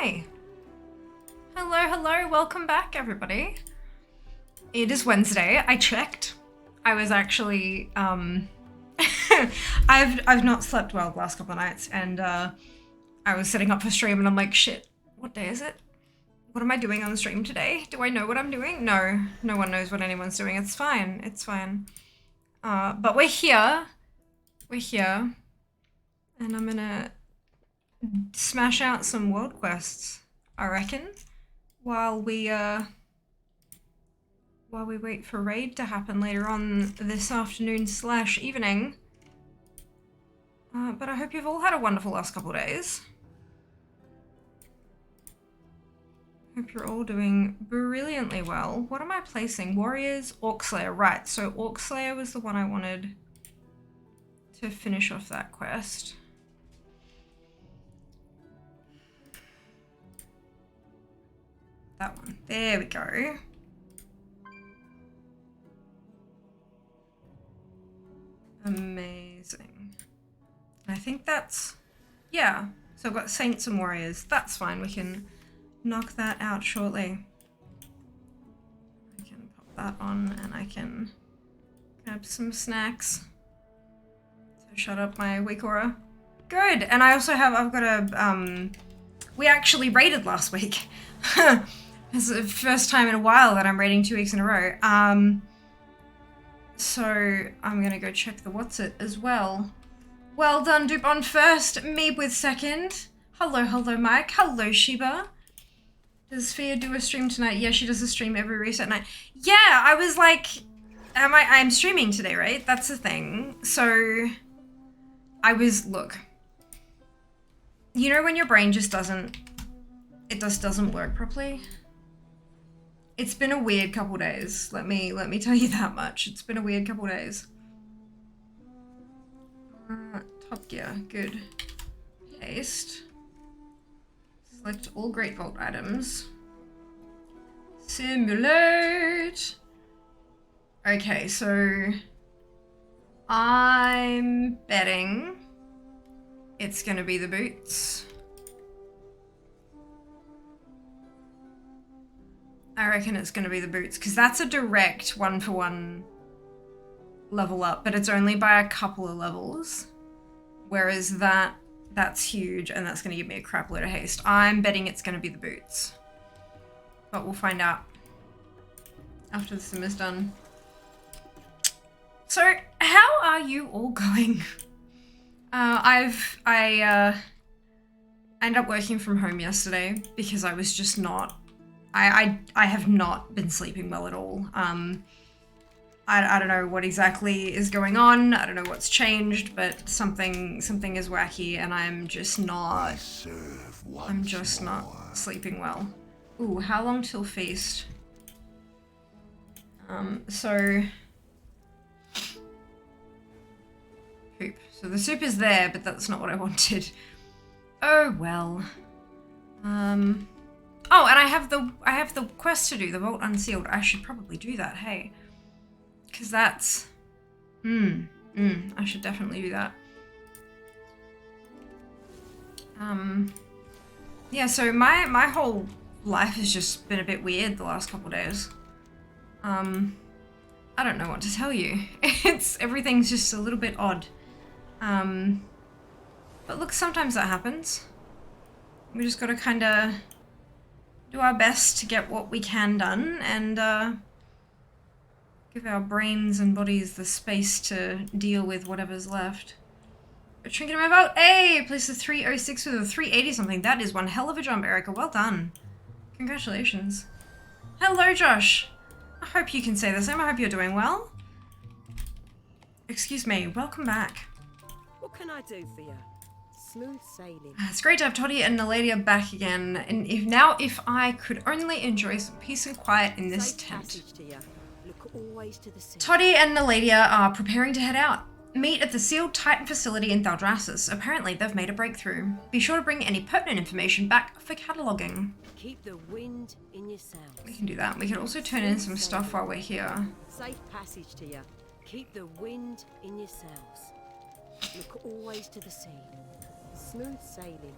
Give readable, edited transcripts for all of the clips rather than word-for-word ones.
Hi. Hello, hello. Welcome back, everybody. It is Wednesday. I checked. I was actually, I've not slept well the last couple of nights, and I was setting up for stream, and I'm like, shit, what day is it? What am I doing on the stream today? Do I know what I'm doing? No, no one knows what anyone's doing. It's fine. It's fine. But we're here. We're here. And I'm gonna smash out some world quests, I reckon, while we wait for raid to happen later on this afternoon / evening. But I hope you've all had a wonderful last couple of days. Hope you're all doing brilliantly well. What am I placing? Warriors, Orc Slayer. Right, so Orc Slayer was the one I wanted to finish off that quest. That one. There we go. Amazing. I think that's... yeah. So I've got Saints and Warriors. That's fine. We can knock that out shortly. I can pop that on and I can grab some snacks to shut up my weak aura. Good. And I also have... I've got a... we actually raided last week. It's the first time in a while that I'm raiding 2 weeks in a row. So I'm gonna go check the what's it as well. Well done, Dupe on first, Meeb with second. Hello, hello, Mike. Hello, Sheba. Does Fia do a stream tonight? Yeah, she does a stream every reset night. Yeah, I was like, I'm streaming today, right? That's the thing. So I was, look, you know when your brain just doesn't work properly? It's been a weird couple days. Let me tell you that much. It's been a weird couple days. Top gear, good. Paste. Select all Great Vault items. Simulate. Okay, so I'm betting it's gonna be the boots. I reckon it's gonna be the boots, because that's a direct 1-for-1 level up, but it's only by a couple of levels. Whereas that's huge, and that's gonna give me a crap load of haste. I'm betting it's gonna be the boots. But we'll find out after the sim is done. So, how are you all going? I ended up working from home yesterday because I was just not... I have not been sleeping well at all. I don't know what exactly is going on. I don't know what's changed, but something is wacky, and I'm just not sleeping well. Ooh, how long till feast? So poop. So the soup is there, but that's not what I wanted. Oh well. Oh, and I have the quest to do, the Vault Unsealed. I should probably do that, hey. Because that's... I should definitely do that. Yeah, so my whole life has just been a bit weird the last couple days. I don't know what to tell you. Everything's just a little bit odd. But look, sometimes that happens. We just gotta kinda do our best to get what we can done, and give our brains and bodies the space to deal with whatever's left. A trinket in my vote. Hey, place a 306 with a 380 something. That is one hell of a jump, Erica. Well done. Congratulations. Hello, Josh. I hope you can say the same. I hope you're doing well. Excuse me. Welcome back. What can I do for you? Smooth sailing. It's great to have Toddy and Naladia back again. And if I could only enjoy some peace and quiet in this tent. Toddy and Naladia are preparing to head out. Meet at the sealed Titan facility in Thaldraszus. Apparently, they've made a breakthrough. Be sure to bring any pertinent information back for cataloguing. Keep the wind in your sails. We can do that. We can also turn in some stuff while we're here. Safe passage to you. Keep the wind in your sails. Look always to the sea. Smooth sailing.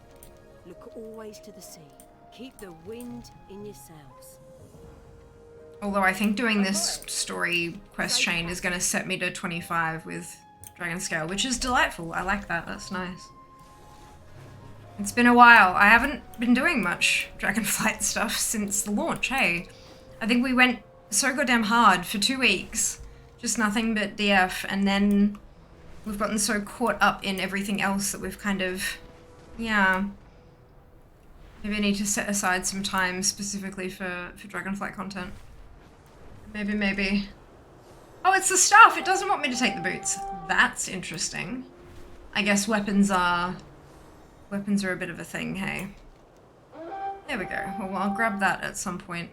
Look always to the sea. Keep the wind in your sails. Although I think doing this story quest chain is going to set me to 25 with Dragon Scale, which is delightful. I like that. That's nice. It's been a while. I haven't been doing much Dragonflight stuff since the launch, hey? I think we went so goddamn hard for 2 weeks. Just nothing but DF, and then we've gotten so caught up in everything else that we've kind of... Yeah. Maybe I need to set aside some time specifically for Dragonflight content. Maybe. Oh, it's the staff! It doesn't want me to take the boots. That's interesting. I guess weapons are a bit of a thing, hey? There we go. Well, I'll grab that at some point.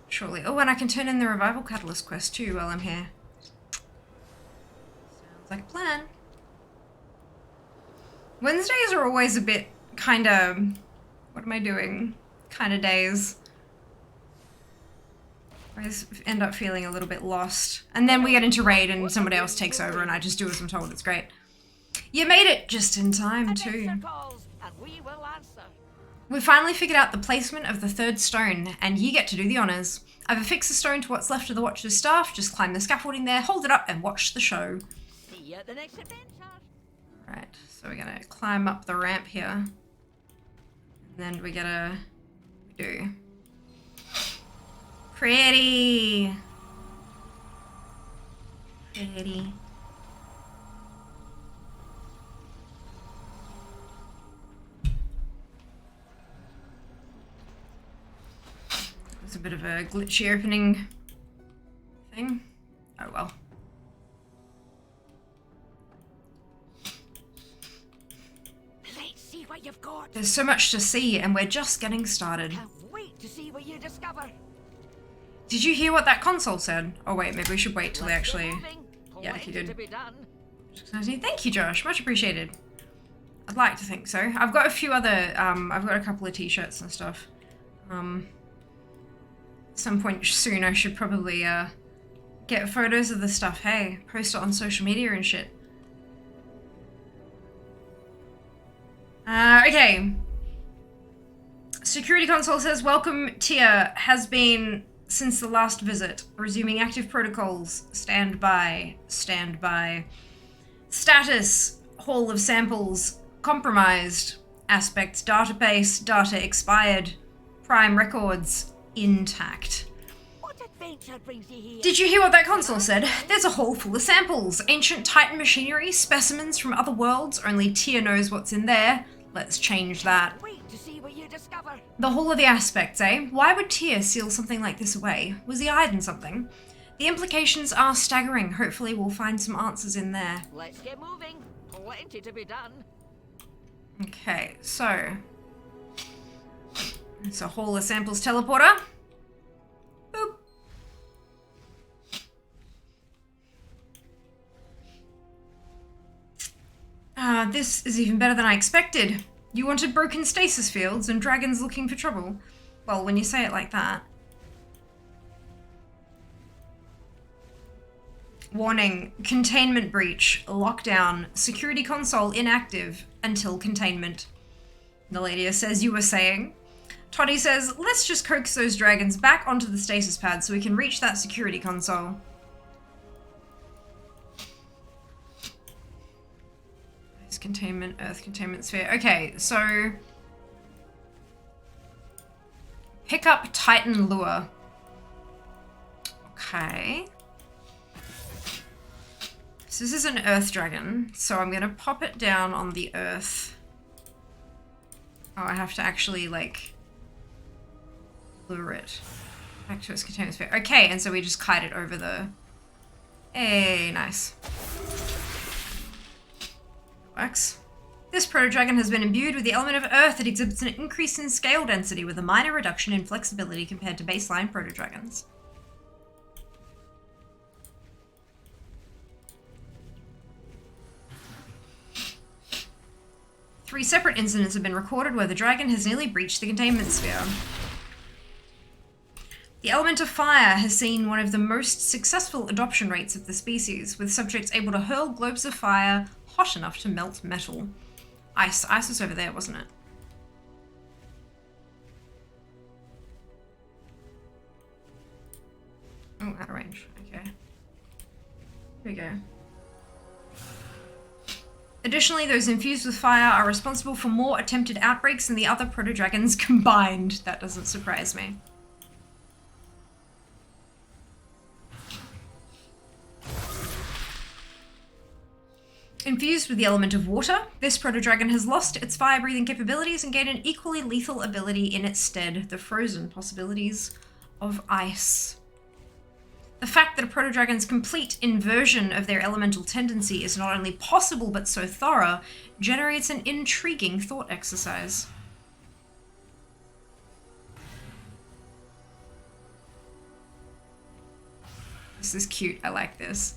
Surely. Oh, and I can turn in the Revival Catalyst quest too while I'm here. Sounds like a plan. Wednesdays are always a bit kinda... What am I doing? Kinda days. I always end up feeling a little bit lost. And then we get into raid and somebody else takes over and I just do as I'm told. It's great. You made it just in time too. We finally figured out the placement of the 3rd stone and you get to do the honours. I've affixed the stone to what's left of the Watcher's staff. Just climb the scaffolding there, hold it up and watch the show. See you at the next adventure. Right, so we're gonna climb up the ramp here. And then we gotta do... Pretty. It's a bit of a glitchy opening thing. Oh well. Let's see what you've got. There's so much to see and we're just getting started. Can't wait to see what you discover. Did you hear what that console said? Oh wait, maybe we should wait till they actually... Yeah, he did. Thank you, Josh. Much appreciated. I'd like to think so. I've got a few other... I've got a couple of t-shirts and stuff. At some point soon I should probably get photos of the stuff. Hey, post it on social media and shit. Okay. Security console says, welcome Tia has been... Since the last visit, resuming active protocols. Stand by. Status, Hall of Samples, compromised. Aspects, database, data expired. Prime records, intact. What adventure brings you here? Did you hear what that console said? There's a hall full of samples. Ancient Titan machinery, specimens from other worlds. Only Tia knows what's in there. Let's change that. Wait to see what you discover. The Hall of the Aspects, eh? Why would Tia seal something like this away? Was he hiding something? The implications are staggering. Hopefully we'll find some answers in there. Let's get moving. Plenty to be done. Okay, so... It's a Hall of Samples teleporter. Boop. This is even better than I expected. You wanted broken stasis fields and dragons looking for trouble. Well, when you say it like that. Warning, containment breach, lockdown, security console inactive until containment. Neladia says, you were saying? Toddy says, let's just coax those dragons back onto the stasis pad so we can reach that security console. Containment, Earth containment sphere. Okay, so pick up Titan lure. Okay. So this is an Earth dragon, so I'm gonna pop it down on the Earth. Oh, I have to actually like lure it back to its containment sphere. Okay, and so we just kite it over the... Hey, nice. Works. This proto-dragon has been imbued with the element of Earth that exhibits an increase in scale density with a minor reduction in flexibility compared to baseline proto-dragons. Three separate incidents have been recorded where the dragon has nearly breached the containment sphere. The element of fire has seen one of the most successful adoption rates of the species, with subjects able to hurl globes of fire hot enough to melt metal. Ice was over there, wasn't it? Oh, out of range. Okay. Here we go. Additionally, those infused with fire are responsible for more attempted outbreaks than the other proto-dragons combined. That doesn't surprise me. Infused with the element of water, this proto-dragon has lost its fire-breathing capabilities and gained an equally lethal ability in its stead, the frozen possibilities of ice. The fact that a proto-dragon's complete inversion of their elemental tendency is not only possible but so thorough, generates an intriguing thought exercise. This is cute, I like this.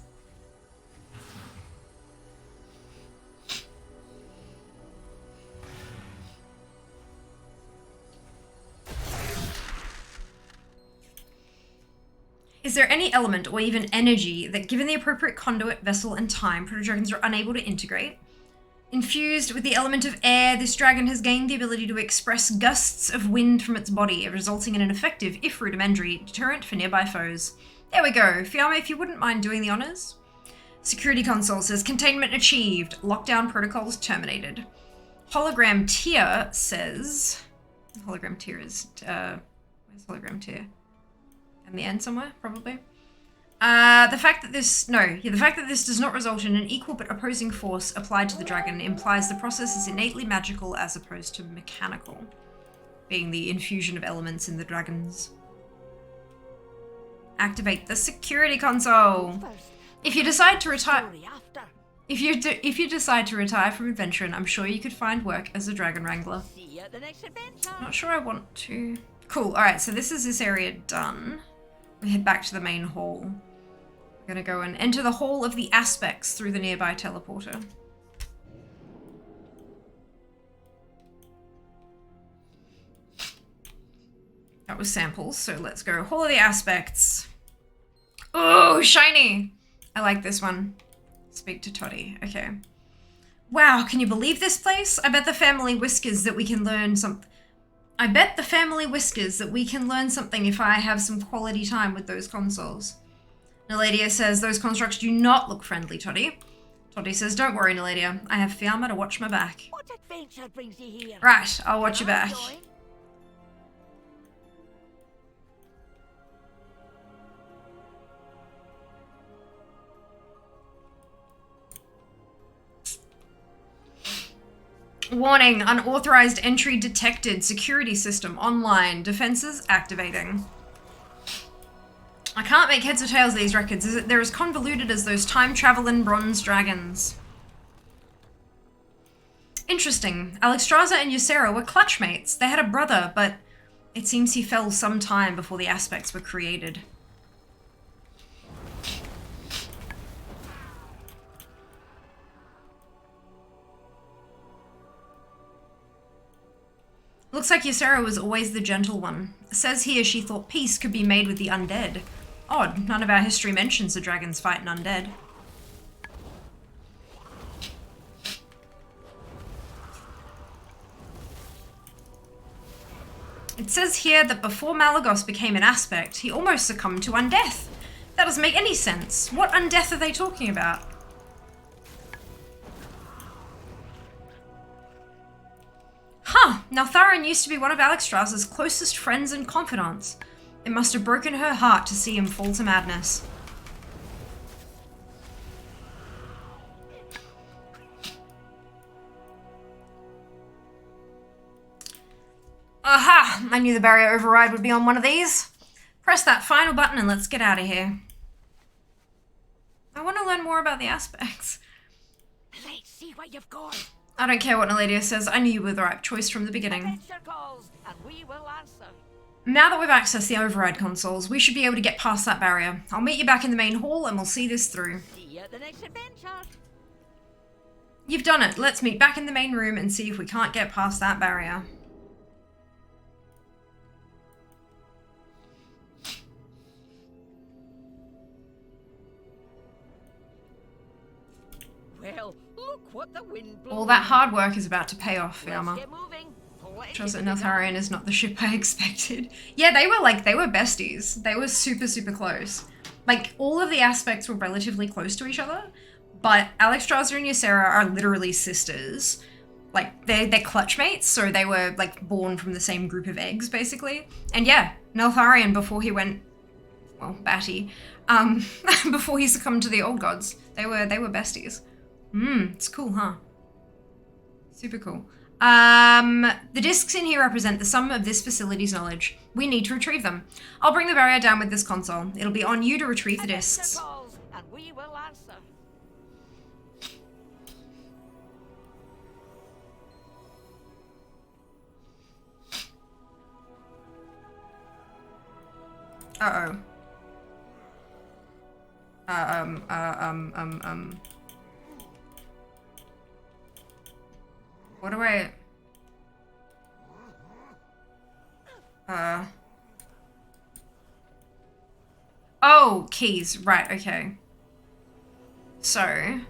Is there any element or even energy that, given the appropriate conduit, vessel, and time, proto-dragons are unable to integrate? Infused with the element of air, this dragon has gained the ability to express gusts of wind from its body, resulting in an effective, if rudimentary, deterrent for nearby foes. There we go. Fiamma, if you wouldn't mind doing the honors. Security console says, containment achieved. Lockdown protocols terminated. Hologram tier says... Hologram tier is... where's hologram tier? In the end somewhere, probably. The fact that this does not result in an equal but opposing force applied to the dragon implies the process is innately magical as opposed to mechanical, being the infusion of elements in the dragons. Activate the security console. If you decide to retire, if you decide to retire from adventuring, I'm sure you could find work as a dragon wrangler. See you at the next adventure. Not sure I want to. Cool. All right, so this is this area done. We head back to the main hall. We're gonna go and enter the Hall of the Aspects through the nearby teleporter. That was samples, so let's go. Hall of the Aspects. Oh, shiny! I like this one. Speak to Toddy. Okay. Wow, can you believe this place? I bet the family whispers that we can learn something. I bet the family whispers that we can learn something if I have some quality time with those consoles. Naladia says, those constructs do not look friendly, Toddy. Toddy says, don't worry, Naladia. I have Fiamma to watch my back. What adventure brings you here? Right, I'll watch your back. Join? Warning, unauthorized entry detected. Security system online. Defenses activating. I can't make heads or tails of these records. They're as convoluted as those time-traveling bronze dragons. Interesting. Alexstrasza and Ysera were clutchmates. They had a brother, but it seems he fell some time before the aspects were created. Looks like Ysera was always the gentle one. It says here she thought peace could be made with the undead. Odd, none of our history mentions the dragons fighting undead. It says here that before Malagos became an aspect, he almost succumbed to undeath. That doesn't make any sense. What undeath are they talking about? Huh, now Tharan used to be one of Alexstrasza's closest friends and confidants. It must have broken her heart to see him fall to madness. Aha! I knew the barrier override would be on one of these. Press that final button and let's get out of here. I want to learn more about the aspects. Let's see what you've got. I don't care what Naladia says, I knew you were the right choice from the beginning. Adventure calls, and we will answer. Now that we've accessed the override consoles, we should be able to get past that barrier. I'll meet you back in the main hall and we'll see this through. See you at the next adventure. You've done it. Let's meet back in the main room and see if we can't get past that barrier. Well, look what the wind blew. All that hard work is about to pay off, Let's Fiamma. get moving. Trust that Neltharion is not the ship I expected. Yeah, they were besties. They were super, super close. Like, all of the aspects were relatively close to each other, but Alexstrasza and Ysera are literally sisters. Like, they're clutch mates, so they were, like, born from the same group of eggs, basically. And yeah, Neltharion, before he went, well, batty, before he succumbed to the old gods, they were besties. It's cool, huh? Super cool. The discs in here represent the sum of this facility's knowledge. We need to retrieve them. I'll bring the barrier down with this console. It'll be on you to retrieve the discs. And we will answer. Uh-oh. What do I... Oh, keys. Right, okay. So...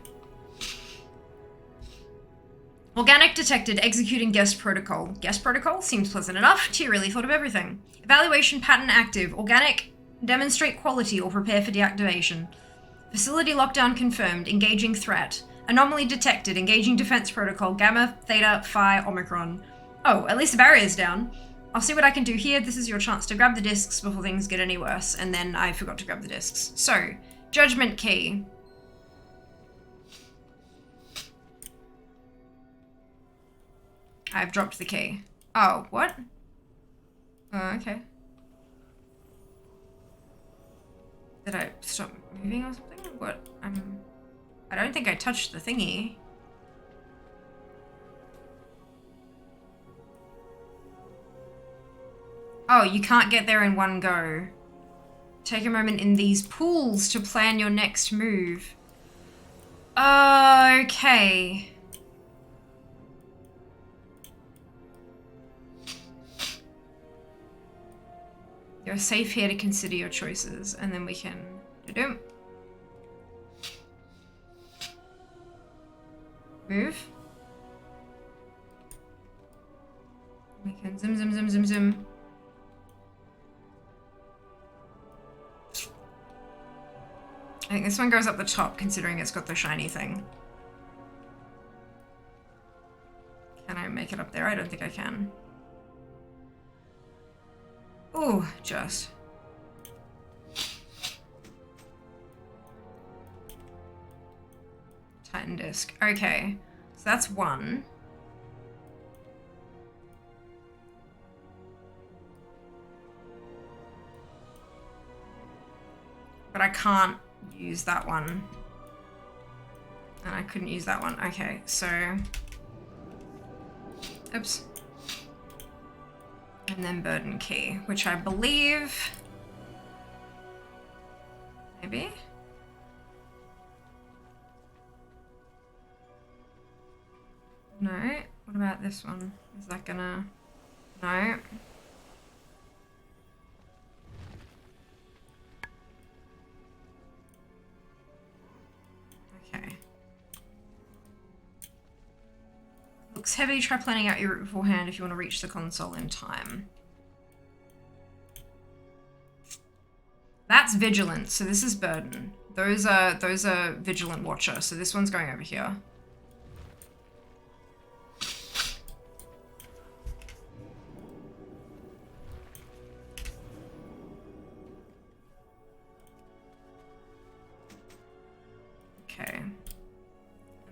Organic detected, executing guest protocol. Guest protocol? Seems pleasant enough. T really thought of everything. Evaluation pattern active. Organic, demonstrate quality or prepare for deactivation. Facility lockdown confirmed, engaging threat. Anomaly detected, engaging defense protocol, Gamma, Theta, Phi, Omicron. Oh, at least the barrier's down. I'll see what I can do here. This is your chance to grab the discs before things get any worse. And then I forgot to grab the discs. So, Judgment Key. I've dropped the key. Oh, what? Oh, okay. Did I stop moving or something? What? I don't think I touched the thingy. Oh, you can't get there in one go. Take a moment in these pools to plan your next move. Okay. You're safe here to consider your choices, and then we can do move. We can zoom, zoom, zoom, zoom, zoom. I think this one goes up the top, considering it's got the shiny thing. Can I make it up there? I don't think I can. Ooh, just. Titan disc. Okay, so that's one. But I can't use that one. And I couldn't use that one. Okay, so... Oops. And then Burden Key, which I believe... Maybe? No. What about this one? Is that gonna... No. Okay. Looks heavy. Try planning out your route beforehand if you want to reach the console in time. That's Vigilant, so this is Burden. Those are Vigilant Watcher, so this one's going over here. Okay.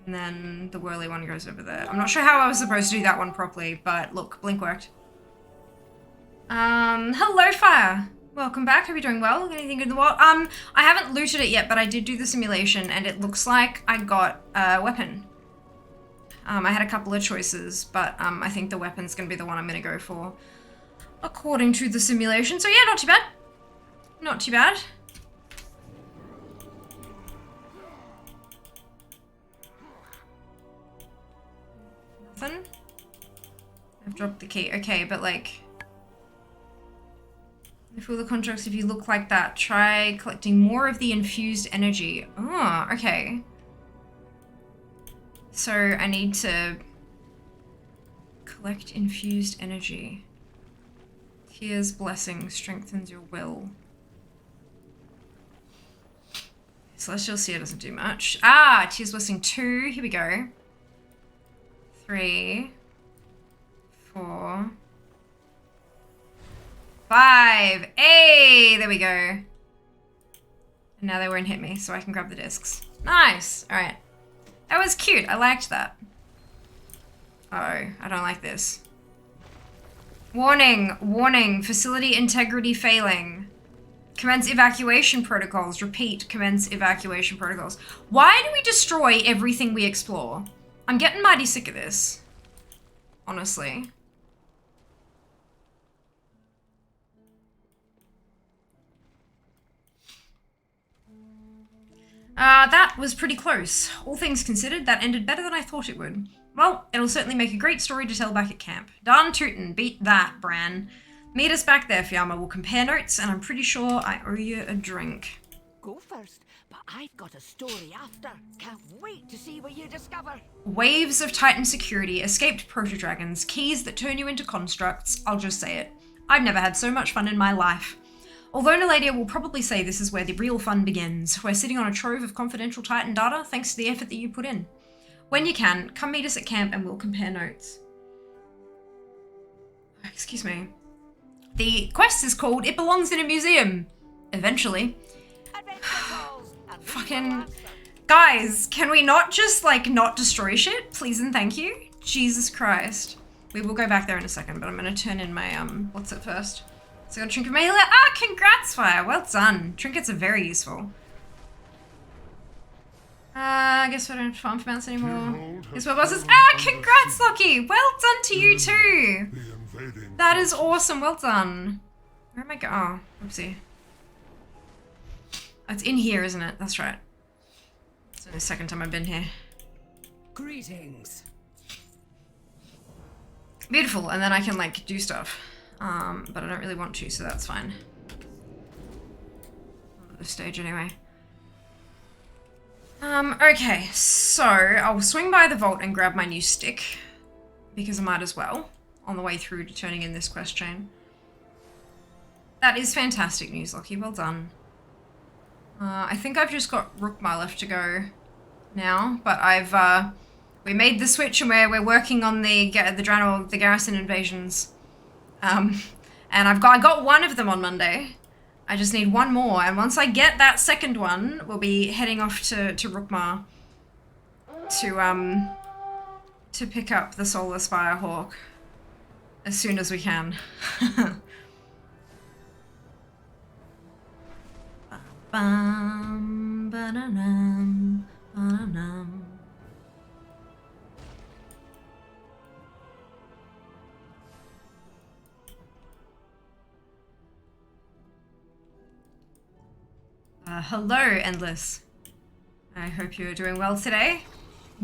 And then the whirly one goes over there. I'm not sure how I was supposed to do that one properly, but look, blink worked. Hello, Fire. Welcome back. Hope you're doing well. Anything good in the world? I haven't looted it yet, but I did do the simulation, and it looks like I got a weapon. I had a couple of choices, but I think the weapon's gonna be the one I'm gonna go for, according to the simulation. So yeah, not too bad. Not too bad. Nothing. I've dropped the key. Okay, but like... Fulfill the contracts if you look like that. Try collecting more of the infused energy. Oh, okay. So I need to collect infused energy. Tears blessing strengthens your will. Celestial Seer doesn't do much. Ah, Tears Blessing 2. Here we go. 3, 4, 5. Hey, there we go. And now they won't hit me, so I can grab the discs. Nice. All right. That was cute. I liked that. Uh-oh, I don't like this. Warning, warning, facility integrity failing. Commence evacuation protocols. Repeat, commence evacuation protocols. Why do we destroy everything we explore? I'm getting mighty sick of this. Honestly. That was pretty close. All things considered, that ended better than I thought it would. Well, it'll certainly make a great story to tell back at camp. Darn tootin', beat that, Bran. Meet us back there, Fiamma. We'll compare notes, and I'm pretty sure I owe you a drink. Go first, but I've got a story after. Can't wait to see what you discover. Waves of Titan security, escaped proto-dragons, keys that turn you into constructs. I'll just say it. I've never had so much fun in my life. Although Naladia will probably say this is where the real fun begins. We're sitting on a trove of confidential Titan data thanks to the effort that you put in. When you can, come meet us at camp and we'll compare notes. Excuse me. The quest is called It Belongs in a Museum. Eventually. Fucking... Guys, can we not just, like, not destroy shit? Please and thank you. Jesus Christ. We will go back there in a second, but I'm gonna turn in my, what's it first? So I got a trinket melee. Ah, congrats, Fire. Well done. Trinkets are very useful. I guess I don't farm for mounts anymore. Guess what bosses? Ah, congrats, Lucky. Well done to you too. That is awesome. Well done. Where am I going? Oh, oopsie. It's in here, isn't it? That's right. It's only the second time I've been here. Greetings. Beautiful, and then I can like do stuff. But I don't really want to, so that's fine. Not at this stage anyway. Okay, so I'll swing by the vault and grab my new stick, because I might as well, on the way through to turning in this quest chain. That is fantastic news, Lockie, well done. I think I've just got Rookmar left to go now, but we made the switch and we're working on the garrison invasions. And I got one of them on Monday. I just need one more, and once I get that second one, we'll be heading off to Rookmar to pick up the Solar Spire Hawk as soon as we can. Bum, ba-da-dum, ba-da-dum. Hello, Endless. I hope you're doing well today.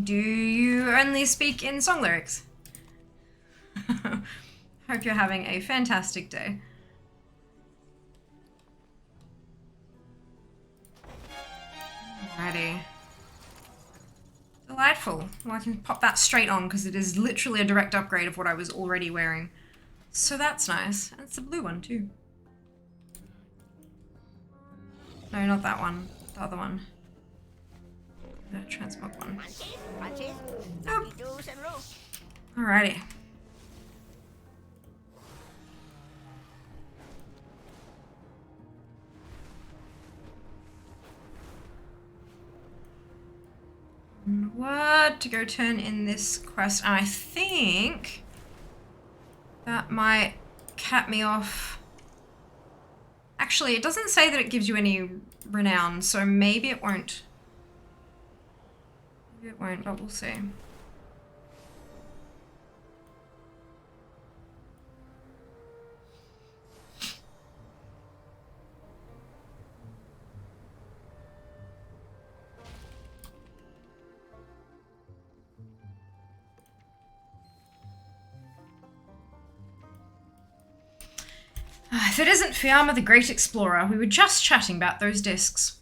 Do you only speak in song lyrics? Hope you're having a fantastic day. Alrighty. Delightful. Well, I can pop that straight on because it is literally a direct upgrade of what I was already wearing. So that's nice. And it's a blue one too. No, not that one. The other one. The transmog one. Oh. Alrighty. What? To go turn in this quest. I think that might cap me off. Actually, it doesn't say that it gives you any renown, so maybe it won't. Maybe it won't, but we'll see. If it isn't Fiamma the Great Explorer, we were just chatting about those discs.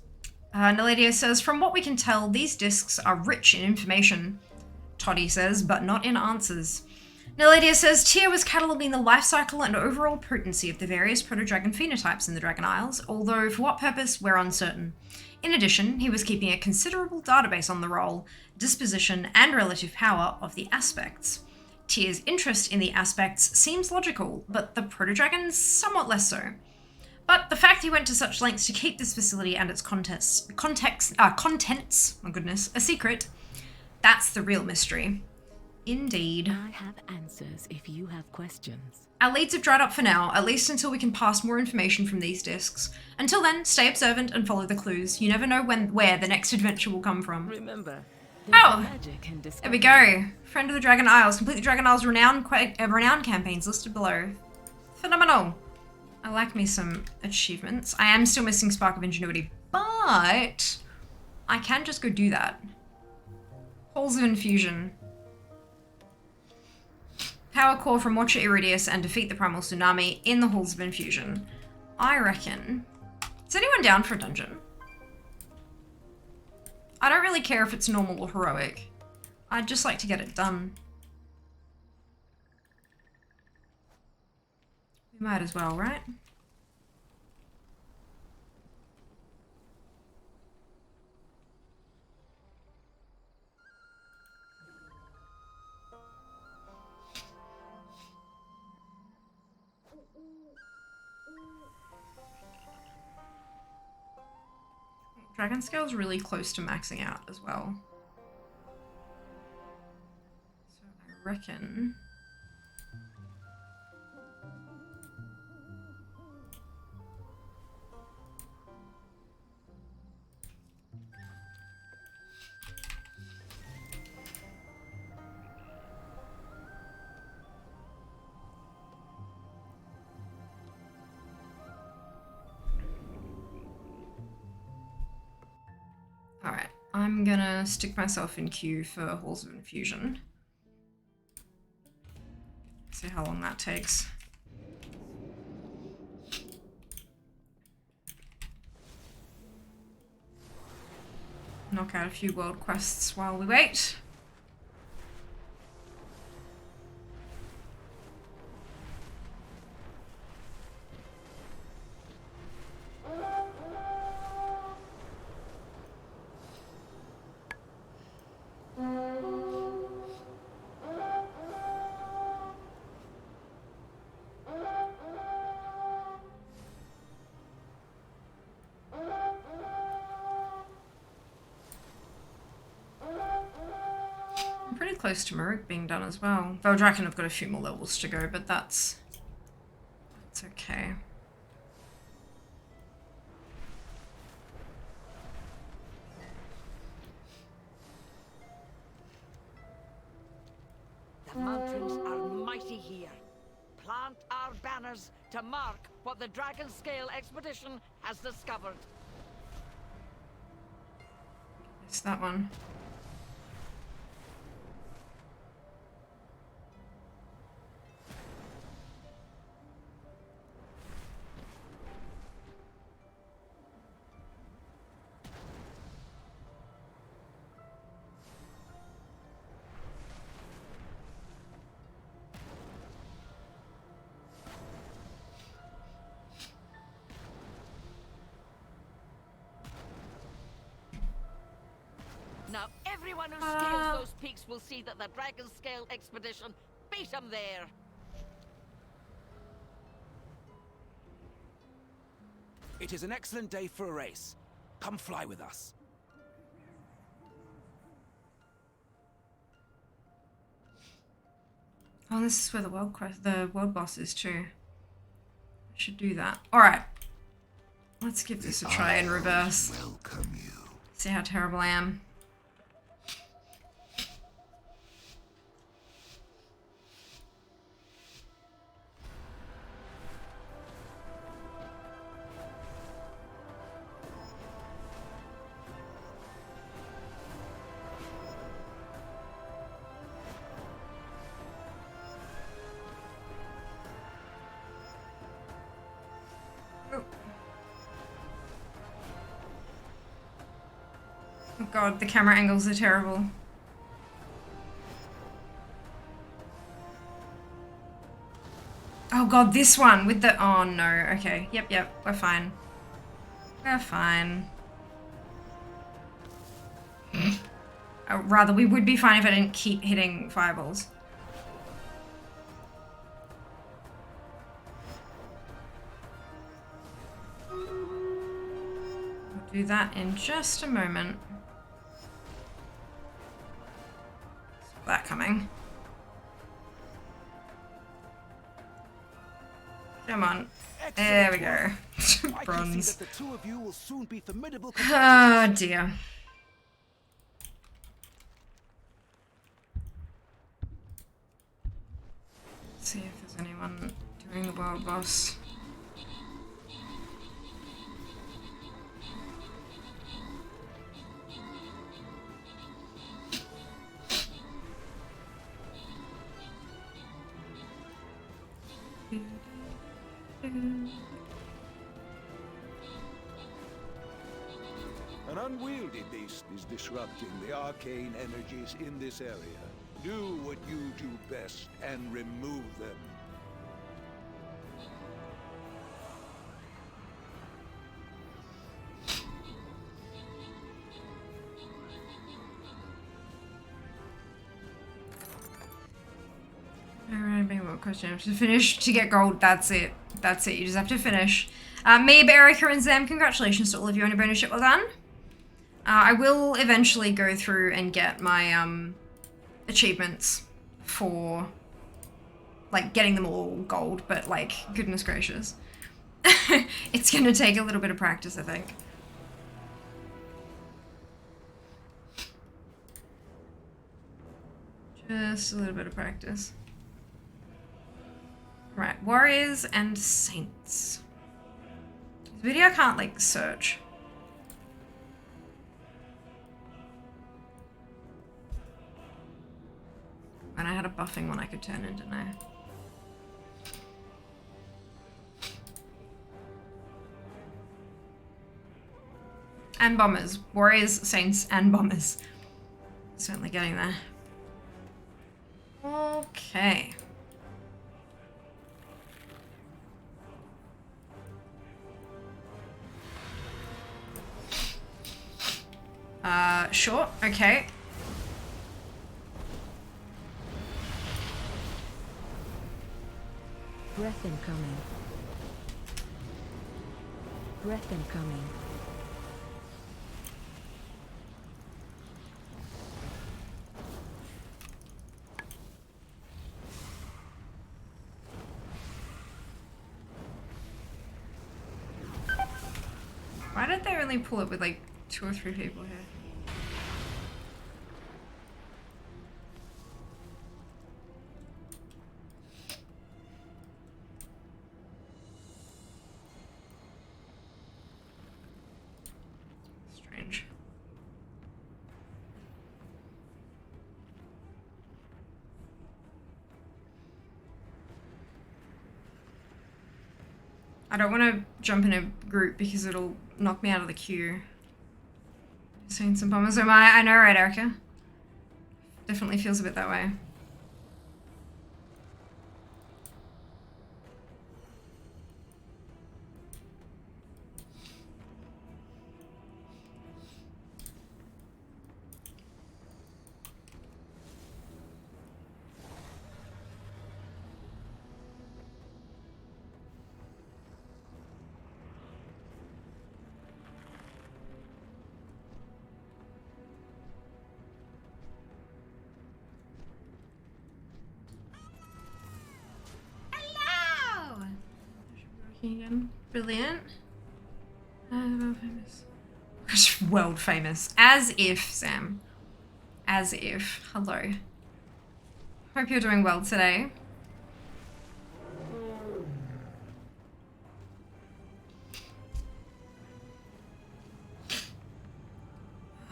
Naladia says, from what we can tell, these discs are rich in information. Toddy says, but not in answers. Neladia says, Tia was cataloguing the life cycle and overall potency of the various proto-dragon phenotypes in the Dragon Isles, although for what purpose, we're uncertain. In addition, he was keeping a considerable database on the role, disposition, and relative power of the aspects. Tia's interest in the aspects seems logical, but the proto-dragons somewhat less so. But the fact he went to such lengths to keep this facility and its contents, my goodness, a secret, that's the real mystery. Indeed. I have answers if you have questions. Our leads have dried up for now, at least until we can pass more information from these discs. Until then, stay observant and follow the clues. You never know where the next adventure will come from. Remember, magic and there we go. Friend of the Dragon Isles. Complete the Dragon Isles renowned campaigns listed below. Phenomenal. I like me some achievements. I am still missing Spark of Ingenuity, but I can just go do that. Halls of Infusion. Power core from Watcher Iridius and defeat the Primal Tsunami in the Halls of Infusion. I reckon. Is anyone down for a dungeon? I don't really care if it's normal or heroic. I'd just like to get it done. We might as well, right? Dragon Scale's really close to maxing out as well. So I reckon... Alright, I'm gonna stick myself in queue for Halls of Infusion. See how long that takes. Knock out a few world quests while we wait. Close to Maruk being done as well. Veldraken have got a few more levels to go, but that's okay. The mountains are mighty here. Plant our banners to mark what the Dragon Scale expedition has discovered. It's that one. Now everyone who scales those peaks will see that the Dragon Scale expedition beat them there. It is an excellent day for a race. Come fly with us. Oh, this is where the world boss is too. I should do that. Alright. Let's give this a try in reverse. Welcome you. See how terrible I am. Oh god, the camera angles are terrible. god, this one with the, oh no, okay. Yep, we're fine. We're fine. Rather, we would be fine if I didn't keep hitting fireballs. We'll do that in just a moment. Saw that coming. Come on. There we go. Bronze. The two of you will soon be formidable Oh dear. Let's see if there's anyone doing the world boss. An unwieldy beast is disrupting the arcane energies in this area. Do what you do best and remove them. Alright, maybe what question? To finish to get gold, that's it. That's it, you just have to finish. Meeb, Erica, and Zam, congratulations to all of you on your bonus ship, well done. I will eventually go through and get my achievements for like getting them all gold, but like goodness gracious. It's gonna take a little bit of practice, I think. Just a little bit of practice. Right, warriors and saints. This video can't like search. And I had a buffing one I could turn in, didn't I? And bombers. Warriors, saints, and bombers. Certainly getting there. Okay. Sure, okay. Breath incoming. Breath incoming. Why did they only pull it with like 2 or 3 people here? Strange. I don't want to jump in a group because it'll knock me out of the queue. Seeing some bombers. Am I know, right, Erica? Definitely feels a bit that way. Again. Brilliant. World famous. World famous. As if, Sam. As if. Hello. Hope you're doing well today.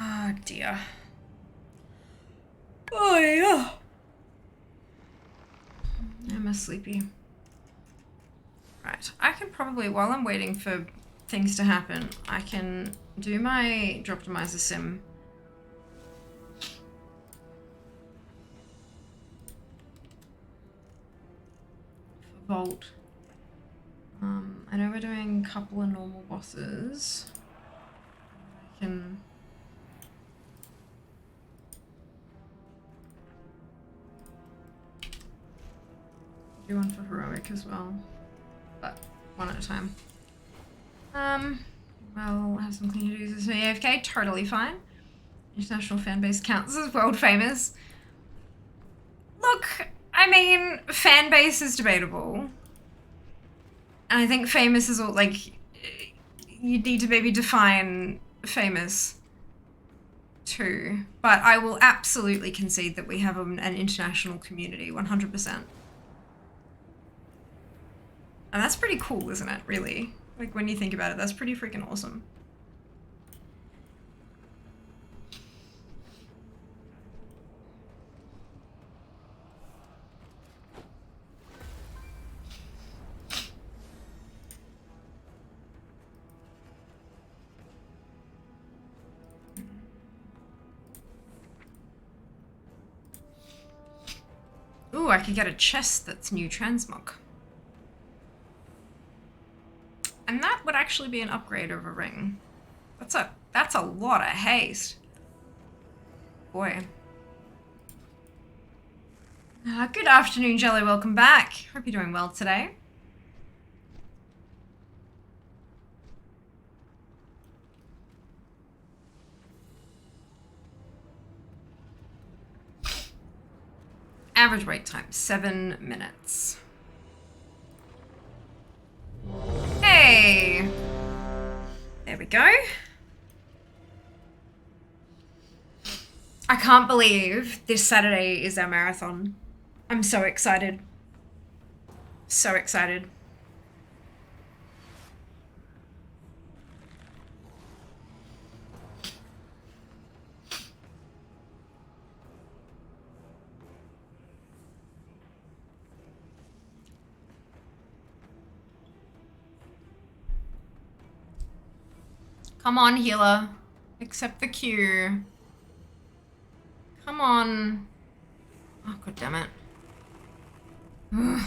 Oh dear. Oh yeah. I'm a sleepy. Right, I can probably, while I'm waiting for things to happen, I can do my Droptimizer sim. For Vault. I know we're doing a couple of normal bosses. I can... do one for heroic as well, but one at a time. Well, have some clean to do. AFK, totally fine. International fan base counts as world famous. Look, I mean, fan base is debatable. And I think famous is all, like, you need to maybe define famous too. But I will absolutely concede that we have an international community, 100%. And that's pretty cool, isn't it, really? Like, when you think about it, that's pretty freaking awesome. Ooh, I could get a chest that's new transmog. And that would actually be an upgrade of a ring. That's a lot of haste. Boy. Good afternoon, Jelly. Welcome back. Hope you're doing well today. Average wait time, 7 minutes. Hey! There we go. I can't believe this Saturday is our marathon. I'm so excited. So excited. Come on, healer. Accept the cue. Come on. Oh, god damn it. Ugh.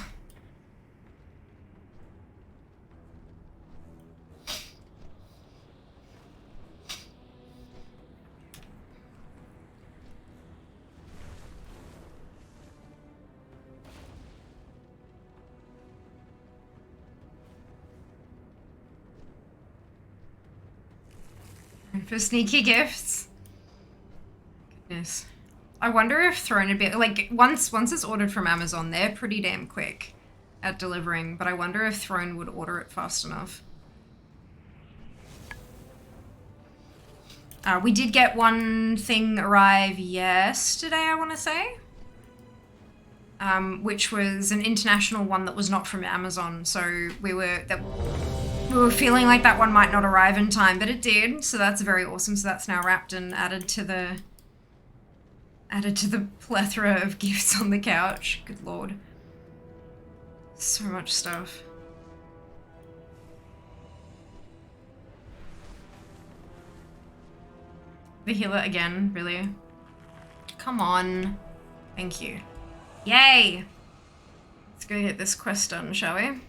For sneaky gifts. Goodness. I wonder if Throne would be like once it's ordered from Amazon, they're pretty damn quick at delivering, but I wonder if Throne would order it fast enough. We did get one thing arrive yesterday, I want to say. Which was an international one that was not from Amazon, so we were feeling like that one might not arrive in time, but it did, so that's very awesome. So that's now wrapped and added to the plethora of gifts on the couch. Good lord. So much stuff. The healer again, really? Come on. Thank you. Yay! Let's go get this quest done, shall we?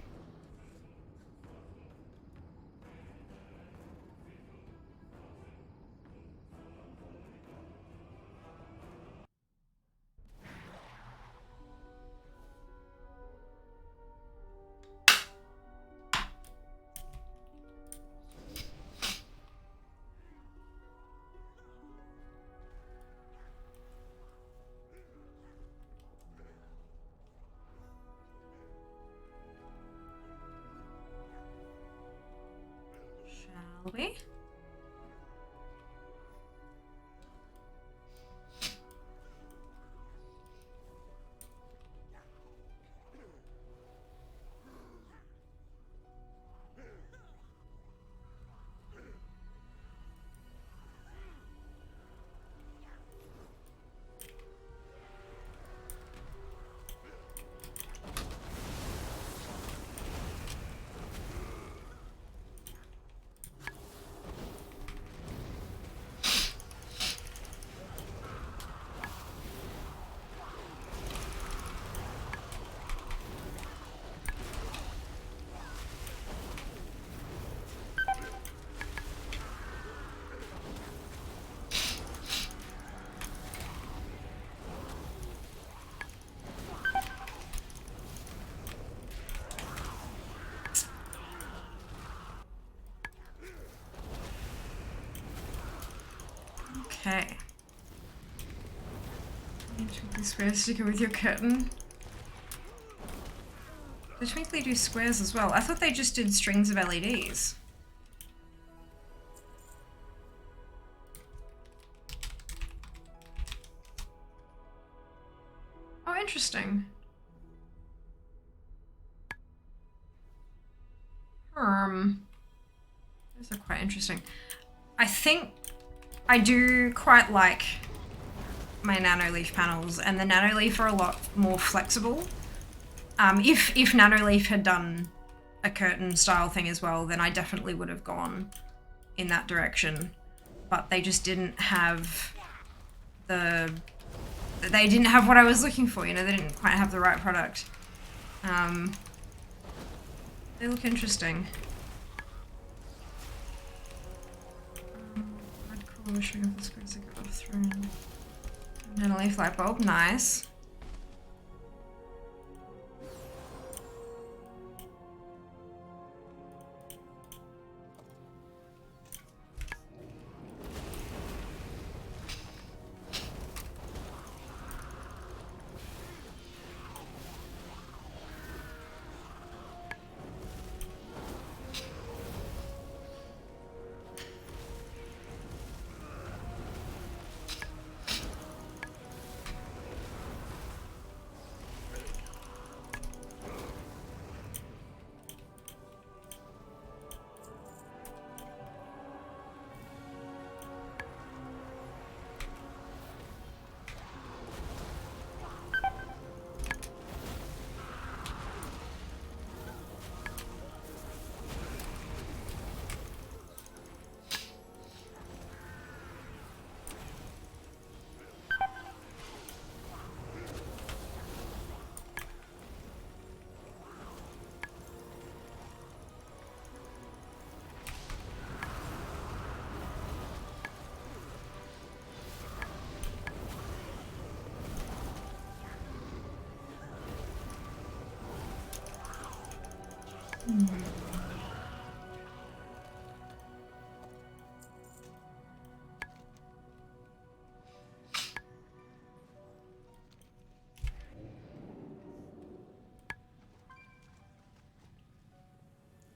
Okay. Twinkly squares to go with your curtain. The twinkly do squares as well. I thought they just did strings of LEDs. Oh, interesting. Those are quite interesting. I think I do quite like my nanoleaf panels, and the nanoleaf are a lot more flexible. If nanoleaf had done a curtain style thing as well, then I definitely would have gone in that direction. But they just didn't have they didn't have what I was looking for, you know, they didn't quite have the right product. They look interesting. Red core showing off the squares that go off through. Nanoleaf light bulb, nice.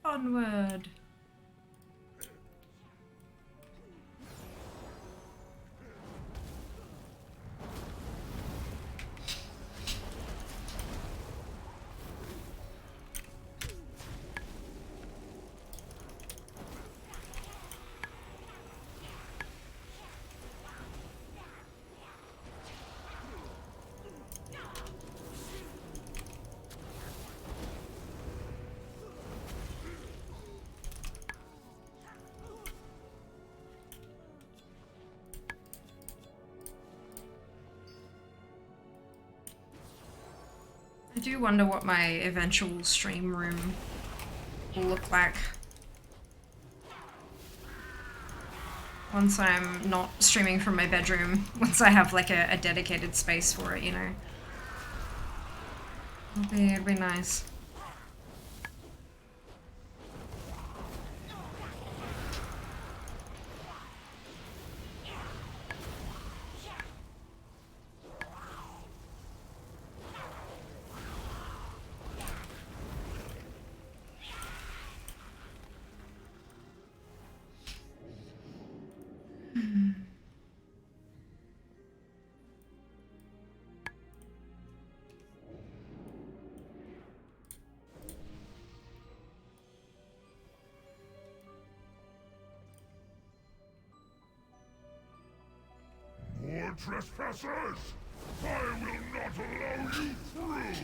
Onward. I do wonder what my eventual stream room will look like once I'm not streaming from my bedroom, once I have like a dedicated space for it, you know. It'd be nice. More trespassers! I will not allow you through!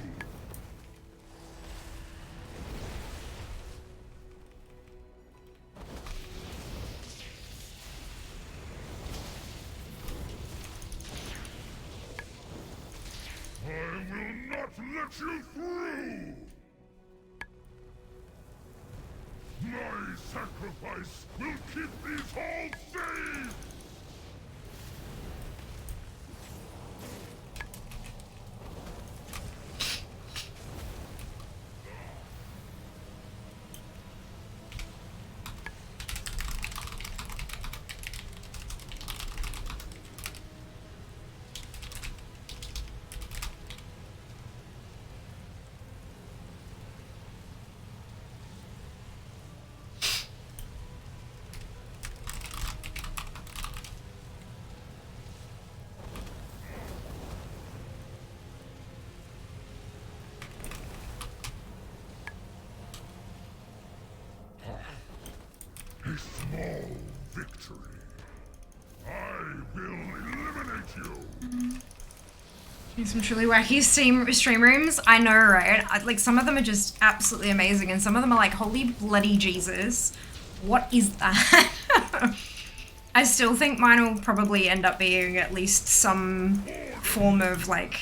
I will not let you through! My sacrifice will keep these halls safe! victory. I will eliminate you. Some truly wacky stream rooms. I know, right? Like, some of them are just absolutely amazing, and some of them are like, holy bloody Jesus. What is that? I still think mine will probably end up being at least some form of, like,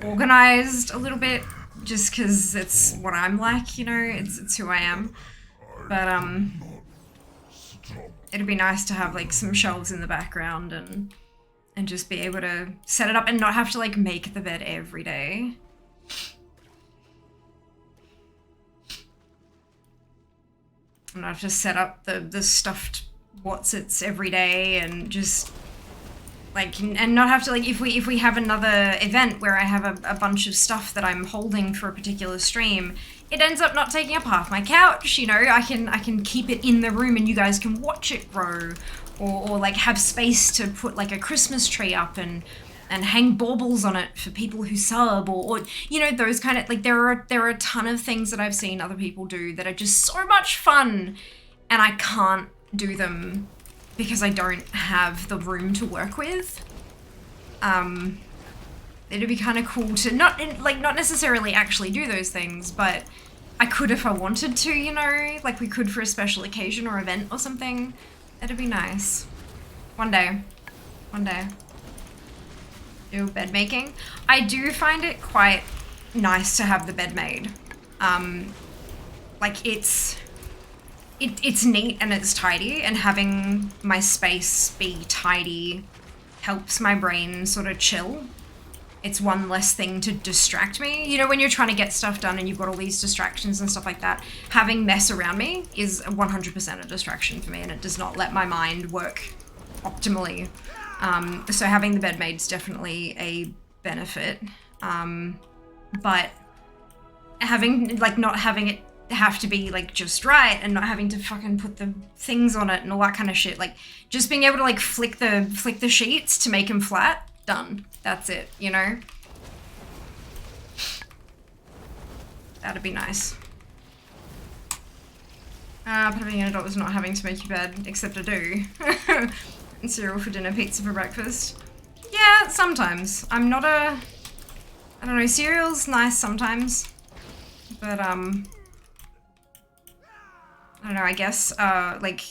organized a little bit, just because it's what I'm like, you know? It's who I am. But, it'd be nice to have, like, some shelves in the background and just be able to set it up and not have to, like, make the bed every day. And not have to set up the stuffed what's-its every day and just, like, and not have to, like, if we have another event where I have a bunch of stuff that I'm holding for a particular stream, it ends up not taking up half my couch, you know? I can keep it in the room and you guys can watch it grow. Or like have space to put like a Christmas tree up and hang baubles on it for people who sub, or you know, those kind of, like, there are a ton of things that I've seen other people do that are just so much fun, and I can't do them because I don't have the room to work with. It'd be kind of cool to not necessarily actually do those things, but I could if I wanted to, you know, like we could for a special occasion or event or something. It'd be nice. One day. Do bed making. I do find it quite nice to have the bed made. Like it's neat and it's tidy, and having my space be tidy helps my brain sort of chill. It's one less thing to distract me. You know, when you're trying to get stuff done and you've got all these distractions and stuff like that, having mess around me is 100% a distraction for me, and it does not let my mind work optimally. So having the bed made is definitely a benefit. But having, like, not having it have to be, like, just right, and not having to fucking put the things on it and all that kind of shit, like, just being able to, like, flick the sheets to make them flat, done. That's it, you know? That'd be nice. Being an adult was not having to make your bed, except I do. And cereal for dinner, pizza for breakfast. Yeah, sometimes. I'm not a... I don't know, cereal's nice sometimes. But, I don't know, I guess, like,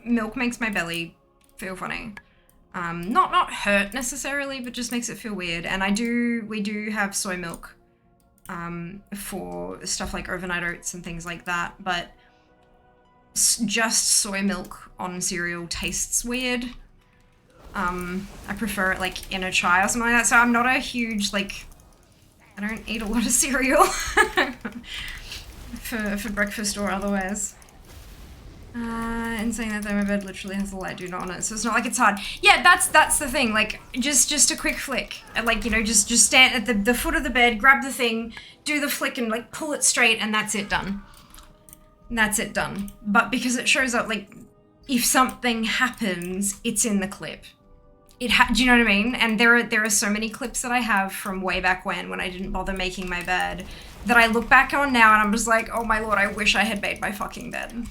milk makes my belly feel funny. Not hurt necessarily, but just makes it feel weird. And we do have soy milk, for stuff like overnight oats and things like that, but just soy milk on cereal tastes weird. I prefer it, like, in a chai or something like that, so I'm not a huge, like, I don't eat a lot of cereal for breakfast or otherwise. And saying that though, my bed literally has a light do not on it, so it's not like it's hard. Yeah, that's the thing, like, just a quick flick. Like, you know, just stand at the foot of the bed, grab the thing, do the flick and, like, pull it straight, and that's it done. That's it done. But because it shows up, like, if something happens, it's in the clip. Do you know what I mean? And there are so many clips that I have from way back when I didn't bother making my bed, that I look back on now and I'm just like, oh my lord, I wish I had made my fucking bed.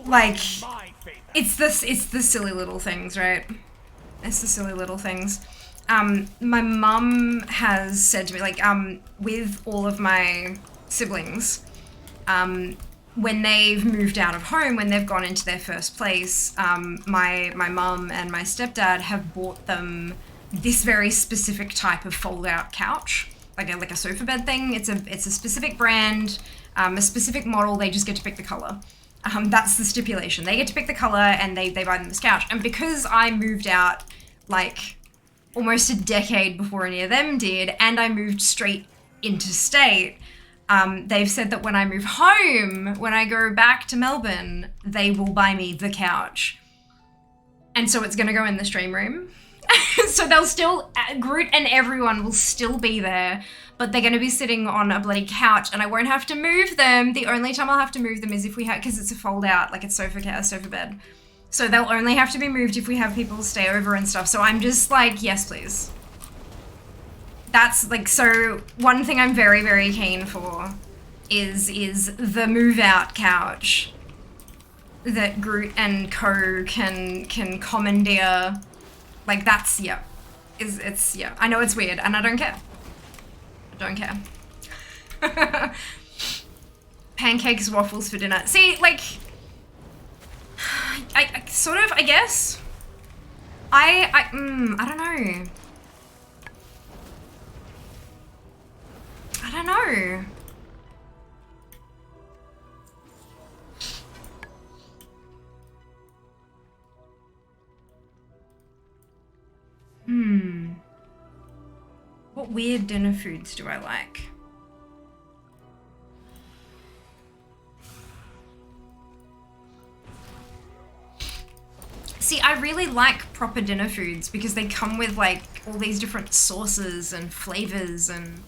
Like, it's the silly little things, right? It's the silly little things. My mum has said to me, like, with all of my siblings, when they've moved out of home, when they've gone into their first place, my mum and my stepdad have bought them this very specific type of fold-out couch, like a sofa bed thing. It's a specific brand, a specific model. They just get to pick the color. That's the stipulation. They get to pick the color and they buy them this couch. And because I moved out, like, almost a decade before any of them did, and I moved straight interstate, they've said that when I move home, when I go back to Melbourne, they will buy me the couch. And so it's gonna go in the stream room. So they'll still, Groot and everyone will still be there, but they're gonna be sitting on a bloody couch and I won't have to move them. The only time I'll have to move them is if we have, because it's a fold out, like it's sofa bed. So they'll only have to be moved if we have people stay over and stuff. So I'm just like, yes, please. That's like, so one thing I'm very, very keen for is the move out couch. that Groot and co can commandeer. Like that's yeah. It's yeah. I know it's weird and I don't care. I don't care. Pancakes, waffles for dinner. See, like I sort of, I guess. I don't know. I don't know. What weird dinner foods do I like? See, I really like proper dinner foods because they come with like all these different sauces and flavors and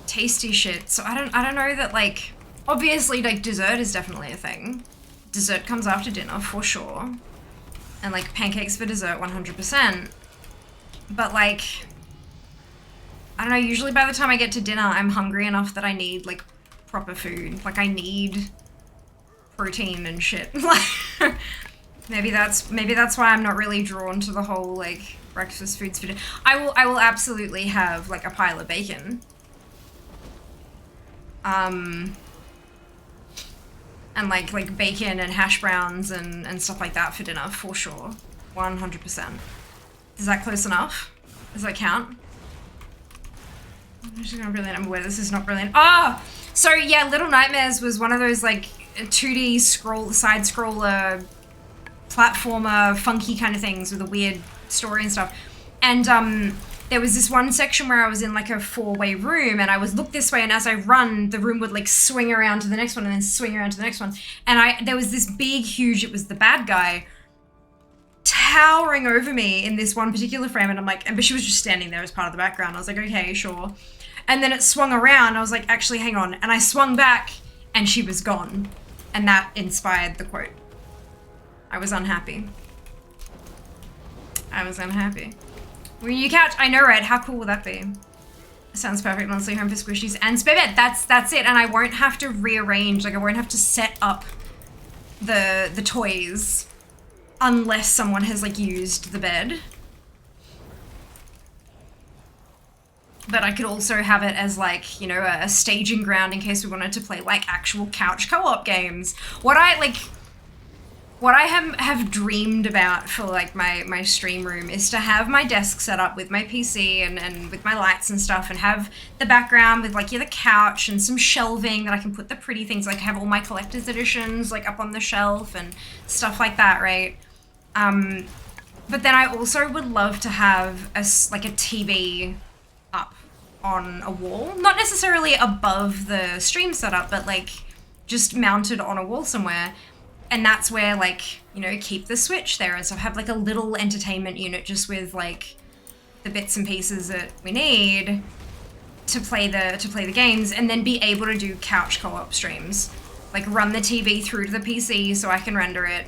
tasty shit. So I don't know that, like, obviously like dessert is definitely a thing. Dessert comes after dinner for sure. And like pancakes for dessert 100%. But like, I don't know, usually by the time I get to dinner, I'm hungry enough that I need like proper food. Like I need protein and shit. Like maybe that's why I'm not really drawn to the whole like breakfast foods for dinner. I will absolutely have like a pile of bacon. And like bacon and hash browns and stuff like that for dinner for sure. 100%. Is that close enough? Does that count? I'm just gonna brilliant. I'm aware this is not brilliant. Ah! So yeah, Little Nightmares was one of those like 2D side scroller platformer funky kind of things with a weird story and stuff. And there was this one section where I was in like a 4-way room and I was looked this way, and as I run, the room would like swing around to the next one and then swing around to the next one. And there was this big, huge, it was the bad guy, towering over me in this one particular frame, and I'm like, but she was just standing there as part of the background. I was like, okay, sure. And then it swung around, I was like, actually, hang on. And I swung back and she was gone. And that inspired the quote. I was unhappy. I was unhappy. When you couch, I know, right? How cool would that be? Sounds perfect. Monthly home for squishies and spare bed. That's it. And I won't have to rearrange. Like I won't have to set up the toys unless someone has like used the bed. But I could also have it as like, you know, a staging ground in case we wanted to play like actual couch co-op games. What I have dreamed about for like my stream room is to have my desk set up with my PC and with my lights and stuff, and have the background with like, yeah, the couch and some shelving that I can put the pretty things, like have all my collector's editions like up on the shelf and stuff like that, right? But then I also would love to have a TV up on a wall, not necessarily above the stream setup, but like just mounted on a wall somewhere. And that's where, like, you know, keep the Switch there, and so have like a little entertainment unit just with like the bits and pieces that we need to play the games, and then be able to do couch co-op streams, like run the TV through to the PC so I can render it,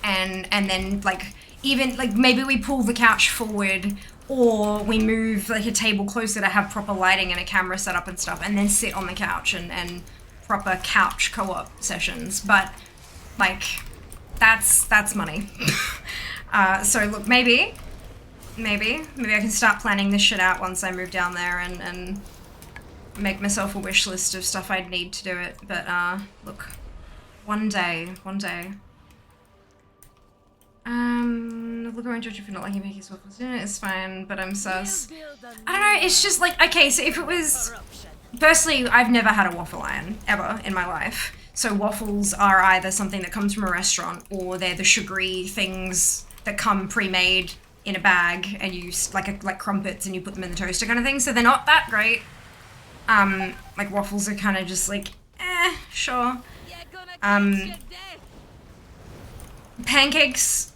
and then like even like maybe we pull the couch forward, or we move like a table closer to have proper lighting and a camera set up and stuff, and then sit on the couch and proper couch co-op sessions. But like that's money. So look, maybe I can start planning this shit out once I move down there and make myself a wish list of stuff I'd need to do it. But look, one day. Look, I won't judge you for not liking pancakes waffles. Yeah, it's fine, but I'm sus. I don't know, it's just like, okay, so if it was... Firstly, I've never had a waffle iron, ever, in my life. So waffles are either something that comes from a restaurant, or they're the sugary things that come pre-made in a bag, and you, like crumpets, and you put them in the toaster kind of thing, so they're not that great. Like waffles are kind of just like, sure. Pancakes,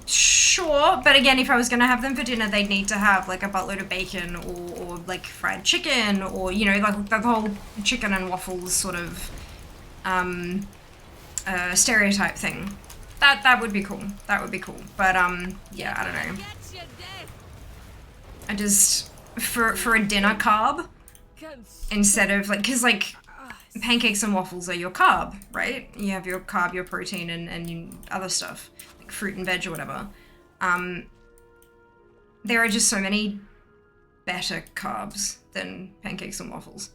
sure, but again, if I was gonna have them for dinner, they'd need to have like a buttload of bacon, or like fried chicken, or, you know, like the whole chicken and waffles sort of stereotype thing. That would be cool. That would be cool. But yeah, I don't know. I just, for a dinner carb, instead of like, because like pancakes and waffles are your carb, right? You have your carb, your protein, and you, other stuff, like fruit and veg or whatever. There are just so many better carbs than pancakes and waffles.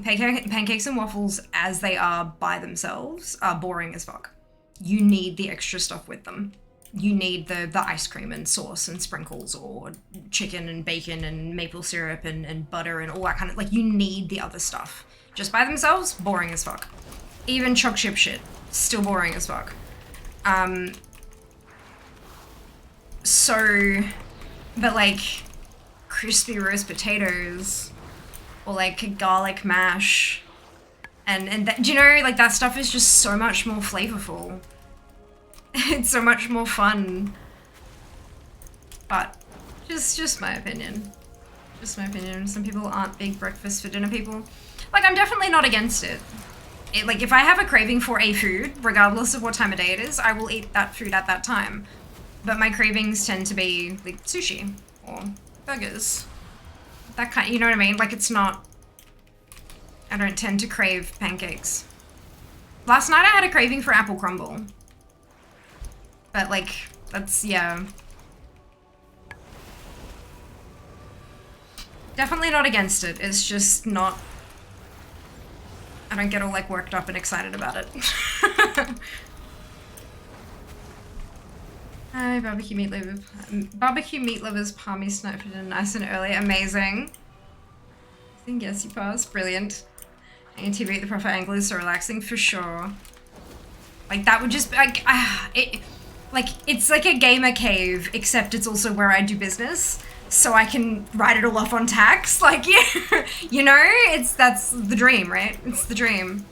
Pancakes and waffles, as they are by themselves, are boring as fuck. You need the extra stuff with them. You need the ice cream and sauce and sprinkles, or chicken and bacon and maple syrup and butter and all that kind of, like, you need the other stuff. Just by themselves, boring as fuck. Even choc chip shit, still boring as fuck. But like, crispy roast potatoes, or like garlic mash, and that, do you know, like, that stuff is just so much more flavorful. It's so much more fun. But just my opinion. Just my opinion. Some people aren't big breakfast for dinner people. Like, I'm definitely not against it. Like, if I have a craving for a food, regardless of what time of day it is, I will eat that food at that time. But my cravings tend to be like sushi or burgers. That kind, you know what I mean? Like, it's not, I don't tend to crave pancakes. Last night I had a craving for apple crumble. But like, that's, yeah. Definitely not against it. It's just not, I don't get all like worked up and excited about it. Hi, barbecue meat liver. Barbecue meat livers, palmy snipe for dinner, nice and early, amazing. I think yes, you passed, brilliant. TV at the proper angle is so relaxing for sure. Like, that would just be like, it's like a gamer cave, except it's also where I do business, so I can write it all off on tax. Like, yeah, you know, that's the dream, right? It's the dream.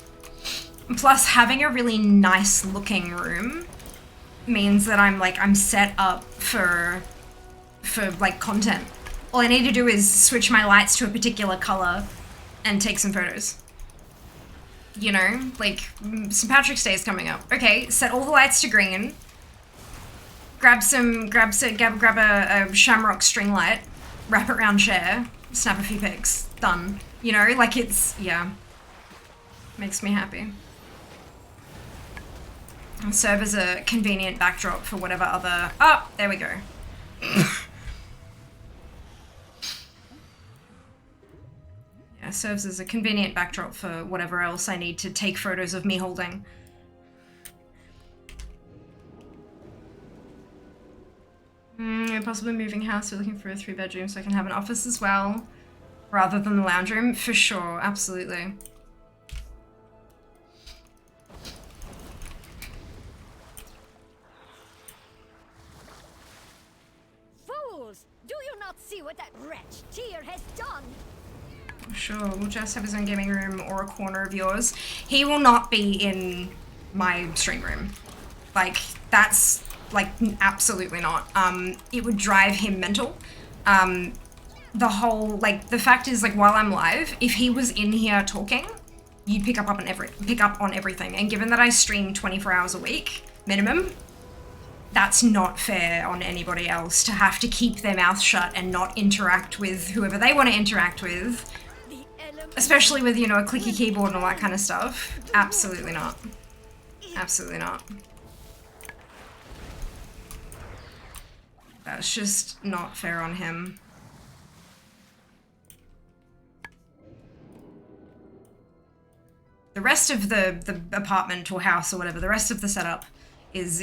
Plus, having a really nice looking room means that I'm set up for like content. All I need to do is switch my lights to a particular color and take some photos. You know, like, St. Patrick's Day is coming up. Okay, set all the lights to green. Grab a shamrock string light, wrap it around chair, snap a few pics, done. You know, like, it's, yeah, makes me happy. I'll serve as a convenient backdrop for whatever other, oh, there we go. Yeah, serves as a convenient backdrop for whatever else I need to take photos of me holding. Possibly moving house, we're looking for a 3-bedroom so I can have an office as well, rather than the lounge room, for sure, absolutely. Fools! Do you not see what that wretch Tyr has done? Sure, we'll just have his own gaming room or a corner of yours. He will not be in my stream room. Like, that's, like, absolutely not. It would drive him mental. The whole, like, the fact is, like, while I'm live, if he was in here talking, you'd pick up on everything. And given that I stream 24 hours a week, minimum, that's not fair on anybody else to have to keep their mouth shut and not interact with whoever they want to interact with. Especially with, you know, a clicky keyboard and all that kind of stuff. Absolutely not. Absolutely not. That's just not fair on him. The rest of the apartment or house or whatever, the rest of the setup is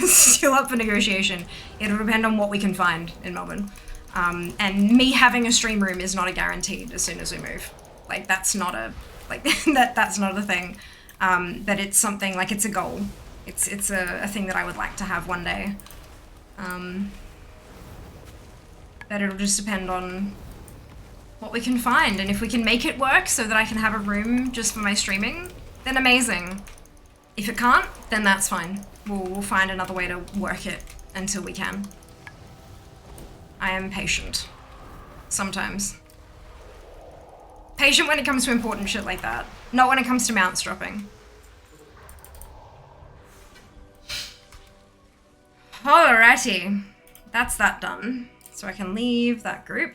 still up for negotiation. It'll depend on what we can find in Melbourne. And me having a stream room is not a guaranteed as soon as we move. Like, that's not a, like, that's not a thing. But it's something, like, it's a goal. It's a thing that I would like to have one day. But it'll just depend on what we can find, and if we can make it work so that I can have a room just for my streaming, then amazing. If it can't, then that's fine. We'll find another way to work it until we can. I am patient. Sometimes. Patient when it comes to important shit like that. Not when it comes to mounts dropping. Alrighty. That's that done. So I can leave that group.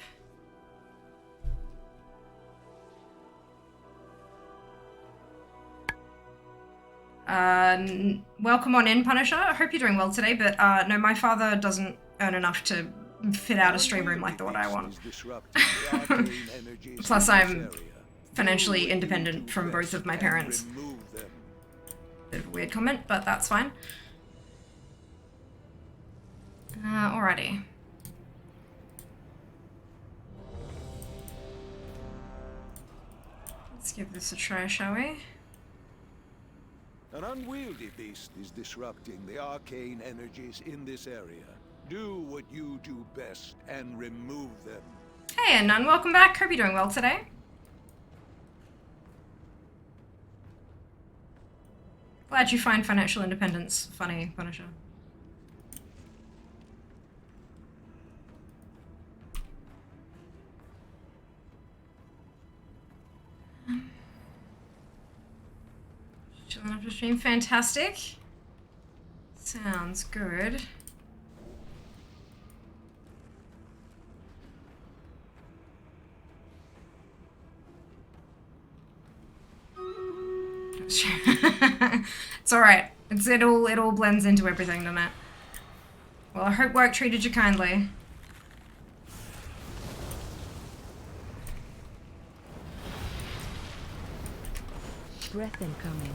Welcome on in, Punisher. I hope you're doing well today, but no, my father doesn't earn enough to fit out a stream room like the one I want. Plus, I'm financially independent from both of my parents. Bit of a weird comment, but that's fine. Alrighty. Let's give this a try, shall we? An unwieldy beast is disrupting the arcane energies in this area. Do what you do best and remove them. Hey, Anon, welcome back. Hope you're doing well today. Glad you find financial independence funny, Punisher. Chilling after stream, fantastic. Sounds good. It's alright. It all blends into everything, doesn't it? Well, I hope work treated you kindly. Breath incoming.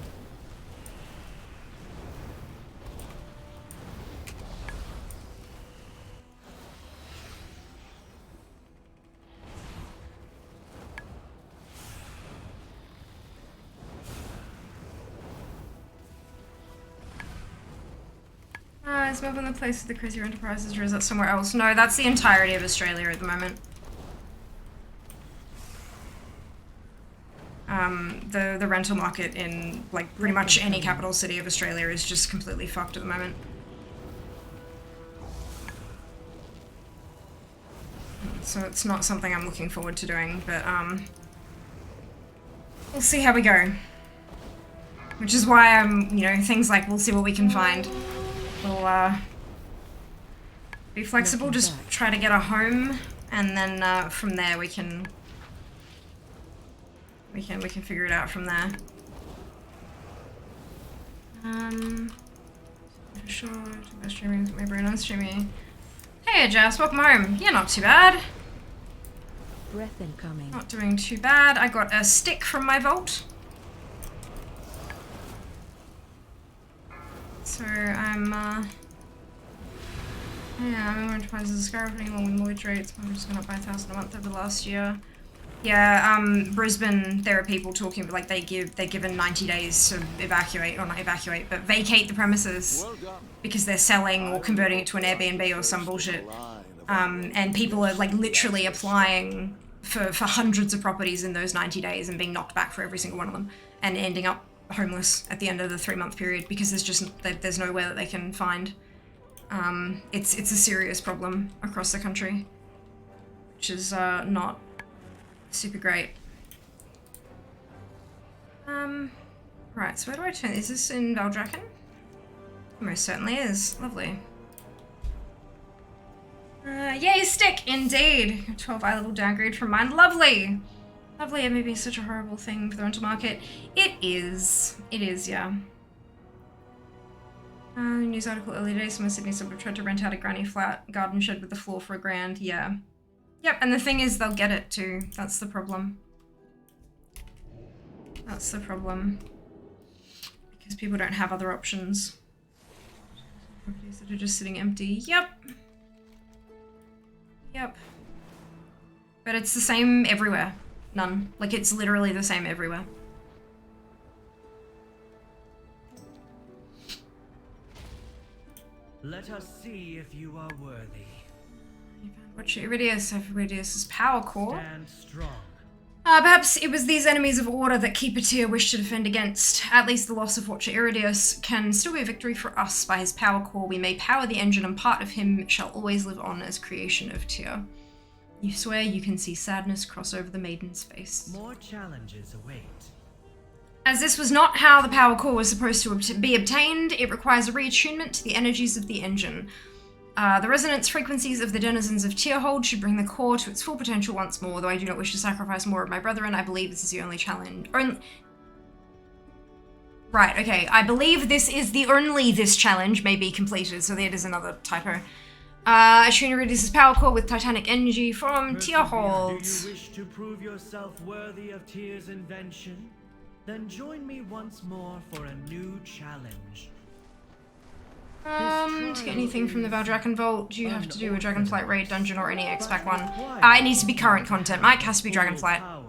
Is Melbourne the place of the crazier enterprises, or is that somewhere else? No, that's the entirety of Australia at the moment. The rental market in, like, pretty much any capital city of Australia is just completely fucked at the moment. So it's not something I'm looking forward to doing, but, we'll see how we go. Which is why I'm, you know, things like we'll see what we can find. We'll, be flexible, just try to get a home, and then, from there we can figure it out from there. For sure, my streaming, my brain on streaming. Hey, Jess, welcome home. Yeah, not too bad. Breath incoming. Not doing too bad. I got a stick from my vault. So I'm, yeah, I'm going to price as a skyrocketing along with mortgage rates. I'm just going up by 1,000 a month over the last year. Yeah, Brisbane, there are people talking, like, they're given 90 days to evacuate, or not evacuate, but vacate the premises because they're selling or converting it to an Airbnb or some bullshit. And people are, like, literally applying for hundreds of properties in those 90 days and being knocked back for every single one of them and ending up homeless at the end of the 3-month period because there's nowhere that they can find. It's a serious problem across the country, which is not super great. Right, so where do I turn? Is this in Valdrakken? Most certainly is. Lovely. Yay, stick! Indeed! 12 eye level downgrade from mine. Lovely! Lovely, it may be such a horrible thing for the rental market. It is. It is, yeah. News article earlier today, someone in Sydney suburb tried to rent out a granny flat garden shed with the floor for $1,000. Yeah. Yep, and the thing is, they'll get it too. That's the problem. That's the problem. Because people don't have other options. Properties that are just sitting empty. Yep. Yep. But it's the same everywhere. None. Like, it's literally the same everywhere. Let us see if you are worthy. You found Watcher Iridius. Iridius's power core. Stand strong. Perhaps it was these enemies of order that Keeper Tyr wished to defend against. At least the loss of Watcher Iridius can still be a victory for us. By his power core, we may power the engine, and part of him shall always live on as creation of Tyr. You swear you can see sadness cross over the maiden's face. More challenges await. As this was not how the power core was supposed to be obtained, it requires a reattunement to the energies of the engine. The resonance frequencies of the denizens of Tierhold should bring the core to its full potential once more, though I do not wish to sacrifice more of my brethren. I believe this is the only challenge. Right, Right, okay. I believe this is the only this challenge may be completed, so there is another typo. Ashuna reduces power core with titanic energy from Tear Do Holds. you wish to prove yourself worthy of Tyr's invention? Then join me once more for a new challenge. To get anything from the Valdraken Vault, do you have to do a Dragonflight raid dungeon or any X-Pac one? It needs to be current content. Mike has to be Dragonflight.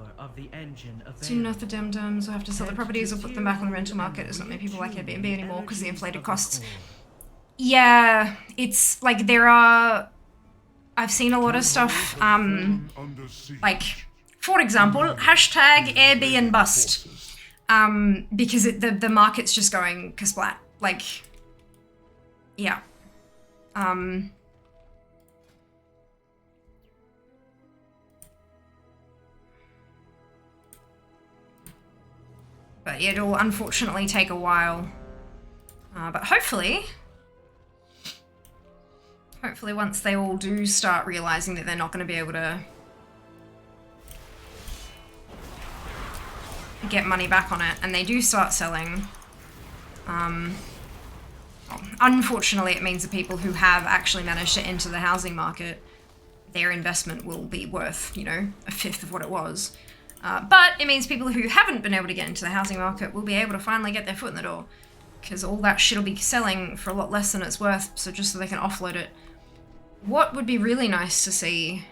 Soon enough, the Dum-Dums will have to sell the properties or put them back on the rental market. There's not many people like Airbnb anymore because the inflated costs. Yeah, it's like there are... I've seen a lot of stuff, like, for example, hashtag Airbnb bust. Because the market's just going kasplat. Like, yeah. But it'll unfortunately take a while. But hopefully once they all do start realizing that they're not going to be able to get money back on it, and they do start selling, well, unfortunately it means the people who have actually managed to enter the housing market, their investment will be worth, you know, a fifth of what it was. But it means people who haven't been able to get into the housing market will be able to finally get their foot in the door, because all that shit will be selling for a lot less than it's worth, so just so they can offload it. What would be really nice to see,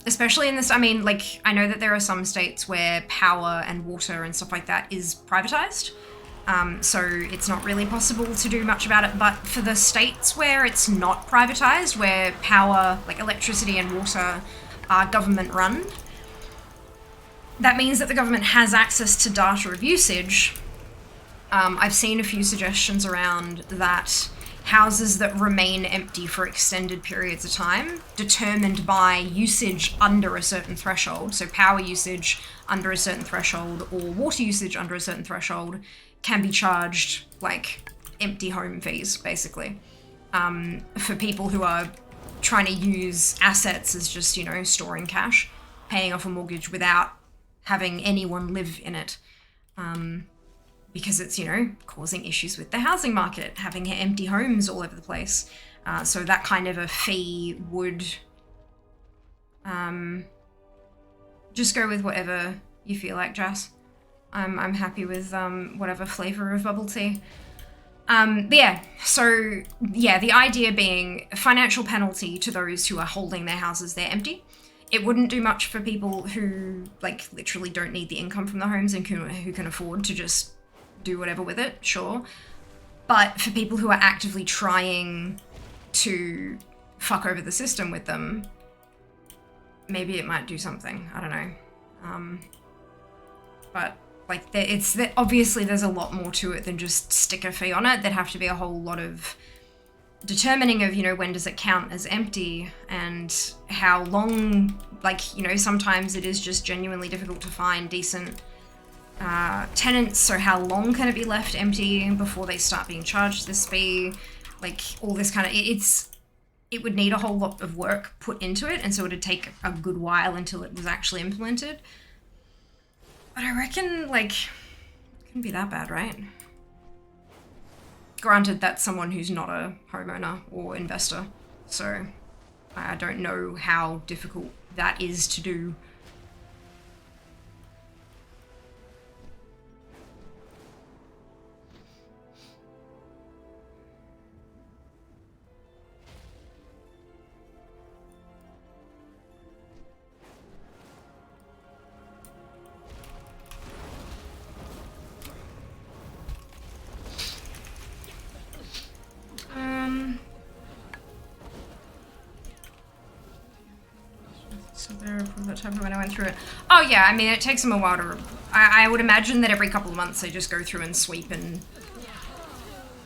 especially in this, I mean, like, I know that there are some states where power and water and stuff like that is privatized, so it's not really possible to do much about it, but for the states where it's not privatized, where power, like electricity and water, are government run, that means that the government has access to data of usage. I've seen a few suggestions around that houses that remain empty for extended periods of time, determined by usage under a certain threshold, so power usage under a certain threshold or water usage under a certain threshold, can be charged like empty home fees, basically, for people who are trying to use assets as just, you know, storing cash, paying off a mortgage without having anyone live in it. Because it's, you know, causing issues with the housing market, having empty homes all over the place. So that kind of a fee would just go with whatever you feel like, Jess. I'm happy with whatever flavor of bubble tea. But yeah, so yeah, the idea being a financial penalty to those who are holding their houses there empty. It wouldn't do much for people who, like, literally don't need the income from the homes and who can afford to just do whatever with it, sure. But for people who are actively trying to fuck over the system with them, maybe it might do something. I don't know. But like, obviously there's a lot more to it than just stick a fee on it. There'd have to be a whole lot of determining of, you know, when does it count as empty and how long, like, you know, sometimes it is just genuinely difficult to find decent tenants, so how long can it be left empty before they start being charged this fee, like all this kind of, it would need a whole lot of work put into it, and so it would take a good while until it was actually implemented. But I reckon, like, it couldn't be that bad, right? Granted, that's someone who's not a homeowner or investor, so I don't know how difficult that is to do. So there for the time when I went through it. Oh yeah, I mean, it takes them a while to... I would imagine that every couple of months they just go through and sweep and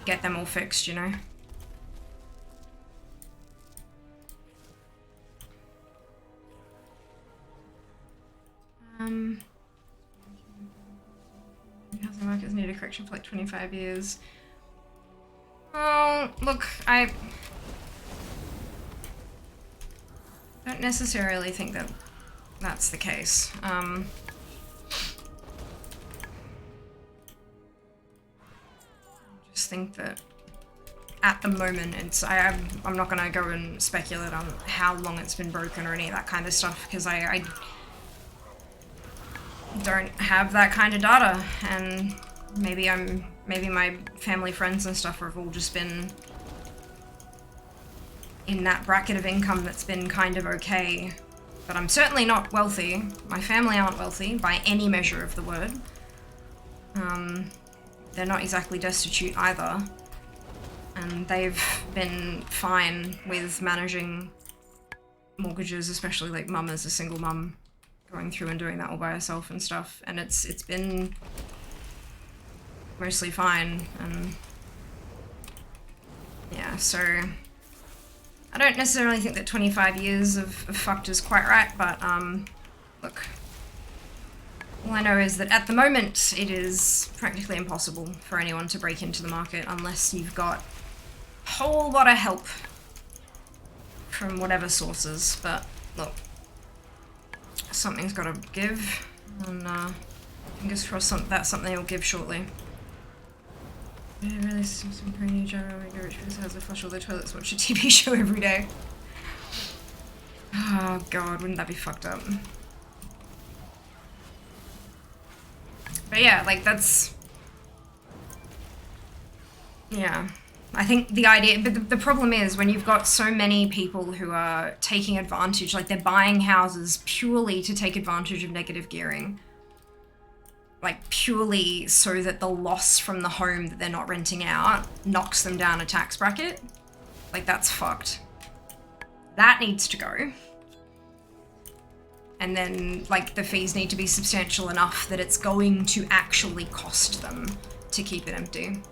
get them all fixed, you know? Housing markets need a correction for like 25 years. Oh, look, I don't necessarily think that that's the case. just think that at the moment, I'm not gonna go and speculate on how long it's been broken or any of that kind of stuff, because I don't have that kind of data, and maybe my family friends and stuff have all just been in that bracket of income that's been kind of okay. But I'm certainly not wealthy. My family aren't wealthy by any measure of the word. They're not exactly destitute either. And they've been fine with managing mortgages, especially like mum as a single mum, going through and doing that all by herself and stuff. And it's been mostly fine. And yeah, so I don't necessarily think that 25 years of fucked is quite right, but look, all I know is that at the moment it is practically impossible for anyone to break into the market unless you've got a whole lot of help from whatever sources. But look, something's got to give, and fingers crossed that's something will give shortly. Yeah, really some pretty new gyro like rich person has to flush all their toilets, watch a TV show every day. Oh god, wouldn't that be fucked up? But yeah, like that's... Yeah. I think the idea, but the problem is when you've got so many people who are taking advantage, like they're buying houses purely to take advantage of negative gearing. Like purely so that the loss from the home that they're not renting out knocks them down a tax bracket. Like that's fucked. That needs to go. And then like the fees need to be substantial enough that it's going to actually cost them to keep it empty.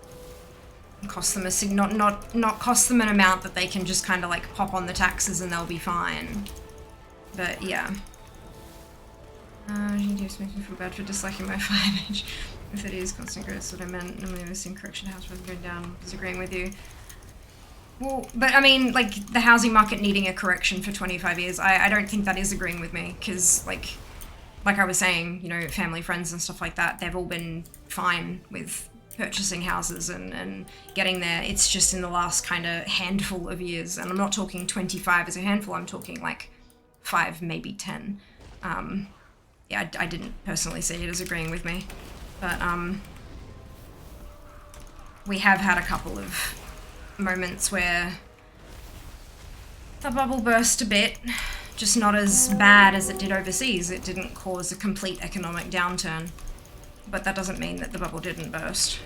Cost them not cost them an amount that they can just kind of like pop on the taxes and they'll be fine. But yeah. You do make me feel bad for disliking my 5-inch. If it is constant growth, that's what I meant. Normally missing correction house rather going down. Disagreeing with you. Well, but I mean, like, the housing market needing a correction for 25 years, I don't think that is agreeing with me, because, like I was saying, you know, family, friends and stuff like that, they've all been fine with purchasing houses and getting there. It's just in the last kind of handful of years, and I'm not talking 25 as a handful, I'm talking, like, 5, maybe 10. Yeah, I didn't personally see it as agreeing with me, but we have had a couple of moments where the bubble burst a bit, just not as bad as it did overseas. It didn't cause a complete economic downturn, but that doesn't mean that the bubble didn't burst.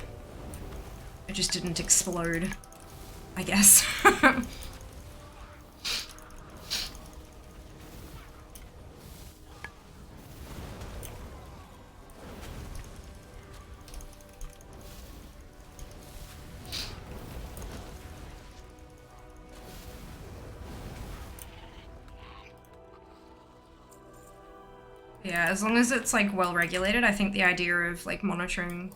It just didn't explode, I guess. Yeah, as long as it's, like, well regulated, I think the idea of, like, monitoring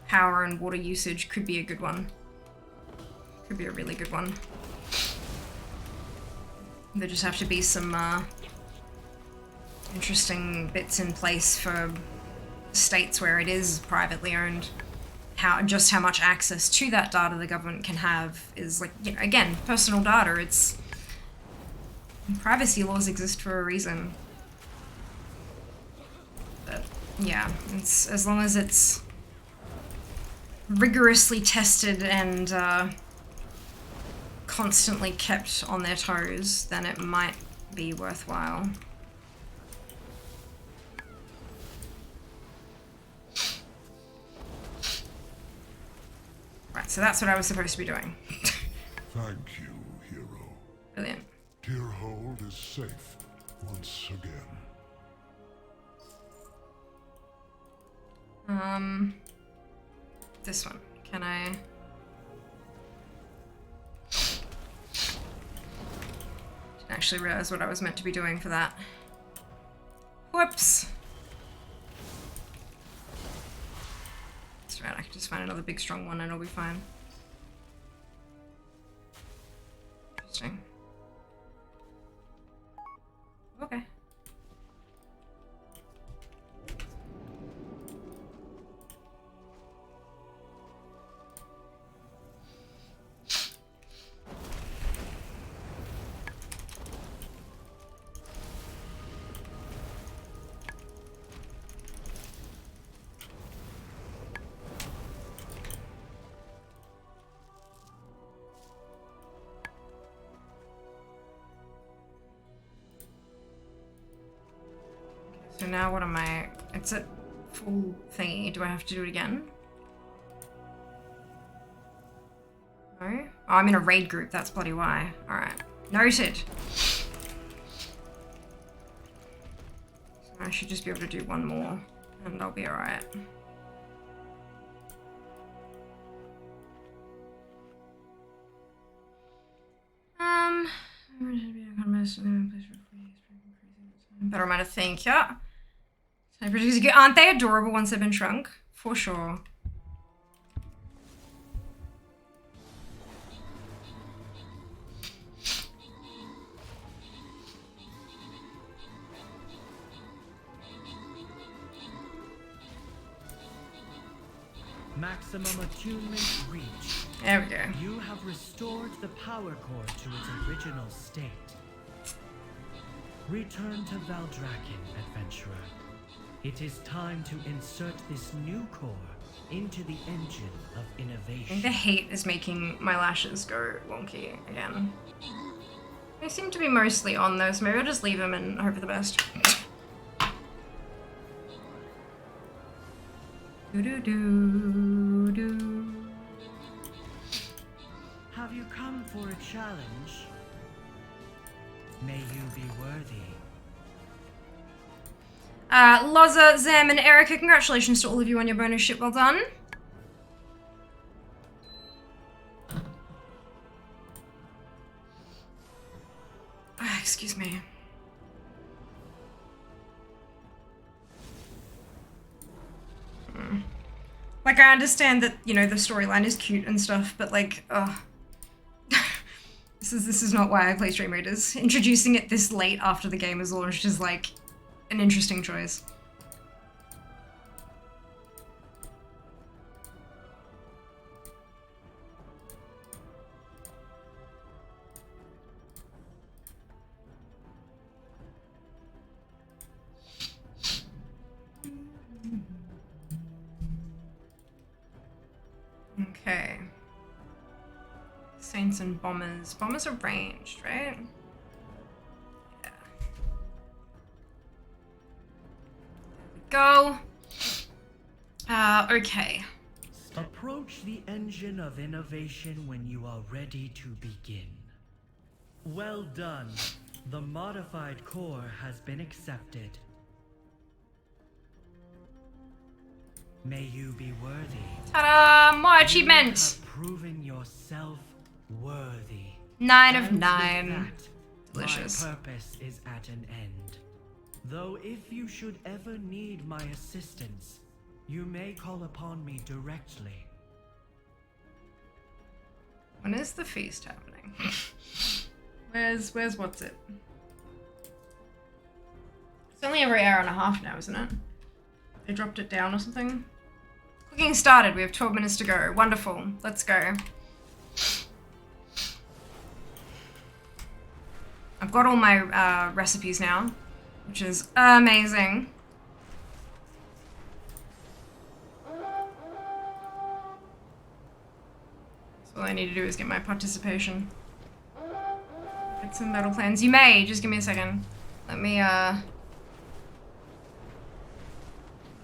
power and water usage could be a good one. Could be a really good one. There just have to be some, interesting bits in place for states where it is privately owned. Just how much access to that data the government can have is, like, you know, again, personal data, it's... Privacy laws exist for a reason. Yeah, it's as long as it's rigorously tested and constantly kept on their toes, then it might be worthwhile. Right, so that's what I was supposed to be doing. Thank you, hero. Brilliant. Tearhold is safe once again. This one. Can I... Didn't actually realize what I was meant to be doing for that. Whoops! That's right, I can just find another big strong one and it'll be fine. Interesting. Okay. So now what am I? It's at full thingy. Do I have to do it again? No? Oh, I'm in a raid group. That's bloody why. Alright. Noted. So I should just be able to do one more. And I'll be alright. Better amount of thank ya. Aren't they adorable once they've been shrunk? For sure. Maximum attunement reached. There we go. You have restored the power core to its original state. Return to Valdrakken, adventurer. It is time to insert this new core into the engine of I think innovation. the heat is making my lashes go wonky again. They seem to be mostly on though, so maybe I'll just leave them and hope for the best. Do. Have you come for a challenge? May you be worthy. Loza, Zem, and Erica, congratulations to all of you on your bonus ship. Well done. Excuse me. Like, I understand that, you know, the storyline is cute and stuff, but like, this is not why I play Stream Raiders. Introducing it this late after the game is launched is like an interesting choice. Okay. Saints and bombers. Bombers are ranged, right? Yeah. There we go. Okay. Approach the engine of innovation when you are ready to begin. Well done. The modified core has been accepted. May you be worthy. Ta-da! More You achievement! have proven yourself worthy. 9 of And with 9. that, Delicious. My purpose is at an end. Though if you should ever need my assistance, you may call upon me directly. When is the feast happening? Where's what's it? It's only every hour and a half now, isn't it? They dropped it down or something? Cooking started. We have 12 minutes to go. Wonderful. Let's go. I've got all my recipes now, which is amazing. So all I need to do is get my participation. Get some battle plans. You may. Just give me a second. Let me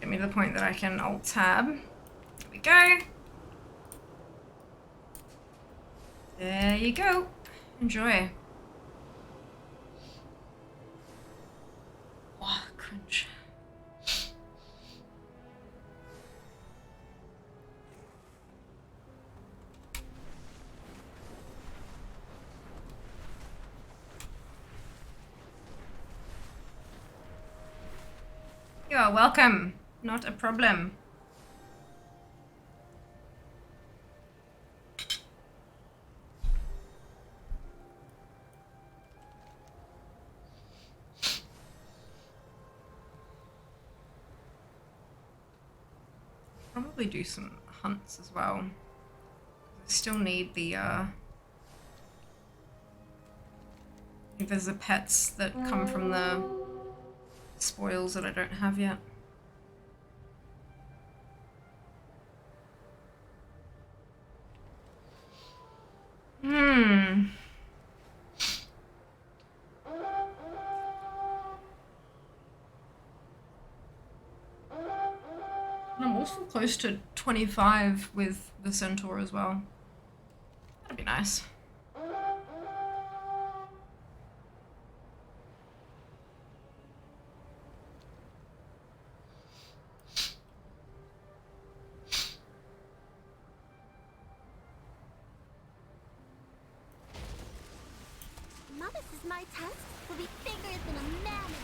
get me to the point that I can alt-tab. There we go. There you go. Enjoy. Wow, crunch. You are welcome. Not a problem. Probably do some hunts as well. I still need the I think there's the pets that come from the spoils that I don't have yet. close to 25 with the Centaur as well. That'd be nice. Mother says my test will be bigger than a mammoth.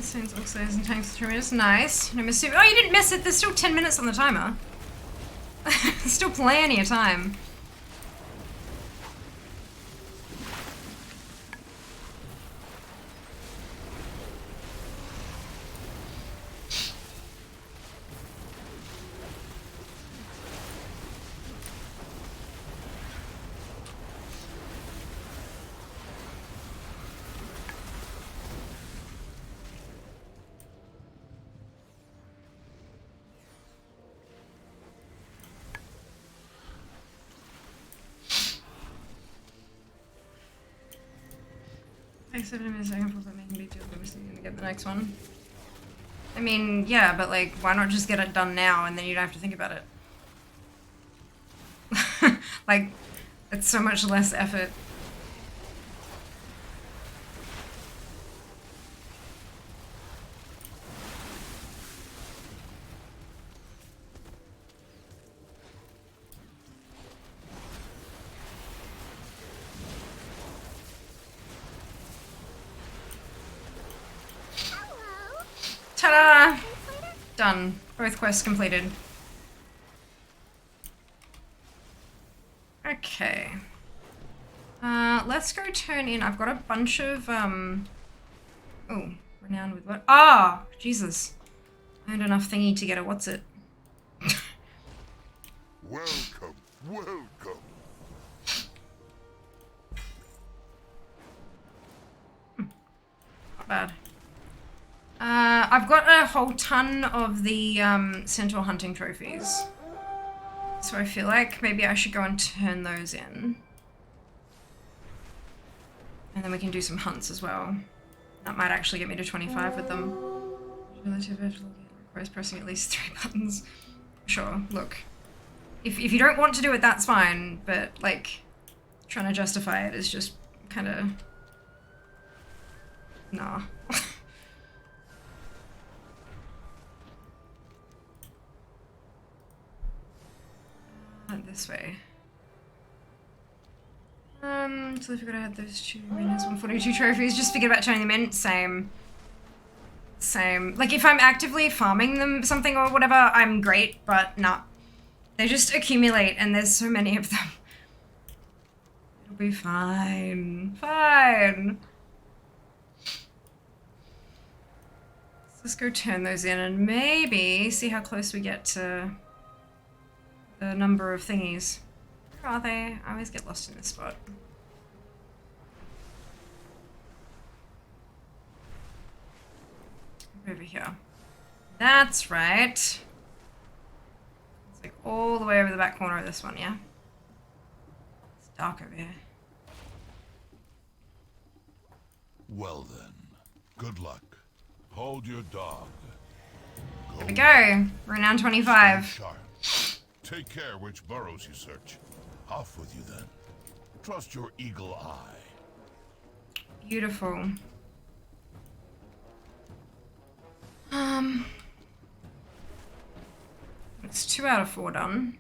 Saints Oxidizing tanks for 3 minutes. Nice. No miss. Oh, you didn't miss it. There's still 10 minutes on the timer. Still plenty of time. Takes 7 minutes second for that making a big deal, but we're still gonna get the next one. I mean, yeah, but like, why not just get it done now and then you don't have to think about it? Like, it's so much less effort. Ta-da! Done. Both quests completed. Okay. Let's go turn in. I've got a bunch of, oh, renowned with what? Ah! Jesus. I earned enough thingy to get a what's it? Welcome, welcome. Not bad. I've got a whole ton of the centaur hunting trophies. So I feel like maybe I should go and turn those in. And then we can do some hunts as well. That might actually get me to 25 with them. Relative requires pressing at least 3 buttons. Sure, look. If you don't want to do it, that's fine. But, like, trying to justify it is just kind of... Nah. This way. So I figured I had those 2 minutes, 142 trophies. Just forget about turning them in. Same. Like, if I'm actively farming them something or whatever, I'm great, but nah. They just accumulate, and there's so many of them. It'll be fine. Fine. Let's go turn those in and maybe see how close we get to the number of thingies. Where are they? I always get lost in this spot. Over here. That's right. It's like all the way over the back corner of this one, yeah? It's dark over here. Well then, good luck. Hold your dog. There we go. Renown 25. Sharp. Take care which burrows you search. Off with you then. Trust your eagle eye. Beautiful. It's 2 out of 4 done.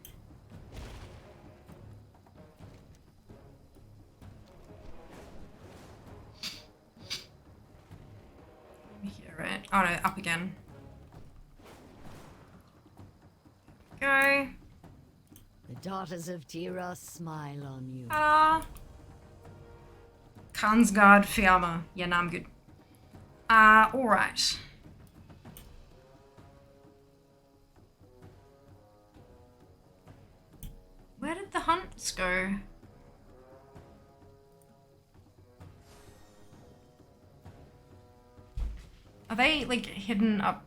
Here, right? Oh no, up again. Go. The daughters of Tira smile on you. Ta-da! Kansgard Fiamma. Yeah, nah, I'm good. Alright. Where did the hunts go? Are they, like, hidden up?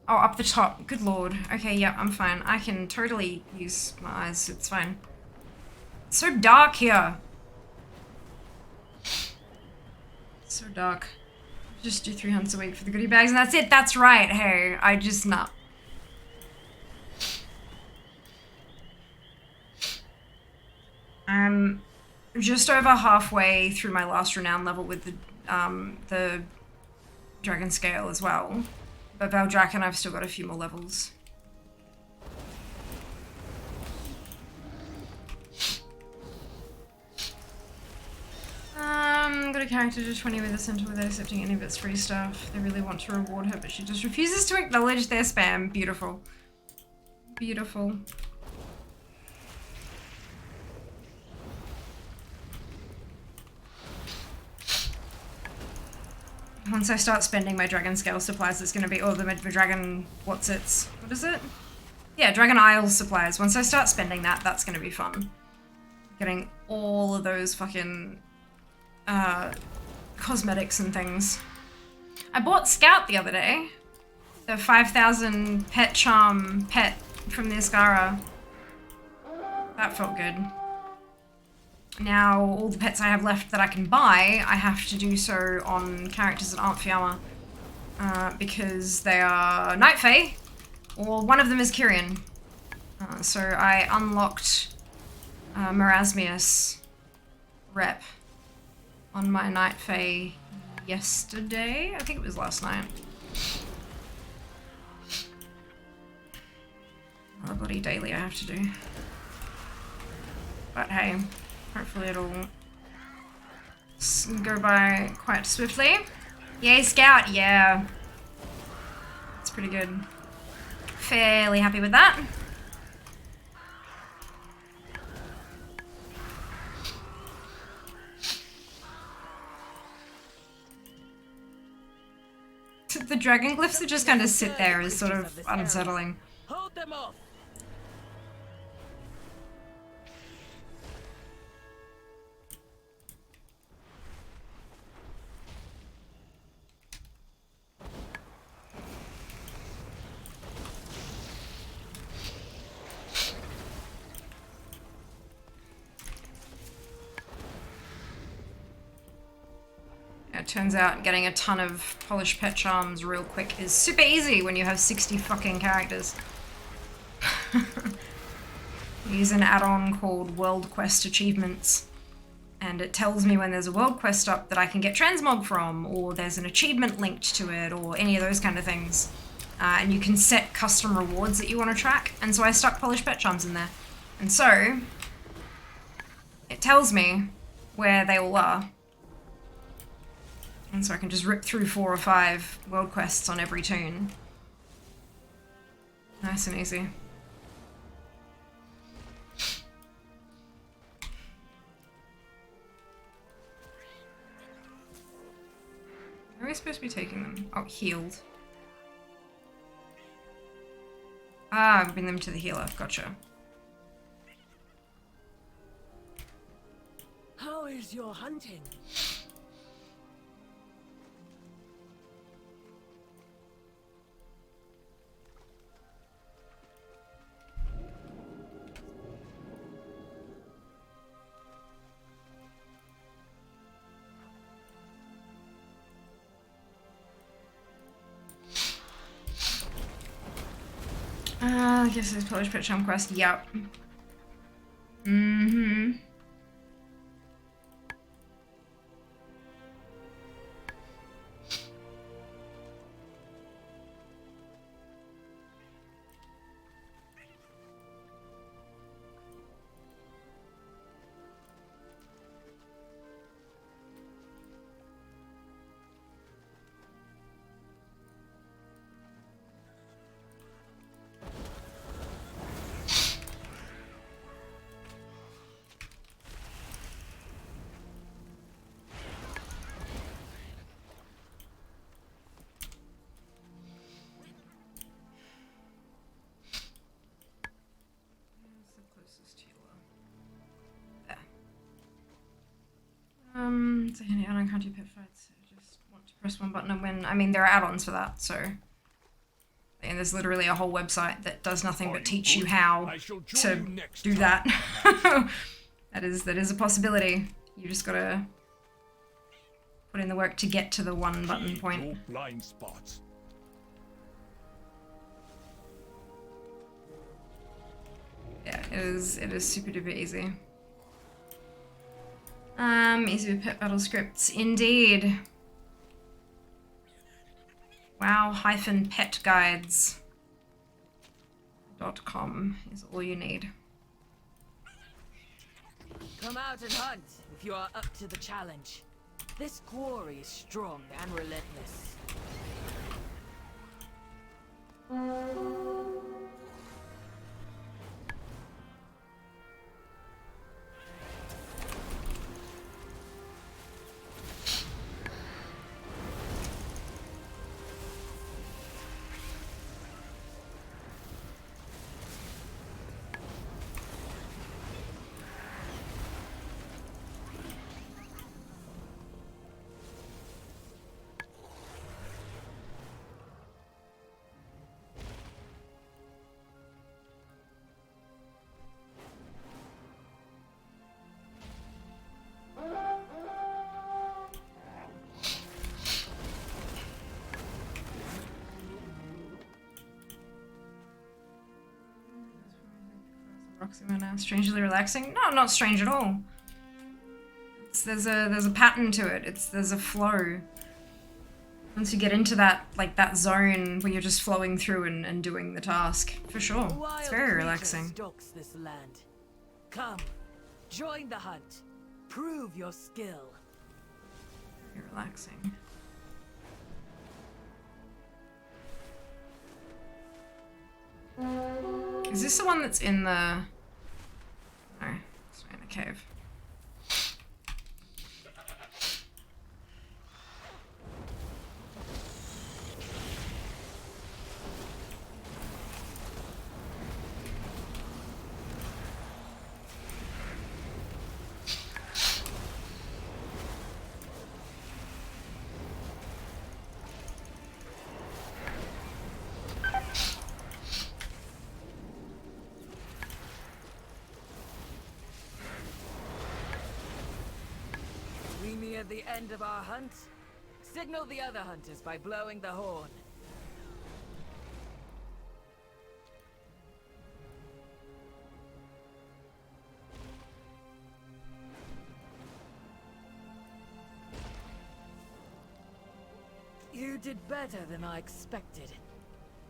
Oh, up the top. Good lord. Okay, yeah, I'm fine. I can totally use my eyes. It's fine. It's so dark here. So dark. Just do 3 hunts a week for the goodie bags and that's it. That's right. Hey, I just not. I'm just over halfway through my last renown level with the dragon scale as well. But Valdraken, I've still got a few more levels. Got a character to 20 with a center without accepting any of its free stuff. They really want to reward her, but she just refuses to acknowledge their spam. Beautiful. Beautiful. Once I start spending my dragon scale supplies, it's going to be all the dragon... What is it? Yeah, Dragon Isles supplies. Once I start spending that, that's going to be fun. Getting all of those fucking... cosmetics and things. I bought Scout the other day. The 5,000 pet charm pet from the Ascara. That felt good. Now, all the pets I have left that I can buy, I have to do so on characters that aren't Fiamma. Because they are Night Fae, or one of them is Kyrian. So I unlocked Marasmius rep on my Night Fae yesterday. I think it was last night. Another bloody daily I have to do. But hey, hopefully it'll go by quite swiftly. Yay, Scout! Yeah. It's pretty good. Fairly happy with that. The dragon glyphs that just kind of sit there is sort of unsettling. Hold them off. It turns out getting a ton of polished pet charms real quick is super easy when you have 60 fucking characters. Use an add-on called World Quest Achievements, and it tells me when there's a world quest up that I can get transmog from, or there's an achievement linked to it, or any of those kind of things. And you can set custom rewards that you want to track, and so I stuck polished pet charms in there. And so, it tells me where they all are. And so I can just rip through 4 or 5 world quests on every toon. Nice and easy. Where are we supposed to be taking them? Oh, healed. Ah, bring them to the healer. Gotcha. How is your hunting? I guess it's Polish Pet Charm Quest. Yep. Mm-hmm. I do pit fights. I just want to press one button and win. I mean, there are add-ons for that, so. And there's literally a whole website that does nothing but teach you how to do that. That is a possibility. You just gotta put in the work to get to the one button point. Blind spots. Yeah, it is super duper easy. Easy with pet battle scripts, indeed. wow-petguides.com is all you need. Come out and hunt if you are up to the challenge. This quarry is strong and relentless. Strangely relaxing? No, not strange at all. There's a pattern to it. There's a flow. Once you get into that that zone where you're just flowing through and doing the task, for sure. It's very relaxing. Stalks this land. Come, join the hunt. Prove your skill. Very relaxing. Is this the one that's in the... No, it's in a cave. At the end of our hunt, signal the other hunters by blowing the horn. You did better than I expected.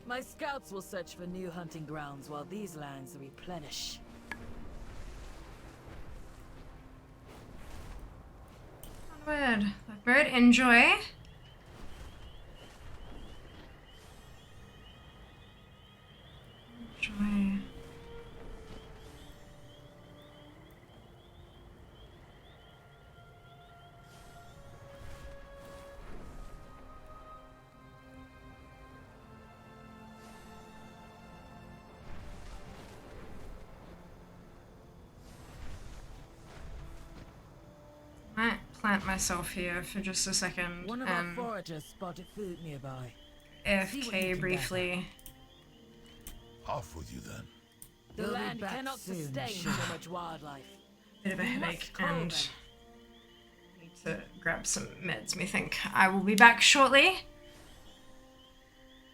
My scouts will search for new hunting grounds while these lands replenish. Onward. Blackbird, enjoy. Enjoy. Plant myself here for just a second One of our and foragers spotted food nearby. AFK briefly. Off with you then. The They'll be land back cannot soon, sustain sure. so much wildlife. Bit of a We headache must cull and them. need to grab some meds, me think. I will be back shortly.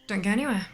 Don't go anywhere.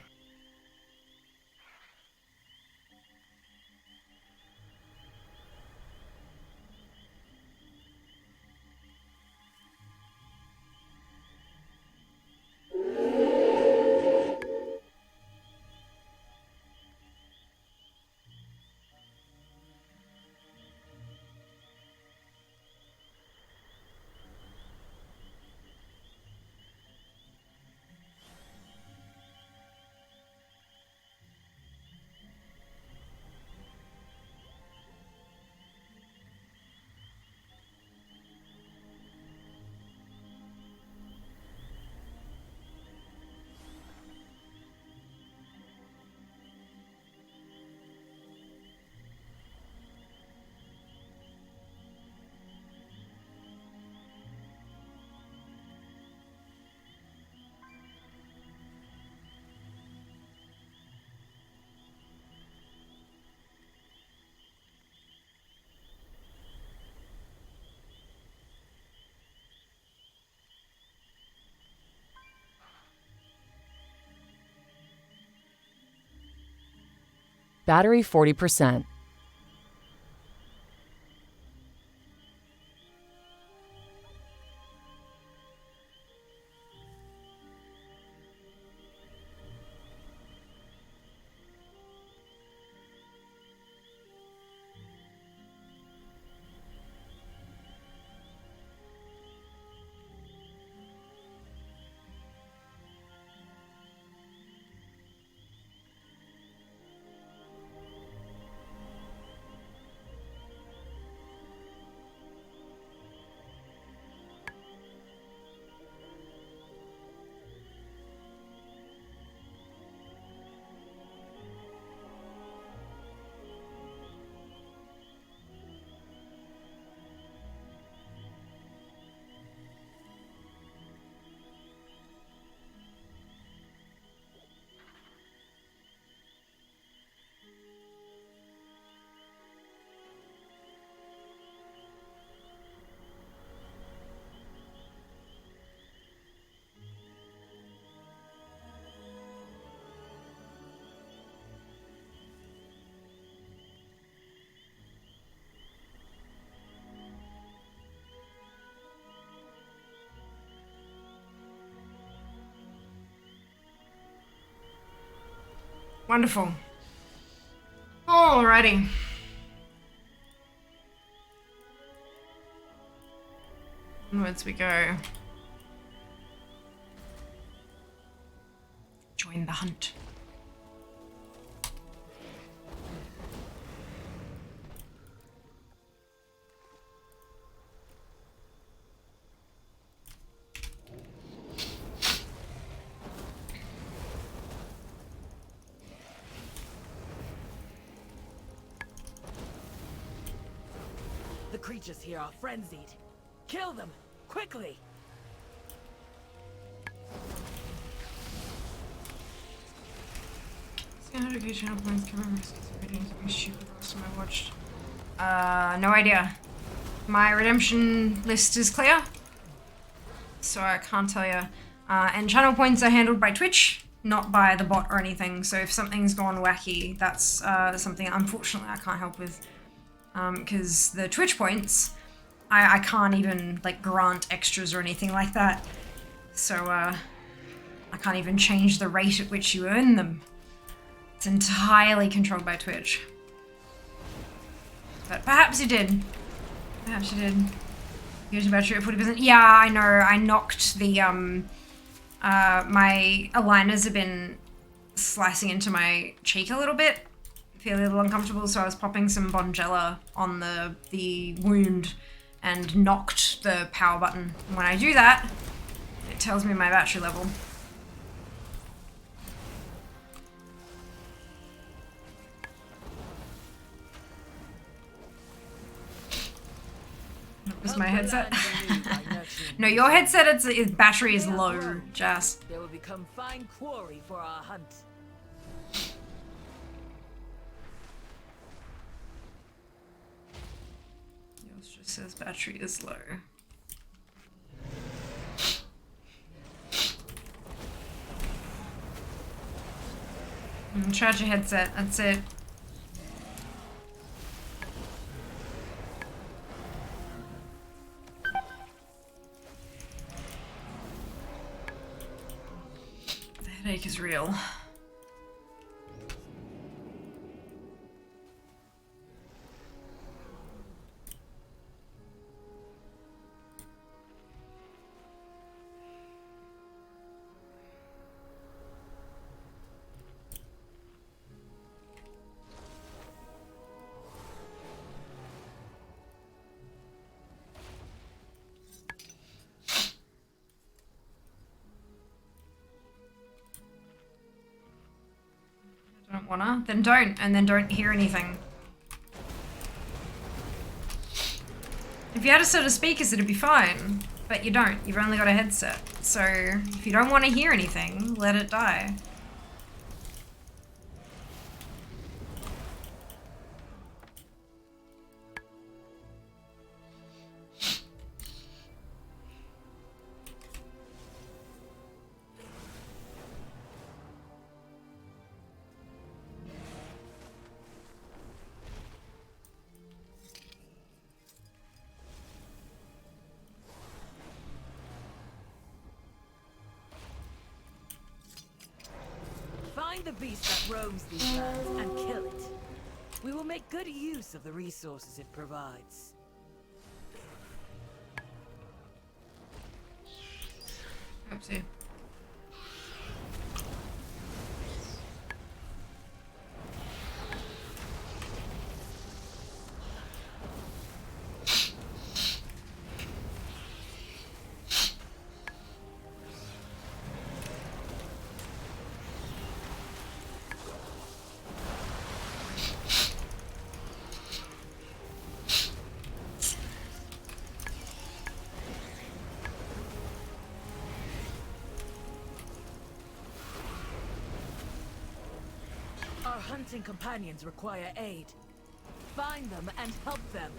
Battery 40%. Wonderful. Alrighty. Onwards we go. Join the hunt. The creatures here are frenzied. Kill them, quickly! See how to get channel points, camera risks, ratings, be stupid last time I watched. No idea. My redemption list is clear, so I can't tell you. And channel points are handled by Twitch, not by the bot or anything, so if something's gone wacky, that's something unfortunately I can't help with. Because the Twitch points, I can't even like grant extras or anything like that. So I can't even change the rate at which you earn them. It's entirely controlled by Twitch. But perhaps you did. Perhaps you did. Here's your battery at 40%. Yeah, I know. I knocked the my aligners have been slicing into my cheek a little bit. Feeling a little uncomfortable, so I was popping some Bonjela on the wound and knocked the power button. And when I do that, it tells me my battery level. Is my headset? No, your headset, its battery is low, Jas. They will become fine quarry for our hunt. Yours just says battery is low. Charge your headset, that's it. The headache is real. Don't wanna? Then don't, and then don't hear anything. If you had a set of speakers, it'd be fine. But you don't. You've only got a headset. So, if you don't want to hear anything, let it die. Slay the beast that roams these lands and kill it. We will make good use of the resources it provides. Oopsie. Our hunting companions require aid. Find them and help them.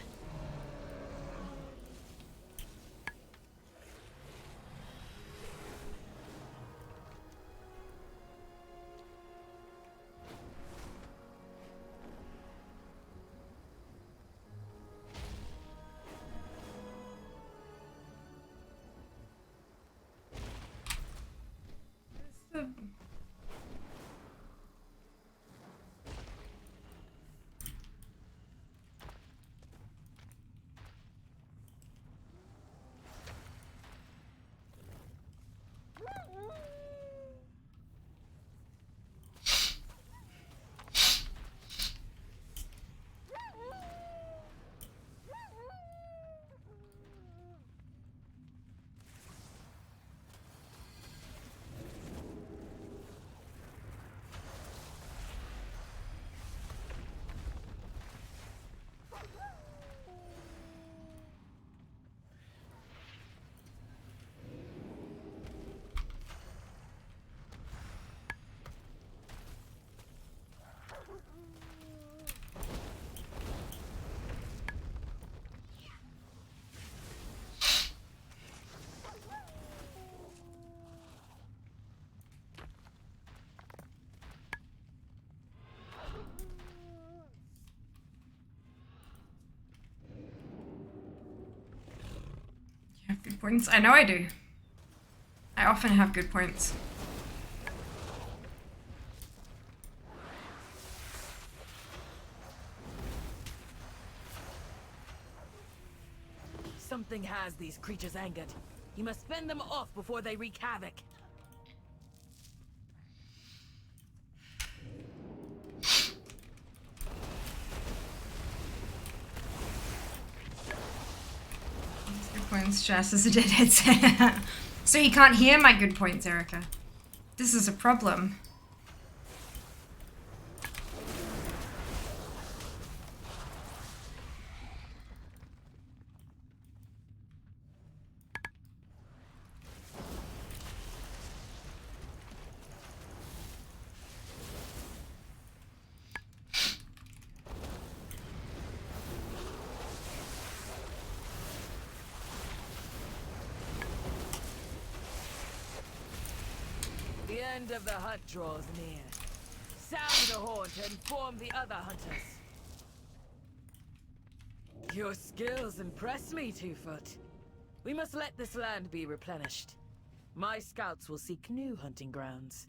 You have good points. I know I do. I often have good points. Something has these creatures angered. You must fend them off before they wreak havoc. Good points, Jess is a deadhead. So he can't hear my good points, Erica. This is a problem. The end of the hunt draws near. Sound the horn to inform the other hunters. Your skills impress me, Two-Foot. We must let this land be replenished. My scouts will seek new hunting grounds.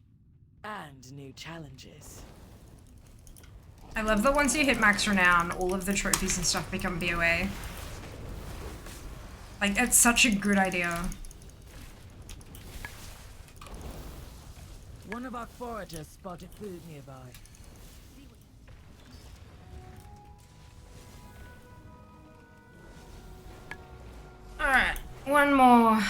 And new challenges. I love that once you hit max renown, all of the trophies and stuff become BOA. Like, it's such a good idea. One of our foragers spotted food nearby. Alright, one more.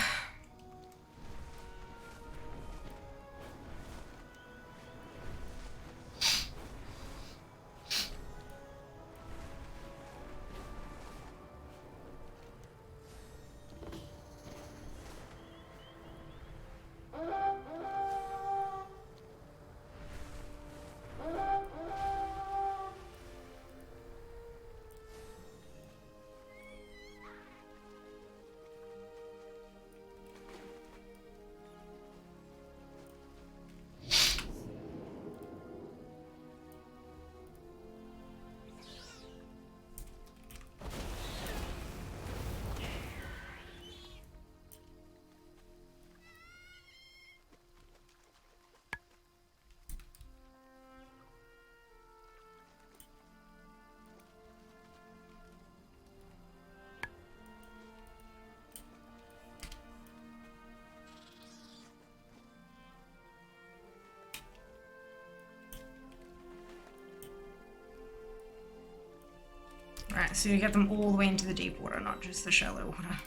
Alright, so you get them all the way into the deep water, not just the shallow water.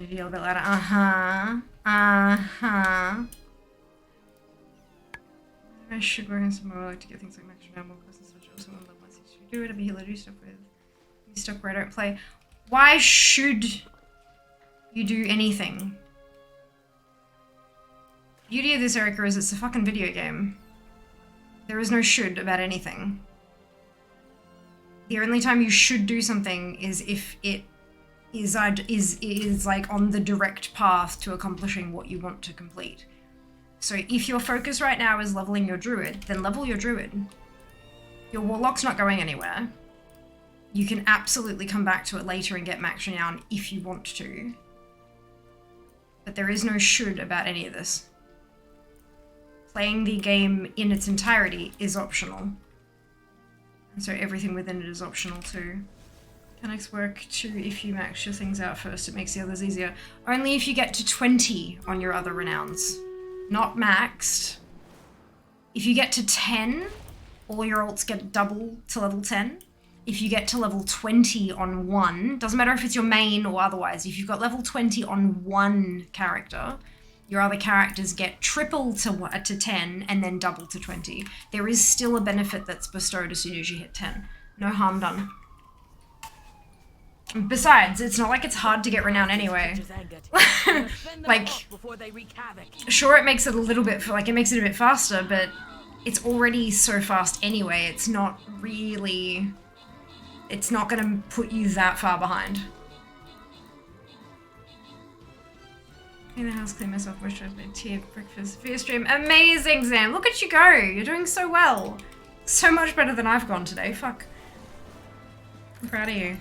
Maybe a bit louder. Uh-huh. Uh-huh. I should work on some more like to get things like max now more custom such also one level once you do it, I'll be healer do stuff with. Be stuck where I don't play. Why should you do anything? Beauty of this, Erica, is it's a fucking video game. There is no should about anything. The only time you should do something is if it is like on the direct path to accomplishing what you want to complete. So if your focus right now is leveling your druid, then level your druid. Your warlock's not going anywhere. You can absolutely come back to it later and get max renown if you want to. But there is no should about any of this. Playing the game in its entirety is optional. And so everything within it is optional too. Mechanics work too if you max your things out first, it makes the others easier. Only if you get to 20 on your other renowns. Not maxed. If you get to 10, all your alts get double to level 10. If you get to level 20 on one, doesn't matter if it's your main or otherwise, if you've got level 20 on one character, your other characters get triple to 10 and then double to 20. There is still a benefit that's bestowed as soon as you hit 10. No harm done. Besides, it's not like it's hard to get renown anyway. Like, sure, it makes it a little bit, like, it makes it a bit faster, but it's already so fast anyway. It's not really, it's not gonna put you that far behind. Clean the house, clean myself, moisturize my tea, breakfast for your stream. Amazing, Zam! Look at you go! You're doing so well. So much better than I've gone today. Fuck. I'm proud of you.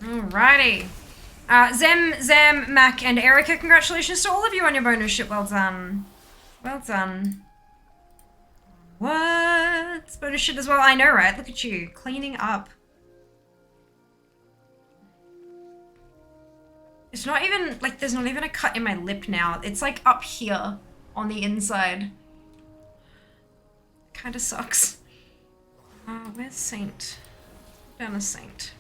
Alrighty. Zem, Mac, and Erica, congratulations to all of you on your bonus ship. Well done. Well done. What? Bonus shit as well? I know, right? Look at you. Cleaning up. It's not even, like, there's not even a cut in my lip now. It's, like, up here on the inside. Kinda sucks. Where's Saint? Down a Saint.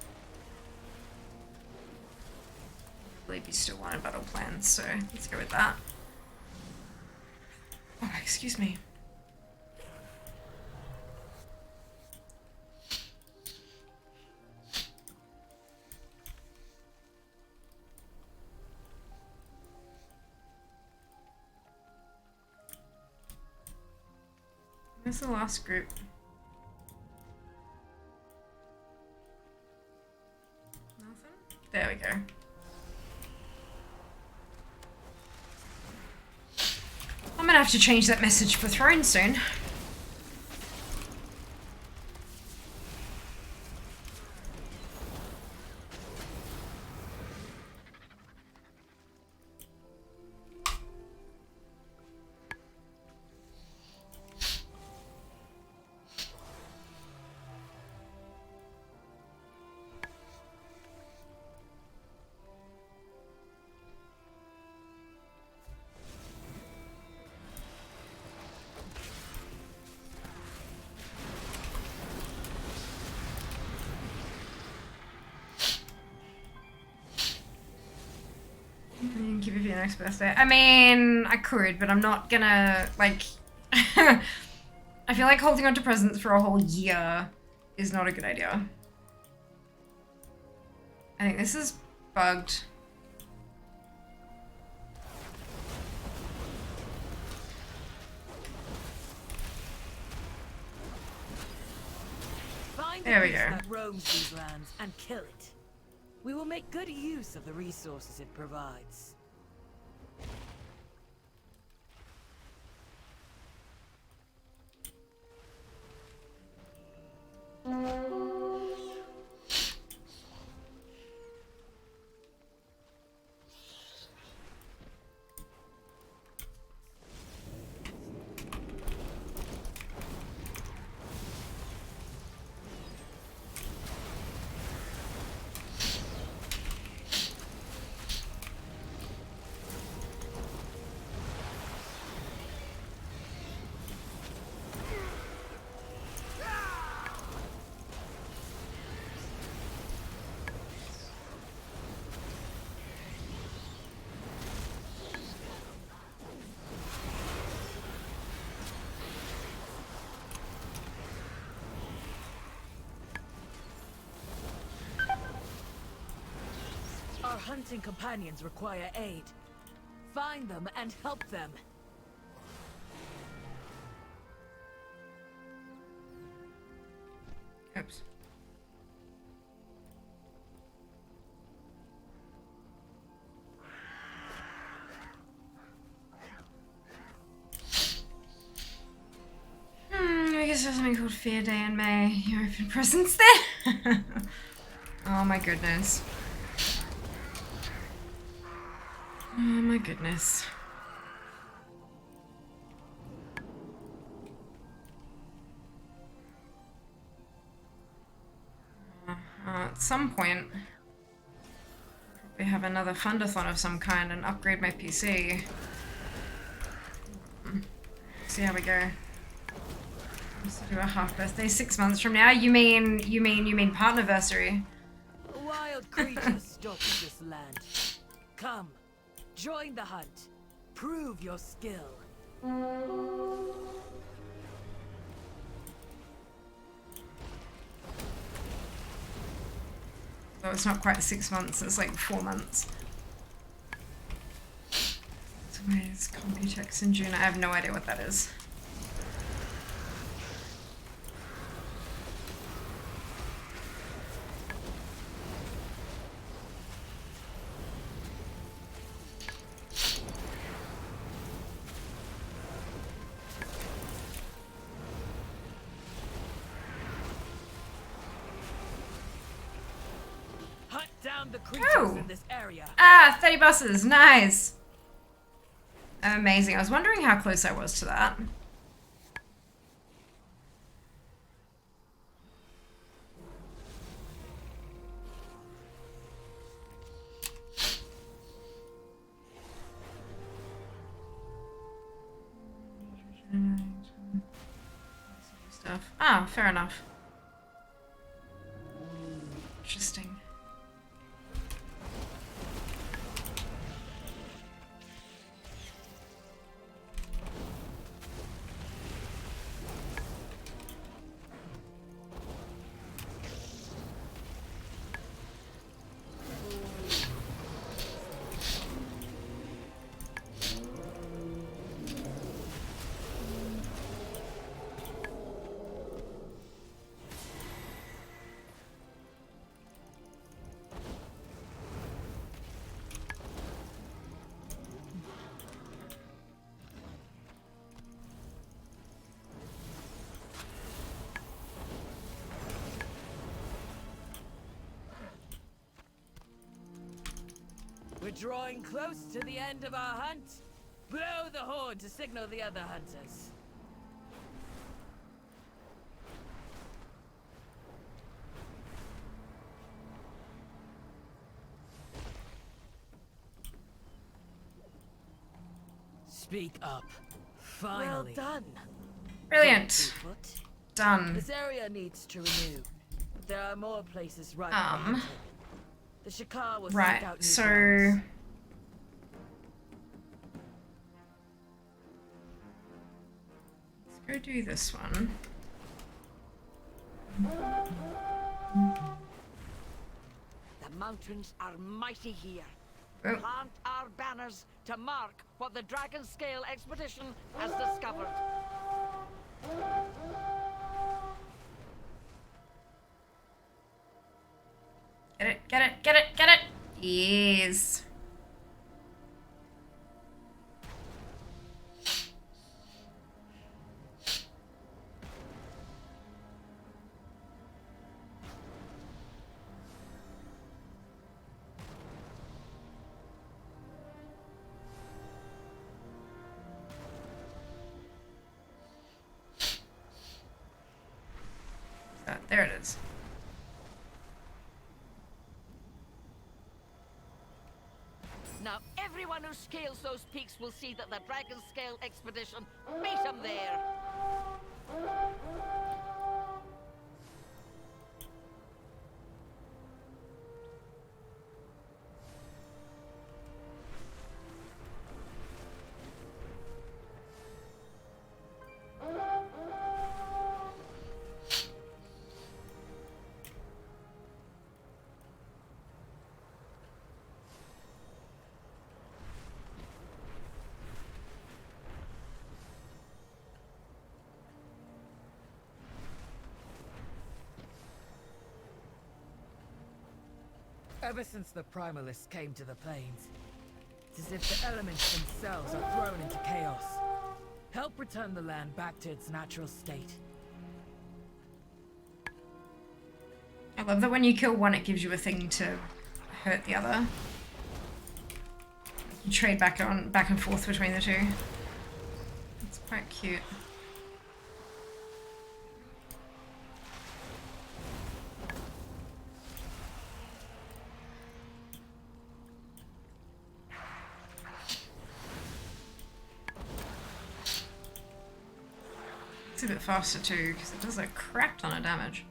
I believe you still wanted battle plans, so let's go with that. Oh, excuse me. Where's the last group? Nothing? There we go. I'm gonna have to change that message for Throne soon. Give it your next birthday. I mean, I could, but I'm not gonna, like... I feel like holding on to presents for a whole year is not a good idea. I think this is bugged. There we go. That roams these lands and kill it. We will make good use of the resources it provides. hunting companions require aid. Find them and help them. Oops. I guess there's something called Fair Day in May. You open presents there? Oh my goodness. Oh my goodness. At some point, probably have another fundathon of some kind and upgrade my PC. See how we go. Let's do a half birthday 6 months from now. You mean partnerversary? Wild creatures stalk this land. Come, join the hunt. Prove your skill. Though it's not quite 6 months, it's like 4 months. So where's Computex in June? I have no idea what that is. The creatures in this area. 30 buses, nice. Amazing. I was wondering how close I was to that. Stuff. Ah, fair enough. Interesting. We're drawing close to the end of our hunt. Blow the horn to signal the other hunters. Speak up. Finally. Well done. Brilliant. Done. This area needs to renew. There are more places right now. The Shakar will right, seek out new so grounds. let's go do this one. The mountains are mighty here. Oh. Plant our banners to mark what the Dragon Scale expedition has discovered. Get it, get it, get it, get it! Yes. There it is. Now everyone who scales those peaks will see that the Dragon Scale expedition meet them there. Ever since the Primalists came to the plains, it's as if the elements themselves are thrown into chaos. Help return the land back to its natural state. I love that when you kill one, it gives you a thing to hurt the other. You trade back and forth between the two. It's quite cute. It's a bit faster too, because it does a crap ton of damage.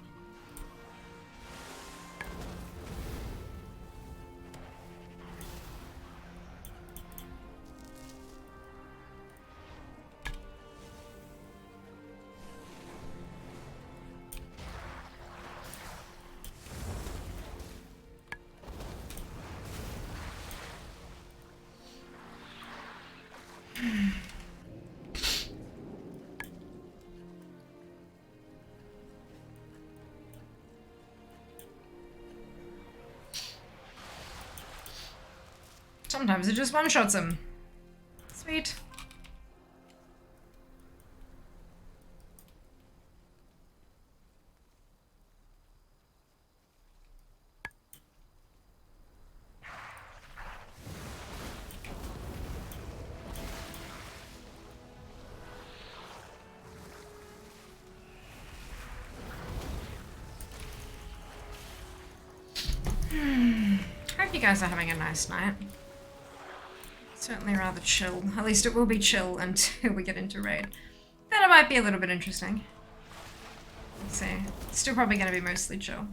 Sometimes it just one-shots him. Sweet. Hope you guys are having a nice night. Certainly rather chill. At least it will be chill until we get into raid. Then it might be a little bit interesting. Let's see. It's still probably going to be mostly chill.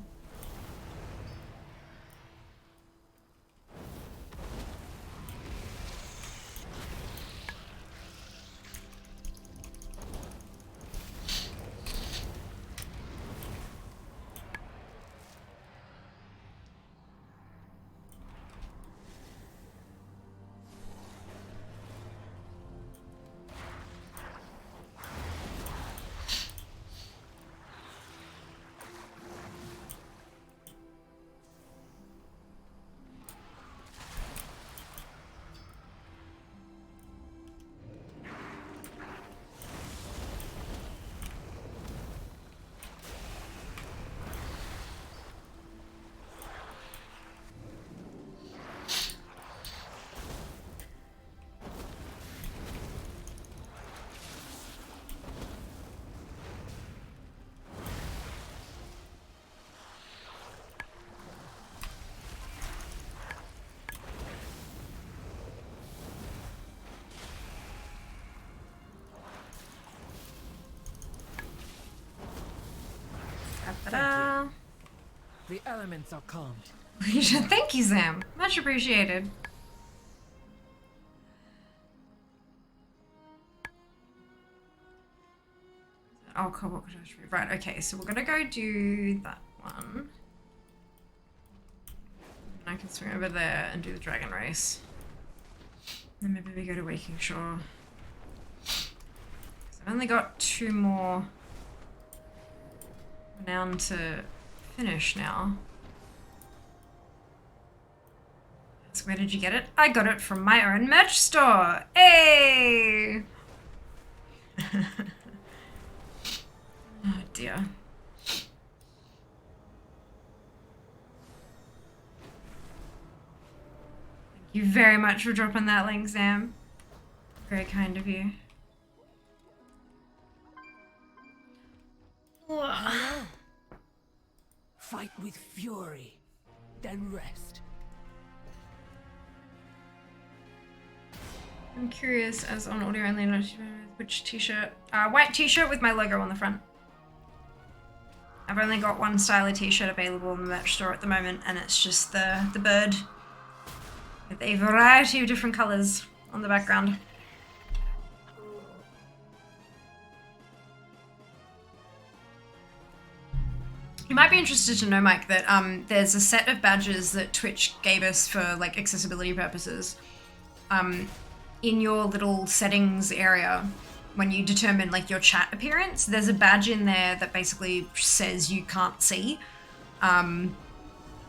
Ta-da! The elements are calmed. Thank you, Sam. Much appreciated. Oh, cobalt catastrophe. Right, okay, so we're gonna go do that one. And I can swing over there and do the dragon race. Then maybe we go to Waking Shore. I've only got 2 more down to finish now. So where did you get it? I got it from my own merch store. Hey! Oh dear. Thank you very much for dropping that link, Sam. Very kind of you. Hello. Fight with fury, then rest. I'm curious, as on audio only, which t-shirt? White t-shirt with my logo on the front. I've only got one style of t-shirt available in the merch store at the moment, and it's just the bird with a variety of different colors on the background. You might be interested to know, Mike, that there's a set of badges that Twitch gave us for like accessibility purposes. In your little settings area, when you determine like your chat appearance, there's a badge in there that basically says you can't see.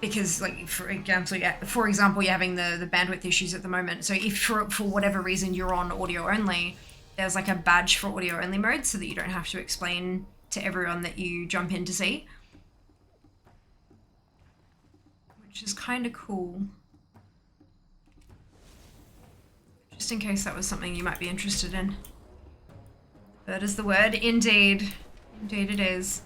because like for example, you're having the bandwidth issues at the moment. So if for whatever reason you're on audio only, there's like a badge for audio only mode so that you don't have to explain to everyone that you jump in to see, which is kind of cool. Just in case that was something you might be interested in. That is the word, indeed. Indeed it is.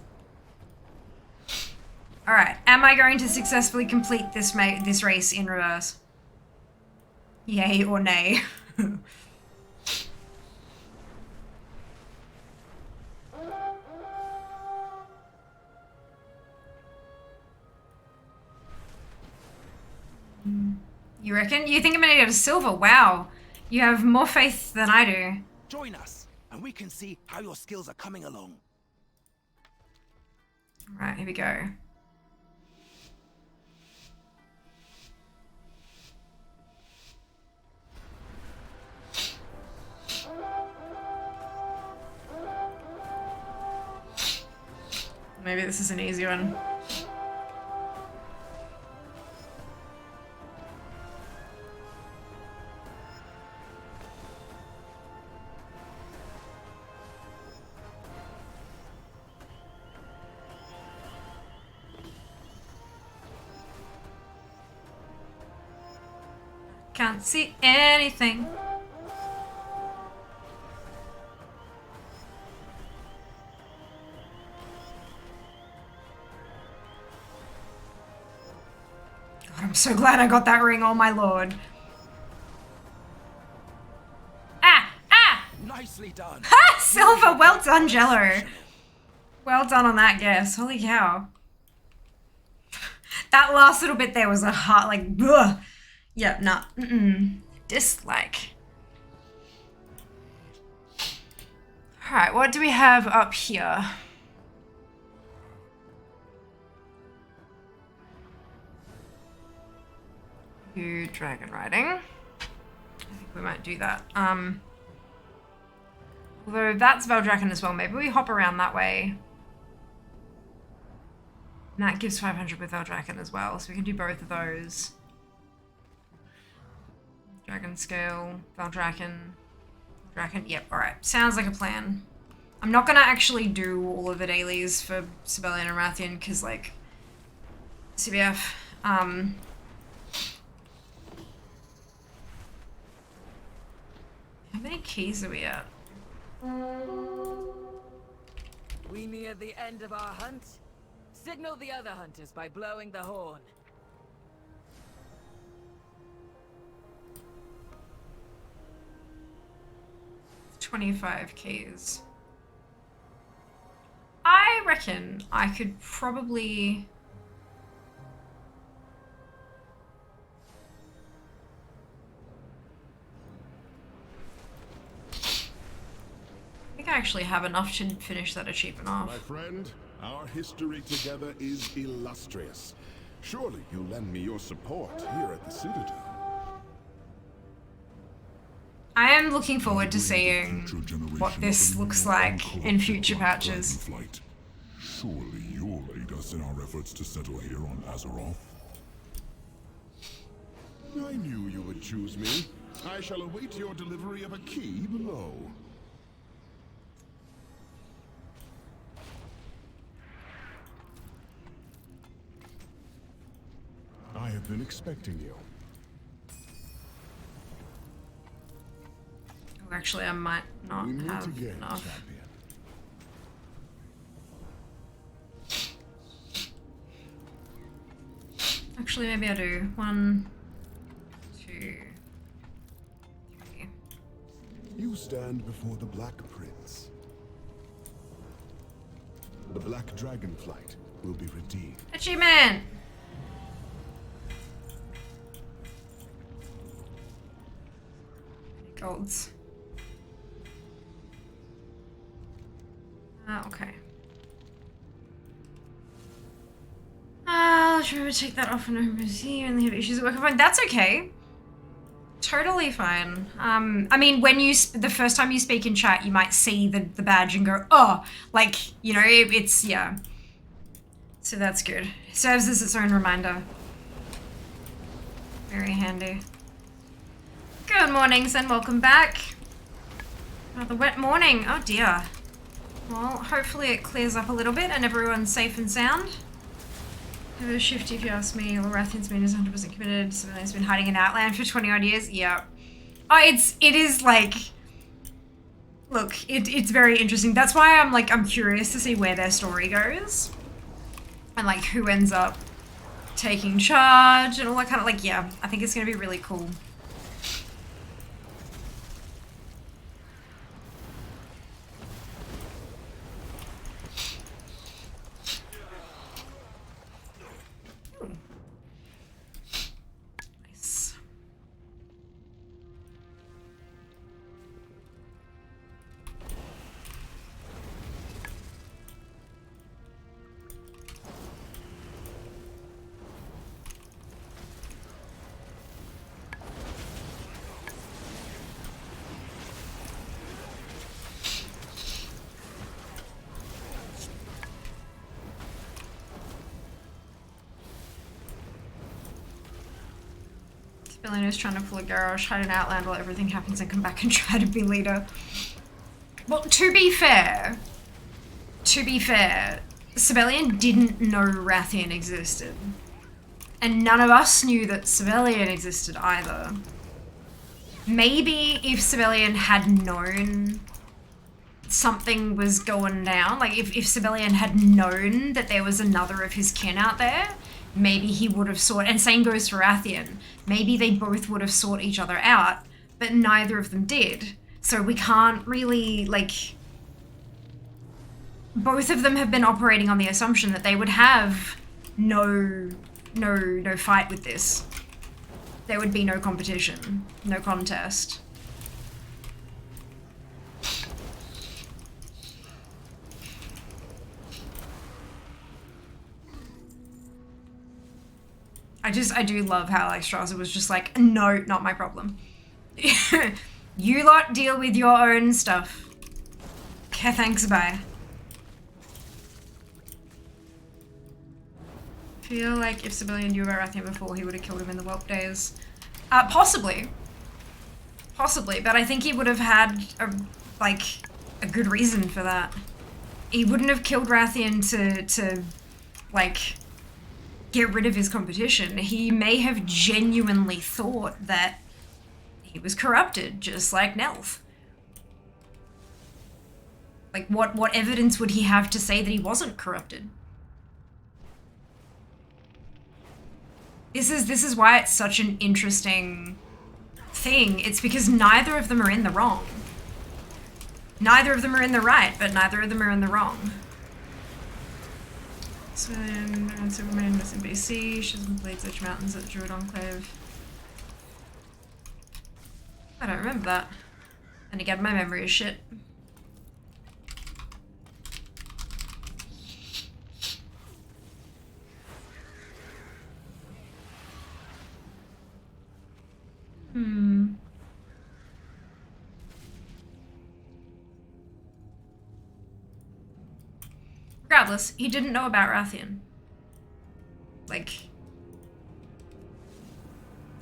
Alright, am I going to successfully complete this race in reverse? Yay or nay? You reckon? You think I'm gonna get a silver? Wow. You have more faith than I do. Join us, and we can see how your skills are coming along. Alright, here we go. Maybe this is an easy one. Can't see anything. God, I'm so glad I got that ring, oh my lord. Ah! Ah! Nicely done. Ha! Silver! Well done, Jello. Well done on that guess. Holy cow. That last little bit there was a heart, like, ugh. Yep, nah. Dislike. Alright, what do we have up here? Do dragon riding. I think we might do that. Although that's Veldraken as well. Maybe we hop around that way. And that gives 500 with Veldraken as well, so we can do both of those. Dragon scale, Veldraken. Yep, alright. Sounds like a plan. I'm not gonna actually do all of the dailies for Sibelian and Rathian, because, like, CBF, how many keys are we at? We near the end of our hunt. Signal the other hunters by blowing the horn. 25 keys. I reckon I could probably... I think I actually have enough to finish that achievement off. My friend, our history together is illustrious. Surely you'll lend me your support here at the Citadel. I am looking forward to seeing what this looks like in future patches. Surely you'll aid us in our efforts to settle here on Azeroth. I knew you would choose me. I shall await your delivery of a key below. I have been expecting you. Oh, actually, I might not We meet have again, enough. champion. Actually, maybe I do. 1, 2, 3. You stand before the Black Prince. The Black Dragonflight will be redeemed. Achievement! Golds. Okay. Let's remember to take that off and oversee. You only have issues at work. Fine. That's okay. Totally fine. I mean, when you the first time you speak in chat, you might see the badge and go, oh, like, you know, it's, yeah. So that's good. It serves as its own reminder. Very handy. Good mornings and welcome back. Another wet morning. Oh dear. Well, hopefully it clears up a little bit and everyone's safe and sound. It was shifty if you ask me. Lorathian's been 100% committed. Civilian's been hiding in Outland for 20 odd years. Yeah. Oh, it is like, look, it's very interesting. That's why I'm curious to see where their story goes. And like who ends up taking charge and all that kind of, like, yeah, I think it's gonna be really cool. Ooh. Nice. Billionaire's trying to pull a garage, hide in Outland while everything happens and come back and try to be leader. Well, to be fair, Sibelian didn't know Rathian existed. And none of us knew that Sibelian existed either. Maybe if Sibelian had known something was going down, like if Sibelian had known that there was another of his kin out there, maybe he would have sought, and same goes for Rathian, maybe they both would have sought each other out, but neither of them did. So we can't really, like, both of them have been operating on the assumption that they would have no fight with this. There would be no competition, no contest. I do love how, like, Straza was just like, no, not my problem. You lot deal with your own stuff. Okay, thanks, bye. Feel like if Sibelian knew about Rathian before, he would have killed him in the Whelp days. Possibly. Possibly, but I think he would have had, a good reason for that. He wouldn't have killed Rathian to like, get rid of his competition. He may have genuinely thought that he was corrupted, just like Nelf. Like, what evidence would he have to say that he wasn't corrupted? This is why it's such an interesting thing. It's because neither of them are in the wrong. Neither of them are in the right, but neither of them are in the wrong. Superman was in BC. She's in Blades Edge Mountains at the Druid Enclave. I don't remember that. And again, my memory is shit. Regardless, he didn't know about Rathian. Like,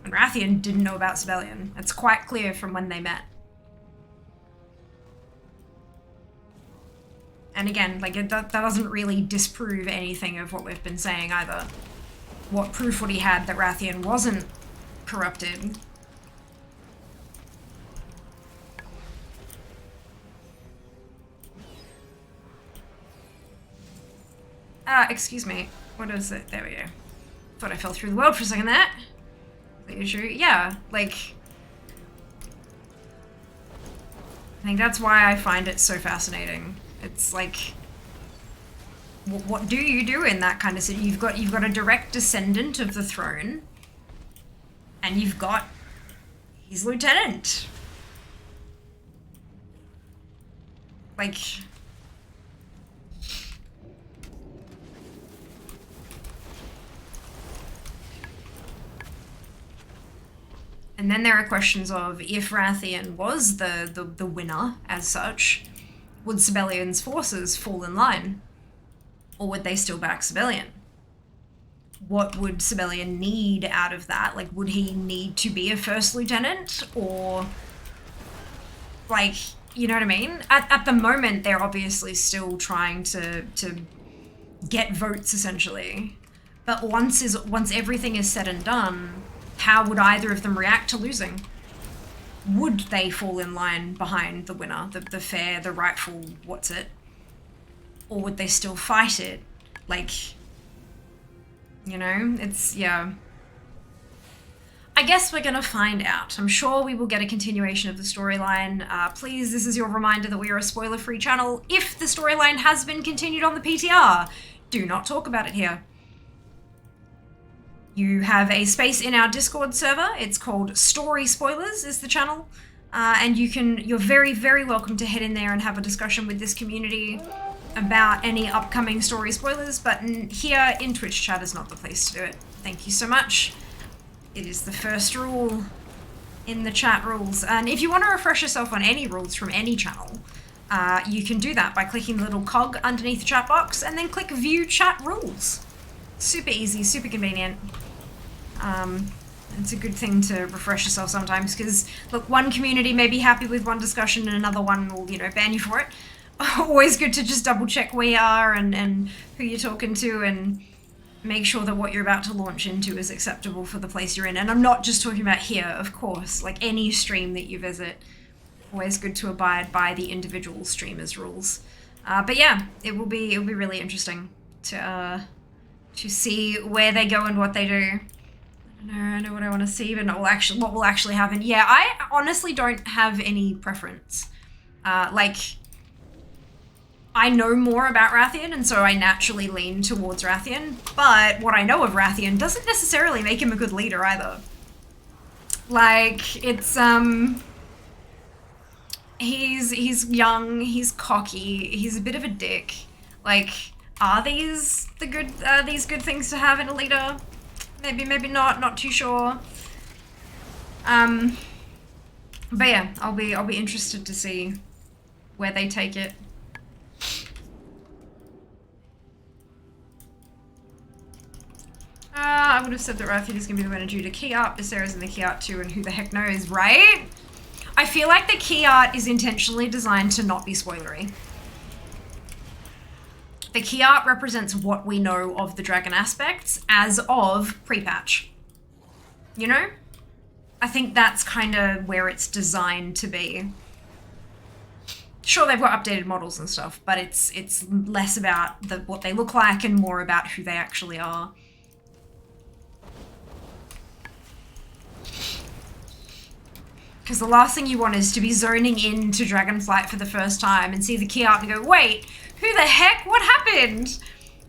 and Rathian didn't know about Sibelian. It's quite clear from when they met. And again, like, that doesn't really disprove anything of what we've been saying either. What proof would he had that Rathian wasn't corrupted? Excuse me. What is it? There we go. Thought I fell through the world for a second there. The issue? Yeah, like, I think that's why I find it so fascinating. It's like, what do you do in that kind of city? You've got a direct descendant of the throne, and you've got his lieutenant. Like, and then there are questions of, if Rathian was the winner as such, would Sibelian's forces fall in line? Or would they still back Sibelian? what would Sibelian need out of that? Like, would he need to be a first lieutenant, or like, you know what I mean? At the moment, they're obviously still trying to get votes, essentially. But once everything is said and done, how would either of them react to losing? Would they fall in line behind the winner, the fair, the rightful what's it? Or would they still fight it? Like, you know, it's, yeah. I guess we're gonna find out. I'm sure we will get a continuation of the storyline. Please, this is your reminder that we are a spoiler-free channel. If the storyline has been continued on the PTR, do not talk about it here. You have a space in our Discord server. It's called Story Spoilers is the channel. And you're very, very welcome to head in there and have a discussion with this community about any upcoming story spoilers, but here in Twitch chat is not the place to do it. Thank you so much. It is the first rule in the chat rules. And if you want to refresh yourself on any rules from any channel, you can do that by clicking the little cog underneath the chat box and then click View Chat Rules. Super easy, super convenient. It's a good thing to refresh yourself sometimes because, look, one community may be happy with one discussion and another one will, you know, ban you for it. Always good to just double check where you are and who you're talking to and make sure that what you're about to launch into is acceptable for the place you're in. And I'm not just talking about here, of course, like any stream that you visit. Always good to abide by the individual streamer's rules. But yeah, it will be really interesting to see where they go and what they do. I know what I want to see, but what will actually happen. Yeah, I honestly don't have any preference. Like, I know more about Rathian, and so I naturally lean towards Rathian, but what I know of Rathian doesn't necessarily make him a good leader either. Like, it's, he's young, he's cocky, he's a bit of a dick. Like, are these good things to have in a leader? Maybe, maybe not too sure. But yeah, I'll be interested to see where they take it. I would have said that Rathian is going to be the winner due to key art, Viserys in the key art too, and who the heck knows, right? I feel like the key art is intentionally designed to not be spoilery. The key art represents what we know of the dragon aspects as of pre-patch. You know? I think that's kind of where it's designed to be. Sure, they've got updated models and stuff, but it's less about what they look like and more about who they actually are. Because the last thing you want is to be zoning into Dragonflight for the first time and see the key art and go, wait, who the heck? What happened?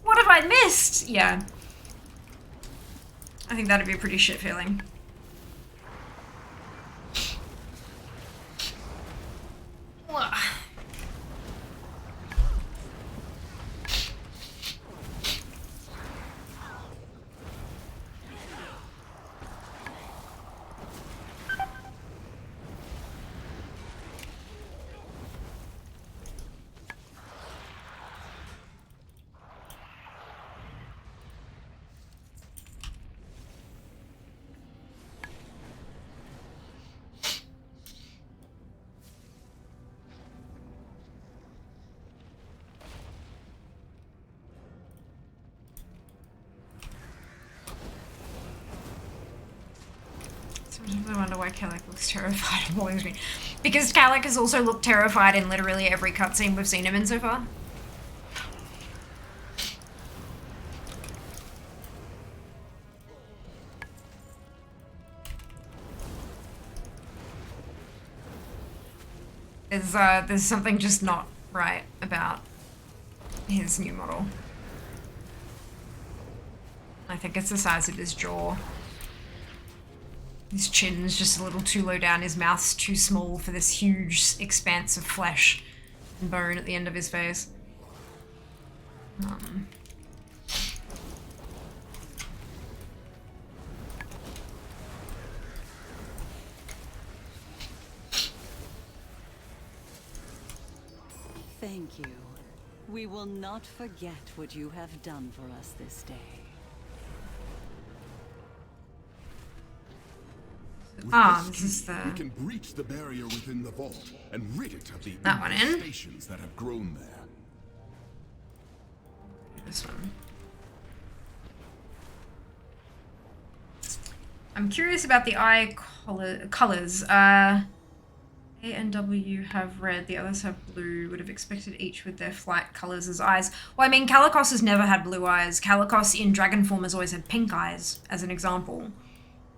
What have I missed? Yeah. I think that'd be a pretty shit feeling. Ugh. I wonder why Kellic looks terrified on Morning Screen. Because Kellic has also looked terrified in literally every cutscene we've seen him in so far. There's something just not right about his new model. I think it's the size of his jaw. His chin's just a little too low down, his mouth's too small for this huge expanse of flesh and bone at the end of his face. Thank you. We will not forget what you have done for us this day. With Ah, this this is key, the- we can breach the barrier within the vault and rid it of the That one in. infestations that have grown there. This one. I'm curious about the eye colors. A and W have red, the others have blue. Would have expected each with their flight colors as eyes. Well, I mean, Kalikos has never had blue eyes. Kalikos in dragon form has always had pink eyes, as an example.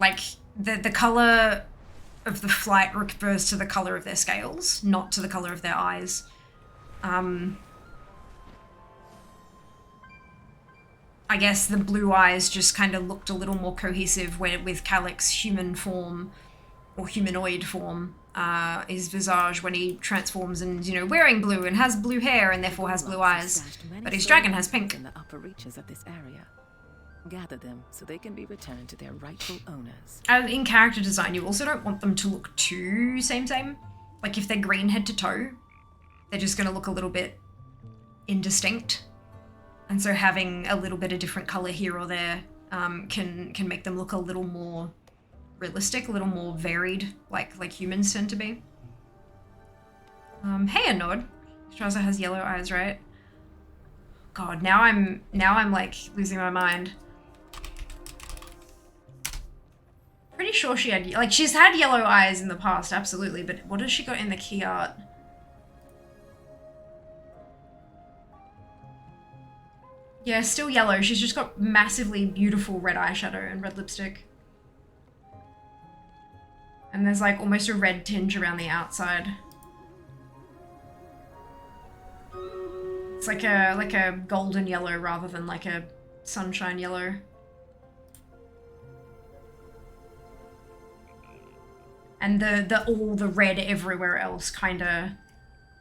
Like, the color of the flight refers to the color of their scales, not to the color of their eyes. I guess the blue eyes just kind of looked a little more cohesive with Calic's human form, or humanoid form, his visage when he transforms and, you know, wearing blue and has blue hair and therefore has blue eyes. But his dragon has pink. In the upper reaches of this area. Gather them so they can be returned to their rightful owners. In character design, you also don't want them to look too same. Like if they're green head to toe, they're just going to look a little bit indistinct. And so having a little bit of different color here or there can make them look a little more realistic, a little more varied, like humans tend to be. Hey, Anod. Straza has yellow eyes, right? God, now I'm like losing my mind. Pretty sure she had, like, she's had yellow eyes in the past, absolutely, but what has she got in the key art? Yeah, still yellow. She's just got massively beautiful red eyeshadow and red lipstick. And there's like almost a red tinge around the outside. It's like a golden yellow rather than like a sunshine yellow. And all the red everywhere else kinda,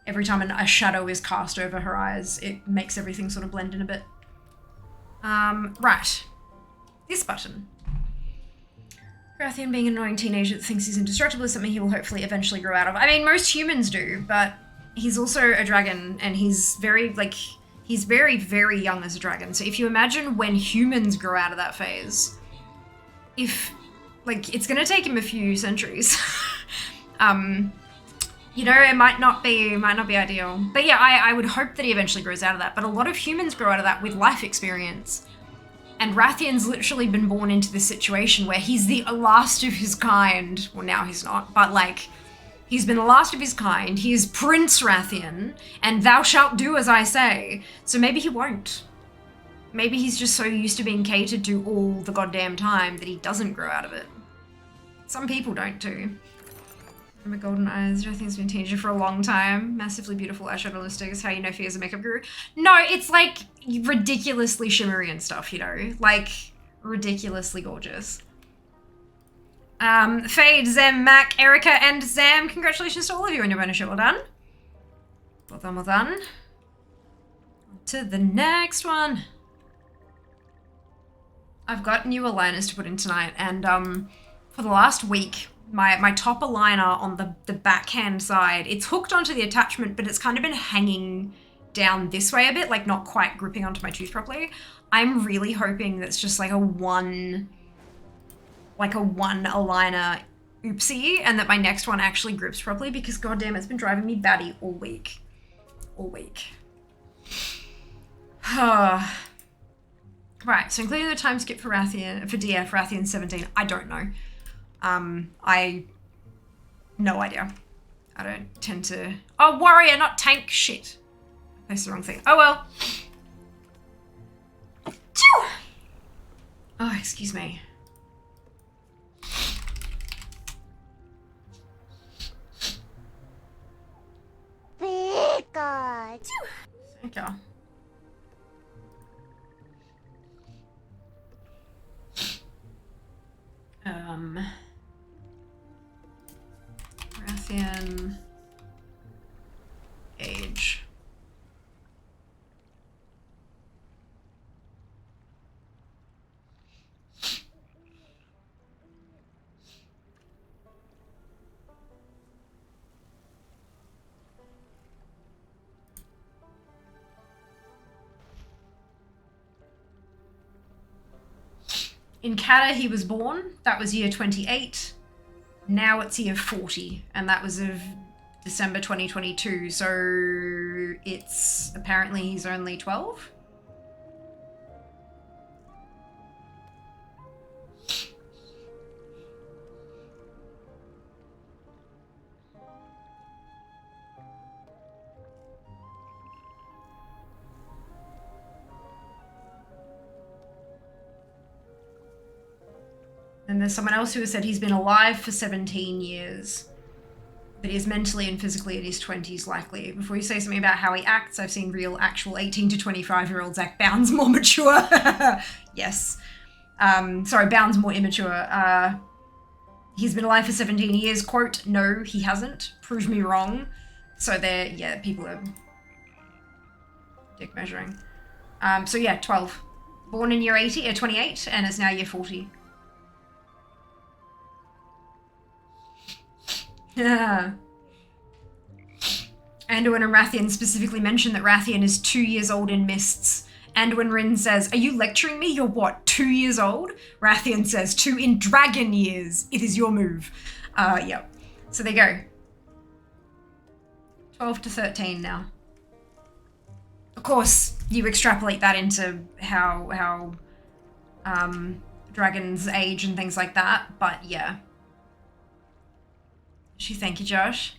every time a shadow is cast over her eyes, it makes everything sort of blend in a bit. Right. This button. Rathian being an annoying teenager that thinks he's indestructible is something he will hopefully eventually grow out of. I mean, most humans do, but he's also a dragon, and he's very, very young as a dragon. So if you imagine when humans grow out of that phase, it's gonna take him a few centuries. You know, it might not be ideal. But yeah, I would hope that he eventually grows out of that. But a lot of humans grow out of that with life experience. And Rathian's literally been born into this situation where he's the last of his kind. Well, now he's not, but like, he's been the last of his kind. He is Prince Rathian, and thou shalt do as I say. So maybe he won't. Maybe he's just so used to being catered to all the goddamn time that he doesn't grow out of it. Some people don't too. My golden eyes, Rathian's been a teenager for a long time. Massively beautiful eyeshadow lipstick is how you know if he is a makeup guru. No, it's like ridiculously shimmery and stuff, you know? Like, ridiculously gorgeous. Fade, Zem, Mac, Erica, and Zam, congratulations to all of you on your bonus show. Well done. Well done, well done. On to the next one. I've got new aligners to put in tonight, and for the last week, my top aligner on the backhand side, it's hooked onto the attachment, but it's kind of been hanging down this way a bit, like not quite gripping onto my tooth properly. I'm really hoping that's just like a one aligner oopsie, and that my next one actually grips properly, because goddamn, it's been driving me batty all week. All week. Right, so including the time skip for Rathian, for DF, Rathian 17, I don't know. No idea. I don't tend to... Oh, warrior, not tank. Shit. That's the wrong thing. Oh, well. Oh, excuse me. Thank you. Rathian age. In Kata, he was born. That was year 28. Now it's year 40, and that was of December 2022, so it's apparently he's only 12? And there's someone else who has said he's been alive for 17 years. But he is mentally and physically in his 20s likely. Before you say something about how he acts, I've seen real, actual 18 to 25-year-olds act bounds more mature. Yes. Sorry, bounds more immature. He's been alive for 17 years. Quote, no, he hasn't. Prove me wrong. So there, yeah, people are dick measuring. So yeah, 12. Born in year 28, and is now year 40. Yeah. Anduin and Rathian specifically mention that Rathian is 2 years old in Mists. Anduin Rin says, are you lecturing me? You're what, 2 years old? Rathian says, 2 in dragon years. It is your move. Yep. So there you go. 12 to 13 now. Of course, you extrapolate that into how dragons age and things like that, but yeah. Thank you, Josh.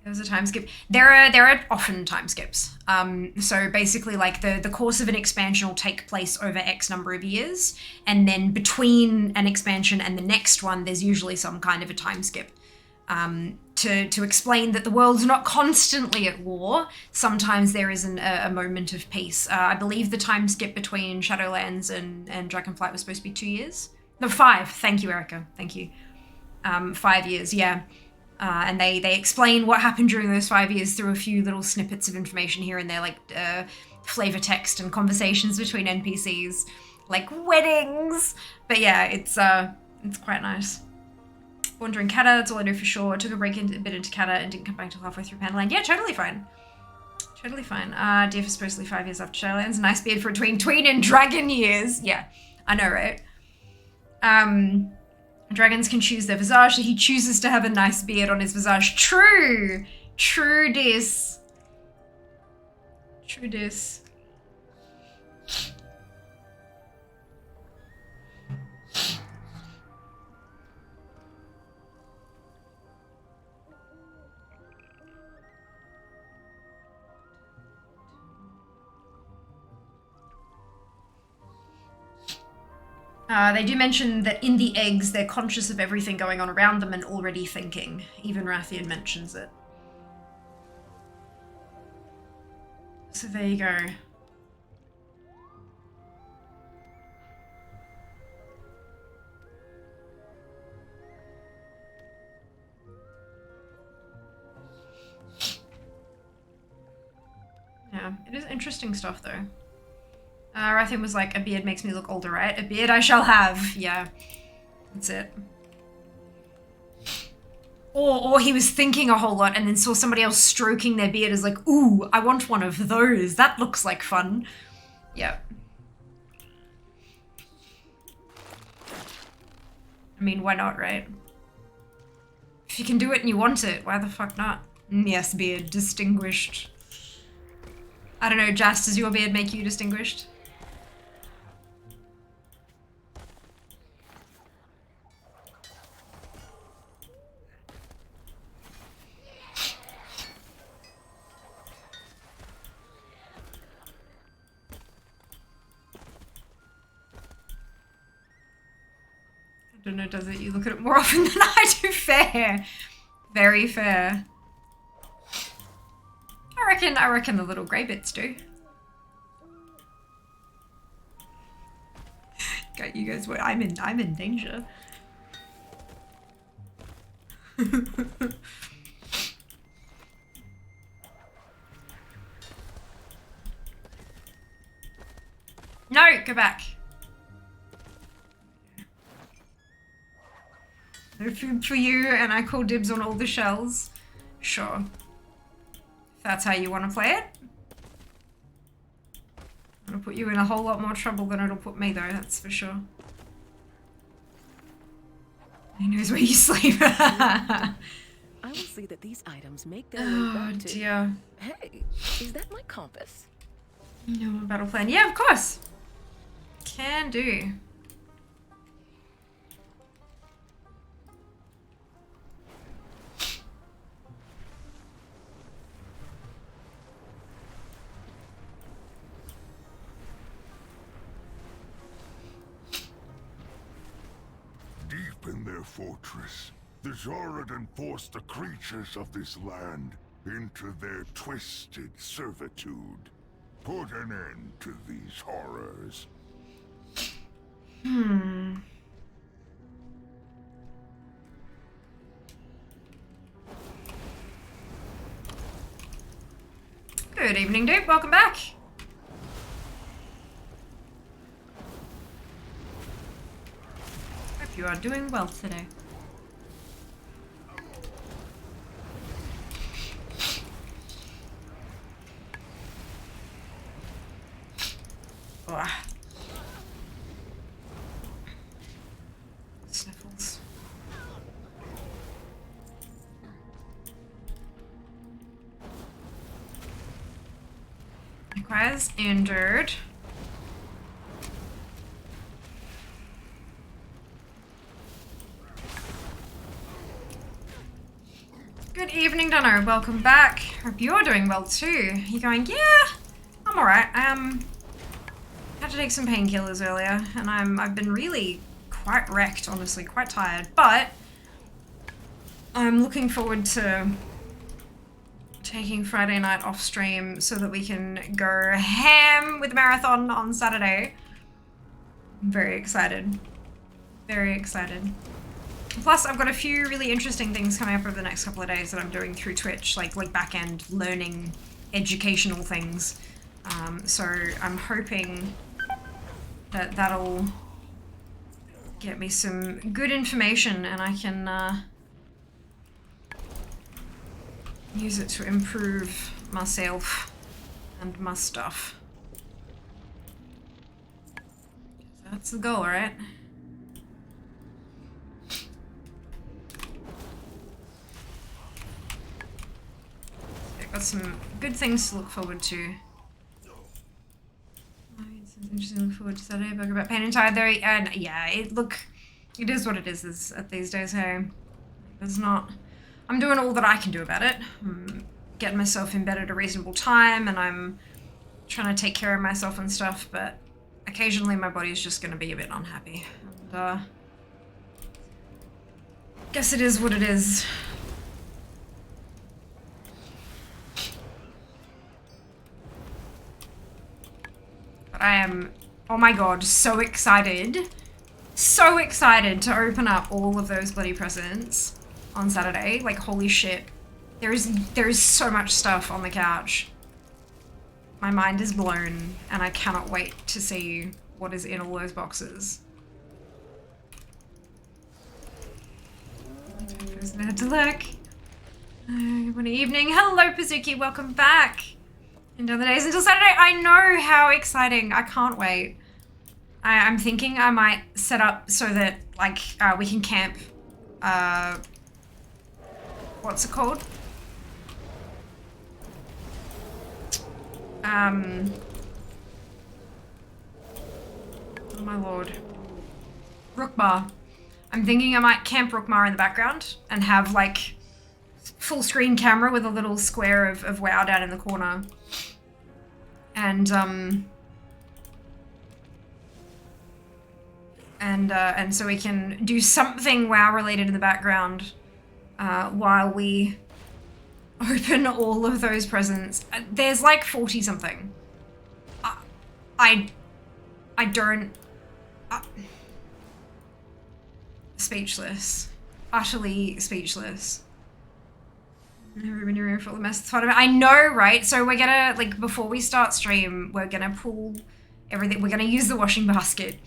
There was a time skip. There are often time skips. So basically, like the course of an expansion will take place over X number of years, and then between an expansion and the next one, there's usually some kind of a time skip. To explain that the world's not constantly at war. Sometimes there is a moment of peace. I believe the time skip between Shadowlands and Dragonflight was supposed to be 2 years. No, 5. Thank you, Erica. Thank you. 5 years, yeah. And they explain what happened during those 5 years through a few little snippets of information here and there, like flavor text and conversations between NPCs, like weddings. But yeah, it's quite nice. Wandering Kata, that's all I know for sure. Took a break a bit into Kata and didn't come back till halfway through Pandaland. Yeah, totally fine. Totally fine. Dear for supposedly 5 years after Shadowlands. Nice beard for tween and dragon years. Yeah, I know, right? Dragons can choose their visage, so he chooses to have a nice beard on his visage. True! True dis. True dis. They do mention that in the eggs, they're conscious of everything going on around them and already thinking. Even Rathian mentions it. So there you go. Yeah, it is interesting stuff though. Rathian was like, a beard makes me look older, right? A beard I shall have. Yeah, that's it. Or he was thinking a whole lot and then saw somebody else stroking their beard as like, ooh, I want one of those. That looks like fun. Yeah. I mean, why not, right? If you can do it and you want it, why the fuck not? Yes, beard. Distinguished. I don't know, Jas, does your beard make you distinguished? I don't know, does it? You look at it more often than I do. Fair. Very fair. I reckon the little grey bits do. Got you guys, I'm in danger. No, go back. No food for you, and I call dibs on all the shells. Sure. If that's how you want to play it. It'll put you in a whole lot more trouble than it'll put me, though, that's for sure. He knows where you sleep. I will see that these items make their way Oh back to... dear. Hey, is that my compass? No battle plan. Yeah, of course. Can do. Deep in their fortress, the Zoradin forced the creatures of this land into their twisted servitude. Put an end to these horrors. Good evening, dude. Welcome back. Hope you are doing well today. Ugh. Sniffles. Likewise, injured. Good evening, Dunno. Welcome back. Hope you're doing well too. You going, yeah, I'm alright. Had to take some painkillers earlier, and I've been really quite wrecked, honestly, quite tired. But I'm looking forward to taking Friday night off stream so that we can go ham with the marathon on Saturday. I'm very excited. Very excited. Plus, I've got a few really interesting things coming up over the next couple of days that I'm doing through Twitch, like back-end learning, educational things. So I'm hoping that that'll get me some good information and I can use it to improve myself and my stuff. That's the goal, right? I've got some good things to look forward to. Interesting. Look forward to Saturday. Book about Pain and Tide though, and yeah, it is what it is at these days. Hey, there's not. I'm doing all that I can do about it. I'm getting myself in bed at a reasonable time, and I'm trying to take care of myself and stuff. But occasionally, my body's just going to be a bit unhappy. And guess it is what it is. But I am, oh my god, so excited. So excited to open up all of those bloody presents on Saturday. Like, holy shit. There is so much stuff on the couch. My mind is blown, and I cannot wait to see what is in all those boxes. To look. Good evening. Hello, Pazuki. Welcome back. And other days until Saturday. I know, how exciting. I can't wait. I'm thinking I might set up so that, like, we can camp. What's it called? Oh my lord. Rookmar. I'm thinking I might camp Rookmar in the background and have, like, full screen camera with a little square of WoW down in the corner. And so we can do something WoW related in the background while we open all of those presents. There's like 40 something. I don't... speechless. Utterly speechless. Everybody for all the mess that's part of it. I know, right? So we're gonna, like, before we start stream, we're gonna pull everything. We're gonna use the washing basket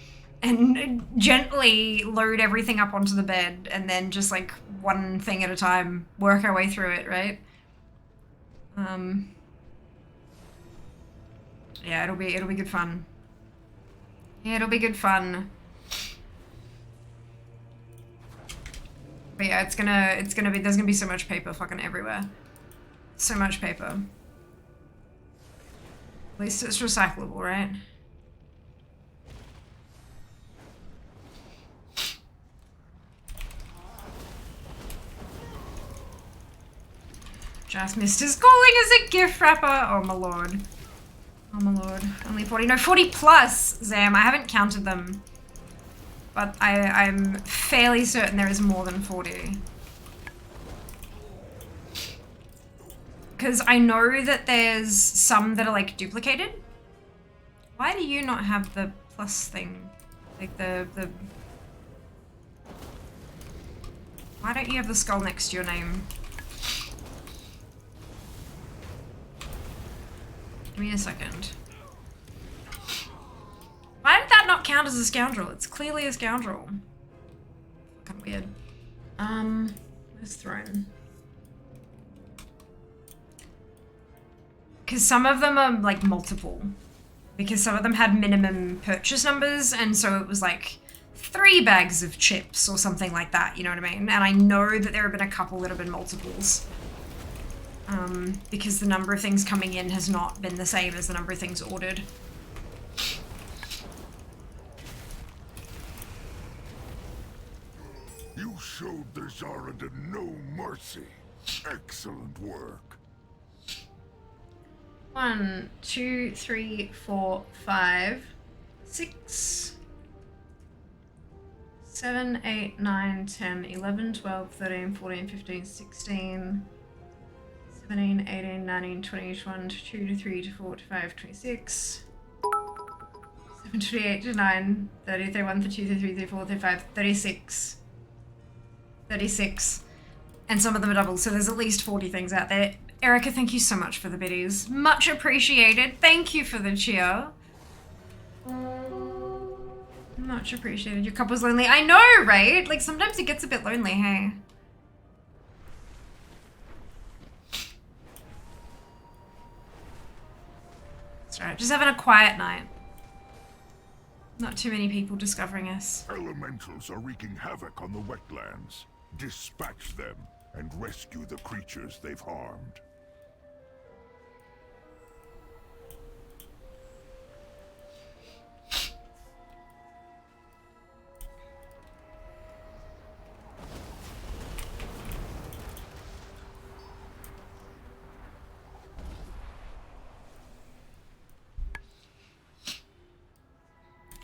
and gently load everything up onto the bed and then just, like, one thing at a time, work our way through it, right? Yeah, it'll be good fun. Yeah, it'll be good fun. But yeah, it's gonna be, there's gonna be so much paper fucking everywhere. So much paper. At least it's recyclable, right? Just missed his calling as a gift wrapper. Oh my lord. Oh my lord. Only 40. No, 40 plus, Zam. I haven't counted them. But I'm fairly certain there is more than 40. Because I know that there's some that are like duplicated. Why do you not have the plus thing? Like the... Why don't you have the skull next to your name? Give me a second. Why did that not count as a scoundrel? It's clearly a scoundrel. Kind of weird. Where's Throne? Because some of them are like multiple. Because some of them had minimum purchase numbers, and so it was like 3 bags of chips or something like that, you know what I mean? And I know that there have been a couple that have been multiples. Because the number of things coming in has not been the same as the number of things ordered. You showed the Zaradan no mercy. Excellent work. 1, 2, 3, 4, 5, 6, 7, 8, 9, 10, 11, 12, 13, 14, 15, 16, 17, 18, 19, 20, 21, 22, 23, 24, 25, 26, 7, 28, 29, 30, 31, 32, 33, 34, 35, 36. 36. And some of them are double, so there's at least 40 things out there. Erica, thank you so much for the biddies. Much appreciated. Thank you for the cheer. Much appreciated. Your cup was lonely. I know, right? Like, sometimes it gets a bit lonely, hey? It's alright, just having a quiet night. Not too many people discovering us. Elementals are wreaking havoc on the wetlands. Dispatch them and rescue the creatures they've harmed.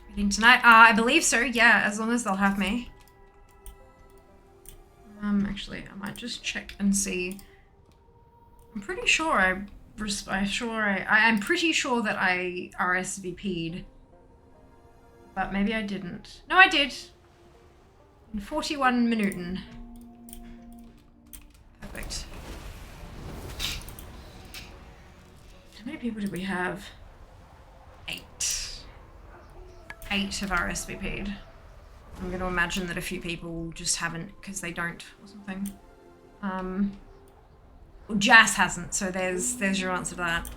Reading tonight? I believe so, yeah, as long as they'll have me. Actually, I might just check and see. I'm pretty sure I'm pretty sure that I RSVP'd. But maybe I didn't. No, I did. In 41 Minuten. Perfect. How many people did we have? 8. 8 have RSVP'd. I'm going to imagine that a few people just haven't because they don't or something. Well, Jas hasn't, so there's your answer to that.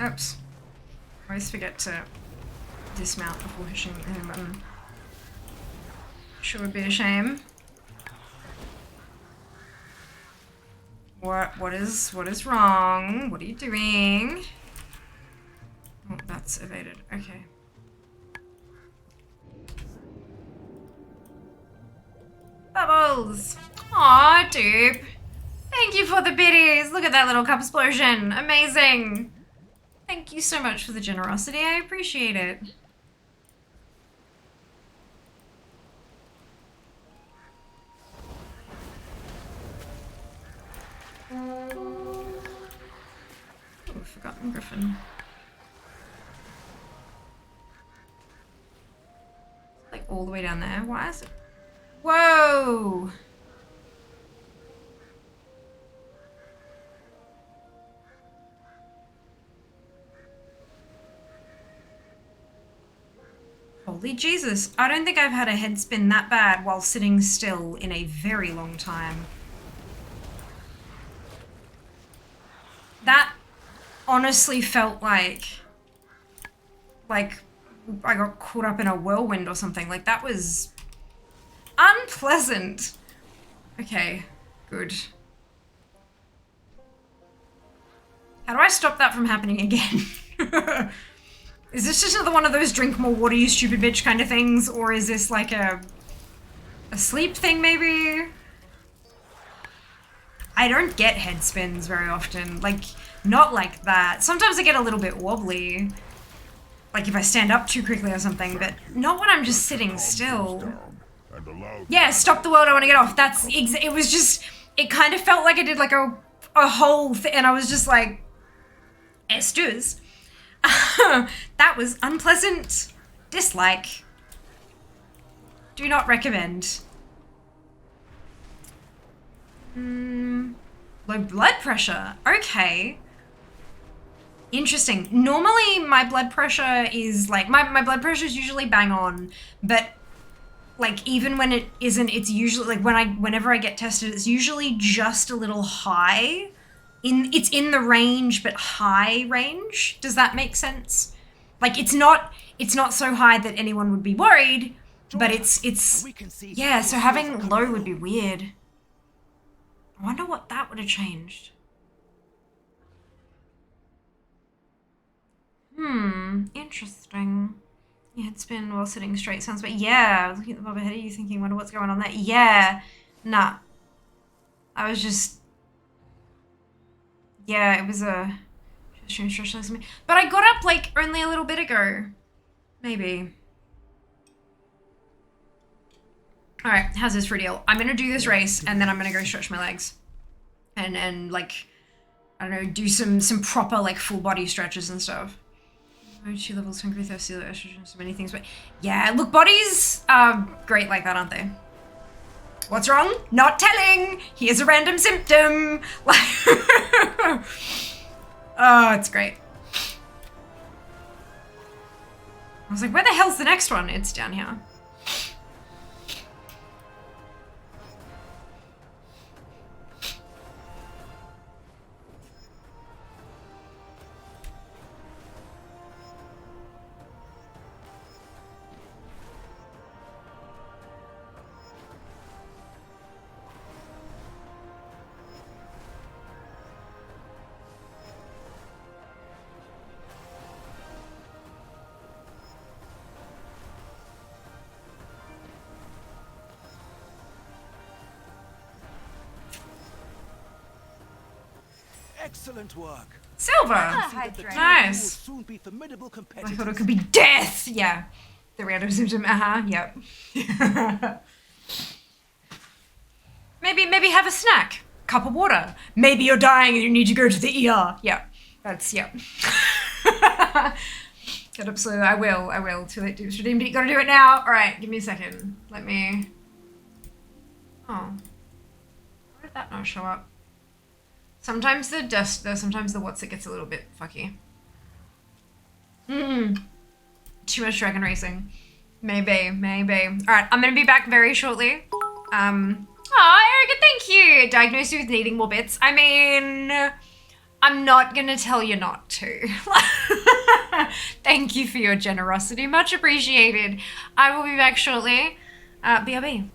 Oops. I always forget to dismount before pushing the button. Sure would be a shame. What is wrong? What are you doing? Oh, that's evaded. Okay. Bubbles! Aw, dupe. Thank you for the biddies. Look at that little cup explosion. Amazing. Thank you so much for the generosity. I appreciate it. Oh, Forgotten Griffin. Like all the way down there. Why is it? Whoa! Holy Jesus, I don't think I've had a head spin that bad while sitting still in a very long time. That honestly felt like I got caught up in a whirlwind or something. Like, that was unpleasant. Okay, good. How do I stop that from happening again? Is this just another one of those drink more water, you stupid bitch kind of things? Or is this like a sleep thing, maybe? I don't get head spins very often. Like, not like that. Sometimes I get a little bit wobbly. Like if I stand up too quickly or something, but not when I'm just sitting still. Yeah, stop the world, I want to get off. It was just, it kind of felt like I did like a whole thing, and I was just like, Estus. That was unpleasant. Dislike. Do not recommend. Low blood pressure. Okay. Interesting. Normally my blood pressure is like, my blood pressure is usually bang on, but like even when it isn't, it's usually like whenever I get tested, it's usually just a little high. It's in the range, but high range. Does that make sense? Like it's not so high that anyone would be worried, but it's yeah, so having low would be weird. I wonder what that would have changed. Interesting. Your head spin while sitting straight sounds, but yeah, looking at the bob ahead of you thinking, wonder what's going on there. Yeah, nah. I was just, yeah, it was a stretch, but I got up like only a little bit ago. Maybe. All right, how's this for a deal? I'm gonna do this race and then I'm gonna go stretch my legs and like, I don't know, do some proper like full body stretches and stuff. 2 levels, hungry, thirsty, estrogen, so many things, but yeah, look, bodies are great like that, aren't they? What's wrong? Not telling. Here's a random symptom. Like, oh, it's great. I was like, where the hell's the next one? It's down here. Excellent work. Silver. Nice. Soon be formidable I competitors. thought it could be death. Yeah. The random symptom. Yep. maybe have a snack. Cup of water. Maybe you're dying and you need to go to the ER. Yeah. That's, yep. Get up slow. I will. Too late to redeem. You gotta do it now. All right. Give me a second. Let me. Oh. Why did that not show up? Sometimes the dust, though, sometimes the what's it gets a little bit fucky. Too much dragon racing. Maybe. Alright, I'm gonna be back very shortly. Aw, Erica, thank you! Diagnosed you with needing more bits. I mean, I'm not gonna tell you not to. Thank you for your generosity. Much appreciated. I will be back shortly. BRB.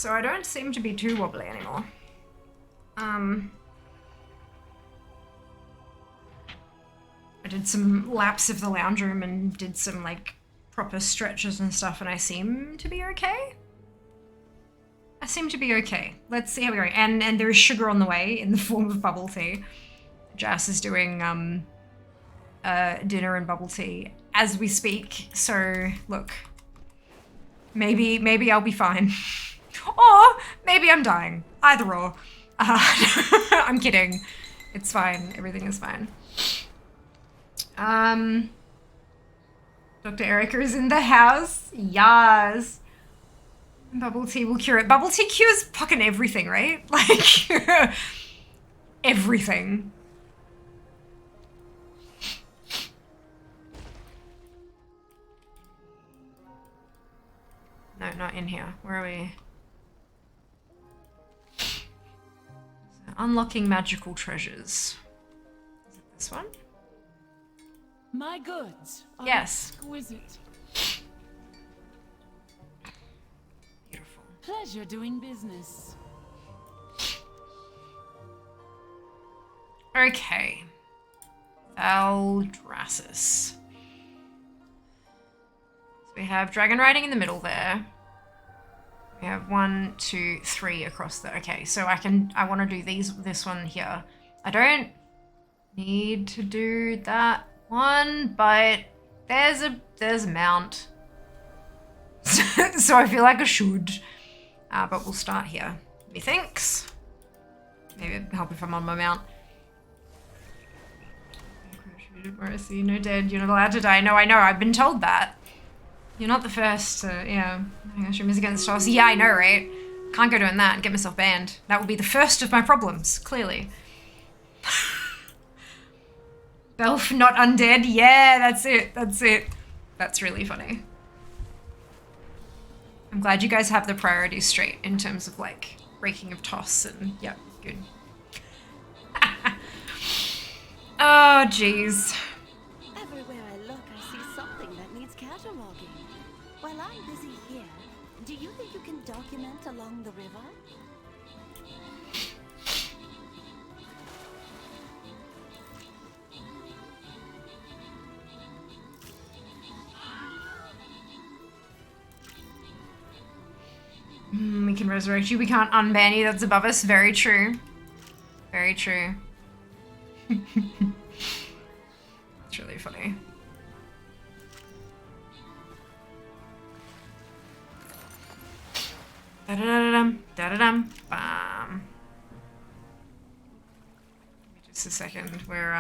So I don't seem to be too wobbly anymore. I did some laps of the lounge room and did some like proper stretches and stuff, and I seem to be okay. I seem to be okay. Let's see how we go. And there is sugar on the way in the form of bubble tea. Jas is doing dinner and bubble tea as we speak. So look, maybe I'll be fine, or maybe I'm dying. Either or. I'm kidding. It's fine. Everything is fine. Dr. Erica is in the house. Yes. Bubble tea will cure it. Bubble tea cures fucking everything, right? Like, everything. No, not in here. Where are we? So, unlocking magical treasures. Is it this one? My goods are yes. exquisite. Beautiful. Pleasure doing business. Okay. Eldrassus. So we have dragon riding in the middle there. We have 1, 2, 3 across there. Okay, so I want to do this one here. I don't need to do that one, but there's a mount. So I feel like I should. But we'll start here. Methinks. Maybe it'd help if I'm on my mount. Mercy, no dead. You're not allowed to die. No, I know. I've been told that. You're not the first to, yeah. Stream is against us. Yeah, I know, right? Can't go doing that and get myself banned. That would be the first of my problems, clearly. Belf, not undead. Yeah, that's it. That's it. That's really funny. I'm glad you guys have the priorities straight in terms of, like, breaking of toss and, yeah, good. Oh, jeez. Everywhere I look, I see something that needs cataloging. While I'm busy here, do you think you can document along the river? We can resurrect you. We can't unban you. That's above us. Very true. Very true. It's really funny. Da-da-da-dum, da-da-dum, bam. Just a second. We're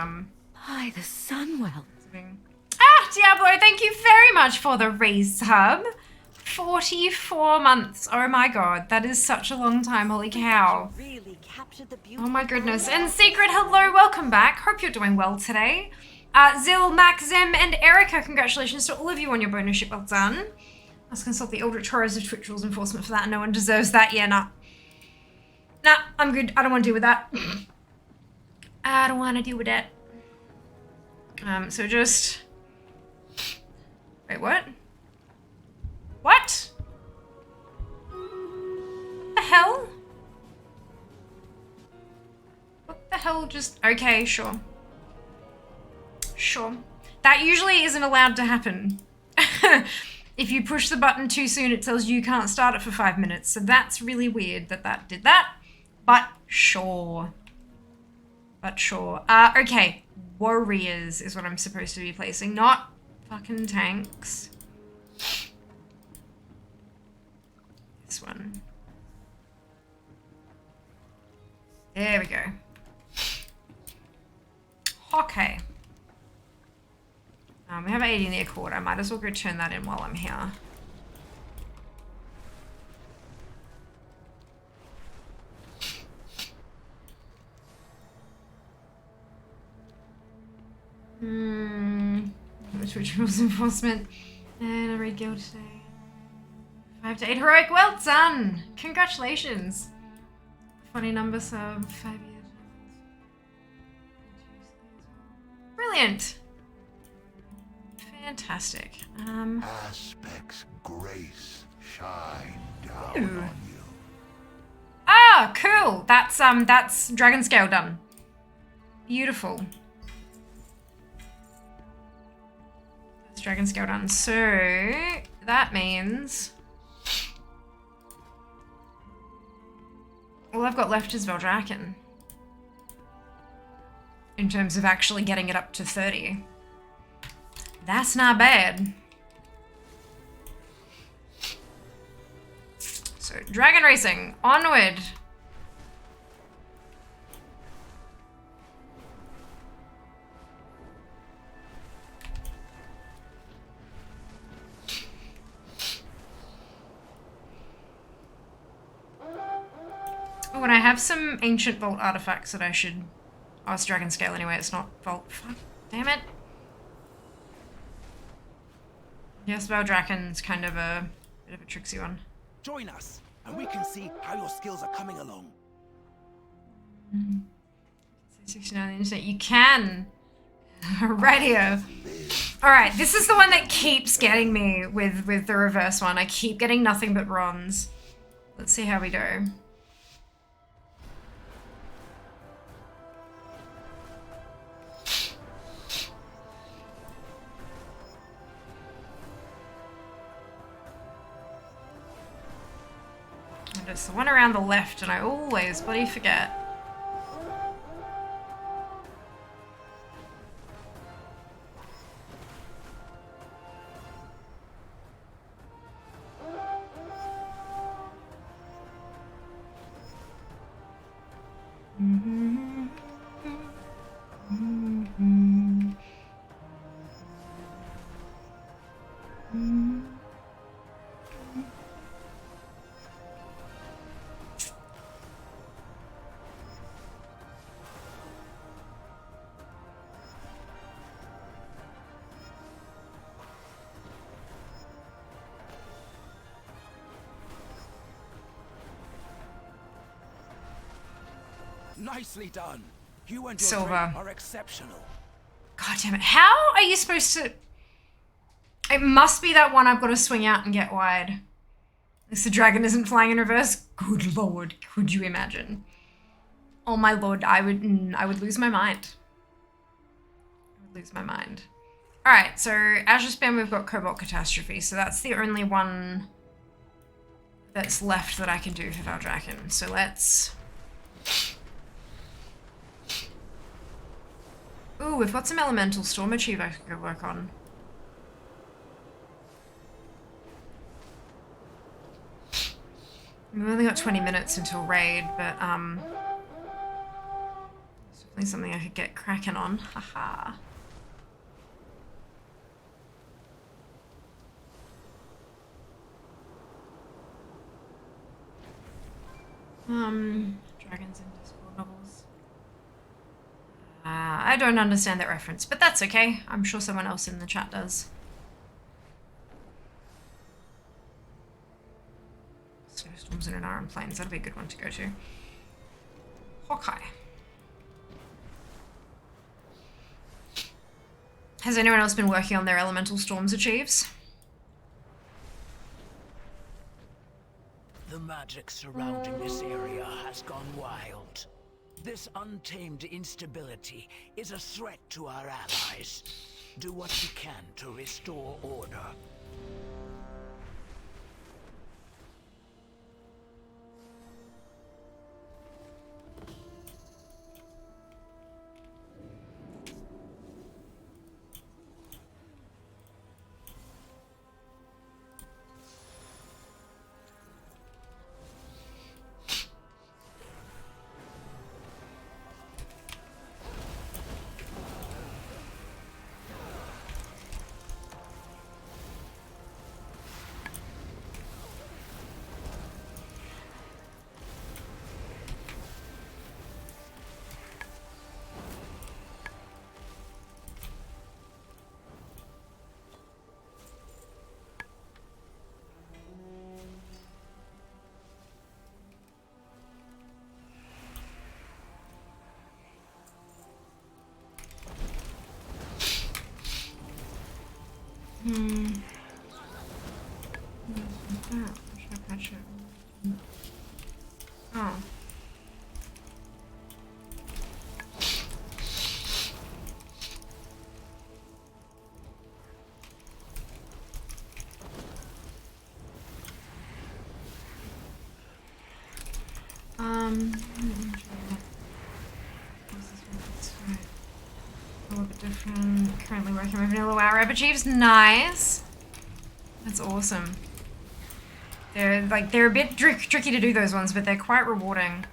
Hi, the Sunwell. Diablo, thank you very much for the resub. 44 months. Oh my god, that is such a long time. Holy cow. Really captured the beauty. Oh my goodness. And Secret, hello, welcome back. Hope you're doing well today. Zil, Mac, Zem, and Erica, congratulations to all of you on your bonus ship. Well done. Let's consult the Eldritch Horrors of Twitch rules enforcement for that. No one deserves that. Yeah, nah. Nah, I'm good. I don't want to deal with that. I don't want to deal with that. So just... Wait, what? What? The hell? What the hell just... Okay, sure. Sure. That usually isn't allowed to happen. If you push the button too soon, it tells you can't start it for 5 minutes. So that's really weird that that did that. But sure. But sure. Okay. Warriors is what I'm supposed to be placing, not fucking tanks. This one. There we go. Okay. We have 80 in the Accord. I might as well go turn that in while I'm here. Twitch rules enforcement. And a raid guild today. 5 to 8 heroic. Well done! Congratulations. Funny number sub. 5 years. Brilliant. Fantastic. Aspect's grace shine down on you. Oh, cool. That's dragon scale done. Beautiful. That's dragon scale done. So that means all I've got left is Veldraken. In terms of actually getting it up to 30. That's not bad. So, dragon racing, onward. Oh, and I have some ancient vault artifacts that I should... Oh, it's dragon scale anyway, it's not vault. Fuck, damn it. Yes, Veldraken's kind of a bit of a tricksy one. Join us, and we can see how your skills are coming along. 69 on the internet. You can. Right here. Alright, this is the one that keeps getting me with the reverse one. I keep getting nothing but bronze. Let's see how we do. And it's the one around the left, and I always bloody forget. Nicely done. You and your Silver. drake are exceptional. God damn it. How are you supposed to... It must be that one I've got to swing out and get wide. At least the dragon isn't flying in reverse. Good lord. Could you imagine? Oh my lord. I would lose my mind. I would lose my mind. Alright, so Azure Spam, we've got Cobalt Catastrophe. So that's the only one that's left that I can do for Veldraken. So let's... Ooh, we've got some Elemental Storm Achieve I could go work on. We've only got 20 minutes until raid, but it's definitely something I could get cracking on. Haha. Dragons in Discord novels. I don't understand that reference, but that's okay. I'm sure someone else in the chat does. Snowstorms in an Aran Plains. That'll be a good one to go to. Hawkeye. Has anyone else been working on their Elemental Storms achieves? The magic surrounding this area has gone wild. This untamed instability is a threat to our allies. Do what you can to restore order. Oh. A little bit different. Currently working with vanilla WoW Rapid Chiefs. Nice. That's awesome. They're a bit tricky to do those ones, but they're quite rewarding.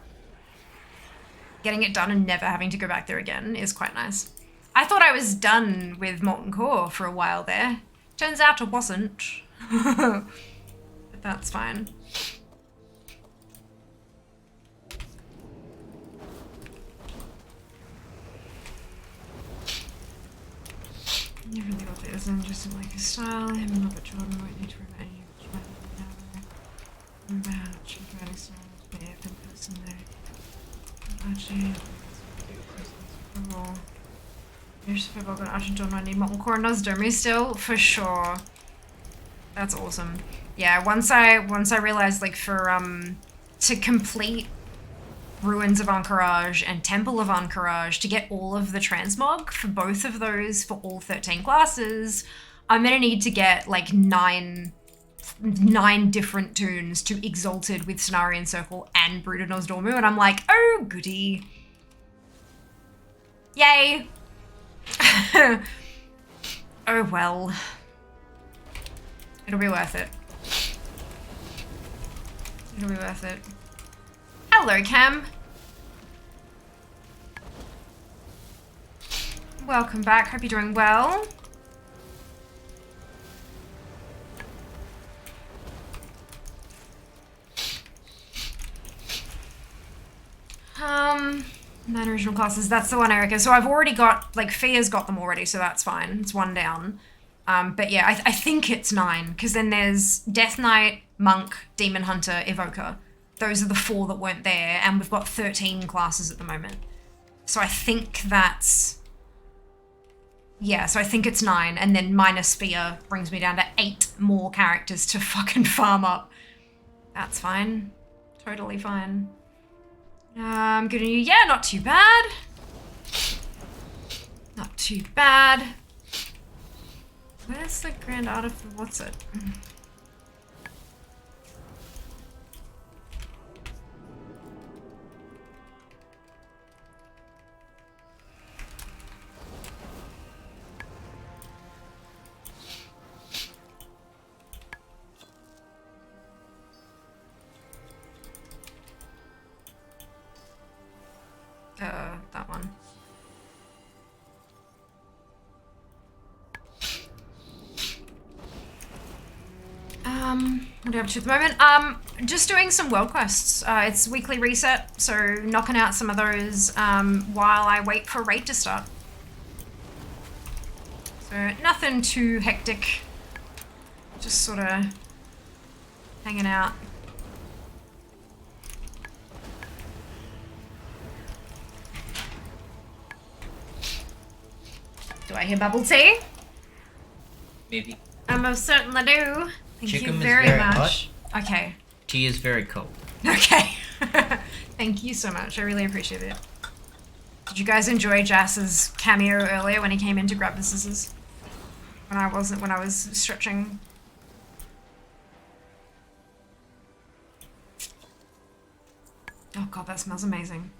Getting it done and never having to go back there again is quite nice. I thought I was done with Molten Core for a while there. Turns out it wasn't. But that's fine. You really got it, isn't just like his style. Him and Robert Jordan won't need to remember any of the writing style, but yeah, in person though. Actually, here's the football, but Archie John, I need Molten Core and Nosdermy still, for sure. That's awesome. Yeah, once I realized, like, for to complete Ruins of Anchorage and Temple of Anchorage, to get all of the transmog for both of those for all 13 classes, I'm gonna need to get like nine different tunes to Exalted with Cenarian Circle and Brooded Nosdormu, and I'm like, oh goody. Yay! Oh well. It'll be worth it. It'll be worth it. Hello, Cam. Welcome back. Hope you're doing well. Nine original classes. That's the one, Erica. So I've already got, like, Fia's got them already, so that's fine. It's one down. But yeah, I think it's 9, because then there's Death Knight, Monk, Demon Hunter, Evoker. Those are the 4 that weren't there, and we've got 13 classes at the moment. So I think that's... Yeah, so I think it's 9, and then minus Fia brings me down to 8 more characters to fucking farm up. That's fine. Totally fine. Good on you. Yeah, not too bad. Not too bad. Where's the grand art of the what's it? That one. What do I have to do at the moment? Just doing some world quests. It's weekly reset, so knocking out some of those while I wait for raid to start. So nothing too hectic. Just sort of hanging out. Do I hear bubble tea? Maybe. I most certainly do. Thank Chicken you is very very much. hot. Okay. Tea is very cold. Okay. Thank you so much. I really appreciate it. Did you guys enjoy Jass's cameo earlier when he came in to grab the scissors? When I was stretching. Oh god, that smells amazing.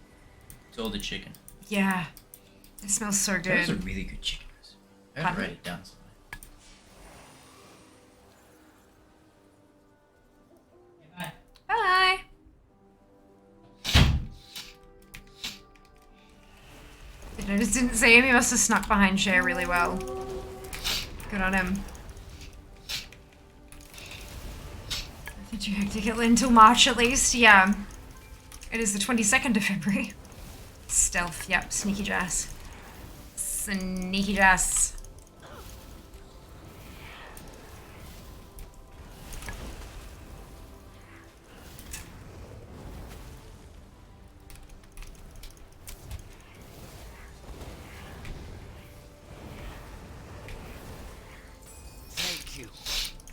It's all the chicken. Yeah. It smells so good. That was a really good chicken. I gotta write it down somewhere. Bye. I just didn't see him. He must have snuck behind Cher really well. Good on him. Did you hectic it until March at least? Yeah. It is the 22nd of February. Stealth, yep. Sneaky Jass. Sneaky Jass.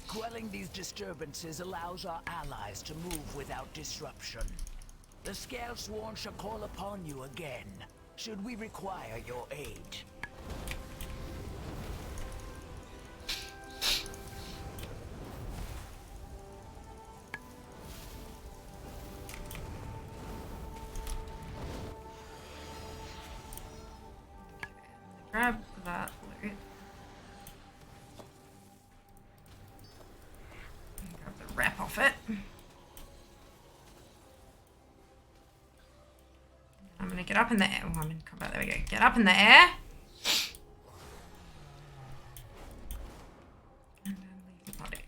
Quelling these disturbances allows our allies to move without disruption. The Scalesworn shall call upon you again, should we require your aid. grab that loot. Grab the wrap off it. I'm gonna get up in the air. Oh, I'm in combat. There we go. Get up in the air. And then leave the body.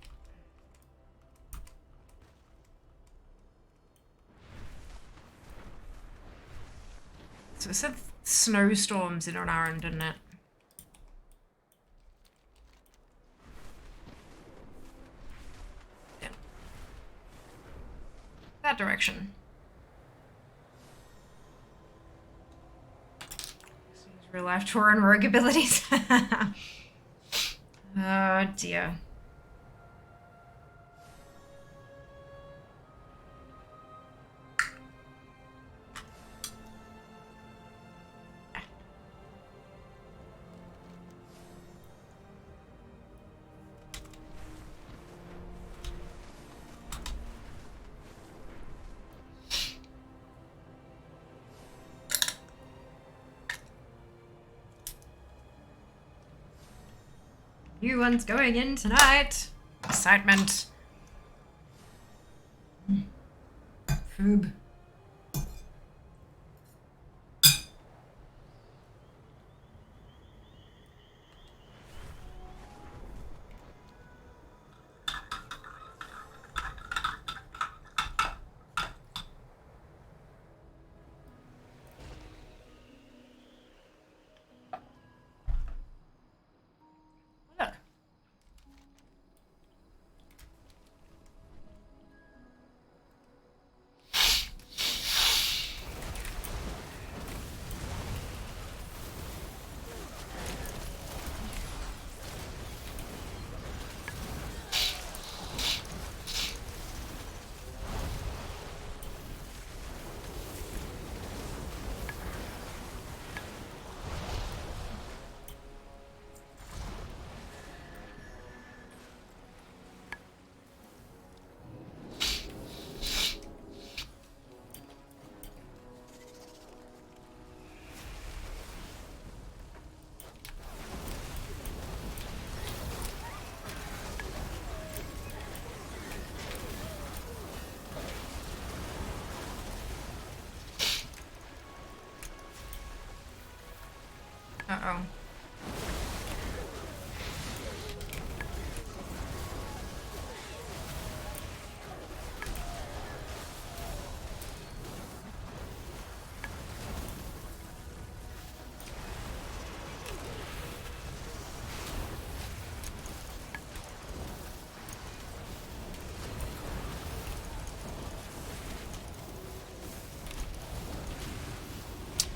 So it said snowstorms in Onaran, didn't it? Yeah. That direction. Real life tour and rogue abilities. Oh dear. New one's going in tonight. Excitement. Foob. Uh-oh.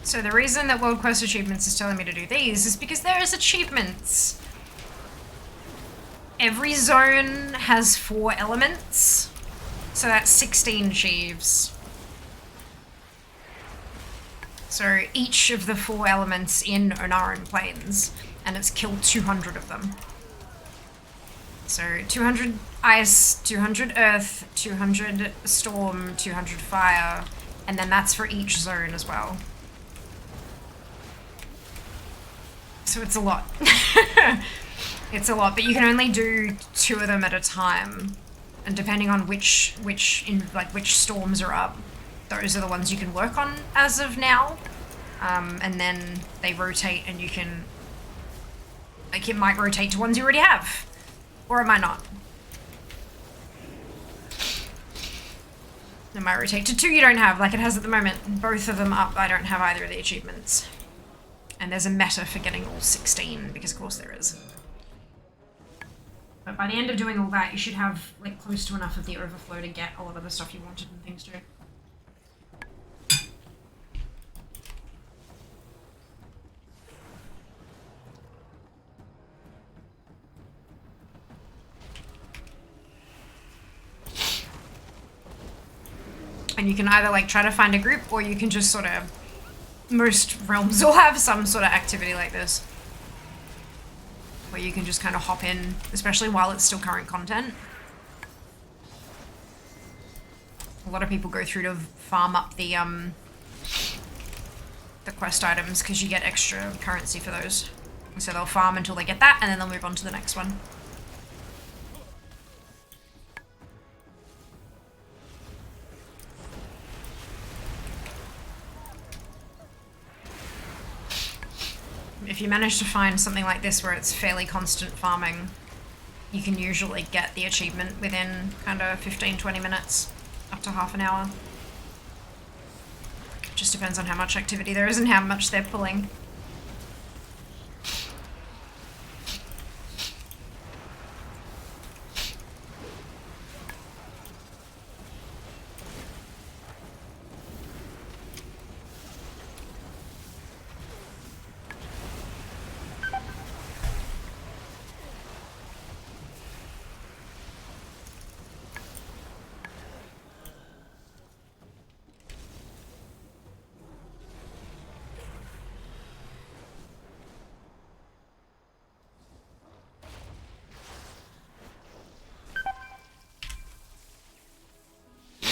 So the reason that World Quest Achievements is telling me to do these is because there is achievements. Every zone has 4 elements, so that's 16 sheaves. So each of the 4 elements in Onaran Plains, and it's killed 200 of them. So 200 ice, 200 earth, 200 storm, 200 fire, and then that's for each zone as well. So it's a lot. It's a lot, but you can only do 2 of them at a time. And depending on which storms are up, those are the ones you can work on as of now. And then they rotate and you can, like, it might rotate to ones you already have. Or it might not. It might rotate to 2 you don't have, like it has at the moment. Both of them up, I don't have either of the achievements. And there's a meta for getting all 16, because of course there is. But by the end of doing all that, you should have like close to enough of the overflow to get a lot of the stuff you wanted and things too. And you can either like try to find a group, or you can just sort of, most realms will have some sort of activity like this, where you can just kind of hop in, especially while it's still current content. A lot of people go through to farm up the quest items because you get extra currency for those. So they'll farm until they get that, and then they'll move on to the next one. If you manage to find something like this where it's fairly constant farming, you can usually get the achievement within kind of 15-20 minutes, up to half an hour. Just depends on how much activity there is and how much they're pulling.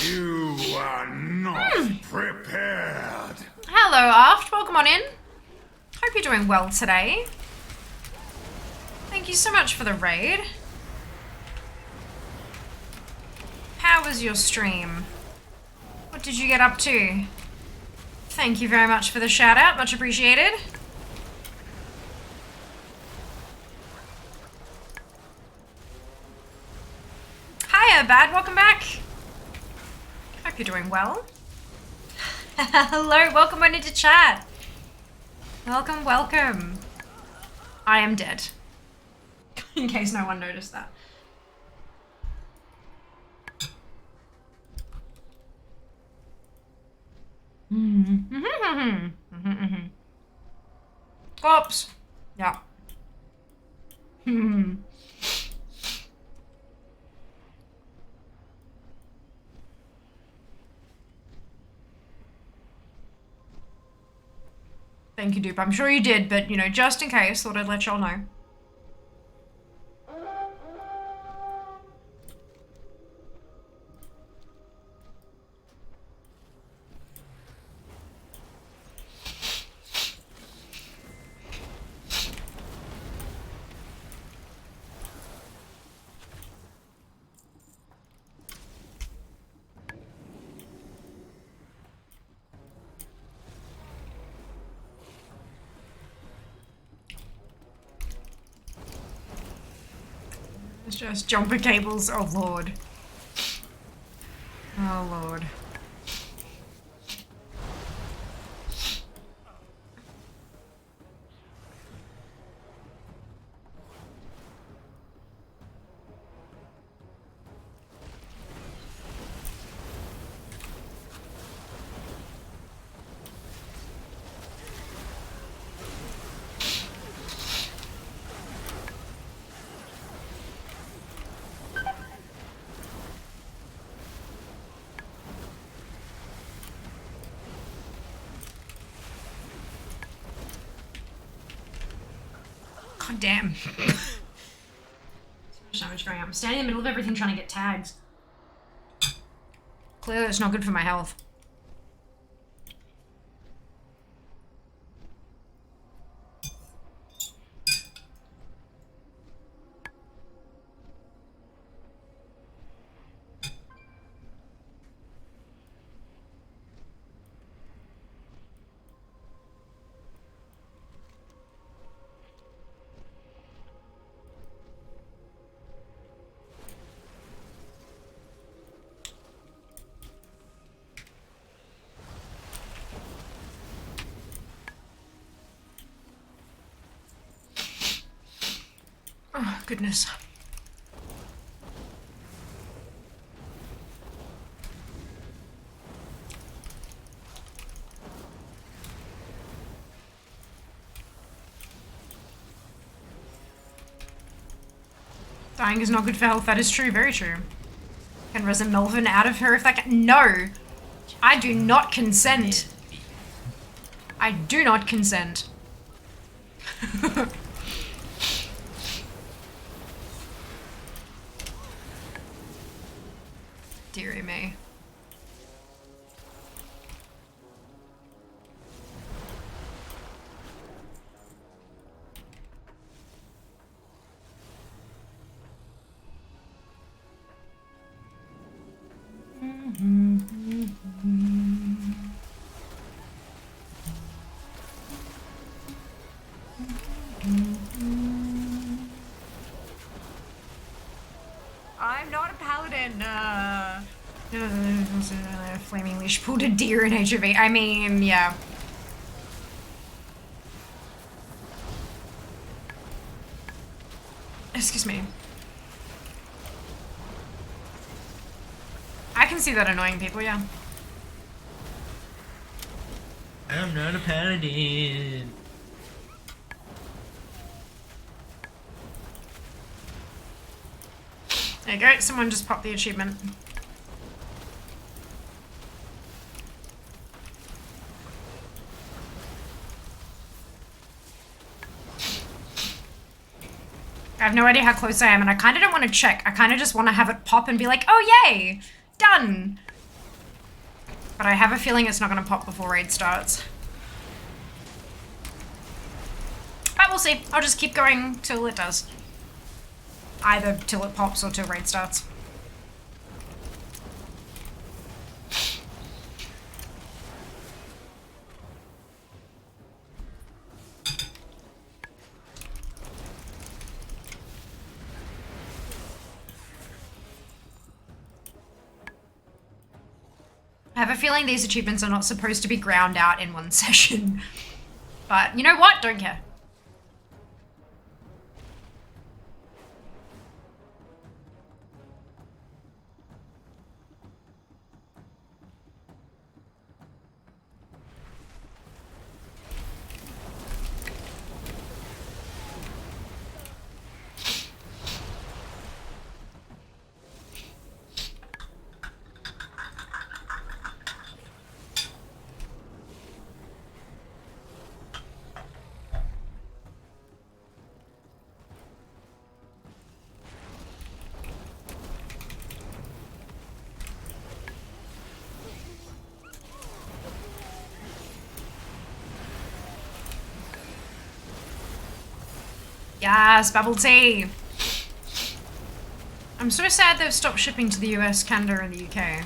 You are not prepared. Hello, Aft. Welcome on in. Hope you're doing well today. Thank you so much for the raid. How was your stream? What did you get up to? Thank you very much for the shout out. Much appreciated. Hiya, Bad. Welcome back. Hope you're doing well. Hello, welcome on into chat. Welcome, welcome. I am dead. In case no one noticed that. Oops. Yeah. Thank you, Dupe. I'm sure you did, but, you know, just in case, thought I'd let y'all know. It's just jumper cables. Oh, Lord. Oh, Lord. God damn. So much damage going up. I'm standing in the middle of everything trying to get tags. Clearly it's not good for my health. Oh, goodness. Dying is not good for health. That is true. Very true. Can resin Melvin out of her if that can— No! I do not consent. I do not consent. Dearie me. I'm not a paladin. Flaming leash pulled a deer in HOV. I mean, yeah. Excuse me. I can see that annoying people, yeah. I'm not a paladin. There you go, someone just popped the achievement. I have no idea how close I am, and I kind of don't want to check. I kind of just want to have it pop and be like, oh yay, done. But I have a feeling it's not going to pop before raid starts. But we'll see. I'll just keep going till it does. Either till it pops or till raid starts. I have a feeling these achievements are not supposed to be ground out in one session. But you know what? Don't care. Yes, bubble tea. I'm so sad they've stopped shipping to the US, Canada, and the UK.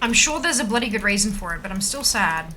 I'm sure there's a bloody good reason for it, but I'm still sad.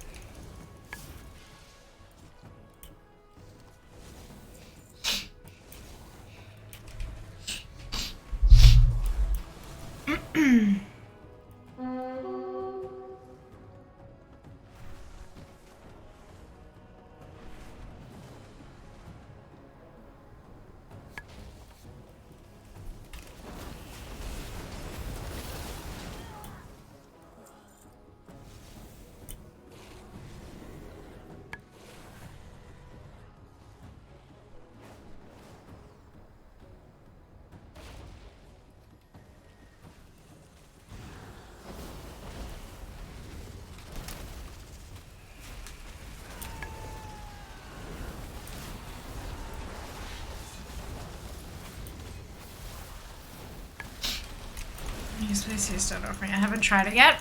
Start offering. I haven't tried it yet.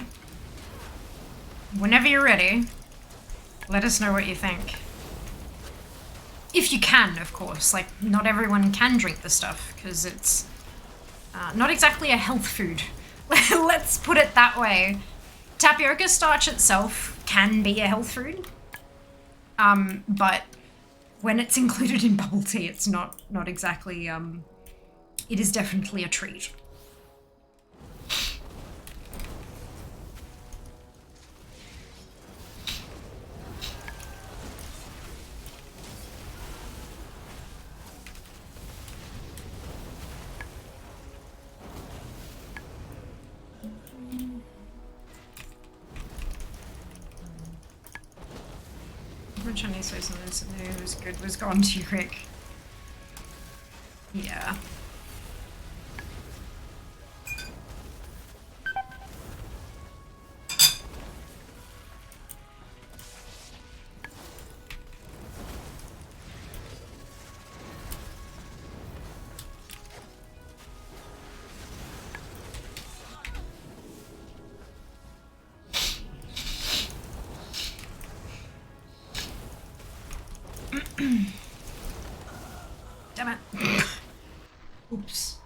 Whenever you're ready, let us know what you think. If you can, of course. Like, not everyone can drink the stuff, because it's not exactly a health food. Let's put it that way. Tapioca starch itself can be a health food, but when it's included in bubble tea, it's not exactly, it is definitely a treat. Chinese soy something was good was gone too quick. Yeah. Damn it. Oops.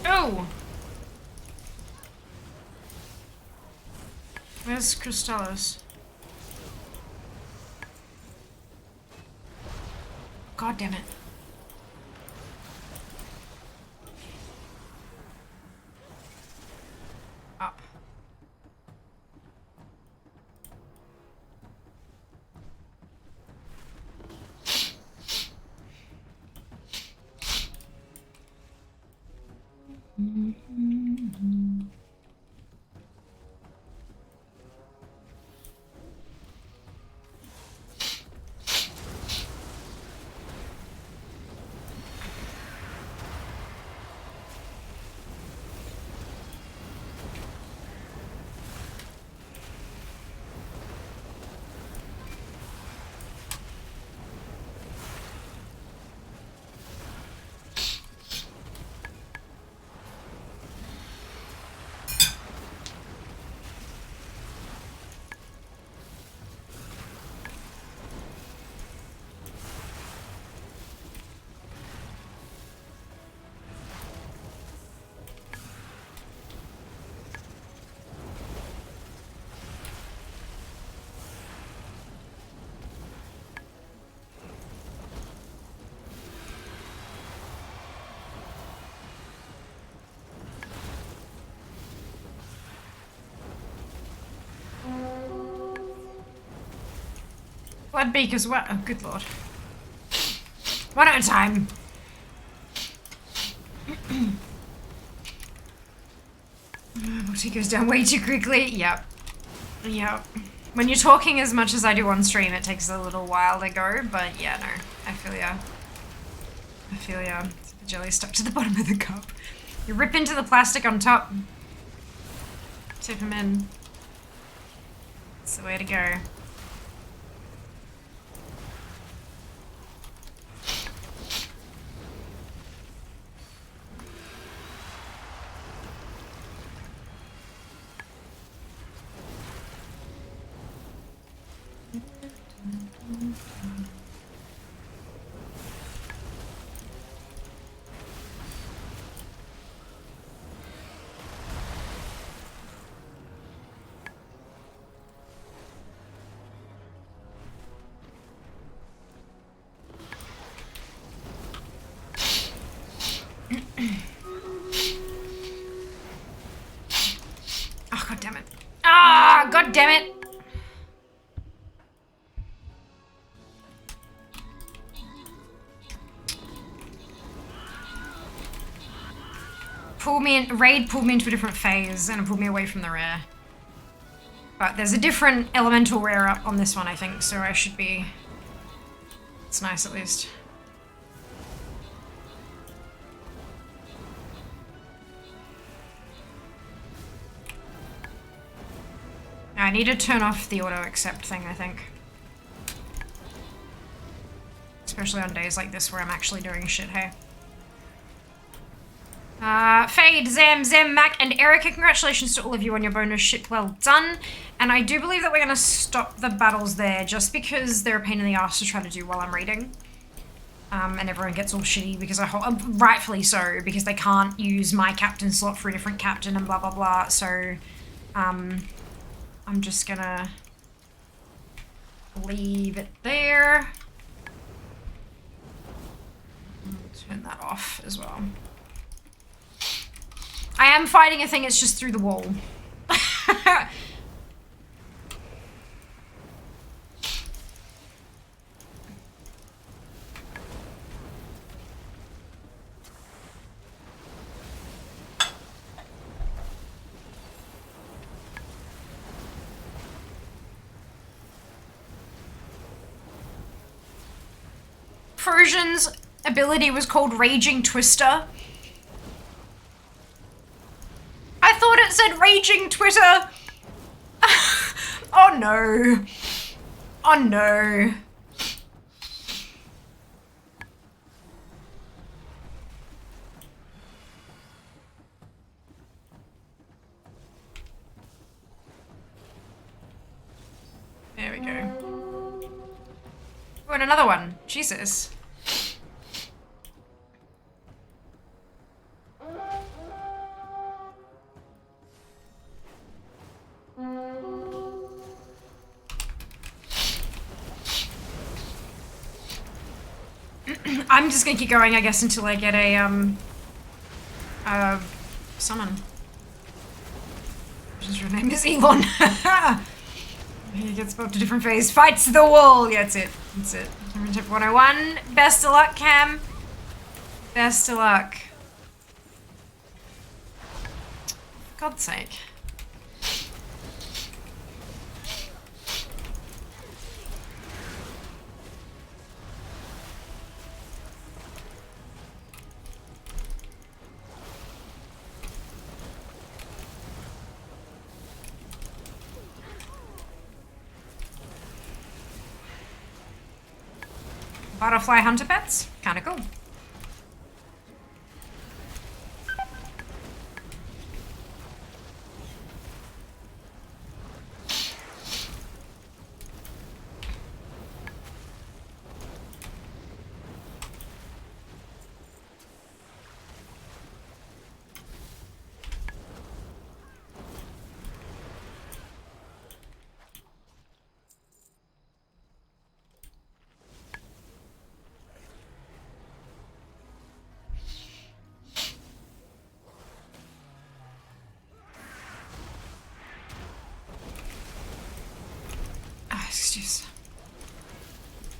Oh! Where's Crystallis? God damn it. Up. Bloodbeak as well. Oh, good lord. One at a time. He goes down way too quickly. Yep. Yep. When you're talking as much as I do on stream, it takes a little while to go, but yeah, no. I feel ya. I feel ya. The jelly's stuck to the bottom of the cup. You rip into the plastic on top. Tip him in. That's the way to go. Oh, god damn it. Ah, god damn it. Raid pulled me into a different phase and it pulled me away from the rare. But there's a different elemental rare up on this one, I think, so I should be... It's nice at least. I need to turn off the auto accept thing, I think. Especially on days like this where I'm actually doing shit, hey. Fade, Zam, Mac, and Erica, congratulations to all of you on your bonus shit, well done. And I do believe that we're gonna stop the battles there just because they're a pain in the ass to try to do while I'm reading. And everyone gets all shitty because rightfully so, because they can't use my captain slot for a different captain and blah blah blah, so, I'm just gonna leave it there. Turn that off as well. I am fighting a thing, it's just through the wall. Persian's ability was called Raging Twister. I thought it said Raging Twitter. Oh no. Oh no. There we go. Oh, and another one. Jesus. I'm just gonna keep going, I guess, until I get a, summon. Her name is Elon. He gets bumped to a different phase. Fights the wall! Yeah, that's it. That's it. Tip 101. Best of luck, Cam. Best of luck. For God's sake. Butterfly hunter pets? Kinda cool.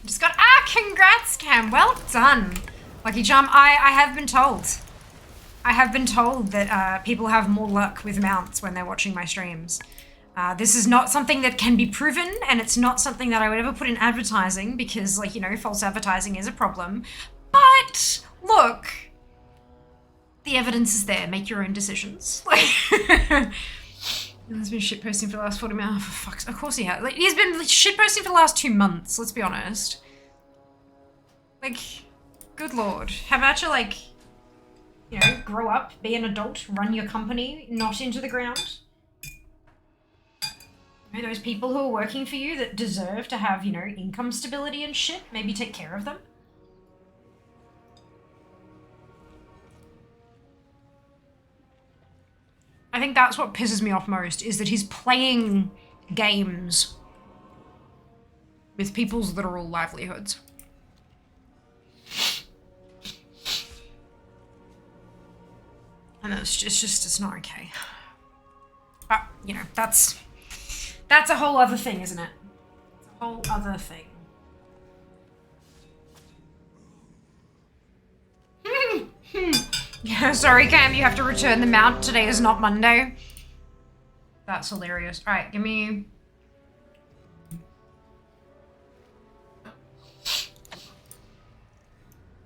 Just got congrats, Cam. Well done. Lucky Charm. I have been told. I have been told that people have more luck with mounts when they're watching my streams. This is not something that can be proven, and it's not something that I would ever put in advertising because, like, you know, false advertising is a problem. But look, the evidence is there. Make your own decisions. Like, he's been shitposting for the last 40 minutes. Oh, for fuck's sake. Of course he has. Like, he's been shitposting for the last 2 months, let's be honest. Like, good lord. How about you, like, you know, grow up, be an adult, run your company, not into the ground? You know, those people who are working for you that deserve to have, you know, income stability and shit, maybe take care of them. I think that's what pisses me off most, is that he's playing games with people's literal livelihoods. And it's not okay. But, you know, that's a whole other thing, isn't it? It's a whole other thing. Yeah, sorry, Cam, you have to return the mount. Today is not Monday. That's hilarious. Alright, give me...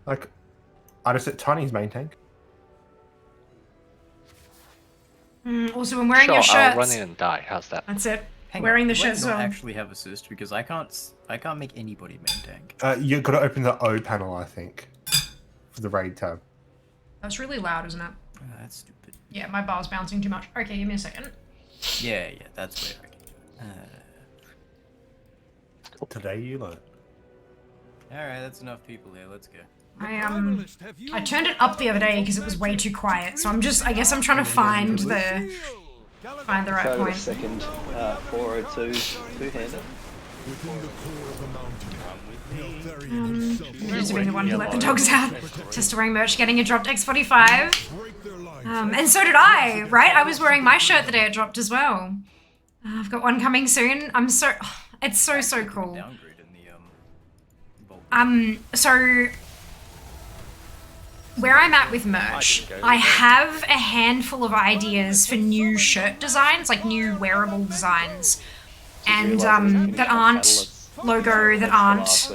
Like, I just hit Tiny's main tank. Also, when wearing your shirts... I'll run in and die. How's that? That's it. Hang wearing on, the shirts I don't on. actually have assist because I can't make anybody main tank. You gotta open the O panel, I think, for the raid tab. That's really loud, isn't it? That's stupid. Yeah, my bar's bouncing too much. Okay, give me a second. Yeah, that's where I can do it. Today you learn. Alright, that's enough people here. Let's go. I turned it up the other day because it was way too quiet, so I guess I'm trying to find the right so point. Second 402 two-hander. Within the core of the mountain, Neltharion himself Just being the one who let the dogs out. Just wearing merch, getting a dropped X45. And so did I, right? I was wearing my shirt the day it dropped as well. I've got one coming soon. I'm so... It's so cool. So... Where I'm at with merch, I have a handful of ideas for new shirt designs, like new wearable designs. And that aren't logo, that aren't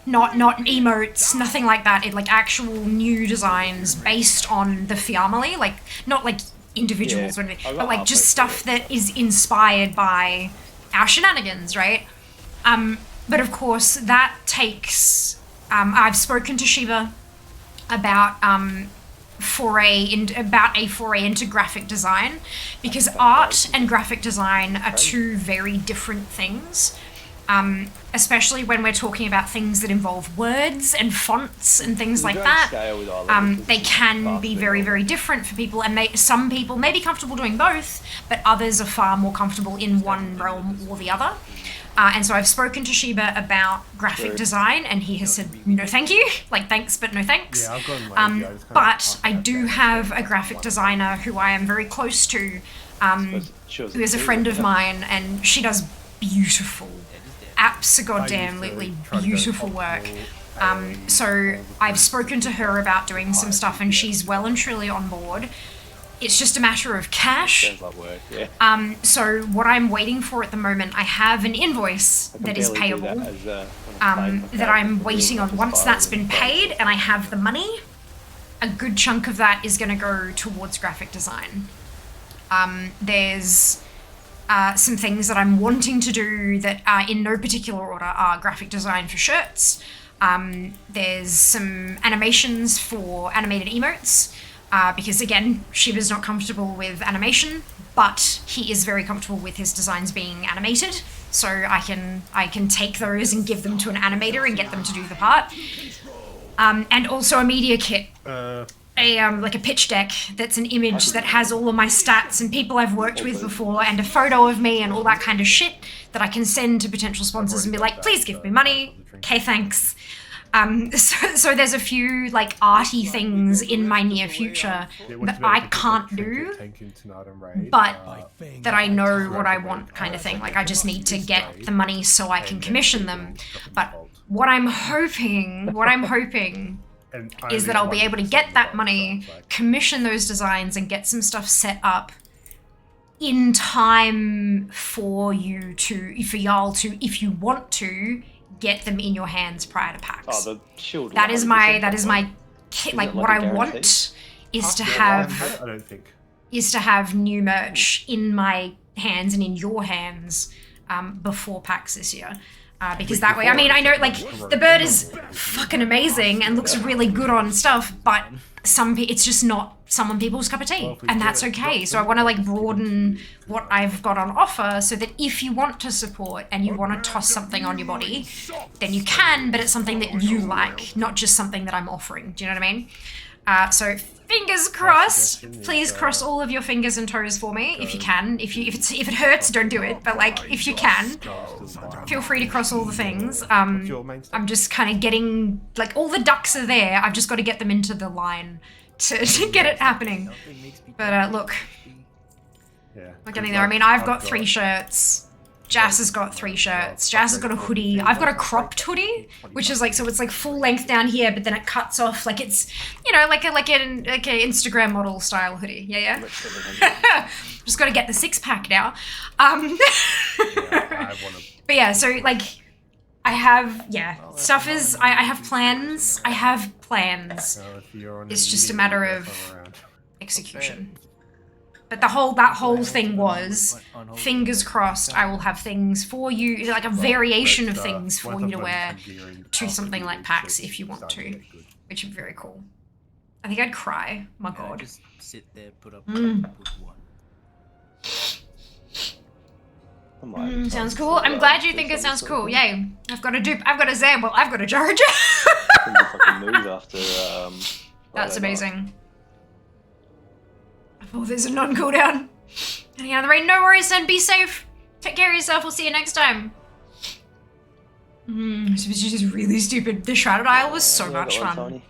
not emotes, nothing like that. Like actual new designs based on the family, like not like individuals or anything, but like just stuff that is inspired by our shenanigans, right? But of course that takes I've spoken to Sheba about a foray into graphic design, because art and graphic design are two very different things, especially when we're talking about things that involve words and fonts and things like that. They can be very different for people, and some people may be comfortable doing both, but others are far more comfortable in one realm or the other. And so I've spoken to Sheba about graphic design, and he has said, no thank you, like thanks but no thanks. Yeah, I've gone lazy. But I do have a graphic designer who I am very close to, who is a friend of mine, and she does beautiful, absolutely beautiful work. So I've spoken to her about doing some stuff, and she's well and truly on board. It's just a matter of cash. Sounds like work, yeah. So what I'm waiting for at the moment, I have an invoice that is payable, that I'm waiting on. Once that's been paid and I have the money, a good chunk of that is going to go towards graphic design. There's some things that I'm wanting to do that are in no particular order are graphic design for shirts. There's some animations for animated emotes. Because again, Shiba's not comfortable with animation, but he is very comfortable with his designs being animated, so I can take those and give them to an animator and get them to do the part. And also a media kit, like a pitch deck that's an image that has all of my stats and people I've worked with before, and a photo of me and all that kind of shit that I can send to potential sponsors and be like, please give me money. Okay, thanks. So there's a few like arty things in my near future that I can't do, but that I know what I want, kind of thing. Like I just need to get the money so I can commission them. But what I'm hoping is that I'll be able to get that money, commission those designs, and get some stuff set up in time for y'all to, if you want to, get them in your hands prior to PAX. Oh, the shield. That is my kit. Like what I want is to have. I don't think. Is to have new merch in my hands and in your hands before PAX this year. Because that way, I mean, I know like the bird is fucking amazing and looks really good on stuff, but it's just not some people's cup of tea, and that's okay. So I want to like broaden what I've got on offer, so that if you want to support and you want to toss something on your body, then you can, but it's something that you like, not just something that I'm offering. Do you know what I mean? So fingers crossed. Please cross all of your fingers and toes for me if you can. If it hurts, don't do it. But like if you can, feel free to cross all the things. I'm just kind of getting like all the ducks are there. I've just got to get them into the line to get it happening. But look, we're getting there. I mean, I've got 3 shirts. Jas has got 3 shirts. Jas has got a hoodie. I've got a cropped hoodie, which is like, so it's like full length down here, but then it cuts off like it's, you know, like an Instagram model style hoodie. Yeah. Just got to get the 6-pack now. But yeah, so like I have, stuff is, I have plans. I have plans. It's just a matter of execution. But that whole thing was, fingers crossed, I will have things for you, like a variation of things for you to wear to something like PAX if you want to, which would be very cool. I think I'd cry. My God. Just sit there, put up sounds cool. I'm glad you think it sounds cool. Yay. I've got a dupe. I've got a Zamble. I've got a Jar Jar. That's amazing. Oh, there's a non-cooldown. Getting out of the rain. No worries, then. Be safe. Take care of yourself. We'll see you next time. This was just really stupid. The Shrouded Isle was so much fun.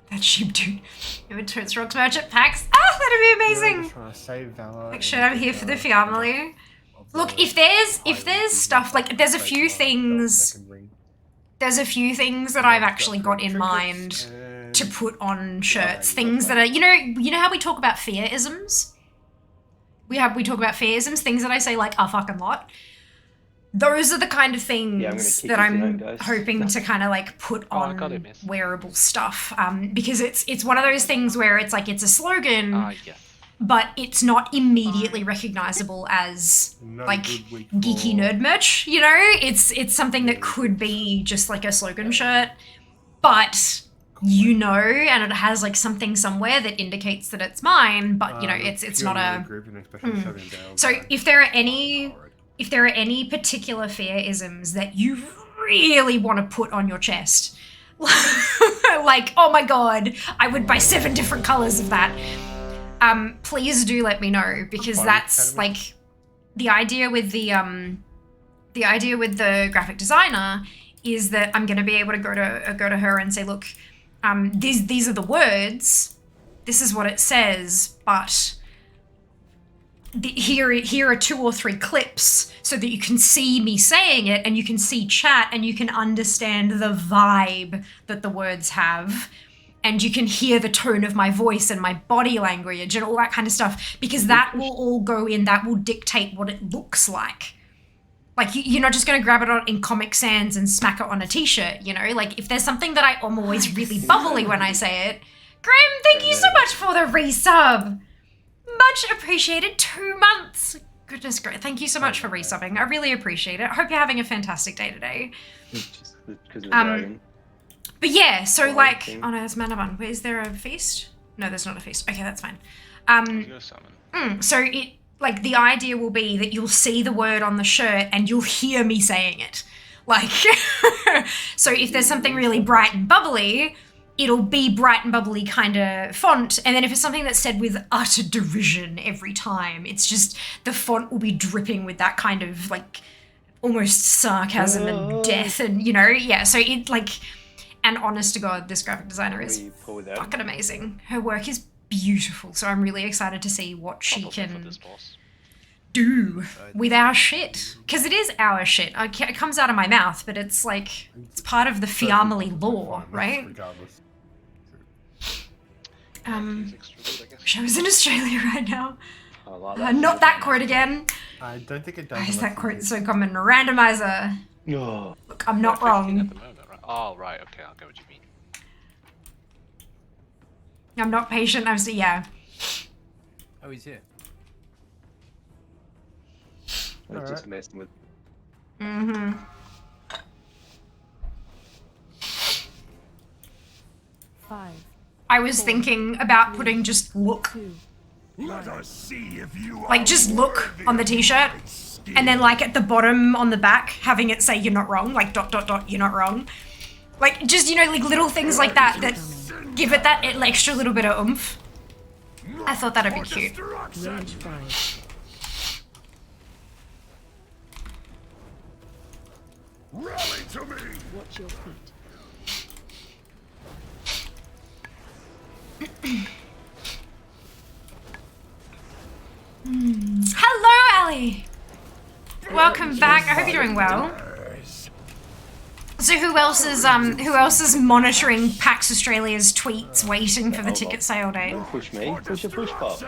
That sheep dude. If it turns rocks merchant packs. Ah, that'd be amazing. Trying to save Valor. Like, shit, I'm here for the family. Look, if there's stuff like there's a few things that I've actually got in mind to put on shirts. Things that are you know how we talk about fear-isms? We talk about fear-isms, things that I say like a fucking lot. Those are the kind of things that I'm hoping to kind of like put on wearable stuff, because it's one of those things where it's like it's a slogan, but it's not immediately recognizable as like geeky nerd merch. You know, it's something that could be just like a slogan shirt, but and it has like something somewhere that indicates that it's mine, but it's not a. So if there are any particular fear-isms that you really want to put on your chest, like, oh my god, I would buy 7 different colors of that, please do let me know, because that's like the idea with the graphic designer is that I'm going to be able to go to her and say, look, these are the words, this is what it says, but here are 2 or 3 clips so that you can see me saying it and you can see chat and you can understand the vibe that the words have and you can hear the tone of my voice and my body language and all that kind of stuff, because that will all go in, that will dictate what it looks like. Like, you're not just going to grab it in Comic Sans and smack it on a t-shirt, you know? Like, if there's something that I'm always really bubbly when I say it. Graham, thank you so much for the resub. Much appreciated. 2 months. Goodness gracious. Thank you so much for resubbing. I really appreciate it. I hope you're having a fantastic day today. Just because of the dragon. But yeah, so like, oh no, that's Manavan. Is there a feast? No, there's not a feast. Okay, that's fine. So it, like, the idea will be that you'll see the word on the shirt and you'll hear me saying it. Like, so if there's something really bright and bubbly, it'll be bright and bubbly kind of font. And then if it's something that's said with utter derision every time, it's just, the font will be dripping with that kind of like almost sarcasm and death and, yeah. So it like, and honest to God, this graphic designer is fucking amazing. Her work is beautiful. So I'm really excited to see what she can do with our shit. Because it is our shit. It comes out of my mouth, but it's like, it's part of the family lore, right? Wish I was in Australia right now. Not that quote again. I don't think it does. Why is that quote so common? Randomizer. No. Look, I'm not wrong. Oh, right, okay, I'll get what you mean. I'm not patient, yeah. Oh, he's here. I was just messing with. Mm-hmm. I was thinking about putting just look. Let us see if you like, just look on the t-shirt. And then, like, at the bottom on the back, having it say you're not wrong. Like, ... you're not wrong. Like, just, like, little things like that that give it that extra little bit of oomph. I thought that'd be cute. Rally to me. Watch your feet. Hello, Ali. Welcome back. I hope you're doing well. So who else is monitoring PAX Australia's tweets, waiting for the ticket sale date? Don't push me. Push a push pop.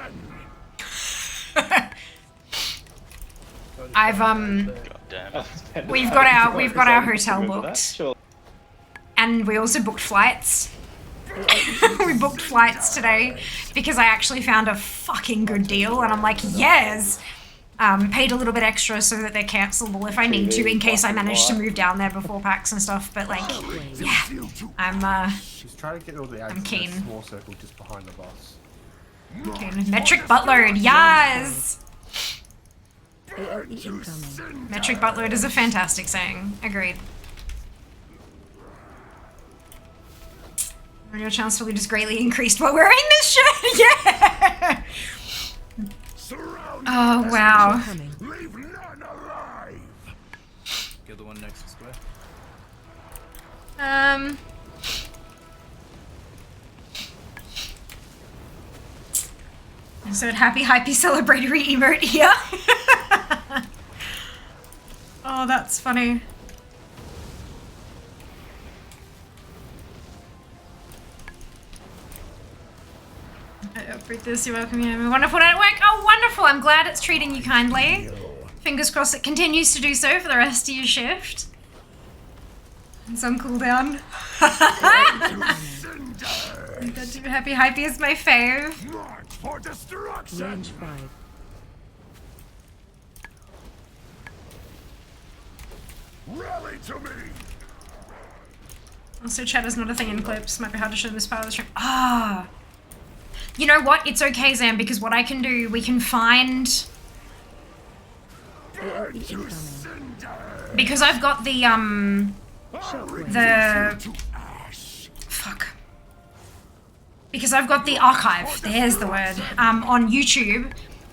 We've got our hotel booked, and we also booked flights. We booked flights today because I actually found a fucking good deal, and I'm like, yes. Paid a little bit extra so that they're cancelable if I need to, in case I manage to move down there before PAX and stuff. But like, yeah, She's trying to get all the I'm keen. In a small circle just behind the boss. Keen. Metric buttload, yes. Metric buttload is a fantastic saying. Agreed. Your chance to loot is greatly increased while wearing this shirt. Yeah. Oh, wow. Leave none alive. Kill the one next to square. Insert happy hypey celebratory emote here. Oh, that's funny. Brutus, you're welcome. You have a wonderful day at work. Oh, wonderful. I'm glad it's treating you kindly. Fingers crossed it continues to do so for the rest of your shift. It's on cooldown. Happy hypey is my fave. For destruction. Range 5. Rally to me. Also, chat is not a thing in clips. Might be hard to show this part of the stream. Ah. You know what? It's okay, Zam, because what I can do, we can find... Because I've got the, Fuck. Because I've got the archive, there's the word, on YouTube,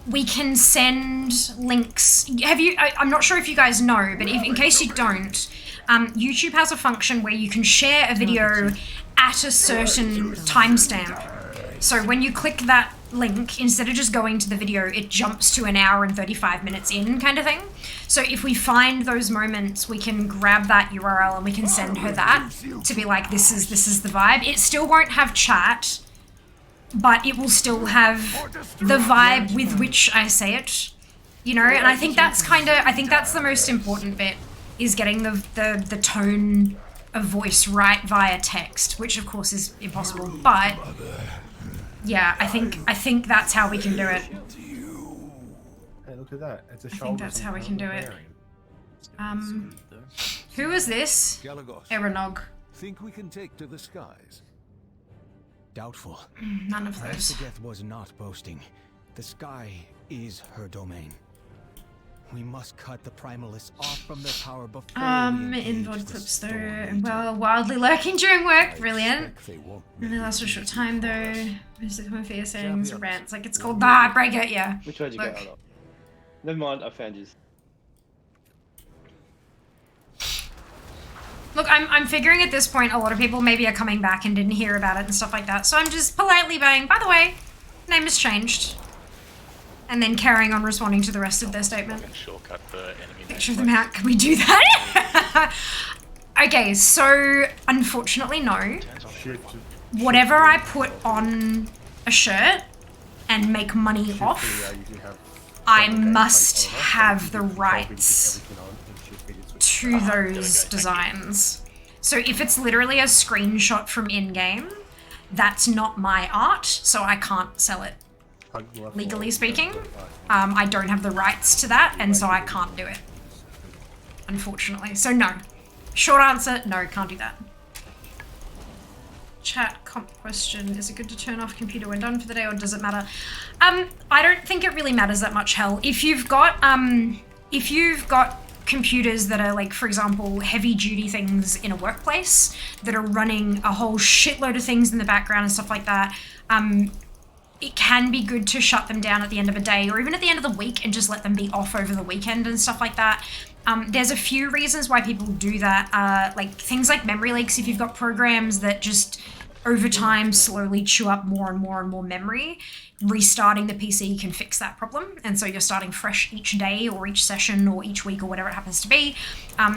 we can send links. Have you, I'm not sure if you guys know, but if, in case you don't, YouTube has a function where you can share a video at a certain timestamp. So when you click that link, instead of just going to the video, it jumps to an hour and 35 minutes in kind of thing. So if we find those moments, we can grab that URL and we can send her that to be like, this is the vibe. It still won't have chat, but it will still have the vibe with which I say it, you know? And I think that's I think that's the most important bit, is getting the tone of voice right via text, which of course is impossible, but yeah, I think that's how we can do it. Hey, look at that. It's a I think that's how we can do it. Who is this? Eranog. Think we can take to the skies? Doubtful. None of those. Death was not boasting. The sky is her domain. We must cut the primalists off from their power before in VOD clips though, well, wildly lurking during work, brilliant. And they last for a short time though. Just the common fear sayings, rants, like it's called break it, yeah. Which way did you go? Hold on. Never mind, I found you. Look, I'm figuring at this point a lot of people maybe are coming back and didn't hear about it and stuff like that, so I'm just politely going, by the way, name has changed. And then carrying on responding to the rest of their statement. Shortcut the enemy. Picture them out. Can we do that? Okay, so unfortunately, no. Whatever I put on a shirt and make money off, I must have the rights to those designs. So if it's literally a screenshot from in-game, that's not my art, so I can't sell it. Legally speaking, I don't have the rights to that, and so I can't do it, unfortunately. So no. Short answer, no, can't do that. Chat comp question, is it good to turn off computer when done for the day, or does it matter? I don't think it really matters that much, hell. If you've got computers that are like, for example, heavy duty things in a workplace that are running a whole shitload of things in the background and stuff like that, it can be good to shut them down at the end of a day or even at the end of the week and just let them be off over the weekend and stuff like that. There's a few reasons why people do that, like things like memory leaks. If you've got programs that just over time slowly chew up more and more and more memory, restarting the PC can fix that problem. And so you're starting fresh each day or each session or each week or whatever it happens to be.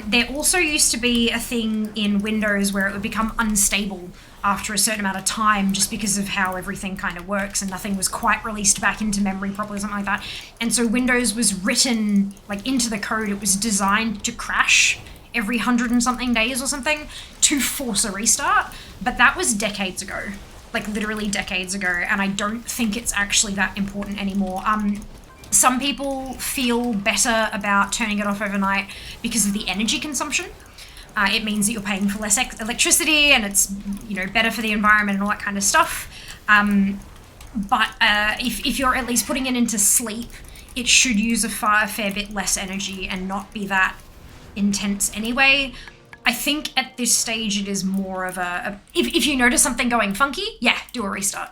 There also used to be a thing in Windows where it would become unstable after a certain amount of time just because of how everything kind of works and nothing was quite released back into memory properly, something like that. And so Windows was written like into the code. It was designed to crash every 100 and something days or something to force a restart. But that was decades ago, like literally decades ago. And I don't think it's actually that important anymore. Some people feel better about turning it off overnight because of the energy consumption. It means that you're paying for less electricity and it's, you know, better for the environment and all that kind of stuff. But if you're at least putting it into sleep, it should use a fair bit less energy and not be that intense anyway. I think at this stage it is more of a if you notice something going funky, yeah, do a restart.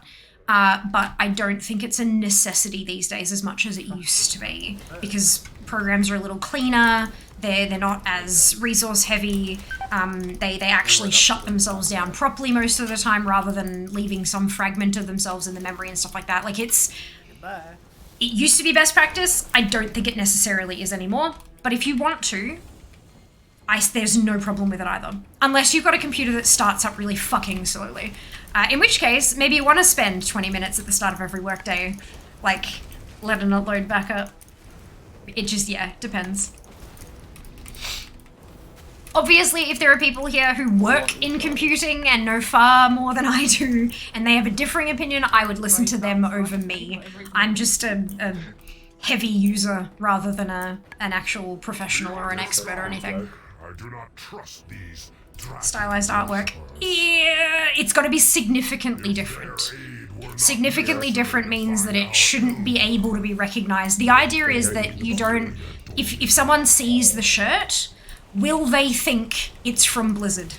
but I don't think it's a necessity these days as much as it used to be, because programs are a little cleaner, they're not as resource heavy, they actually shut themselves down properly most of the time rather than leaving some fragment of themselves in the memory and stuff like that. Like it used to be best practice, I don't think it necessarily is anymore, but if you want to, there's no problem with it either. Unless you've got a computer that starts up really fucking slowly. In which case, maybe you want to spend 20 minutes at the start of every workday, like, letting it load back up. It just, yeah, depends. Obviously, if there are people here who work in computing and know far more than I do, and they have a differing opinion, I would listen to them over me. I'm just a heavy user rather than an actual professional or an expert or anything. I do not trust these Stylized artwork. Yeah, it's got to be significantly different. Significantly different means that it shouldn't be able to be recognized. The idea is that you don't... If someone sees the shirt, will they think it's from Blizzard?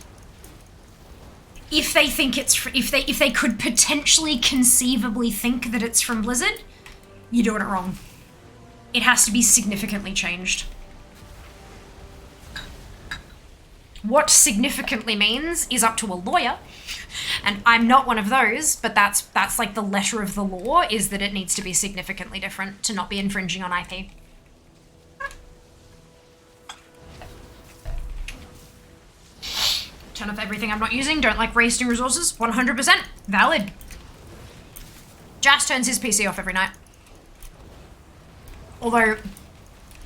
If they think it's... If they could potentially conceivably think that it's from Blizzard, you're doing it wrong. It has to be significantly changed. What significantly means is up to a lawyer, and I'm not one of those, but that's like the letter of the law, is that it needs to be significantly different to not be infringing on IP. Turn off everything I'm not using, don't like wasting resources, 100% valid. Jas turns his PC off every night. Although,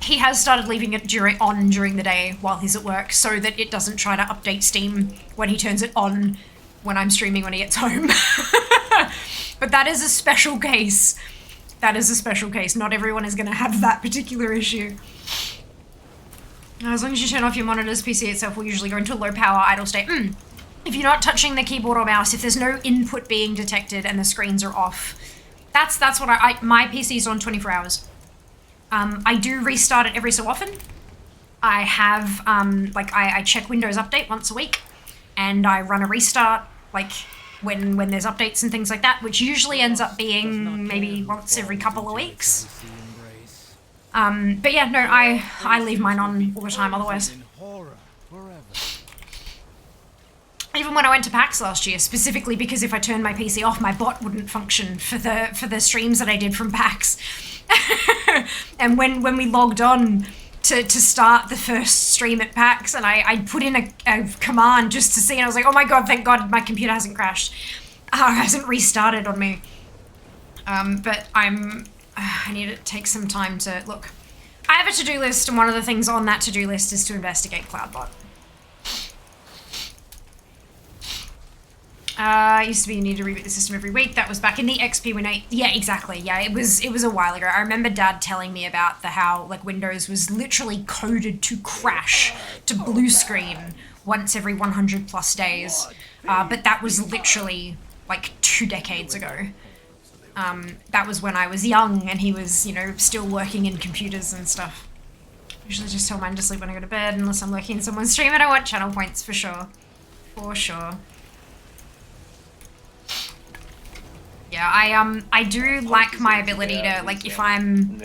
he has started leaving it during the day while he's at work so that it doesn't try to update Steam when he turns it on when I'm streaming when he gets home. But that is a special case. That is a special case. Not everyone is going to have that particular issue. As long as you turn off your monitor's PC itself will usually go into a low power idle state. If you're not touching the keyboard or mouse, if there's no input being detected and the screens are off, that's what my PC's on 24 hours. I do restart it every so often. I have, I check Windows Update once a week, and I run a restart, like, when there's updates and things like that, which usually ends up being maybe once every couple of weeks. But yeah, no, I leave mine on all the time otherwise. Even when I went to PAX last year, specifically because if I turned my PC off, my bot wouldn't function for the streams that I did from PAX. And when we logged on to start the first stream at PAX, and I put in a command just to see, and I was like, oh my god, thank god my computer hasn't crashed. Hasn't restarted on me. But I need to take some time to look. I have a to-do list, and one of the things on that to-do list is to investigate CloudBot. Used to be you need to reboot the system every week. That was back in the XP when yeah, exactly. Yeah, it was a while ago. I remember Dad telling me about how like Windows was literally coded to crash to blue screen once every 100 plus days. But that was literally like 2 decades ago. That was when I was young and he was, you know, still working in computers and stuff. Usually just tell mine to sleep when I go to bed unless I'm lurking in someone's stream and I want channel points for sure. For sure. Yeah, I do like my ability to, like, if I'm,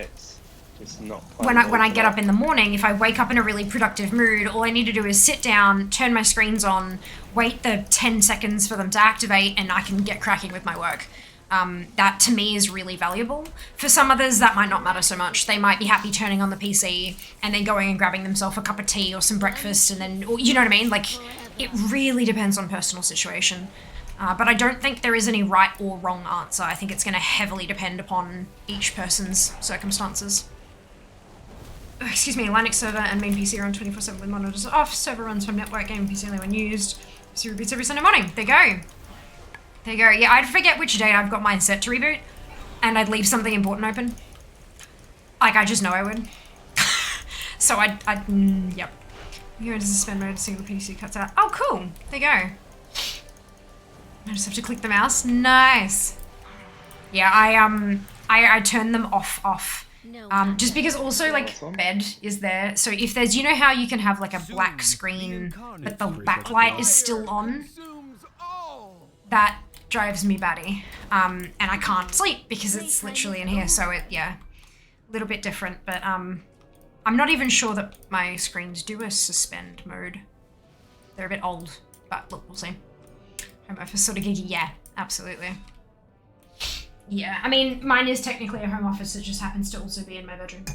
when I get up in the morning, if I wake up in a really productive mood, all I need to do is sit down, turn my screens on, wait the 10 seconds for them to activate, and I can get cracking with my work. That to me is really valuable. For some others, that might not matter so much. They might be happy turning on the PC and then going and grabbing themselves a cup of tea or some breakfast and then, you know what I mean? Like, it really depends on personal situation. But I don't think there is any right or wrong answer. I think it's going to heavily depend upon each person's circumstances. Excuse me, Linux server and main PC are on 24/7 with monitors off. Server runs from network, game PC only when used. PC reboots every Sunday morning. There you go. There you go. Yeah, I'd forget which date I've got mine set to reboot, and I'd leave something important open. Like, I just know I would. So yep. Here is the suspend mode, single PC cuts out. Oh, cool. There you go. I just have to click the mouse. Nice. Yeah, I turn them off. Just because also, like, bed is there. So if there's, you know how you can have, like, a black screen, but the backlight is still on? That drives me batty. And I can't sleep because it's literally in here, so a little bit different, but I'm not even sure that my screens do a suspend mode. They're a bit old, but look, we'll see. Home office sort of geeky, yeah, absolutely. Yeah, I mean, mine is technically a home office, it just happens to also be in my bedroom.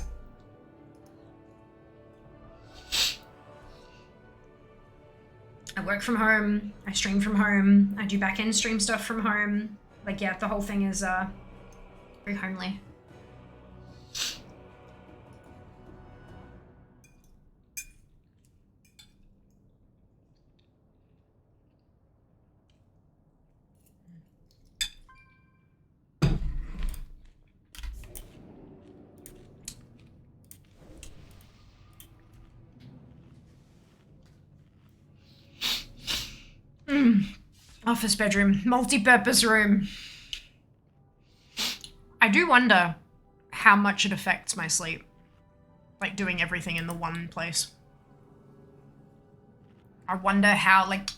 I work from home, I stream from home, I do back-end stream stuff from home. Like, yeah, the whole thing is very homely. Office bedroom, multi-purpose room. I do wonder how much it affects my sleep. Like doing everything in the one place. I wonder how, like,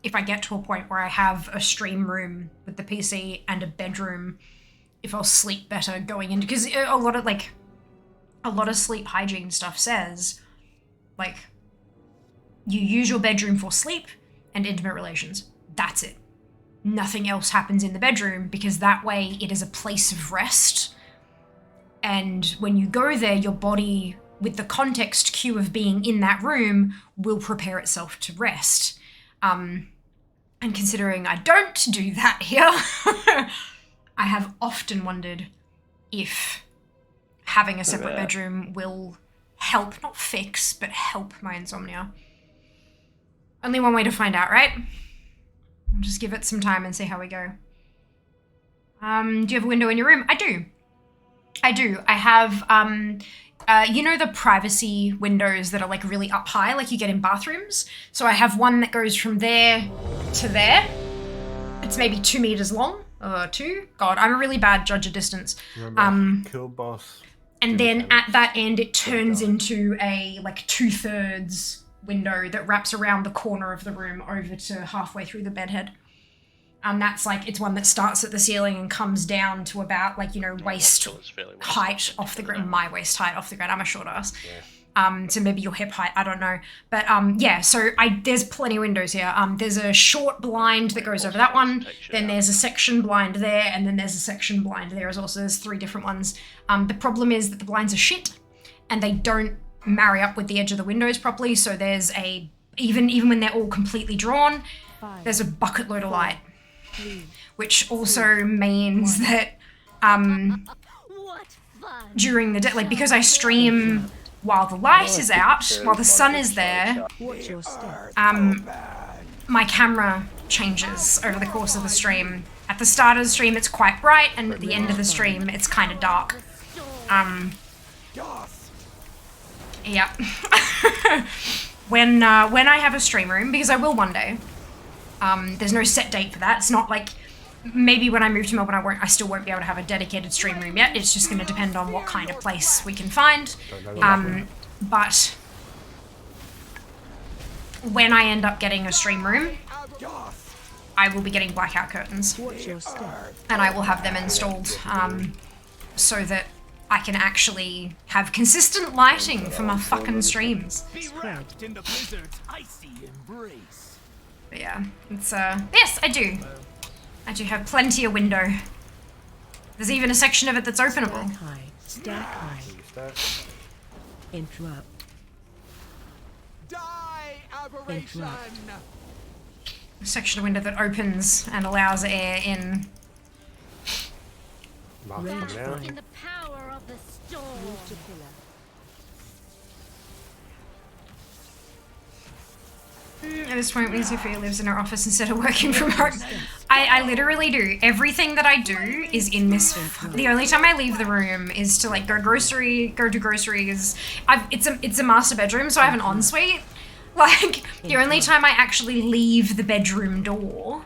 if I get to a point where I have a stream room with the PC and a bedroom, if I'll sleep better going into, because a lot of sleep hygiene stuff says, like, you use your bedroom for sleep and intimate relations. That's it. Nothing else happens in the bedroom because that way it is a place of rest. And when you go there, your body, with the context cue of being in that room, will prepare itself to rest. And considering I don't do that here, I have often wondered if having a separate bedroom will help, not fix, but help my insomnia. Only one way to find out, right? I'll just give it some time and see how we go. Do you have a window in your room? I do. I have, you know the privacy windows that are like really up high, like you get in bathrooms? So I have one that goes from there to there. It's maybe 2 meters long. 2? God, I'm a really bad judge of distance. Kill boss. And then at that end, it turns into a like 2/3 window that wraps around the corner of the room over to halfway through the bedhead. That's like, it's one that starts at the ceiling and comes down to about like, you know, waist height off the ground. My waist height off the ground. I'm a short ass. Yeah. So maybe your hip height, I don't know. But yeah, so there's plenty of windows here. There's a short blind that goes over that one. Then there's a section blind there, and then there's a section blind there as well. So there's 3 different ones. The problem is that the blinds are shit and they don't marry up with the edge of the windows properly, so there's a, even when they're all completely drawn, there's a bucket load of light, which also means that during the day, like because I stream while the light is out, while the sun is there, my camera changes over the course of the stream. At the start of the stream it's quite bright, and at the end of the stream it's kind of dark. Yeah. When I have a stream room, because I will one day, there's no set date for that. It's not like, maybe when I move to Melbourne I still won't be able to have a dedicated stream room yet. It's just going to depend on what kind of place we can find. But when I end up getting a stream room, I will be getting blackout curtains. And I will have them installed so that I can actually have consistent lighting for my fucking streams. In the blizzard's icy embrace. But yeah, it's yes, I do. I do have plenty of window. There's even a section of it that's openable. Stack high. Interrupt. Die, aberration! A section of window that opens and allows air in. In the power of the storm. At this point, Lindsay Fee lives in her office instead of working from home. I literally do. Everything that I do is in this. The only time I leave the room is to like go do groceries. It's a master bedroom, so I have an ensuite. Like, the only time I actually leave the bedroom door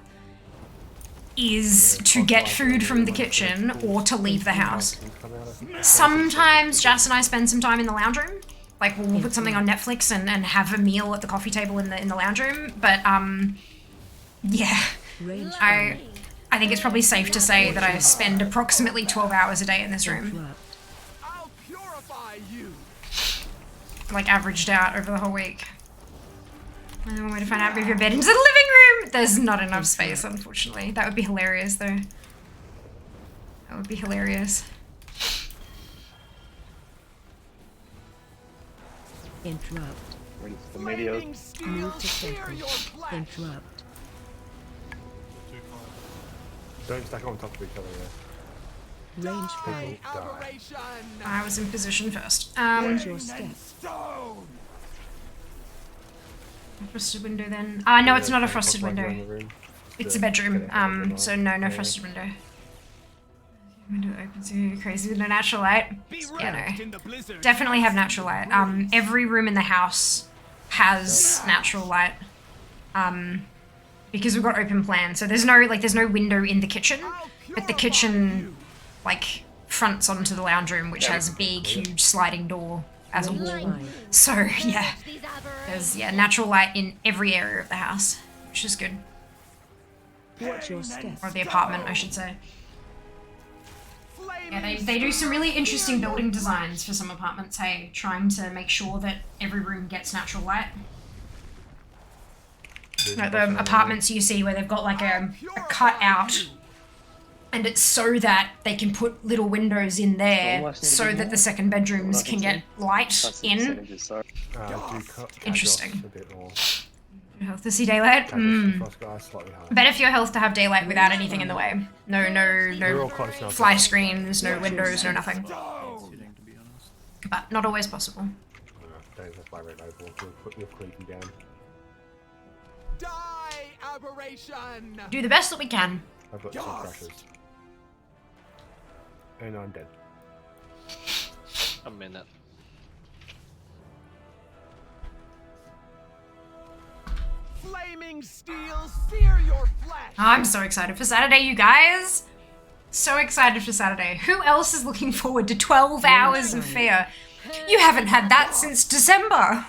is to get food from the kitchen or to leave the house. Sometimes Jas and I spend some time in the lounge room. Like, we'll put something on Netflix and have a meal at the coffee table in the lounge room. But, yeah. I think it's probably safe to say that I spend approximately 12 hours a day in this room. I'll purify you. Like averaged out over the whole week. And one way to find out, move your bed into the living room! There's not enough space, unfortunately. That would be hilarious, though. That would be hilarious. Interrupt. Ready for the meteor. Move to center. Interrupt. Don't stack on top of each other there. Range fight. I was in position first. Watch your step. Frosted window then. No, it's not a frosted window. It's a bedroom. So no frosted window. Window opens to crazy with no natural light. Yeah, no. Definitely have natural light. Every room in the house has natural light. Because we've got open plan. So there's no window in the kitchen, but the kitchen like fronts onto the lounge room, which has a big, huge sliding door as a wall. So yeah, there's natural light in every area of the house, which is good. Watch your step. Or the apartment, I should say. Yeah, they do some really interesting building designs for some apartments, hey, trying to make sure that every room gets natural light. Like the apartments you see where they've got like a cutout, and it's so that they can put little windows in there so that the second bedrooms can get light in. Interesting. Health to see daylight? Better for your health to have daylight without anything in the way. No fly screens, no windows, no nothing. But not always possible. Die, aberration! Do the best that we can. I've got 2 crashes. And I'm dead. A minute. Flaming steel, sear your flesh! I'm so excited for Saturday, you guys. So excited for Saturday. Who else is looking forward to 12 hours of fear? You haven't had that since December.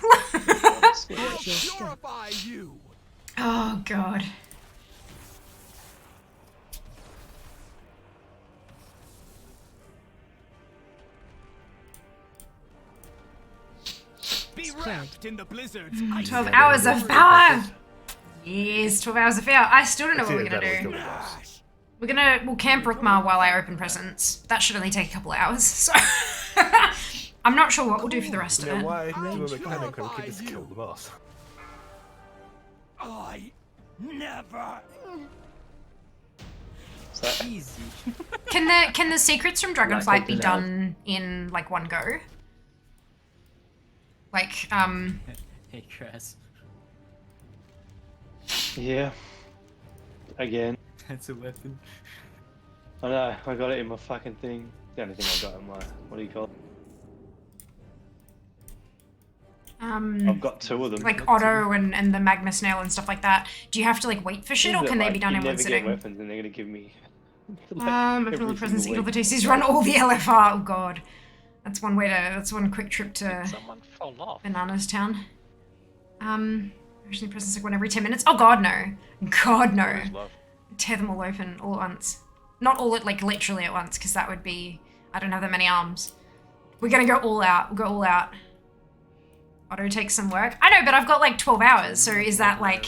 Purify you. Oh, God. Be wrapped in the blizzard's 12 hours of power! Yes, 12 hours of fear. I still don't know what we're gonna do. We'll camp Rookmar while I open presents. That should only take a couple of hours, so... I'm not sure what we'll do for the rest of it. Why do a mechanic when we could just kill the boss? I never. Easy. Can the secrets from Dragonflight be done in like one go? Like Hey, Chris. Yeah. Again. That's a weapon. I know. I got it in my fucking thing. The only thing I got in my what do you call it? I've got 2 of them. Like Otto and the magma snail and stuff like that. Do you have to like wait for shit, or can they be done in one sitting? Get weapons and they're gonna give me. Open all the presents, eat all the tasties, run all the LFR. Oh god, that's one way to. That's one quick trip to Someone fell off. Bananas Town. Originally presents like one every 10 minutes. Oh god no, god no. Tear them all open all at once. Not all at like literally at once, because that would be. I don't have that many arms. We're gonna go all out. We'll go all out. Otto takes some work. I know, but I've got like 12 hours, so is that like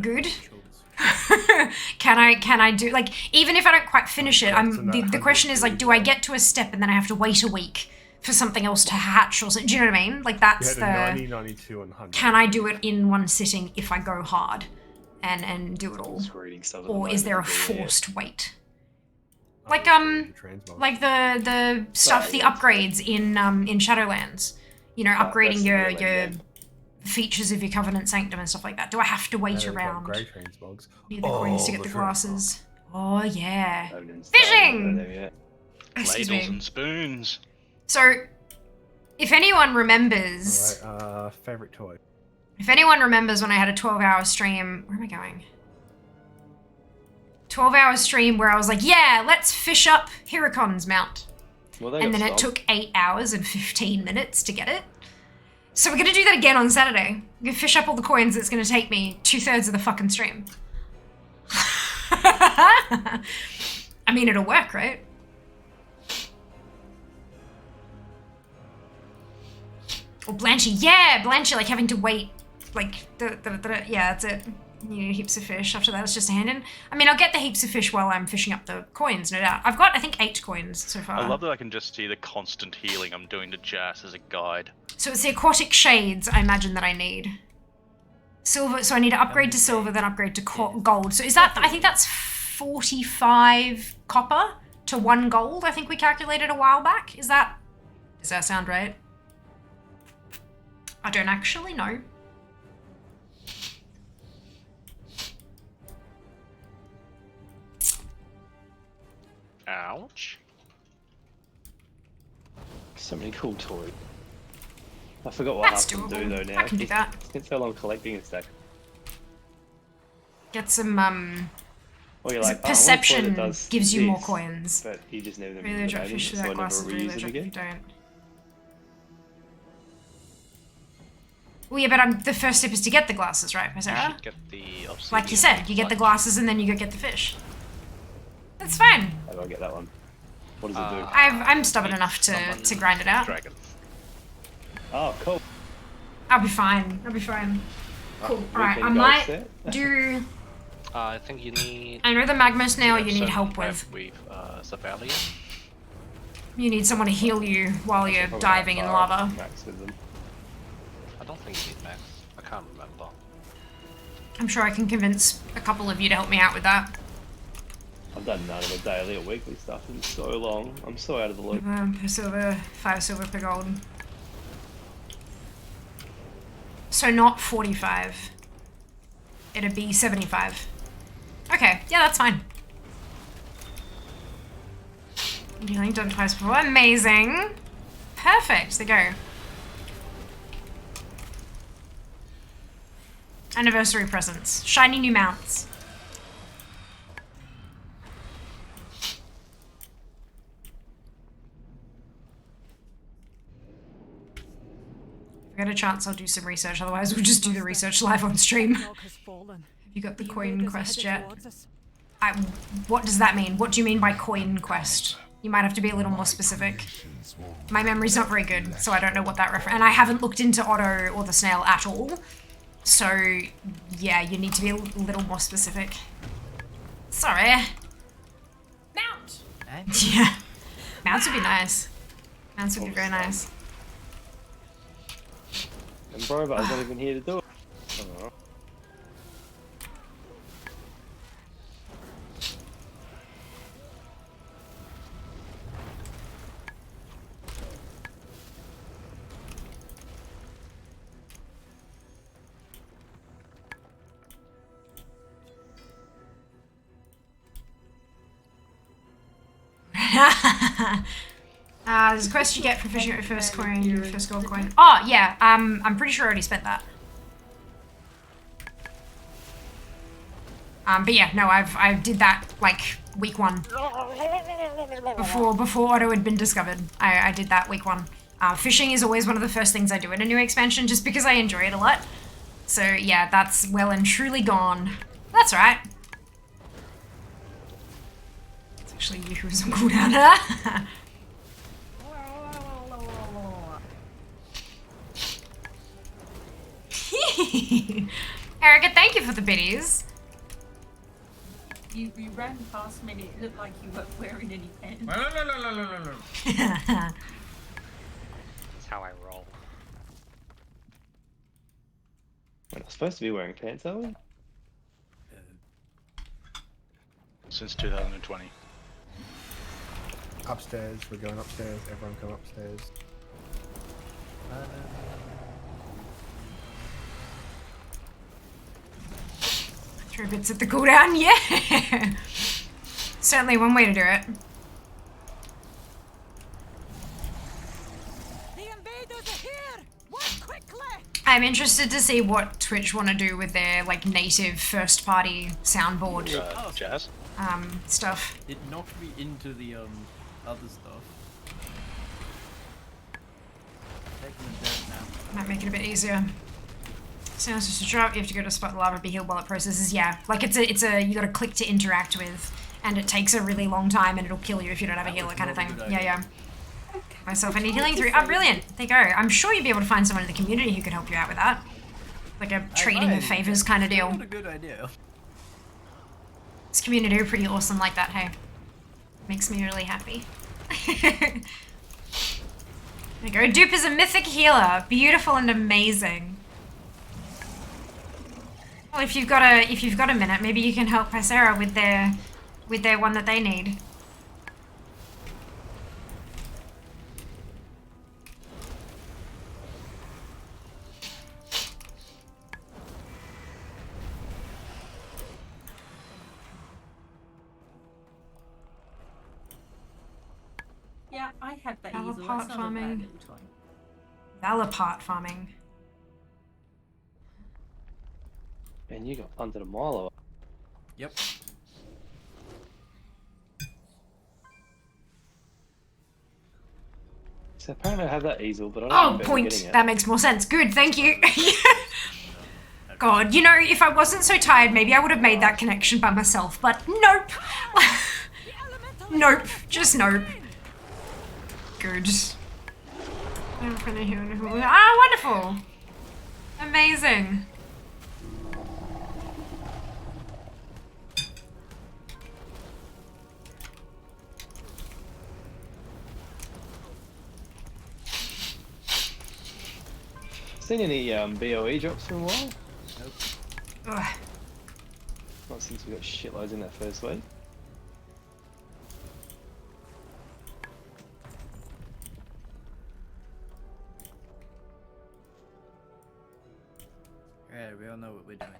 good? Can I do like even if I don't quite finish it? The question is like, do I get to a step and then I have to wait a week for something else to hatch or something? Do you know what I mean? Like that's the 90, 92, and 100. Can I do it in one sitting if I go hard and do it all, or is there a forced wait? Like the stuff, the upgrades in Shadowlands. You know, upgrading your features of your Covenant Sanctum and stuff like that. Do I have to wait around? Need the coins to get the glasses. Oh yeah, fishing. Excuse Ladles me. and spoons. So, if anyone remembers, favorite toy. If anyone remembers when I had a 12-hour stream, where am I going? 12-hour stream where I was like, yeah, let's fish up Hirakon's mount. Well, and then it took 8 hours and 15 minutes to get it. So we're going to do that again on Saturday. We're going to fish up all the coins. It's going to take me 2/3 of the fucking stream. I mean, it'll work, right? Or Blanchy, yeah, Blanchy, like having to wait, like, yeah, that's it. You need heaps of fish. After that, it's just a hand in. I mean, I'll get the heaps of fish while I'm fishing up the coins, no doubt. I've got, I think, 8 coins so far. I love that I can just see the constant healing I'm doing to Jas as a guide. So it's the aquatic shades, I imagine, that I need. Silver, so I need to upgrade to silver, then upgrade to gold. So is that, I think that's 45 copper to 1 gold, I think we calculated a while back. Does that sound right? I don't actually know. Ouch. So many cool toys. I forgot what half of them do though now. I can do that. Spent so long collecting a stack. Get some, Or you're like, perception does gives you this, more coins. But you just never Really drop fish so without I never glasses, really reuse them drop again. don't. Well, yeah, but the first step is to get the glasses, right, Sarah? You should get the obsidian. Like you said, you get the glasses and then you go get the fish. That's fine. How do I get that one? What does it do? I'm stubborn enough to grind it out. Dragon. Oh, cool. I'll be fine. I'll be fine. Cool. Alright, I Weekend might goals there. do... I think you need... I know the magma snail you need help with. Zavalian. You need someone to heal you while you're diving in lava. Max with them. I don't think you need max. I can't remember. I'm sure I can convince a couple of you to help me out with that. I've done none of the daily or weekly stuff in so long. I'm so out of the loop. Per silver, 5 silver per gold. So not 45. It'd be 75. Okay, yeah, that's fine. Healing done twice before. Amazing. Perfect. There you go. Anniversary presents. Shiny new mounts. If I get a chance, I'll do some research. Otherwise, we'll just do the research live on stream. Have you got the coin quest yet? What does that mean? What do you mean by coin quest? You might have to be a little more specific. My memory's not very good, so I don't know what that reference. And I haven't looked into Otto or the snail at all. So, yeah, you need to be a little more specific. Sorry. Mount! Yeah. Mounts would be nice. Mounts would be very nice. And bro, but I was not even here to do it. Oh. There's a quest you get for fishing at your first coin, your first gold coin. Oh, yeah, I'm pretty sure I already spent that. But yeah, no, I did that, like, week 1. Before Otto had been discovered. I did that week 1. Fishing is always one of the first things I do in a new expansion, just because I enjoy it a lot. So yeah, that's well and truly gone. That's right. It's actually you who's on cooldown. Erica, thank you for the biddies. You ran past me and it looked like you weren't wearing any pants. That's how I roll. We're not supposed to be wearing pants, are we? Since 2020. Upstairs, we're going upstairs, everyone come upstairs. Throw bits at the cooldown, yeah! Certainly one way to do it. The invaders are here! Work quickly! I'm interested to see what Twitch want to do with their, like, native first-party soundboard. Jazz? Stuff. It knocked me into the, other stuff. Taking the dirt now. Might make it a bit easier. Sounds just a drop. You have to go to spot the lava, be healed while it processes. Yeah, like it's a you got to click to interact with, and it takes a really long time, and it'll kill you if you don't have a healer, kind of thing. Yeah. Myself, I need healing 3. Oh, brilliant. There you go. I'm sure you'd be able to find someone in the community who could help you out with that. Like a trading of favors kind of deal. What a good idea. This community are pretty awesome like that, hey. Makes me really happy. There you go. Dupe is a mythic healer. Beautiful and amazing. Well, if you've got a minute, maybe you can help Picera with their one that they need. Yeah, I have that easel. It's Valapart not a bad farming. little toy. Valapart farming. Man, you got planted a mile away. Yep. So apparently I have that easel, but I don't Oh, remember point. getting it. That makes more sense. Good, thank you. God, you know, if I wasn't so tired, maybe I would have made that connection by myself, but nope. Nope. Just nope. Good. Ah, wonderful. Amazing. Seen any BOE drops for a while? Nope. Ugh. Not since we got shitloads in that first week. Alright, we all know what we're doing.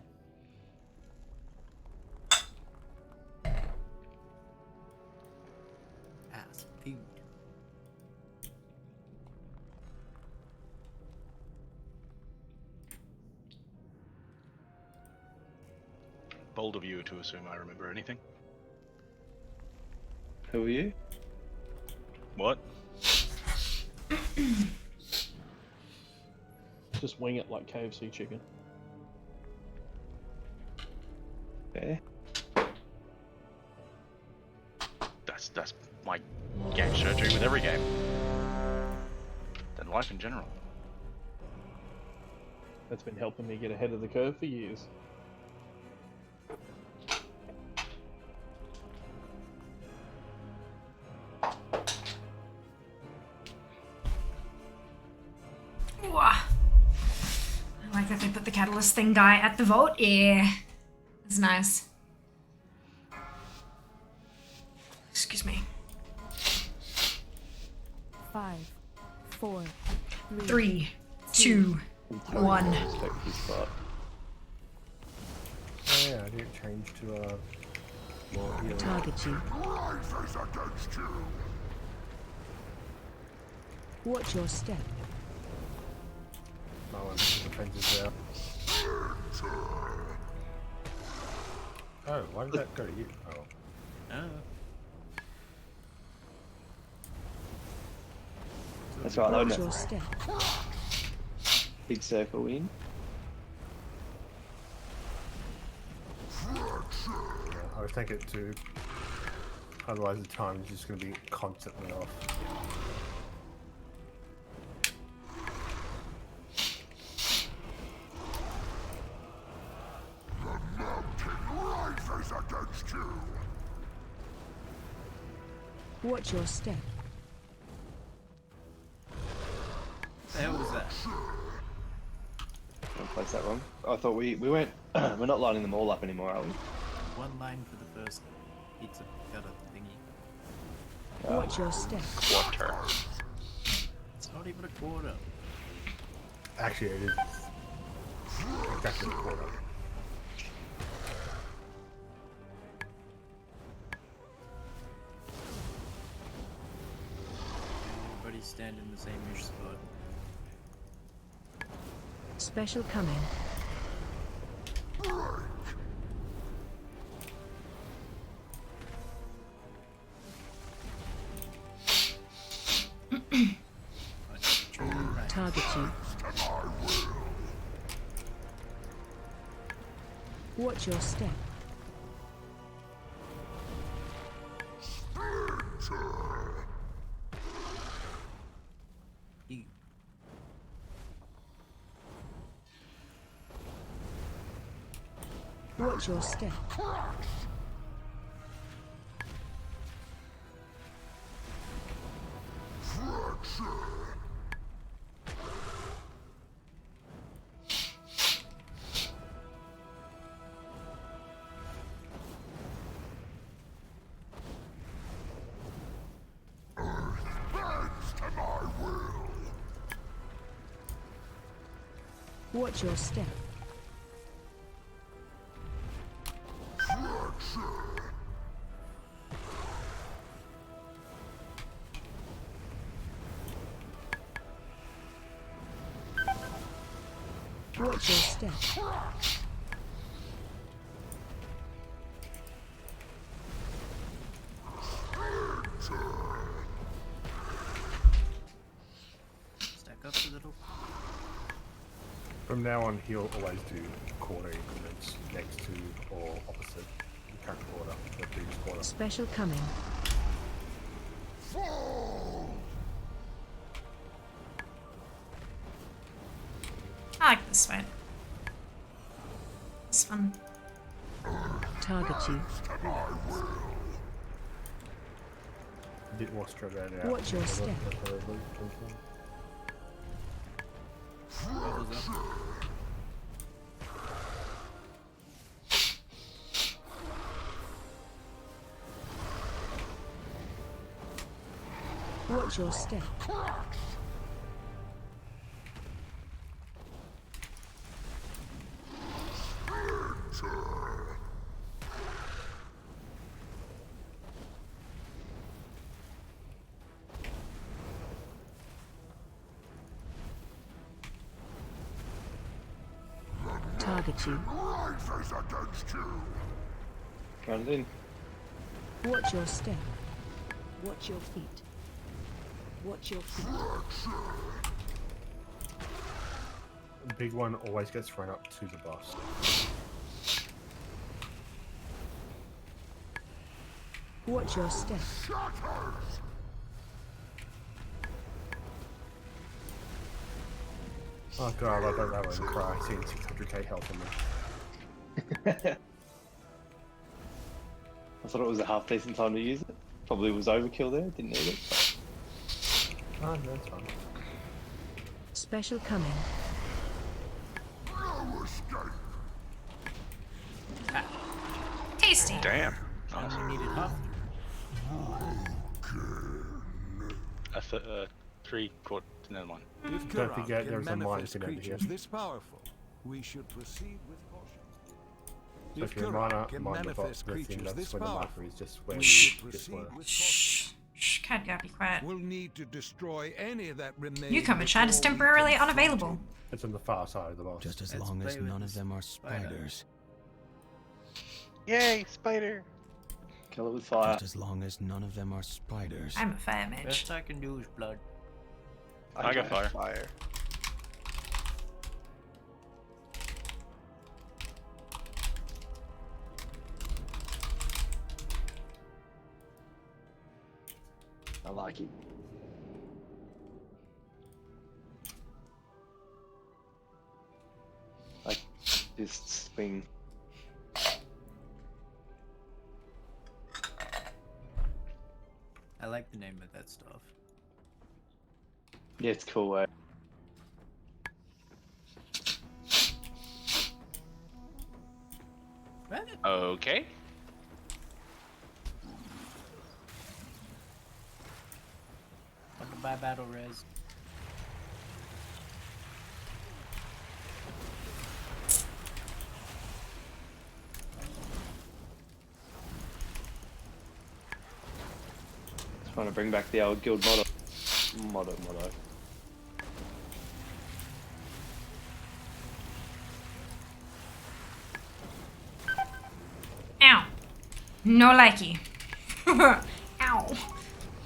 Ass food. Bold of you to assume I remember anything. Who are you? What? Just wing it like KFC chicken. Okay. That's my game strategy with every game. And life in general. That's been helping me get ahead of the curve for years. Ooh, I like that they put the catalyst thing guy at the vault. Yeah. That's nice. Excuse me. 5, 4, 3, 2, 1. Oh yeah, I didn't change to more healing. Target you. Watch your step. My one defenses there. Oh, why did that go to you? Oh. Oh. That's right, Watch load your it. step. Big circle in. Yeah, I would take it to. Otherwise, the time is just going to be constantly off. Watch your step. The hell was that? I placed that wrong. I thought we went. We're not lining them all up anymore, are we? One line for the first pizza cutter thingy. Watch your step. Quarter. It's not even a quarter. Actually, it is exactly a quarter. Everybody stand in the same-ish spot. Special coming. Target you. Watch your step. Watch your step. Watch your step. Watch your step. Stack up a little. From now on, he'll always do corner increments next to or opposite the current quarter, the previous quarter. Special coming. I like this fight. It's fun. Target you. A bit more straight out. Watch your step. Bubbles up. Watch your step. Target you. Run it in. Watch your step. Watch your feet. Watch your feet. The big one always gets run up to the boss. Watch your step. Oh god, I love that one cry, seeing 600k health on me. I thought it was a half decent time to use it. Probably was overkill there, didn't need it. But... Oh, no, it's fine. Special coming. Tasty. Damn. Only needed half. A 3/4, never mind. If Don't Kurak forget can there's a mine manifest thing over here. creatures this powerful, we should proceed with caution. So if you're a miner, mine the boss, the thing that's where the marker is, just where you just were. Shh. Shh. Cat gotta be quiet. We'll need to destroy any that remain. Newcomer chat is temporarily unavailable. It's on the far side of the boss. Just as long as none of them are spiders. Yay, spider! Kill it with fire. Just as long as none of them are spiders. I'm a fire mage. Best I can do is blood. I got fire. I like it. Like this swing. I like the name of that stuff. Yeah, it's cool, eh? Okay. Want to buy battle res. Trying to bring back the old guild motto. Motto. Ow. No likey. Ow.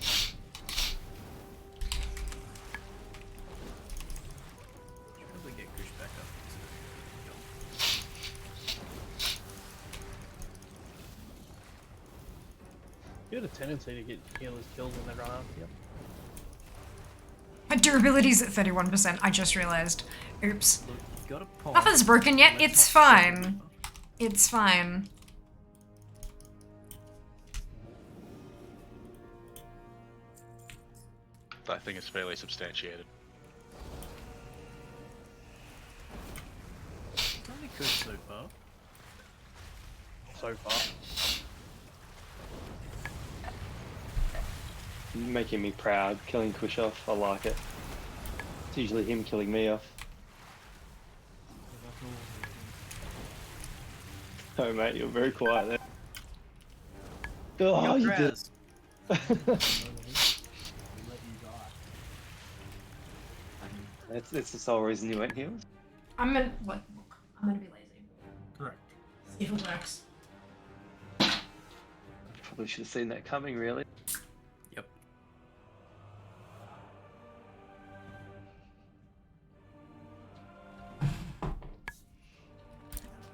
Should probably get Kush back up. You had a tendency to get healers killed when they run after you. My durability's at 31%, I just realized. Oops. Look, you got a point. Nothing's broken yet, Let's it's not say fine. It's fine. I think it's fairly substantiated. It's only good so far. So far. Making me proud, killing Kush off. I like it. It's usually him killing me off. Oh mate, you're very quiet there. Oh, you did. That's the sole reason you went healed? I'm gonna look. I'm gonna be lazy. Correct. See if it works. Probably should have seen that coming, really. Yep.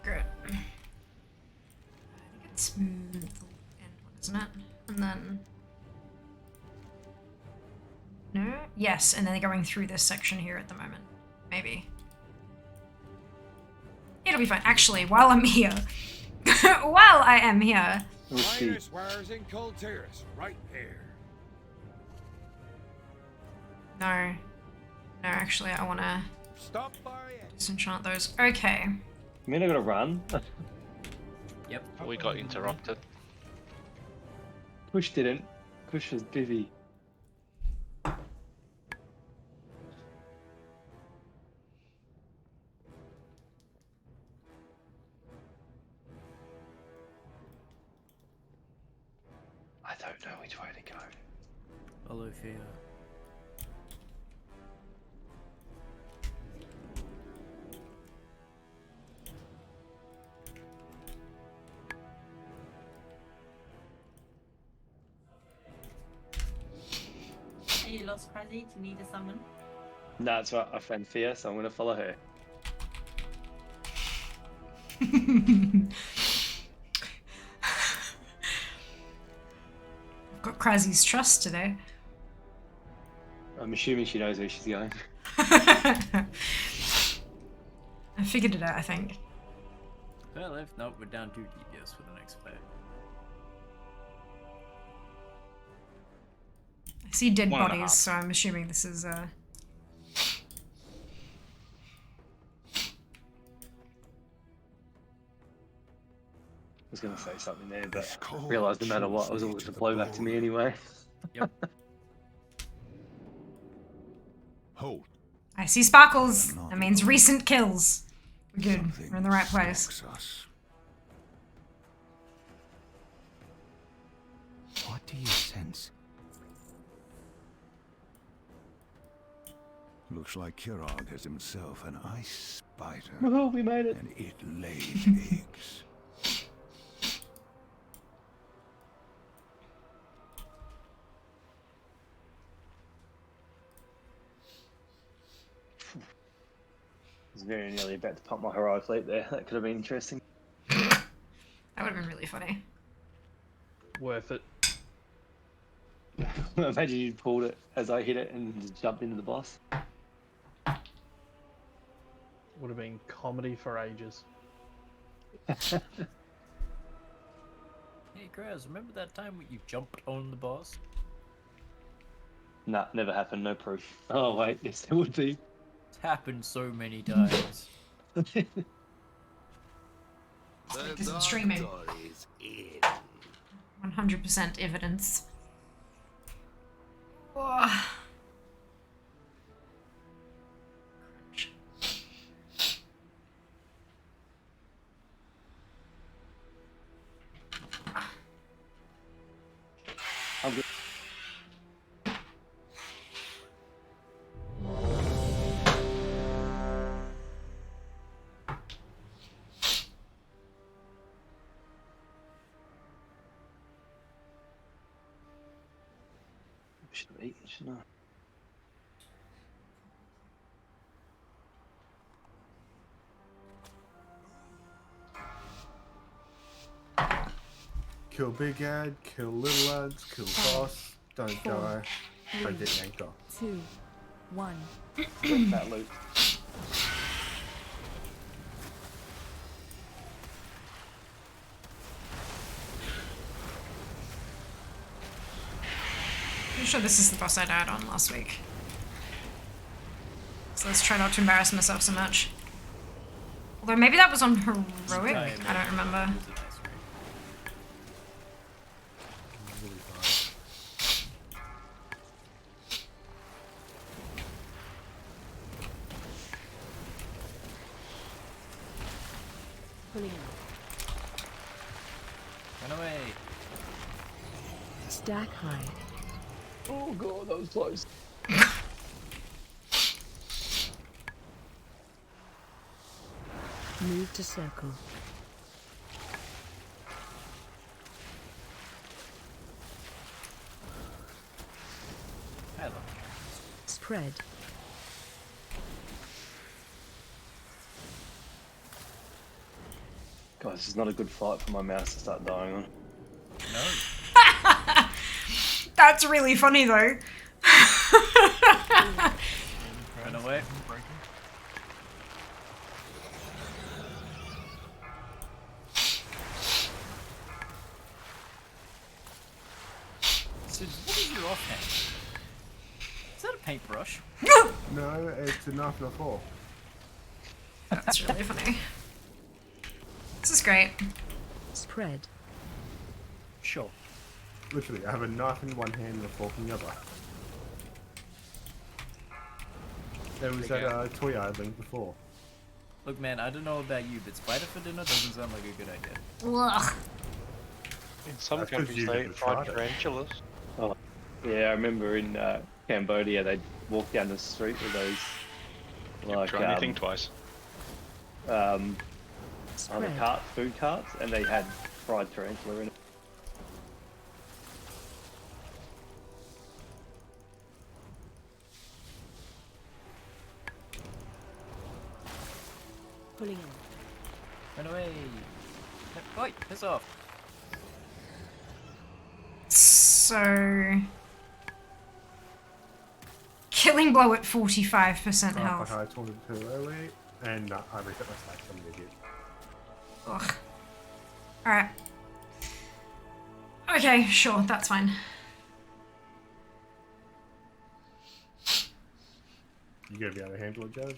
Good. I think it's smooth the end one, isn't it? And then no? Yes, and then they're going through this section here at the moment. Maybe. It'll be fine. Actually, while I'm here, while I am here. Minus wires in Cold Terrace, right there. No. No, actually, I want to Stop by it. disenchant those. Okay. You mean I gotta run? Yep. We got interrupted. Kush didn't. Kush was busy. I don't know which way to go. Follow fear. Hey, you lost Crazy. Do you need a summon? Nah, that's right. I found Fia, so I'm gonna follow her. Got Krazy's trust today. I'm assuming she knows where she's going. I figured it out, I think. Well, if not, we're down 2 DPS for the next player. I see dead 1.5. bodies, so I'm assuming this is I was gonna say something there, but I realised no matter what, it was all going to blow back to me anyway. Yep. Hold. I see sparkles. That means recent kills. We're good. We're in the right place. What do you sense? Looks like Kirog has himself an ice spider. Oh, we made it. And it lays eggs. I was very nearly about to pump my heroic fleet there. That could have been interesting. That would have been really funny. Worth it. Imagine you pulled it as I hit it and just jumped into the boss. Would have been comedy for ages. Hey, Graz, remember that time when you jumped on the boss? Nah, never happened. No proof. Oh wait, yes, it would be. It's happened so many times. This is streaming. 100% evidence. Oh. I'm good. Should have eaten, shouldn't I? Kill big ad, kill little ads, kill boss, don't 4, die, don't 3, get yanked off. 2, 1. Where's that loot? Pretty sure this is the boss I died on last week. So let's try not to embarrass myself so much. Although maybe that was on heroic. I don't remember. Pulling in. Run away. Stack high. Oh god, that was close. Move to circle. Hello. Spread. God, this is not a good fight for my mouse to start dying on. No. That's really funny though. Run away. So what is your offhand? Is that a paintbrush? No, it's a knife and a fork. That's really funny. This is great. Spread. Sure. Literally, I have a knife in one hand and a fork in the other. There was that toy I linked before. Look, man, I don't know about you, but spider for dinner doesn't sound like a good idea. Ugh. In some That's 'cause countries, you they never eat fried tried it. tarantulas. Oh, yeah, I remember in Cambodia they'd walk down the street with those. Like, try anything twice. On the cart, food carts, and they had fried tarantula in it. Pulling in. Run away. Oi, piss off. So killing blow at 45% health. I told him too early, and I reset my stacks. I'm an idiot. Ugh. Alright. Okay, sure, that's fine. You gonna be able to handle it, Jazz?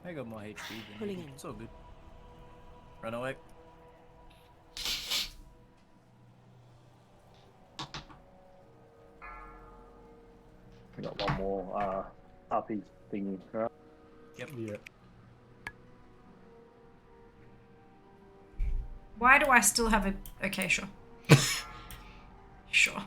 I got more HP than Pulling you. in. It's all good. Run away. We got one more RP thingy, right? Yep. Yeah. Why do I still have a... Okay, sure. Sure.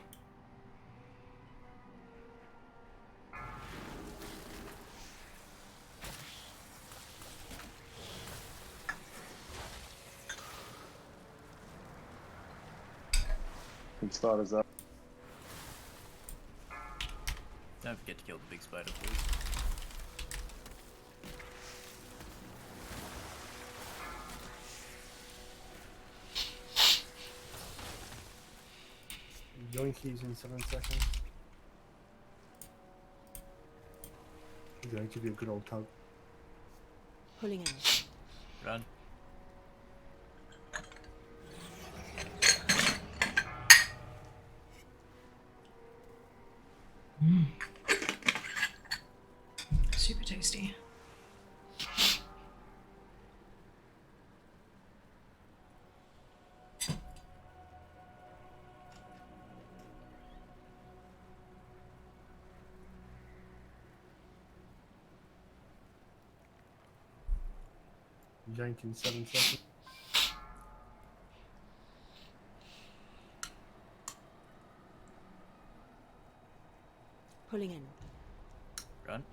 Good spiders up. Don't forget to kill the big spider, please. Yoinkies in 7 seconds. He's going to give you a good old tug. Pulling in. Run. Super tasty. Yank in 7 seconds. Pulling in. Run.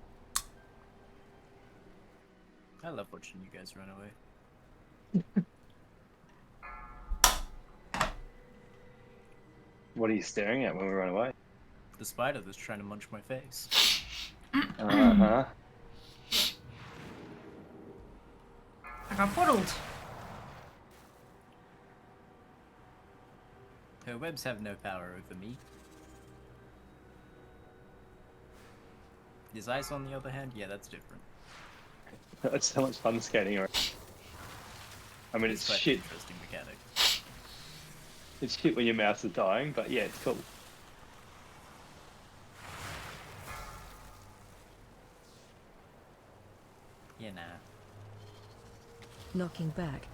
I love watching you guys run away. What are you staring at when we run away? The spider that's trying to munch my face. Uh-huh. I got portaled. Her webs have no power over me. His ice, on the other hand, yeah, that's different. That's so much fun skating around. I mean, it's quite an shit. interesting mechanic. It's shit when your mouse is dying, but yeah, it's cool. Yeah, nah. Knocking back.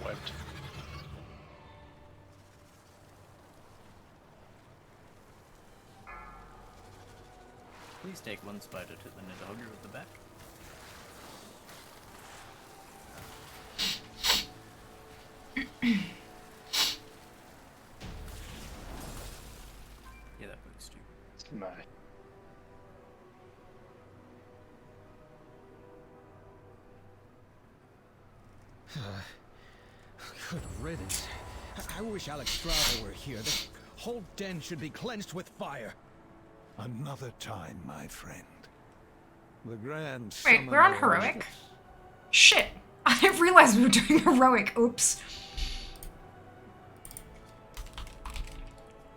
Webbed. Please take one spider to the Nidhogger at the back. Yeah, that works too. Smash. Good riddance. I wish Alexstrada were here. The whole den should be cleansed with fire. Another time, my friend. The grand Wait, we're on heroic? Shit! I didn't realize we were doing heroic. Oops.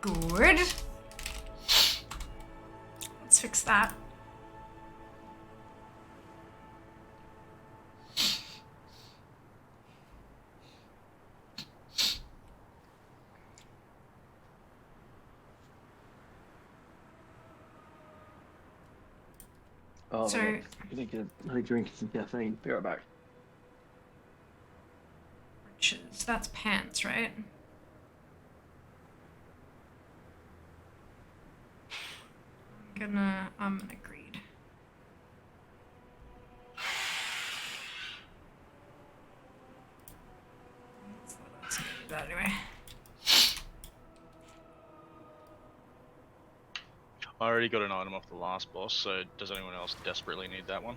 Good. Let's fix that. Oh, So- man. I need drinking some caffeine. Be right back. Riches. That's pants, right? I'm gonna greed. Let's do that anyway. I already got an item off the last boss, so does anyone else desperately need that one?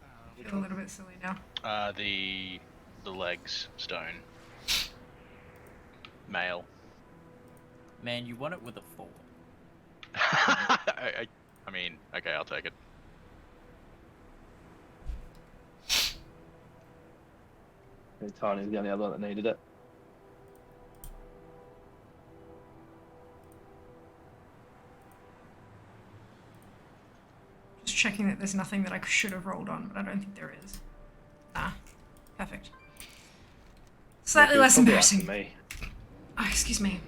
I feel a little bit silly now. The legs stone. Male. Man, you want it with a 4. I mean, okay, I'll take it. Tiny's the only other one that needed it. Just checking that there's nothing that I should have rolled on, but I don't think there is. Ah, perfect. Slightly less Probably embarrassing. after me. Oh, excuse me.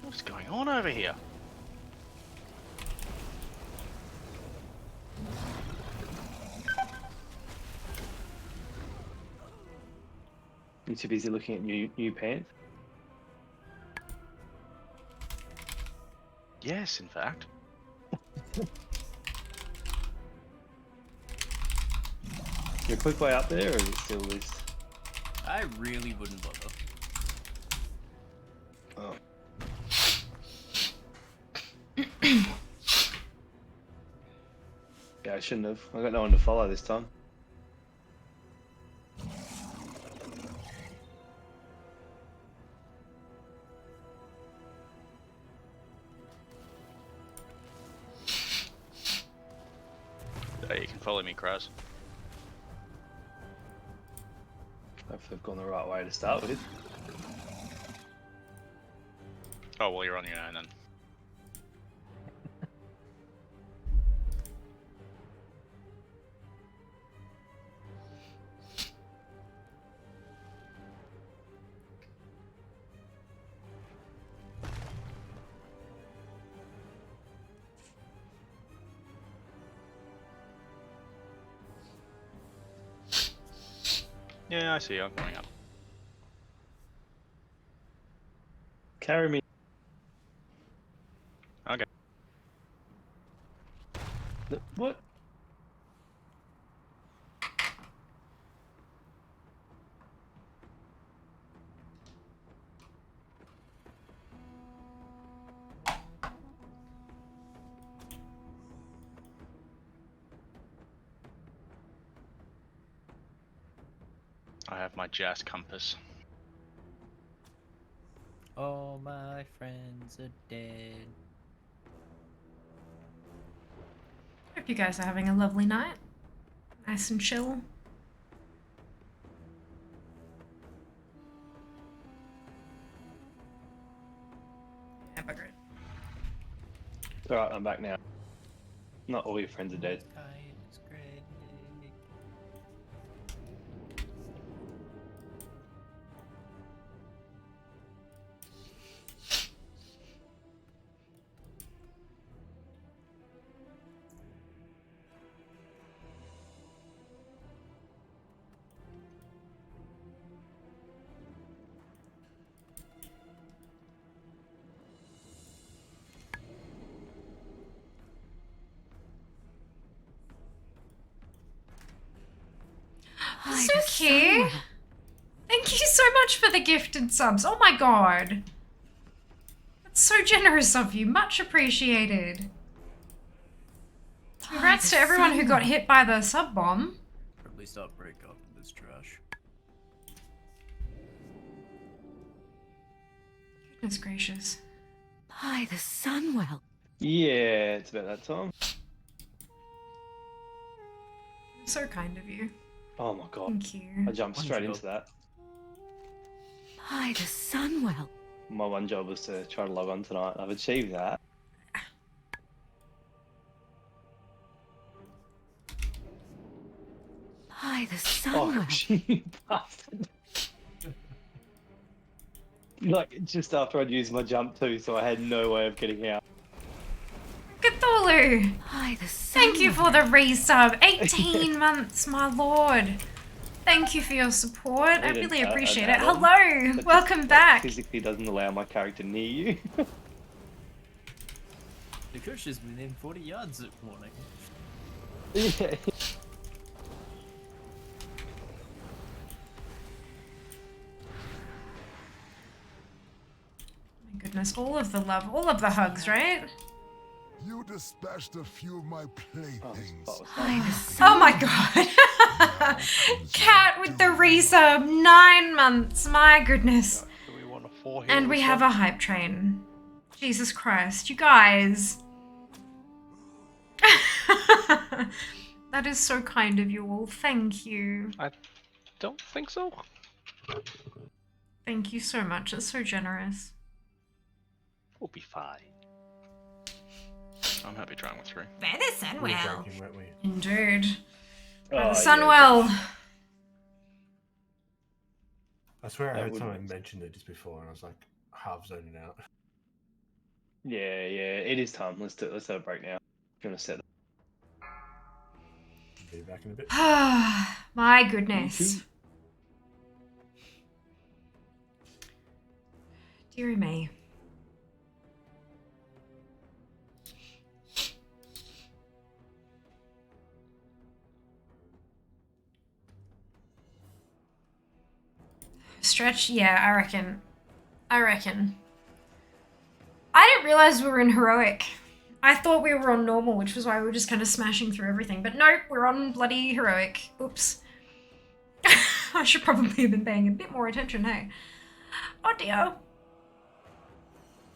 What's going on over here? You too busy looking at new pants? Yes, in fact. You a quick way up there, or is it still this? I really wouldn't bother. Oh. Yeah, I shouldn't have. I got no one to follow this time. Hey, you can follow me, Kraz. Hopefully I've gone the right way to start with. Oh, well, you're on your own then. Yeah, I see you. I'm going up. Carry me. What? I have my jazz compass. All my friends are dead. Hope you guys are having a lovely night. Nice and chill. Yeah, but great. It's alright, I'm back now. Not all your friends are dead. Suki! Thank you so much for the gifted subs. Oh my god. That's so generous of you. Much appreciated. Congrats to everyone who got hit by the sub bomb. Probably start break up in this trash. Goodness gracious. By the Sunwell. Yeah, it's about that time. So kind of you. Oh my god. Thank you. I jumped straight into that. By the Sunwell. My one job was to try to log on tonight. I've achieved that. By the Oh, Sunwell. you bastard. Like, just after I'd used my jump too, so I had no way of getting out. Cthulhu! By the Thank you for the resub. 18 months, my lord. Thank you for your support. I really appreciate it. Hello! Welcome back. Physically doesn't allow my character near you. The Kush is within 40 yards at morning. Yeah. My goodness, all of the love, all of the hugs, right? You dispatched a few of my playthings. Oh my god. Cat with the resub. 9 months. My goodness. Do we want a 4 And we have a hype train. Jesus Christ. You guys. That is so kind of you all. Thank you. I don't think so. Thank you so much. It's so generous. We'll be fine. I'm happy trying with 3. By the Sunwell. We were joking, weren't we? Indeed. By Oh, the Sunwell. I swear I That heard would someone make mention it just before, and I was like half zoning out. Yeah, it is time. Let's do a break now. If you want to set Be back in a bit. My goodness. Deary me. Stretch? Yeah, I reckon. I didn't realize we were in heroic. I thought we were on normal, which was why we were just kind of smashing through everything. But nope, we're on bloody heroic. Oops. I should probably have been paying a bit more attention, hey? Oh dear.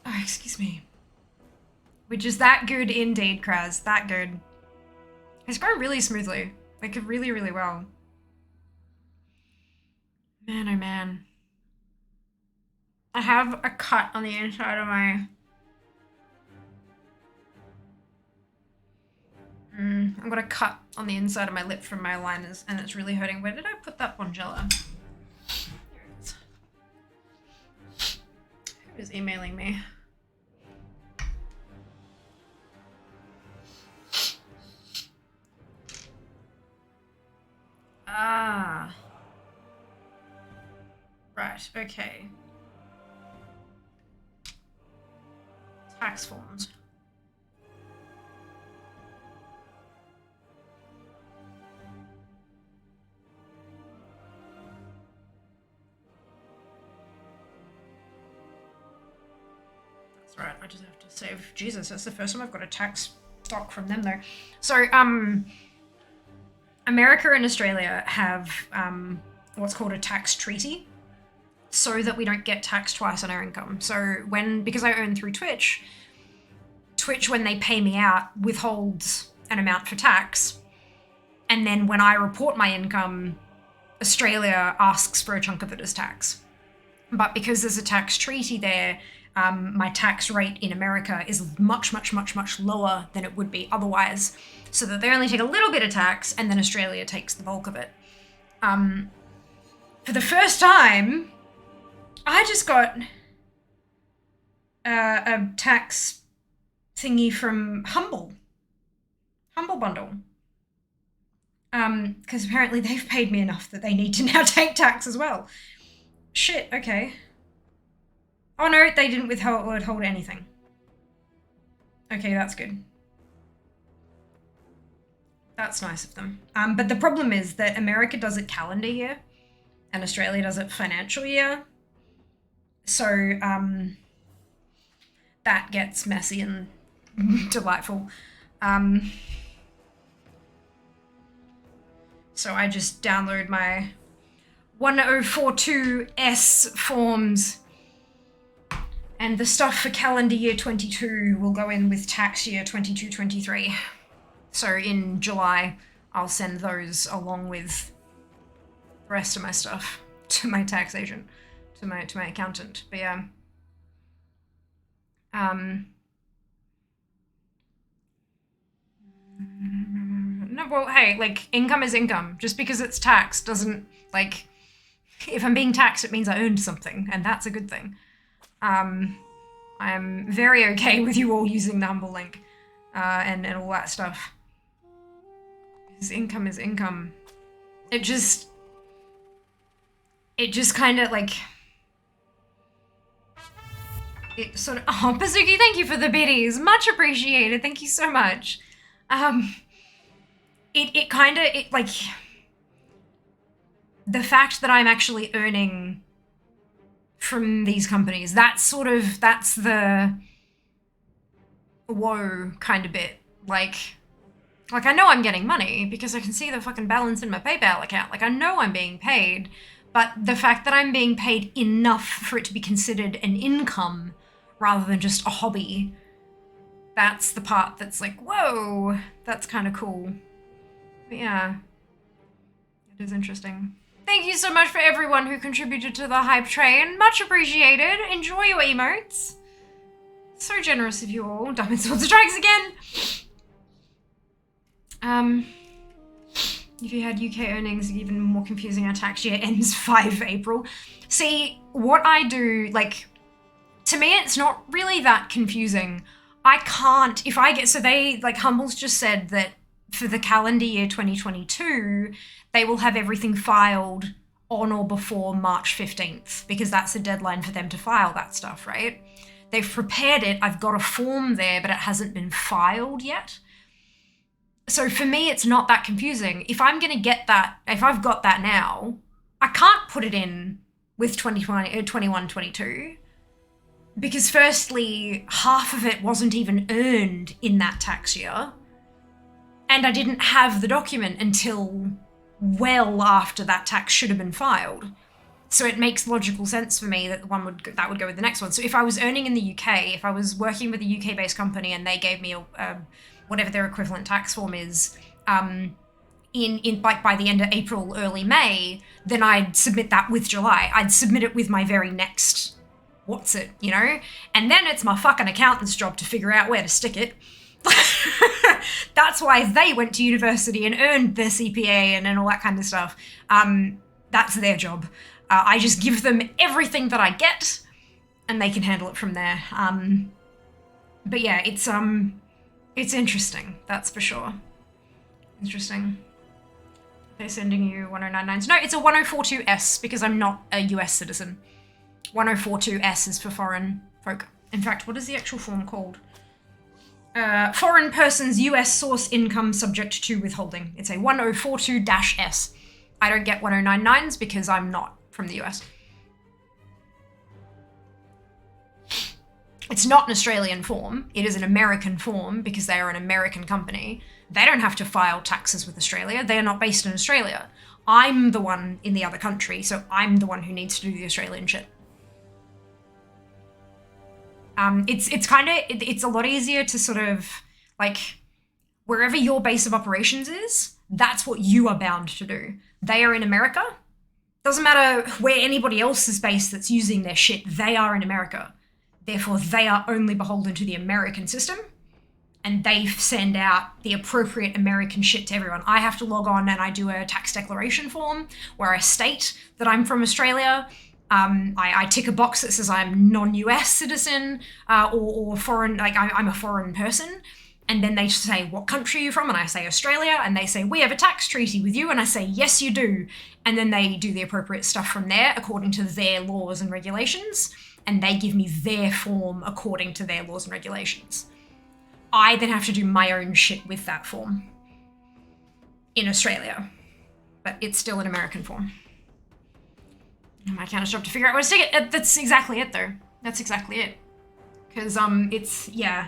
Oh, excuse me. Which is that good indeed, Kraz. That good. It's going really smoothly. Like, really, really well. Man, oh man. I have a cut on the inside of my... I've got a cut on the inside of my lip from my liners, and it's really hurting. Where did I put that Bonjela? There it is. Who is emailing me? Ah. Right, okay. Tax forms. I just have to save. Jesus, that's the first time I've got a tax stock from them though. So, America and Australia have what's called a tax treaty so that we don't get taxed twice on our income. So because I earn through Twitch, when they pay me out, withholds an amount for tax. And then when I report my income, Australia asks for a chunk of it as tax. But because there's a tax treaty there, my tax rate in America is much, much, much, much lower than it would be otherwise. So that they only take a little bit of tax and then Australia takes the bulk of it. For the first time, I just got a tax thingy from Humble Bundle. Because apparently they've paid me enough that they need to now take tax as well. Shit, okay. Oh no, they didn't withhold anything. Okay, that's good. That's nice of them. But the problem is that America does it calendar year and Australia does it financial year. So, that gets messy and delightful. So I just download my 1042S forms and the stuff for calendar year 22 will go in with tax year 22-23. So in July, I'll send those along with the rest of my stuff to my tax agent, to my accountant. But yeah. No, well, hey, like, income is income. Just because it's taxed doesn't, like, if I'm being taxed, it means I earned something, and that's a good thing. I'm very okay with you all using the Humble link, and all that stuff. Because income is income. It just kind of, like... It sort of... Oh, Bazuki, thank you for the biddies. Much appreciated. Thank you so much. It kind of, like, the fact that I'm actually earning from these companies, that's the whoa kind of bit. Like I know I'm getting money because I can see the fucking balance in my PayPal account. Like, I know I'm being paid, but the fact that I'm being paid enough for it to be considered an income rather than just a hobby, that's the part that's like, whoa, that's kind of cool. But yeah, it is interesting. Thank you so much for everyone who contributed to the hype train. Much appreciated. Enjoy your emotes. So generous of you all. Diamond Sword Strikes again. If you had UK earnings, even more confusing. Our tax year ends 5 April. See, what I do, like, to me, it's not really that confusing. I can't, if I get, so they, like, Humble's just said that for the calendar year 2022, they will have everything filed on or before March 15th, because that's the deadline for them to file that stuff, right? They've prepared it, I've got a form there, but it hasn't been filed yet. So for me, it's not that confusing. If I'm going to get that, if I've got that now, I can't put it in with 21-22, because firstly, half of it wasn't even earned in that tax year. And I didn't have the document until well after that tax should have been filed. So it makes logical sense for me that that would go with the next one. So if I was earning in the UK, if I was working with a UK-based company and they gave me whatever their equivalent tax form is, like by the end of April, early May, then I'd submit that with July. I'd submit it with my very next what's it, you know? And then it's my fucking accountant's job to figure out where to stick it. That's why they went to university and earned their CPA and all that kind of stuff. That's their job. I just give them everything that I get and they can handle it from there. But yeah, it's interesting, that's for sure. Interesting. They're sending you 1099s. No, it's a 1042S because I'm not a US citizen. 1042S is for foreign folk. In fact, what is the actual form called? Foreign person's US source income subject to withholding. It's a 1042-S. I don't get 1099s because I'm not from the US. It's not an Australian form. It is an American form because they are an American company. They don't have to file taxes with Australia. They are not based in Australia. I'm the one in the other country, so I'm the one who needs to do the Australian shit. It's a lot easier to sort of, like, wherever your base of operations is, that's what you are bound to do. They are in America. Doesn't matter where anybody else is based that's using their shit, they are in America. Therefore, they are only beholden to the American system, and they send out the appropriate American shit to everyone. I have to log on and I do a tax declaration form where I state that I'm from Australia. I tick a box that says I'm non-US citizen or foreign, like I'm a foreign person. And then they say, what country are you from? And I say Australia. And they say, we have a tax treaty with you. And I say, yes, you do. And then they do the appropriate stuff from there according to their laws and regulations. And they give me their form according to their laws and regulations. I then have to do my own shit with that form in Australia. But it's still an American form. My counter's job to figure out where to stick it. That's exactly it, though. That's exactly it. Because, it's, yeah.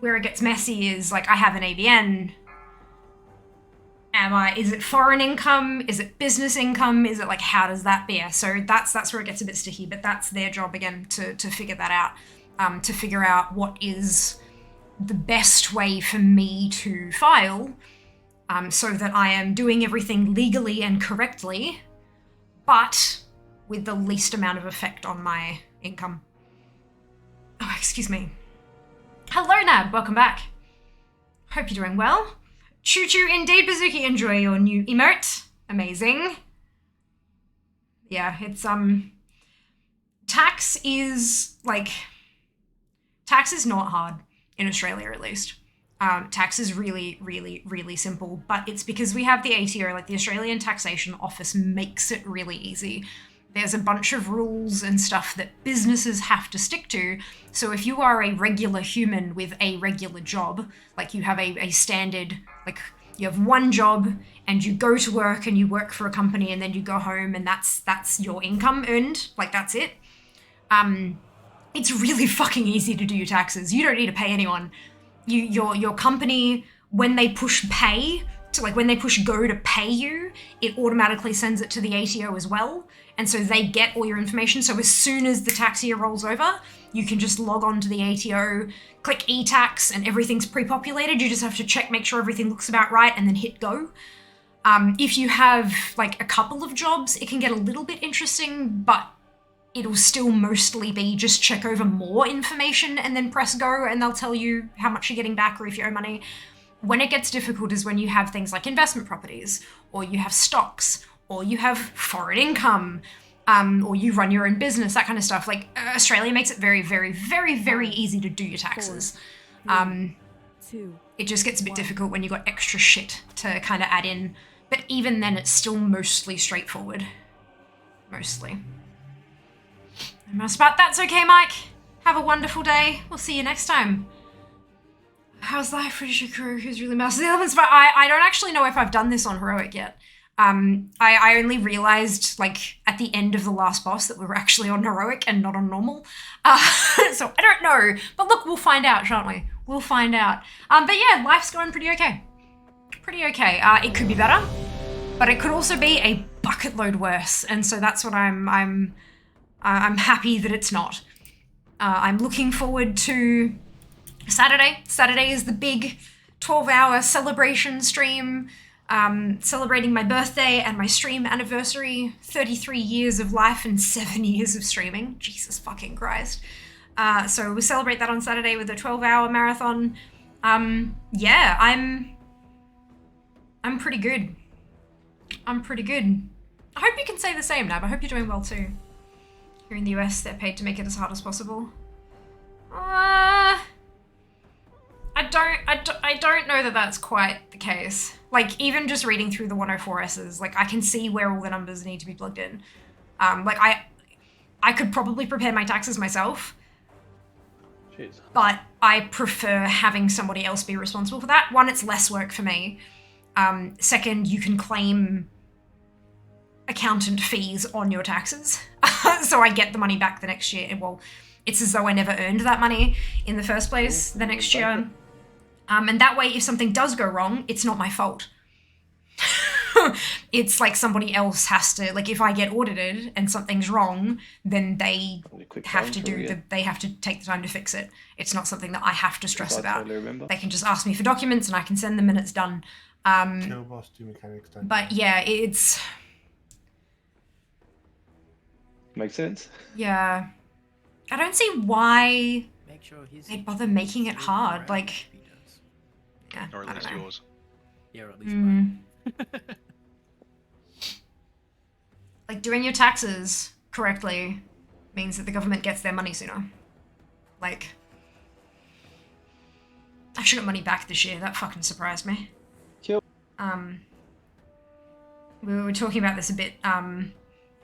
Where it gets messy is, like, I have an ABN. Is it foreign income? Is it business income? Is it, like, how does that bear? So that's where it gets a bit sticky, but that's their job, again, to figure that out. To figure out what is the best way for me to file, so that I am doing everything legally and correctly, but with the least amount of effect on my income. Oh, excuse me. Hello, Nab. Welcome back. Hope you're doing well. Choo-choo indeed, Bazooki. Enjoy your new emote. Amazing. Yeah, it's, tax is not hard, in Australia at least. Tax is really, really, really simple, but it's because we have the ATO, like the Australian Taxation Office makes it really easy. There's a bunch of rules and stuff that businesses have to stick to. So if you are a regular human with a regular job, like you have a standard, like you have one job and you go to work and you work for a company and then you go home and that's your income earned, like that's it. It's really fucking easy to do your taxes. You don't need to pay anyone. Your company, when they push pay, to like when they push go to pay you, it automatically sends it to the ATO as well. And so they get all your information. So as soon as the tax year rolls over, you can just log on to the ATO, click e-tax, and everything's pre-populated. You just have to check, make sure everything looks about right, and then hit go. If you have like a couple of jobs, it can get a little bit interesting, but it'll still mostly be just check over more information and then press go, and they'll tell you how much you're getting back or if you owe money. When it gets difficult is when you have things like investment properties, or you have stocks, or you have foreign income, or you run your own business, that kind of stuff. Like, Australia makes it very, very, very, very easy to do your taxes. It just gets a bit difficult when you've got extra shit to kind of add in. But even then, it's still mostly straightforward. Mostly. But that's okay, Mike. Have a wonderful day. We'll see you next time. How's life for Shakuru, who's really mastered the elements? But I don't actually know if I've done this on Heroic yet. I only realized, like, at the end of the last boss that we were actually on Heroic and not on Normal. So I don't know. But look, we'll find out, shan't we? We'll find out. But yeah, life's going pretty okay. Pretty okay. It could be better, but it could also be a bucket load worse. And so that's what I'm happy that it's not. I'm looking forward to Saturday. Saturday is the big 12-hour celebration stream, celebrating my birthday and my stream anniversary, 33 years of life and 7 years of streaming. Jesus fucking Christ. So we'll celebrate that on Saturday with a 12-hour marathon. Yeah, I'm pretty good. I'm pretty good. I hope you can say the same, Nab. I hope you're doing well too. Here in the US, they're paid to make it as hard as possible. I don't know that that's quite the case. Like, even just reading through the 104Ss, like, I can see where all the numbers need to be plugged in. Like, I could probably prepare my taxes myself. Jeez. But I prefer having somebody else be responsible for that. One, it's less work for me. Second, you can claim accountant fees on your taxes. So I get the money back the next year. Well, it's as though I never earned that money in the first place the next year. And that way, if something does go wrong, it's not my fault. It's like somebody else has to, like if I get audited and something's wrong, then they have to they have to take the time to fix it. It's not something that I have to stress about. They can just ask me for documents and I can send them and it's done. Kill boss, do mechanics, don't But yeah, it's... Makes sense. Yeah. I don't see why they bother making it hard. Like, yeah, or at least yours. Yeah, or at least mine. Like, doing your taxes correctly means that the government gets their money sooner. Like, I should get money back this year. That fucking surprised me. Kill. We were talking about this a bit,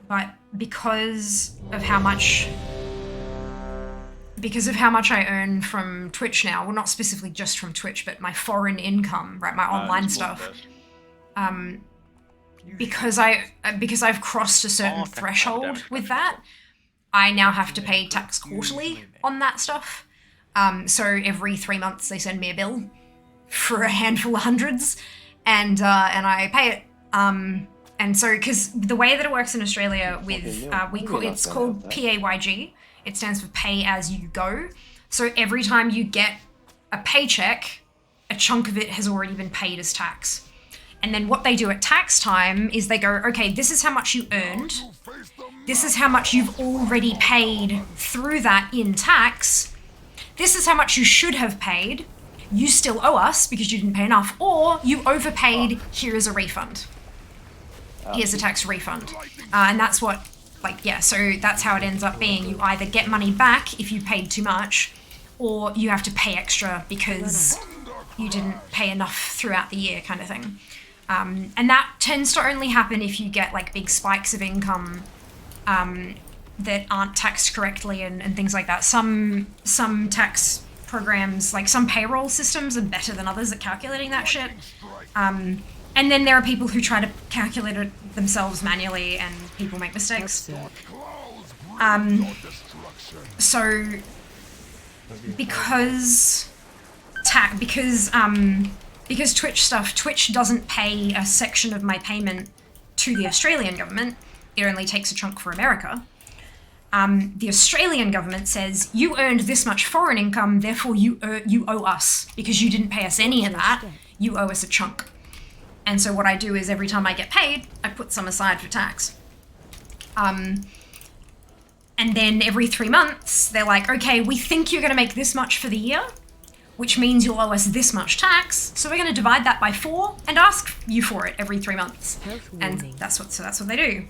but because of how much I earn from Twitch now, well, not specifically just from Twitch, but my foreign income, right, my online stuff, because I've crossed a certain threshold with that, I now have to pay tax quarterly on that stuff. So every 3 months they send me a bill for a handful of hundreds, and I pay it. And so, because the way that it works in Australia with it's called PAYG. It stands for pay as you go. So every time you get a paycheck, a chunk of it has already been paid as tax. And then what they do at tax time is they go, okay, this is how much you earned. This is how much you've already paid through that in tax. This is how much you should have paid. You still owe us because you didn't pay enough, or you overpaid, here is a refund. Here's a tax refund. And that's what, like, yeah, so that's how it ends up being. You either get money back if you paid too much, or you have to pay extra because you didn't pay enough throughout the year, kind of thing. And that tends to only happen if you get like big spikes of income that aren't taxed correctly and things like that. Some tax programs, like some payroll systems, are better than others at calculating that shit. And then there are people who try to calculate it themselves manually, and people make mistakes. So because Twitch doesn't pay a section of my payment to the Australian government. It only takes a chunk for America. The Australian government says, you earned this much foreign income, therefore you owe us. Because you didn't pay us any of that, you owe us a chunk. And so what I do is every time I get paid, I put some aside for tax. And then every 3 months, they're like, okay, we think you're gonna make this much for the year, which means you'll owe us this much tax, so we're gonna divide that by 4 and ask you for it every 3 months. And that's what they do.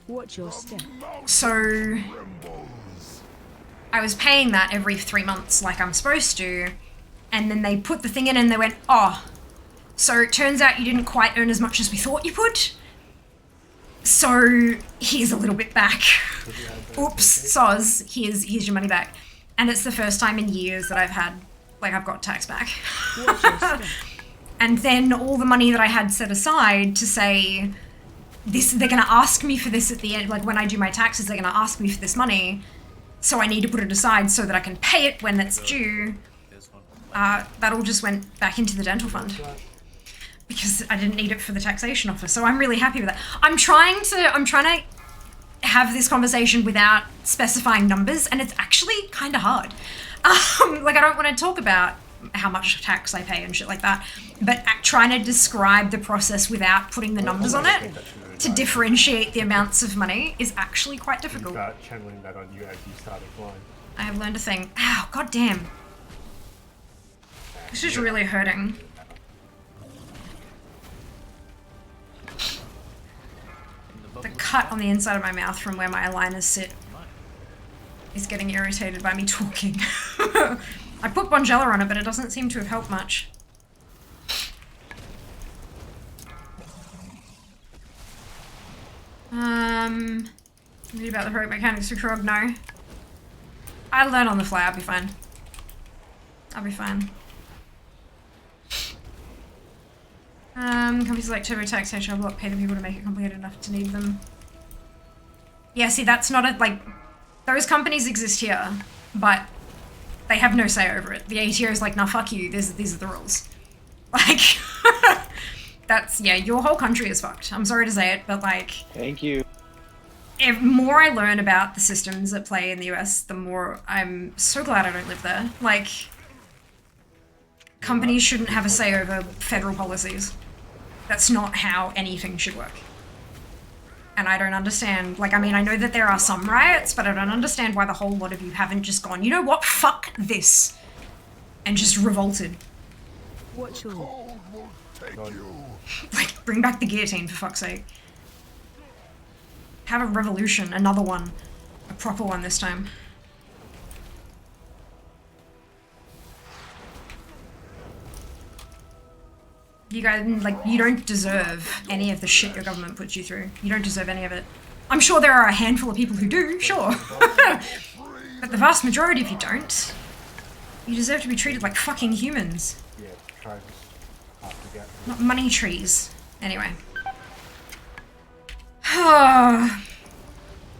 Watch your step. So I was paying that every 3 months like I'm supposed to, and then they put the thing in and they went, oh, so it turns out you didn't quite earn as much as we thought you would. So here's a little bit back. Oops, soz, here's your money back. And it's the first time in years that I've got tax back. And then all the money that I had set aside to say, they're gonna ask me for this at the end, like when I do my taxes, they're gonna ask me for this money, so I need to put it aside so that I can pay it when it's due. That all just went back into the dental fund because I didn't need it for the taxation office. So I'm really happy with that. I'm trying to have this conversation without specifying numbers, and it's actually kind of hard. Like, I don't want to talk about how much tax I pay and shit like that, but trying to describe the process without putting the numbers on it to differentiate the amounts of money is actually quite difficult. Start channeling that on you as you start flying. I have learned a thing. Ow, goddamn. This is really hurting. The cut on the inside of my mouth from where my aligners sit is getting irritated by me talking. I put Bonjela on it, but it doesn't seem to have helped much. Read about the heroic mechanics of Krog? No. I learn on the fly, I'll be fine. I'll be fine. Companies like TurboTax, HR Block pay the people to make it complicated enough to need them. Yeah, see, that's not a, like, those companies exist here, but they have no say over it. The ATO is like, nah, fuck you, these are the rules. Like, that's, yeah, your whole country is fucked. I'm sorry to say it, but like... Thank you. The more I learn about the systems at play in the US, the more I'm so glad I don't live there. Like, companies shouldn't have a say over federal policies. That's not how anything should work. And I don't understand, like, I mean, I know that there are some riots, but I don't understand why the whole lot of you haven't just gone, you know what, fuck this, and just revolted. Watch your... Like, bring back the guillotine, for fuck's sake. Have a revolution, another one. A proper one this time. You guys, like, you don't deserve any of the shit your government puts you through. You don't deserve any of it. I'm sure there are a handful of people who do, sure. But the vast majority of you don't. You deserve to be treated like fucking humans. Yeah, try to get... Not money trees. Anyway. I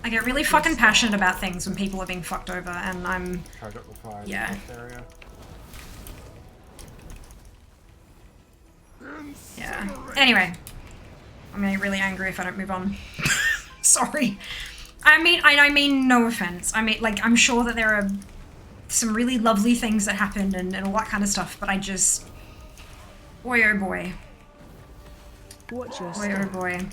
get really fucking passionate about things when people are being fucked over, and I'm... Yeah. Yeah. Anyway. I'm gonna get really angry if I don't move on. Sorry. I mean no offense. I mean, like, I'm sure that there are some really lovely things that happen and all that kind of stuff, but I just... Boy oh boy. Watch your boy oh boy.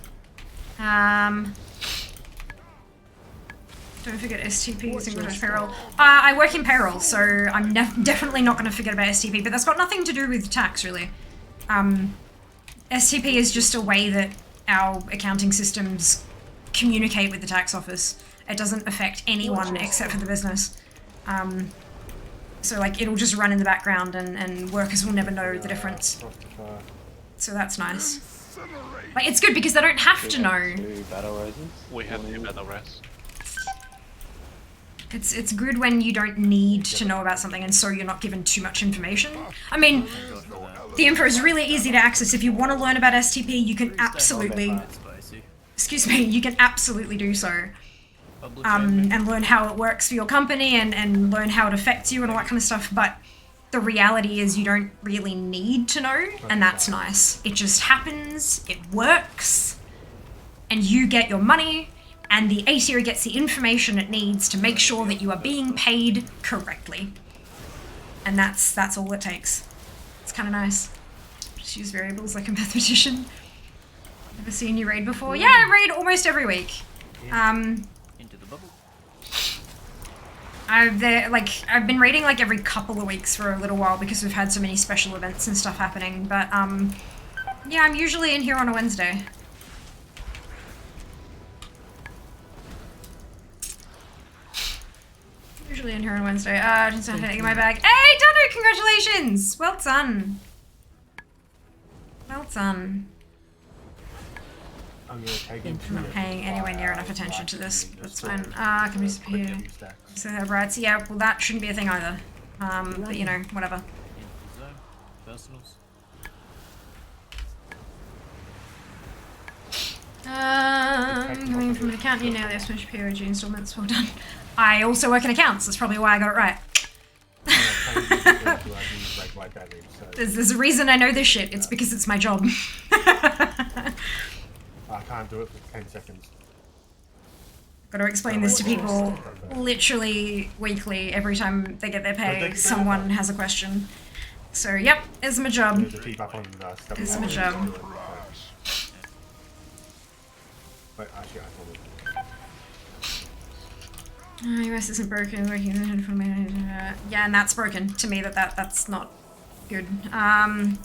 Don't forget STP, single touch payroll. I work in payroll, so I'm definitely not going to forget about STP, but that's got nothing to do with tax, really. STP is just a way that our accounting systems communicate with the tax office. It doesn't affect anyone except for the business. So, like, it'll just run in the background and workers will never know the difference. So that's nice. Like, it's good because they don't have to know. We have 2 battle res. It's good when you don't need to know about something and so you're not given too much information. I mean, the info is really easy to access. If you want to learn about STP, you can absolutely... Excuse me, you can absolutely do so. And learn how it works for your company and learn how it affects you and all that kind of stuff, but the reality is you don't really need to know, and that's nice. It just happens, it works, and you get your money, and the ATO gets the information it needs to make sure that you are being paid correctly. And that's all it takes. It's kind of nice. Just use variables like a mathematician. Never seen you raid before? Yeah, I raid almost every week. Into the bubble. I've been raiding like every couple of weeks for a little while because we've had so many special events and stuff happening, but yeah, I'm usually in here on a Wednesday. Usually in here on Wednesday. Just not hitting my bag. Hey, Danu, congratulations! Well done. Well done. I'm not paying anywhere near enough attention to this. That's fine. Can we disappear? So right, yeah, well that shouldn't be a thing either. But you know, whatever. Coming from an account you now, there's much POG installments, well done. I also work in accounts, that's probably why I got it right. There's a reason I know this shit, it's because it's my job. I can't do it for 10 seconds. Got to explain this to people literally weekly. Every time they get their pay, someone has a question. So, yep, it's my job. It's my job. Wait, actually, US isn't broken. Yeah, and that's broken. To me, that's not good. My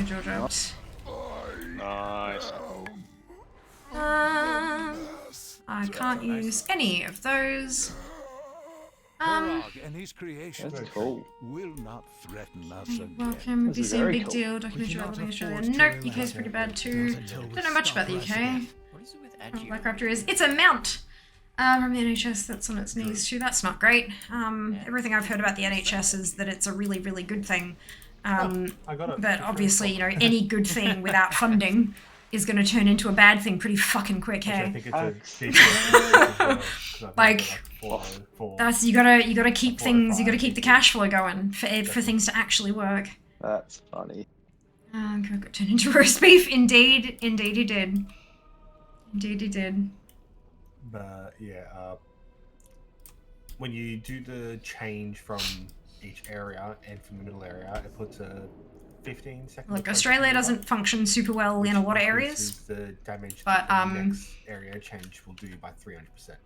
jaw dropped. Nice. I can't use any of those. And his creations will not threaten us again. Welcome, BC, big deal. Documentary developing Australia. Nope, UK's pretty bad too. Don't know much about the UK. Warcraft is. It's a mount! From the NHS that's on its knees too. That's not great. Everything I've heard about the NHS is that it's a really, really good thing. But obviously, you know, any good thing without funding is going to turn into a bad thing pretty fucking quick, hey? I think it's a decent like, that's you gotta keep things. You gotta keep the cash flow going for things to actually work. That's funny. Got turned into roast beef. Indeed, indeed he did. Indeed he did. But yeah, when you do the change from each area and from the middle area, it puts a 15-second. Look, Australia doesn't function super well in a lot of areas. The damage but the next area change will do by 300%.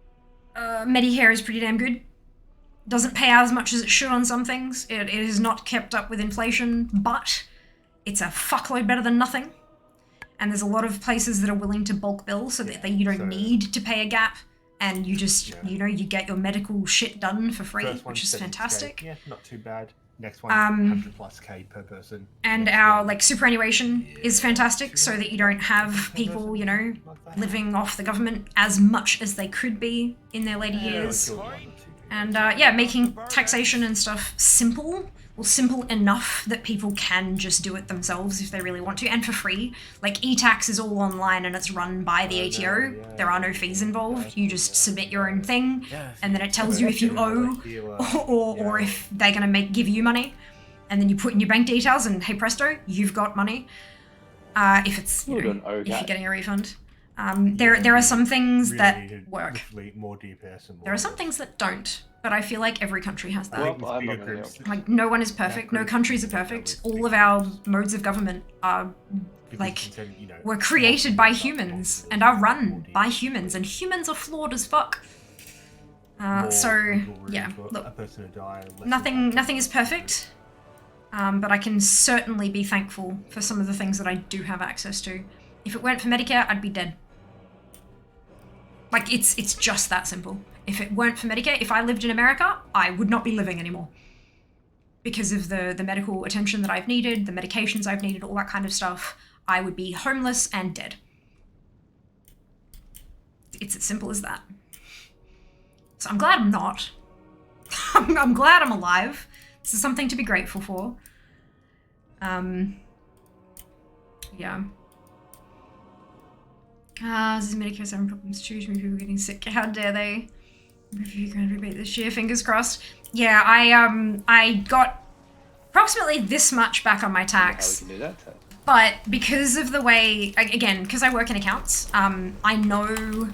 Medicare is pretty damn good. Doesn't pay out as much as it should on some things. It has not kept up with inflation, but it's a fuckload better than nothing. And there's a lot of places that are willing to bulk bill so that you don't need to pay a gap, and you just, you know, you get your medical shit done for free, which is fantastic. Yeah, not too bad. Next one, 100+K per person. And our, like, superannuation is fantastic so that you don't have people, you know, living off the government as much as they could be in their later years. And, yeah, making taxation and stuff simple. Well, simple enough that people can just do it themselves if they really want to, and for free. Like, e-tax is all online and it's run by the ATO. There are no fees involved. You just submit your own thing, and then it tells you if you owe or if they're gonna give you money. And then you put in your bank details, and hey presto, you've got money. If it's if you're getting a refund. There are some things that work. There are some things that don't. But I feel like every country has that. Like, no one is perfect. No countries are perfect. All of our modes of government are, like, were created by humans and are run by humans, and humans are flawed as fuck. So, yeah, look, nothing is perfect, but I can certainly be thankful for some of the things that I do have access to. If it weren't for Medicare, I'd be dead. Like, it's just that simple. If it weren't for Medicare, if I lived in America, I would not be living anymore. Because of the medical attention that I've needed, the medications I've needed, all that kind of stuff, I would be homeless and dead. It's as simple as that. So I'm glad I'm not. I'm glad I'm alive. This is something to be grateful for. Yeah. This is Medicare having problems too. Too many people getting sick. How dare they? Review grand rebate this year. Fingers crossed. Yeah, I got approximately this much back on my tax. But because of the way, again, because I work in accounts, I know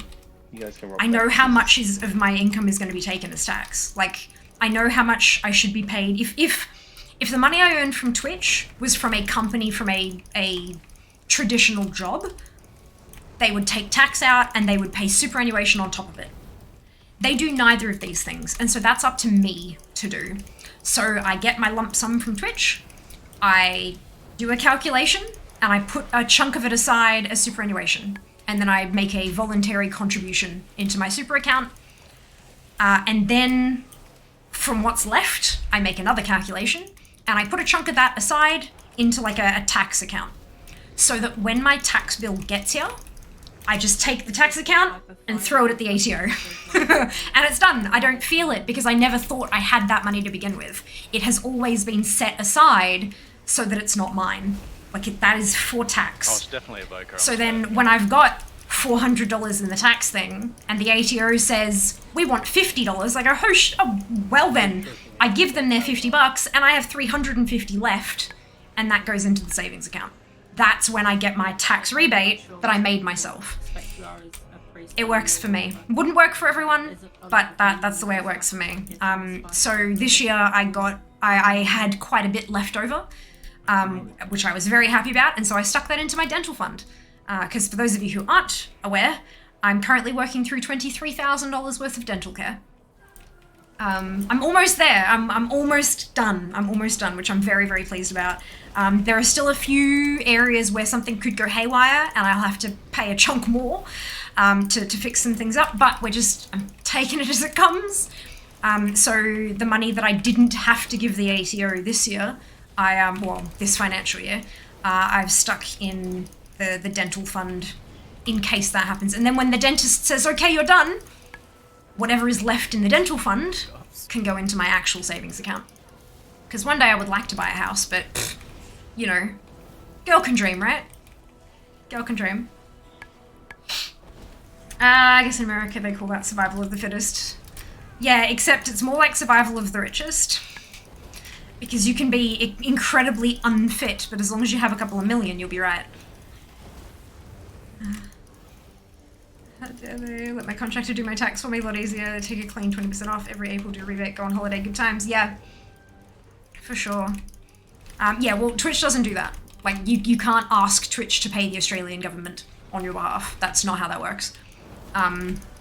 how much of my income is going to be taken as tax. Like, I know how much I should be paid. If the money I earned from Twitch was from a company, from a traditional job, they would take tax out and they would pay superannuation on top of it. They do neither of these things, and so that's up to me to do. So I get my lump sum from Twitch, I do a calculation, and I put a chunk of it aside as superannuation, and then I make a voluntary contribution into my super account, and then from what's left, I make another calculation, and I put a chunk of that aside into like a tax account, so that when my tax bill gets here, I just take the tax account and throw it at the ATO. And it's done. I don't feel it because I never thought I had that money to begin with. It has always been set aside so that it's not mine. Like, that is for tax. Oh, it's definitely a Boker. So then when I've got $400 in the tax thing and the ATO says, we want $50, I go, oh, well then. I give them their $50 and I have $350 left, and that goes into the savings account. That's when I get my tax rebate that I made myself. It works for me. Wouldn't work for everyone, but that's the way it works for me. So this year I had quite a bit left over, which I was very happy about, and so I stuck that into my dental fund. Because for those of you who aren't aware, I'm currently working through $23,000 worth of dental care. I'm almost there. I'm almost done. Which I'm very, very pleased about. There are still a few areas where something could go haywire and I'll have to pay a chunk more to fix some things up, but I'm taking it as it comes. So the money that I didn't have to give the ATO this year, this financial year, I've stuck in the dental fund in case that happens. And then when the dentist says, okay, you're done, whatever is left in the dental fund can go into my actual savings account. Because one day I would like to buy a house, but, you know, girl can dream, right? Girl can dream. I guess in America they call that survival of the fittest. Yeah, except it's more like survival of the richest. Because you can be incredibly unfit, but as long as you have a couple of million, you'll be right. How dare they let my contractor do my tax for me a lot easier, take a clean 20% off every April, do a rebate, go on holiday, good times. Yeah, for sure. Yeah, well, Twitch doesn't do that. Like, you can't ask Twitch to pay the Australian government on your behalf. That's not how that works.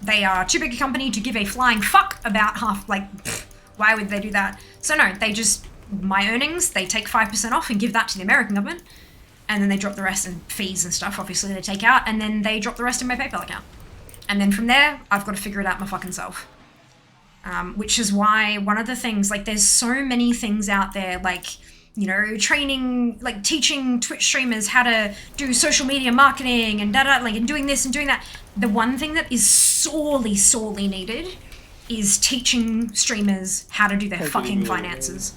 They are too big a company to give a flying fuck about half, like, pfft, why would they do that? So no, they just, my earnings, they take 5% off and give that to the American government, and then they drop the rest in fees and stuff, obviously, they take out, and then they drop the rest in my PayPal account. And then from there, I've got to figure it out my fucking self. Which is why one of the things, like, there's so many things out there, like, you know, training, like, teaching Twitch streamers how to do social media marketing and da-da, like, and doing this and doing that. The one thing that is sorely, sorely needed is teaching streamers how to do their fucking finances.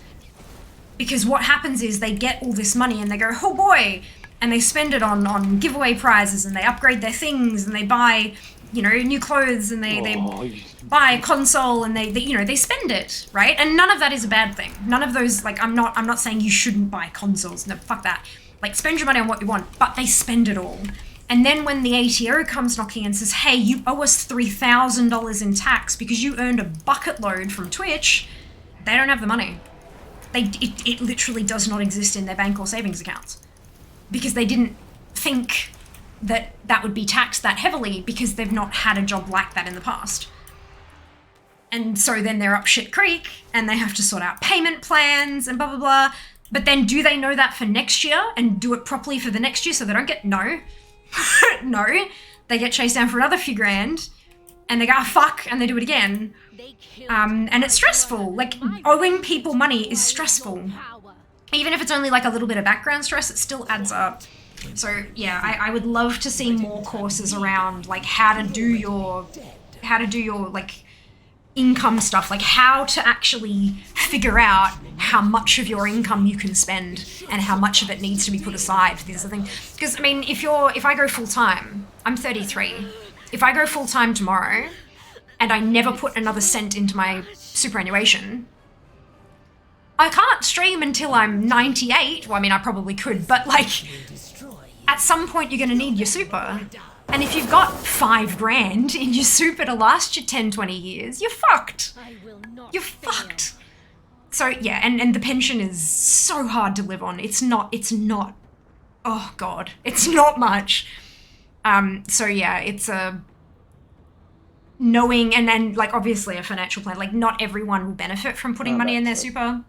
Because what happens is they get all this money and they go, oh boy, and they spend it on giveaway prizes and they upgrade their things and they buy, you know, new clothes and they buy a console and they you know, they spend it, right? And none of that is a bad thing. None of those, like, I'm not saying you shouldn't buy consoles. No, fuck that. Like, spend your money on what you want, but they spend it all. And then when the ATO comes knocking and says, hey, you owe us $3,000 in tax because you earned a bucket load from Twitch, they don't have the money. It literally does not exist in their bank or savings accounts. Because they didn't think that that would be taxed that heavily because they've not had a job like that in the past. And so then they're up shit creek and they have to sort out payment plans and blah, blah, blah. But then do they know that for next year and do it properly for the next year so they don't get, no. No. They get chased down for another few grand and they go, oh, fuck, and they do it again. And it's stressful. Like, owing people money is stressful. Even if it's only like a little bit of background stress, it still adds up. So yeah, I would love to see more courses around like how to do your like income stuff, like how to actually figure out how much of your income you can spend and how much of it needs to be put aside for these other things. Because I mean, if I go full time, I'm 33. If I go full time tomorrow and I never put another cent into my superannuation, I can't stream until I'm 98. Well, I mean, I probably could, but like, at some point you're going to need your super. And if you've got 5 grand in your super to last you 10, 20 years, you're fucked. You're fucked. So yeah, and the pension is so hard to live on. It's not, oh God, it's not much. So yeah, it's a knowing, and then like obviously a financial plan, like not everyone will benefit from putting money in their super.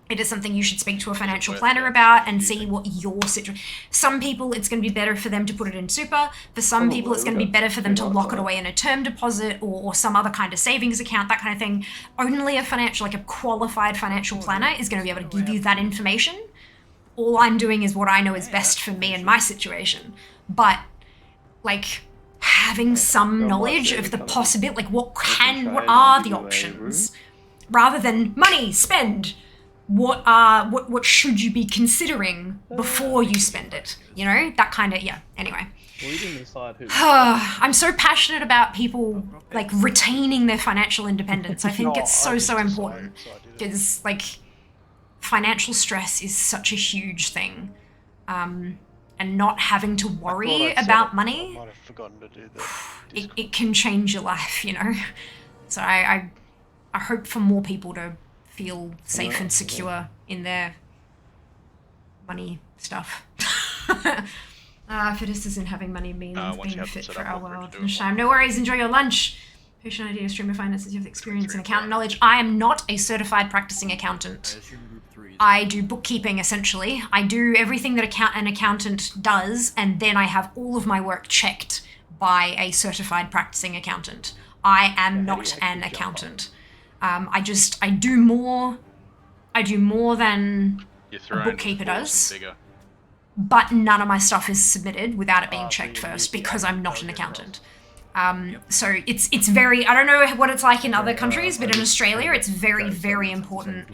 It is something you should speak to a financial planner about and see what your situation. Some people, it's going to be better for them to put it in super. For some people, it's going to be better for them to lock it away in a term deposit or some other kind of savings account, that kind of thing. Only a qualified financial planner is going to be able to give you that information. All I'm doing is what I know is best for me and my situation. But, like, having some knowledge of the possibility, like what are the options, rather than money, spend. What should you be considering before you spend it? You know, that kind of, yeah. Anyway. I'm so passionate about people like retaining their financial independence. I think it's so important because like financial stress is such a huge thing, and not having to worry about money. I might have forgotten to do that. It can change your life, you know. So I hope for more people to feel safe and secure in their money stuff. Fittest isn't having money means being fit for our world. No worries, enjoy your lunch. Patient idea, streamer finances, you have experience and accountant knowledge. I am not a certified practicing accountant. I do bookkeeping essentially. I do everything that an accountant does, and then I have all of my work checked by a certified practicing accountant. I am not an accountant. I do more than a bookkeeper does, but none of my stuff is submitted without it being checked first because I'm not an accountant. So it's very, I don't know what it's like in other countries, but in Australia it's very, very important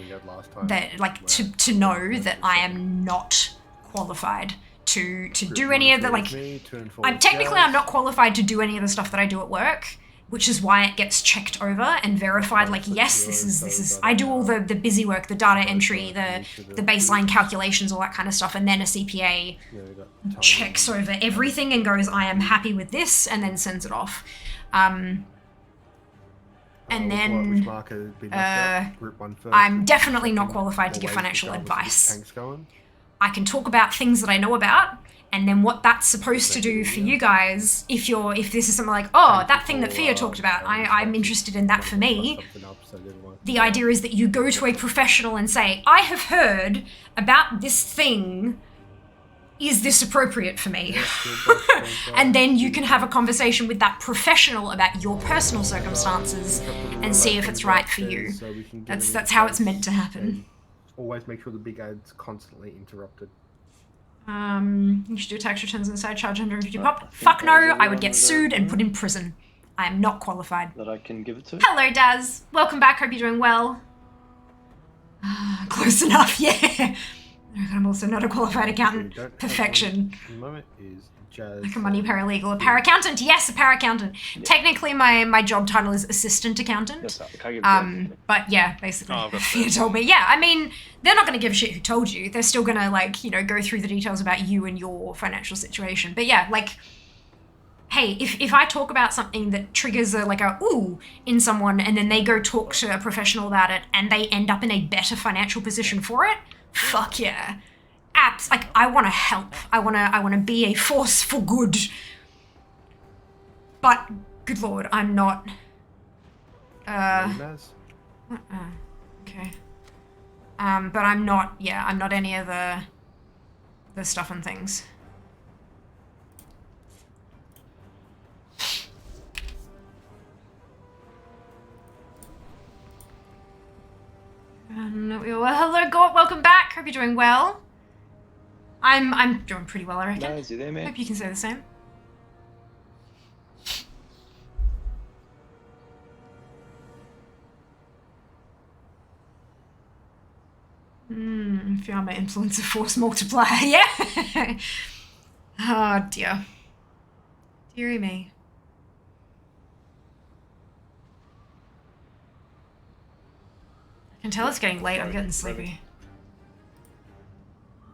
that like to know that I am not qualified to do any of the, like, I'm not qualified to do any of the stuff that I do at work, which is why it gets checked over and verified, like, yes, this is, I do all the busy work, the data entry, the baseline calculations, all that kind of stuff, and then a CPA checks over everything and goes, I am happy with this, and then sends it off. And then I'm definitely not qualified to give financial advice. I can talk about things that I know about, and then what that's supposed to do for you guys, if this is something like, oh, that thing that Fia talked about, I'm interested in that for me. The idea is that you go to a professional and say, I have heard about this thing, is this appropriate for me? And then you can have a conversation with that professional about your personal circumstances and see if it's right for you. That's how it's meant to happen. Always make sure the big ad's constantly interrupted. You should do tax returns and side charge 150 pop. Fuck no, I would get sued and put in prison. I am not qualified. That I can give it to? Hello, Daz. Welcome back. Hope you're doing well. Close enough, yeah. I'm also not a qualified accountant. Perfection. At the moment is Jazz. Like a money paralegal. A para-accountant. Yes, a para-accountant. Yeah. Technically, my job title is assistant accountant. But yeah, basically. Fia told me. Yeah, I mean, they're not going to give a shit who told you. They're still going to, like, you know, go through the details about you and your financial situation. But yeah, like, hey, if I talk about something that triggers a ooh in someone, and then they go talk to a professional about it, and they end up in a better financial position for it, fuck yeah. Apps, like, I want to help. I want to be a force for good. But, good lord, I'm not... okay. But I'm not, yeah, I'm not any of the stuff and things. Well, hello, God, welcome back. Hope you're doing well. I'm doing pretty well, I reckon. Nice, you there, mate? Hope you can say the same. Found my influence of force multiplier, yeah. Oh dear. Deary me. I can tell it's getting late, I'm getting sleepy.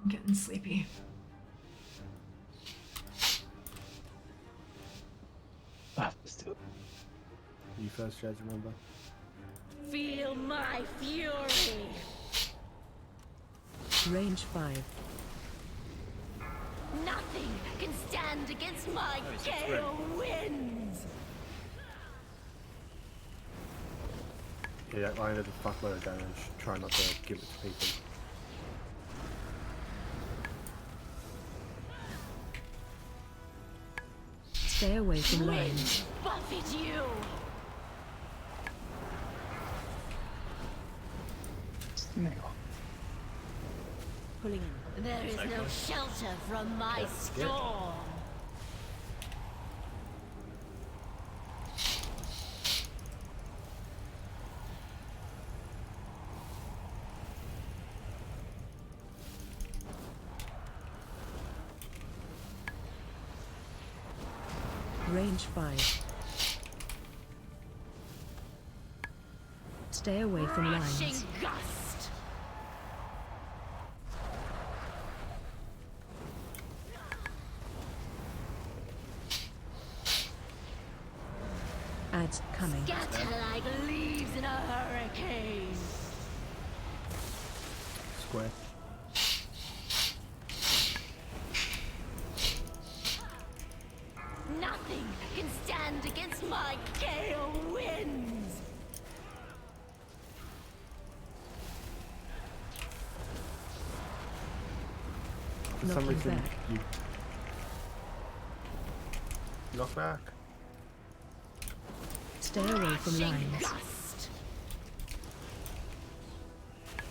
I'm getting sleepy. Let's do it. You first, Jazz, remember? Feel my fury! Range 5. Nothing can stand against my gale winds! Yeah, that line has a fuckload of damage. Try not to give it to people. Stay away from lines. Buffet you! Snail. Pulling in. There is no shelter from my storm! Range 5. Stay away from lines. Gust. Ads coming. Scatter like leaves in a hurricane. Square. Nothing can stand against my gale winds. For some reason, you knock back. Stay away from lines.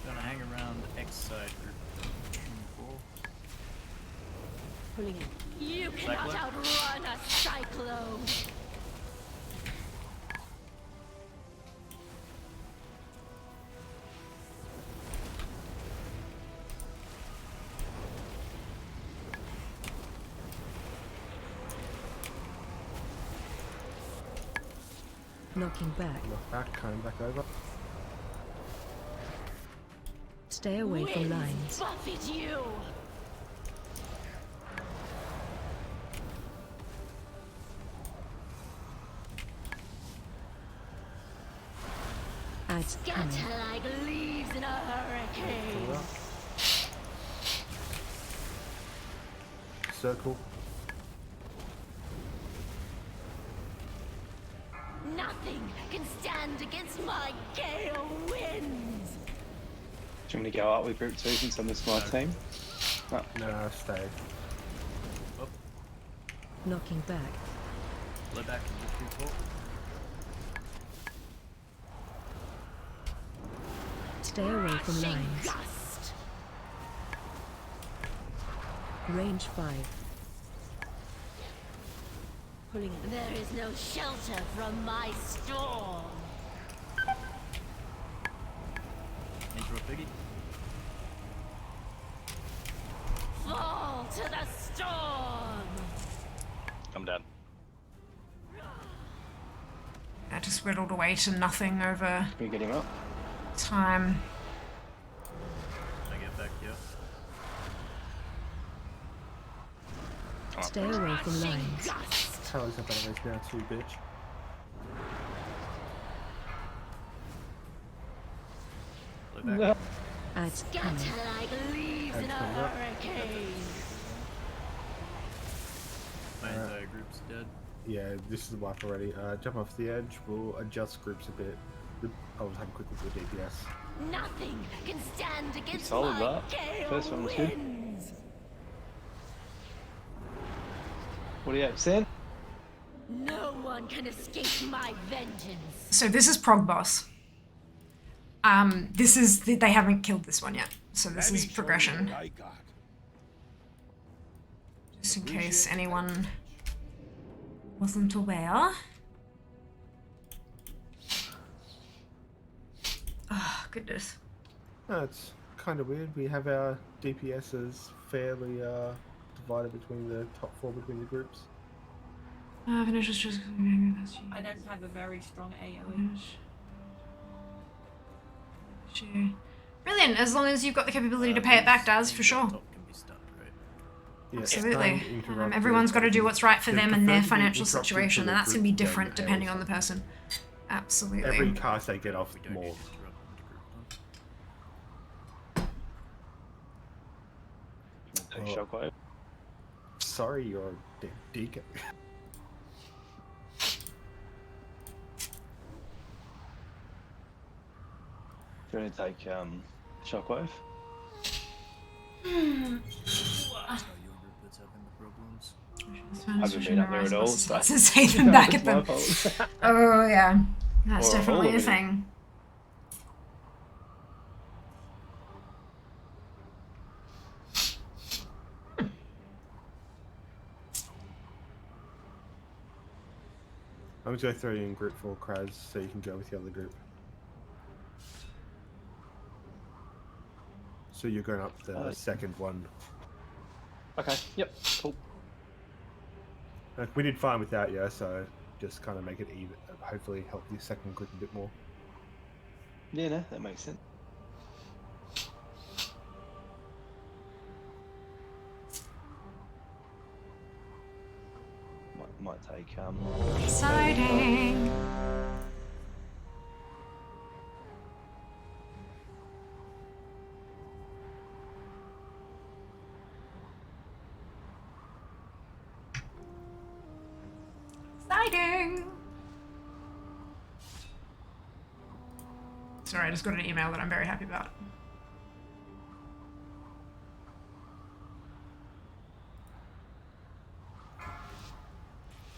Gonna hang around X side group. Pulling in. You cannot outrun a cyclone. Knocking back. Knock back, coming back over. Stay away from lines. Buffet you! Adds coming. Scatter like leaves in a hurricane. Circle. Nothing can stand against my gale winds. Do you want me to go out with group 2 since I'm the smart team? No. No, stay. Oh, Knocking back. blow back and get 2-4. Stay away from Rushing lines. gust. Range 5. Pulling. There is no shelter from my storm. Intro biggie. Fall to the storm. I'm dead. That just whittled away to nothing over Can we get him up? time. I get back here. Stay away from lines. Talents up anyways now too, bitch. Blow back. Adds coming. Scatter like leaves in a hurricane. My entire group's dead. Yeah, this is the wipe already. Jump off the edge. We'll adjust groups a bit. I'll have a quick look at the DPS. Nothing can stand against solid my that. gale First one was good. winds. What do you have, Sin? No one can escape my vengeance. So this is Prog Boss. This is they haven't killed this one yet, so this is progression. Just in case anyone wasn't aware. Oh goodness. No, it's kind of weird. We have our DPSs fairly divided between the top 4 between the groups. I don't have a very strong AoE. Sure. Brilliant, as long as you've got the capability to pay it back, Daz, for sure. Yeah, Absolutely. stunned, interrupted, Everyone's got to do what's right for they're them and their preferred to be financial interrupted situation, to and the that's going to be group different going depending ahead. on the person. Absolutely. Every cast they get off more. Take shockwave. Sorry, you're a dead deacon. Do you want to take shockwave? I haven't been up there at all, so To say them back at them. fault. Oh yeah, that's Or definitely all a of it. thing. I'm just going to throw you in group 4, Kraz, so you can go with the other group. So you're going up the second one. Okay, yep, cool. We did fine without you, so just kind of make it even. Hopefully help the second group a bit more. Yeah, no, that makes sense. Might take Exciting. Exciting. Sorry, I just got an email that I'm very happy about.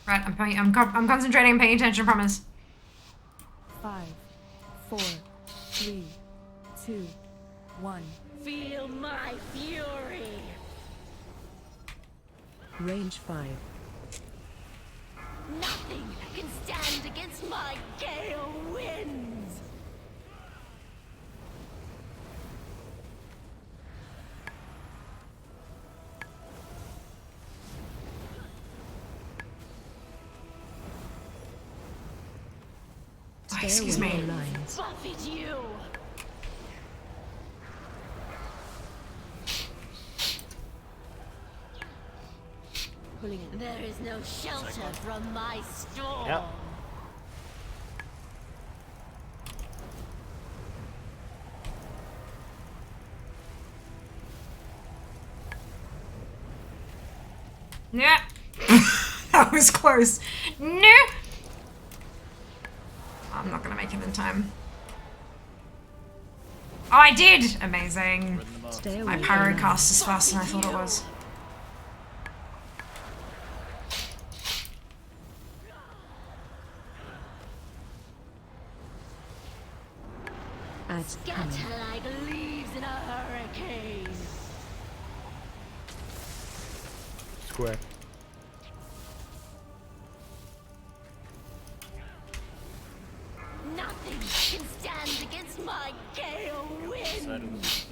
Right, I'm concentrating and paying attention, I promise. 5, 4, 3, 2, 1. Feel my fury. Range 5. Nothing can stand against my gale winds. excuse me. Buffet you. There is no shelter from my storm. Yep. Yeah. That was close. No. I'm not gonna make it in time. Oh, I did! Amazing. My pyro cast is faster than I thought it was. Scatter like leaves in a hurricane. Square. Nothing can stand against my gale wind.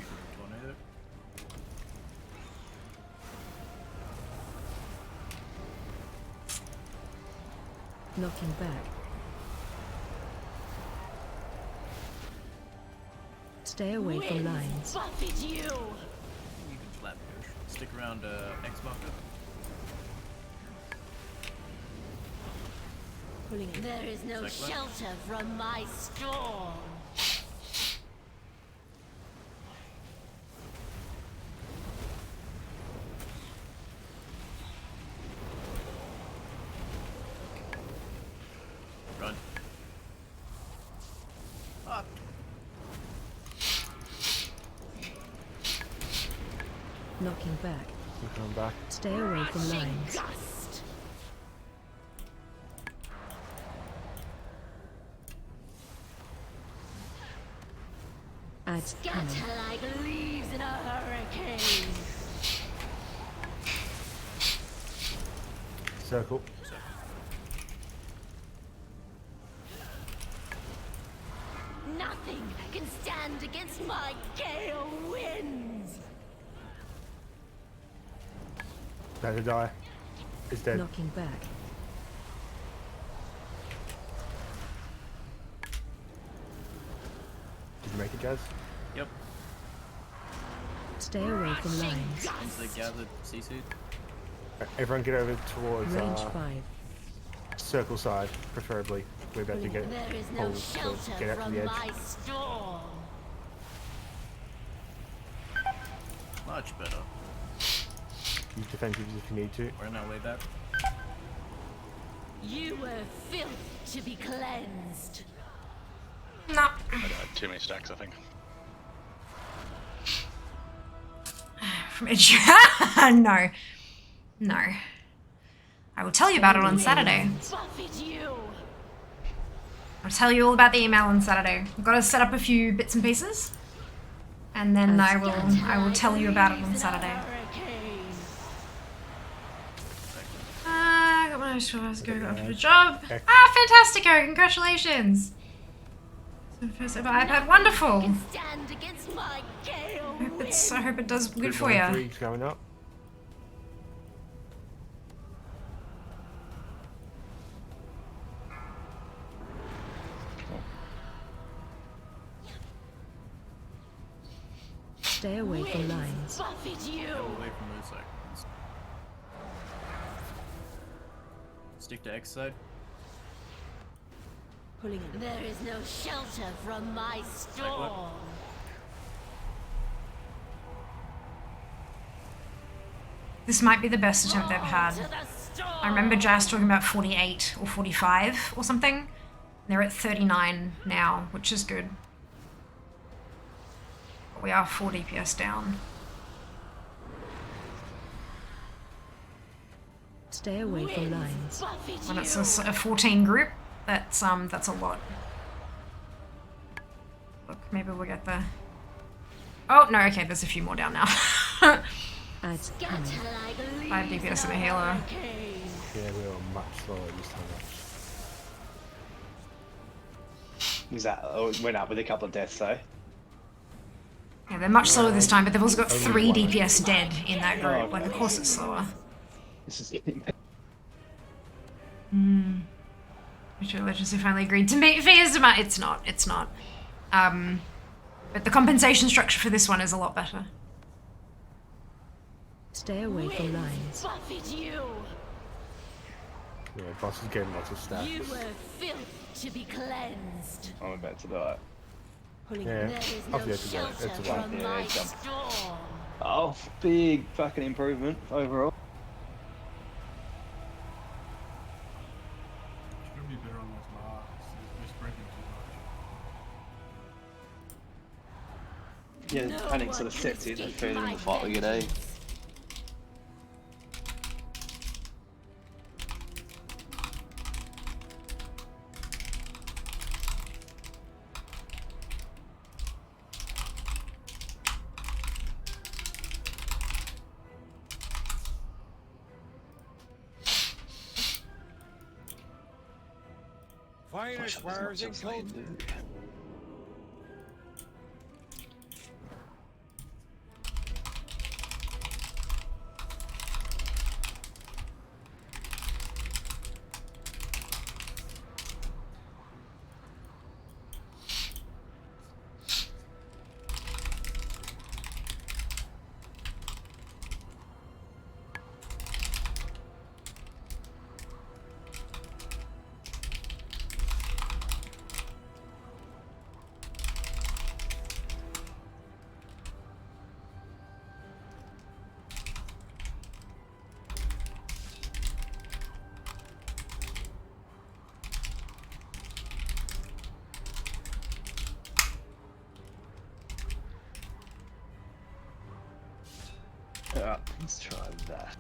Knocking back. Stay away from lines. Buffet you. You can flat push. Stick around X marker. There is no shelter from my storm. Run. Up. Knocking back. We're coming back. Stay away from lines. Gust. Adds cannon. Scatter like leaves in a hurricane. Circle. Nothing can stand against my gale winds. About to die. It's dead. Knocking back. Did you make it, Jazz? Yep. Stay away from lines. Once they gathered C-suit. Everyone get over towards Range 5. circle side, preferably. We're about to get There is no pulled, so shelter get out to from the edge. my storm. Much better. Use defensives if you need to. We're on our way back. You were filth to be cleansed. No. I died too many stacks, I think. From edge. No. No. I will tell you about it on Saturday. Buffet you. I'll tell you all about the email on Saturday. I've got to set up a few bits and pieces. And then I will tell you about it on Saturday. I got my first go for the job. Ah, fantastico! Congratulations! So first ever iPad, wonderful. Stand against my gale I hope it does good for Grid you. 1-3's going up. Stay away from lines. Buffet you. Away from those seconds. Stick to X side. Pulling in. There is no shelter from my storm. This might be the best attempt they've had. I remember Jazz talking about 48 or 45 or something. They're at 39 now, which is good. But we are 4 DPS down. Stay away from lines. When it's a 14 group, that's a lot. Look, maybe we'll get the... Oh, no, okay, there's a few more down now. Adds cannon. 5 DPS and a healer. Yeah, we were much slower this time. Was that? Oh, it went up with a couple of deaths though. Yeah, they're much slower this time, but they've also got Only 3 one. DPS dead in that group. Oh, Like, of course it's slower. This is Ritual Legends have finally agreed to meet Via's demand. It's not. It's not. But the compensation structure for this one is a lot better. Stay away from lines. Buffeted you. Yeah, boss is getting lots of stats. You were filth to be cleansed. I'm about to die. Yeah, There is I'll no be able to go. shelter It's a one. from Yeah, my jump. storm. Oh, big fucking improvement overall. Should be better on those marks. We're spreading too much. Yeah, panic sort of sets in and further in the fight we get, eh? Finest wares in clothing. Let's try that.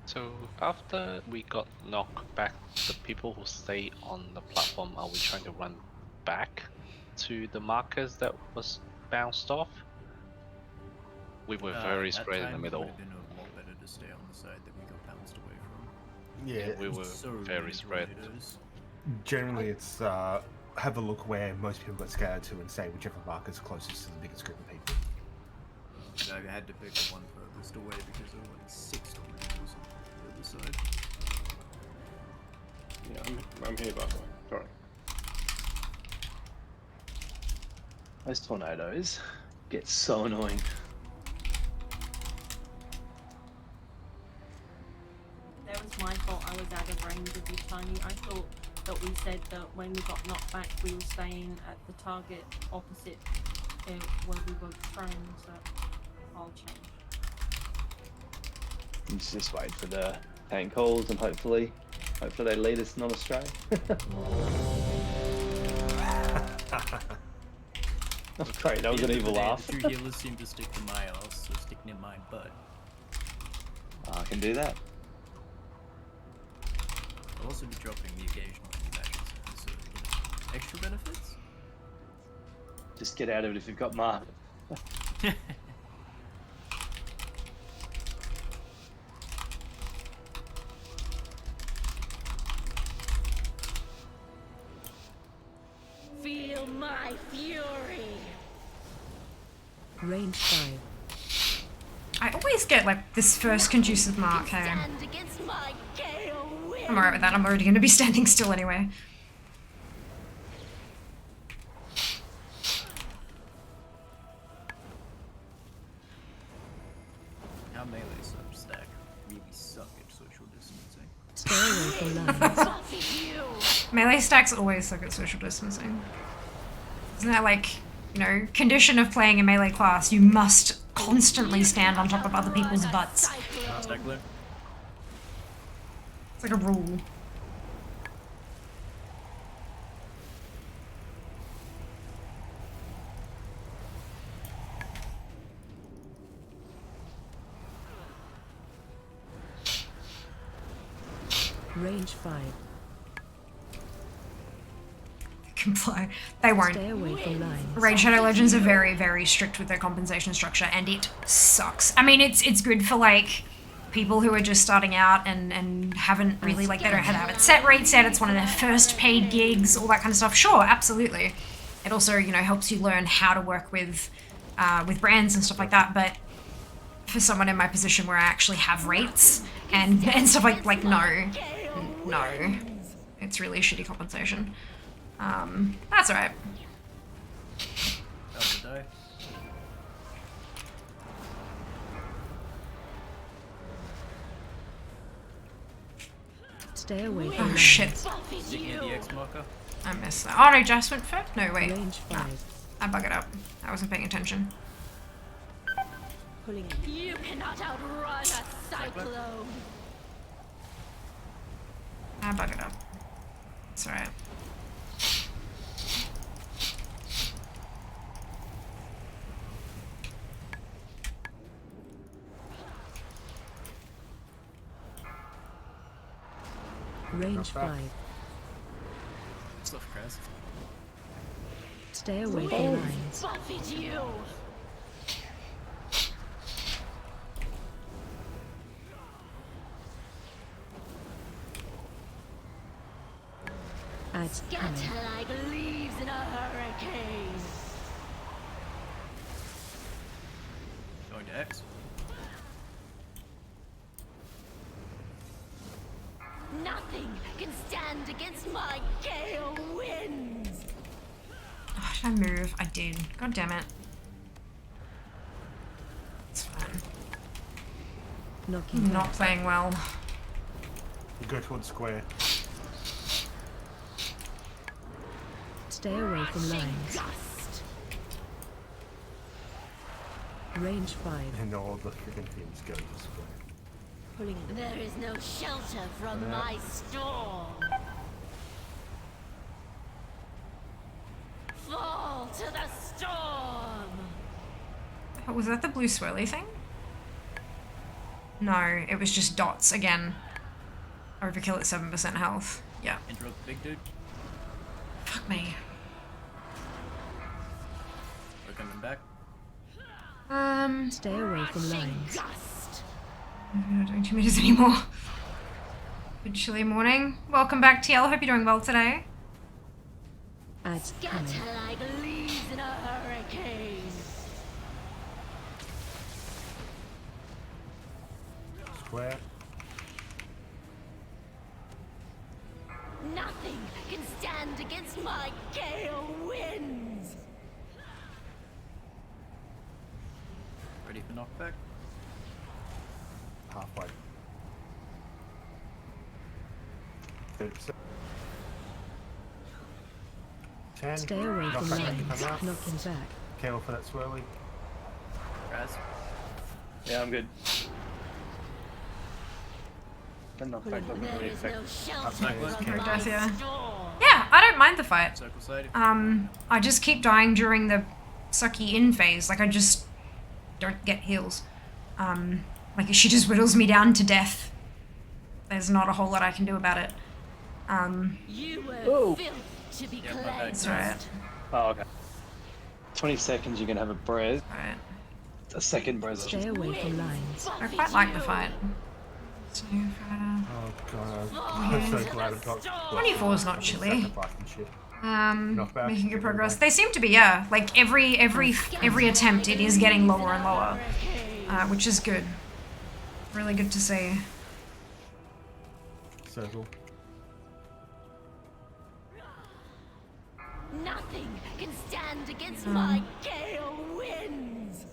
So after we got knocked back, the people who stay on the platform, are we trying to run back to the markers that was bounced off? We were very spread in the middle. It would have been a lot better to stay on the side that we got bounced away from. Yeah, we were So very many spread. tornadoes. Generally, it's have a look where most people get scattered to and say whichever marker's closest to the biggest group of people. I had to pick the one furthest away because there were like 6 tornadoes on the other side. Yeah, I'm here by the way. Sorry. Those tornadoes get so annoying. That was my fault. I was out of range of you, Tiny. I thought that we said that when we got knocked back, we were staying at the target opposite where we were prone, so I'll change. Just wait for the tank calls and hopefully they lead us not astray. Oh, great, that was an evil laugh. The two healers seem to stick to my ass, so stick near my butt. I can do that. I'll also be dropping the occasional magic, so extra benefits? Just get out of it if you've got Mark. Feel my fury. Range 5. I always get like this first conducive mark, hey. Stand against my gale wind. I'm alright with that, I'm already going to be standing still anyway. Our melee sub-stack really suck at social distancing. Stay away from lines. Melee stacks always suck at social distancing. Isn't that like, you know, condition of playing a melee class, you must constantly stand on top of other people's butts. Stack clear. It's like a rule. Range 5. Comply. They won't. Stay away from lines. Raid Shadow Legends are very, very strict with their compensation structure, and it sucks. I mean, it's good for like people who are just starting out and haven't really like they don't have it set rate set. It's one of their first paid gigs, all that kind of stuff. Sure, absolutely. It also helps you learn how to work with brands and stuff like that. But for someone in my position where I actually have rates and stuff like no, it's really shitty compensation. That's alright. Stay away from Oh lines. shit. I missed that. Oh no, Jess went first? No, wait. Nah, I buggered up. I wasn't paying attention. You cannot outrun a cyclone. I buggered up. It's alright. Range 5. Stuff, Chris. Stay away from lines. Buffeted you. Adds cannon. Scatter like leaves in a hurricane. Going to X. Nothing can stand against my gale winds. Oh, did I move? I did. God damn it. It's fine. Knocking Not playing well. You go towards square. Stay away from lines. Gust. Range 5. And all the freaking things go to square. There is no shelter from my storm. Fall to the storm. Oh, was that the blue swirly thing? No, it was just dots again. Overkill at 7% health. Yeah. Interrupt big dude. Fuck me. We're coming back. Stay away from lines. I'm not doing 2 meters anymore. Good chilly morning. Welcome back, TL. Hope you're doing well today. Adds cannon. Scatter like leaves in a hurricane. Square. Nothing can stand against my gale winds. Ready for knockback? Halfway. 30%. 10. Stay away Knock from back, lines. come out. Knocking back. Careful for that swirly. Raz. Yeah, I'm good. And knock back doesn't really affect. Yeah, I don't mind the fight. Circle side. I just keep dying during the sucky in phase. Like I just don't get heals. Like she just whittles me down to death. There's not a whole lot I can do about it. You were filth to be That's cleansed. right. Oh, okay. 20 seconds, you can have a breath. Right. A second breath. Stay away from lines. I quite like the fight. So, Oh god. I'm so glad I've got 24 is not chilly. sacrifice and shit. Knockback, Making good progress. They seem to be, yeah. Like every attempt, it is getting lower and lower, which is good. Really good to see. Circle. Nothing can stand against my gale winds.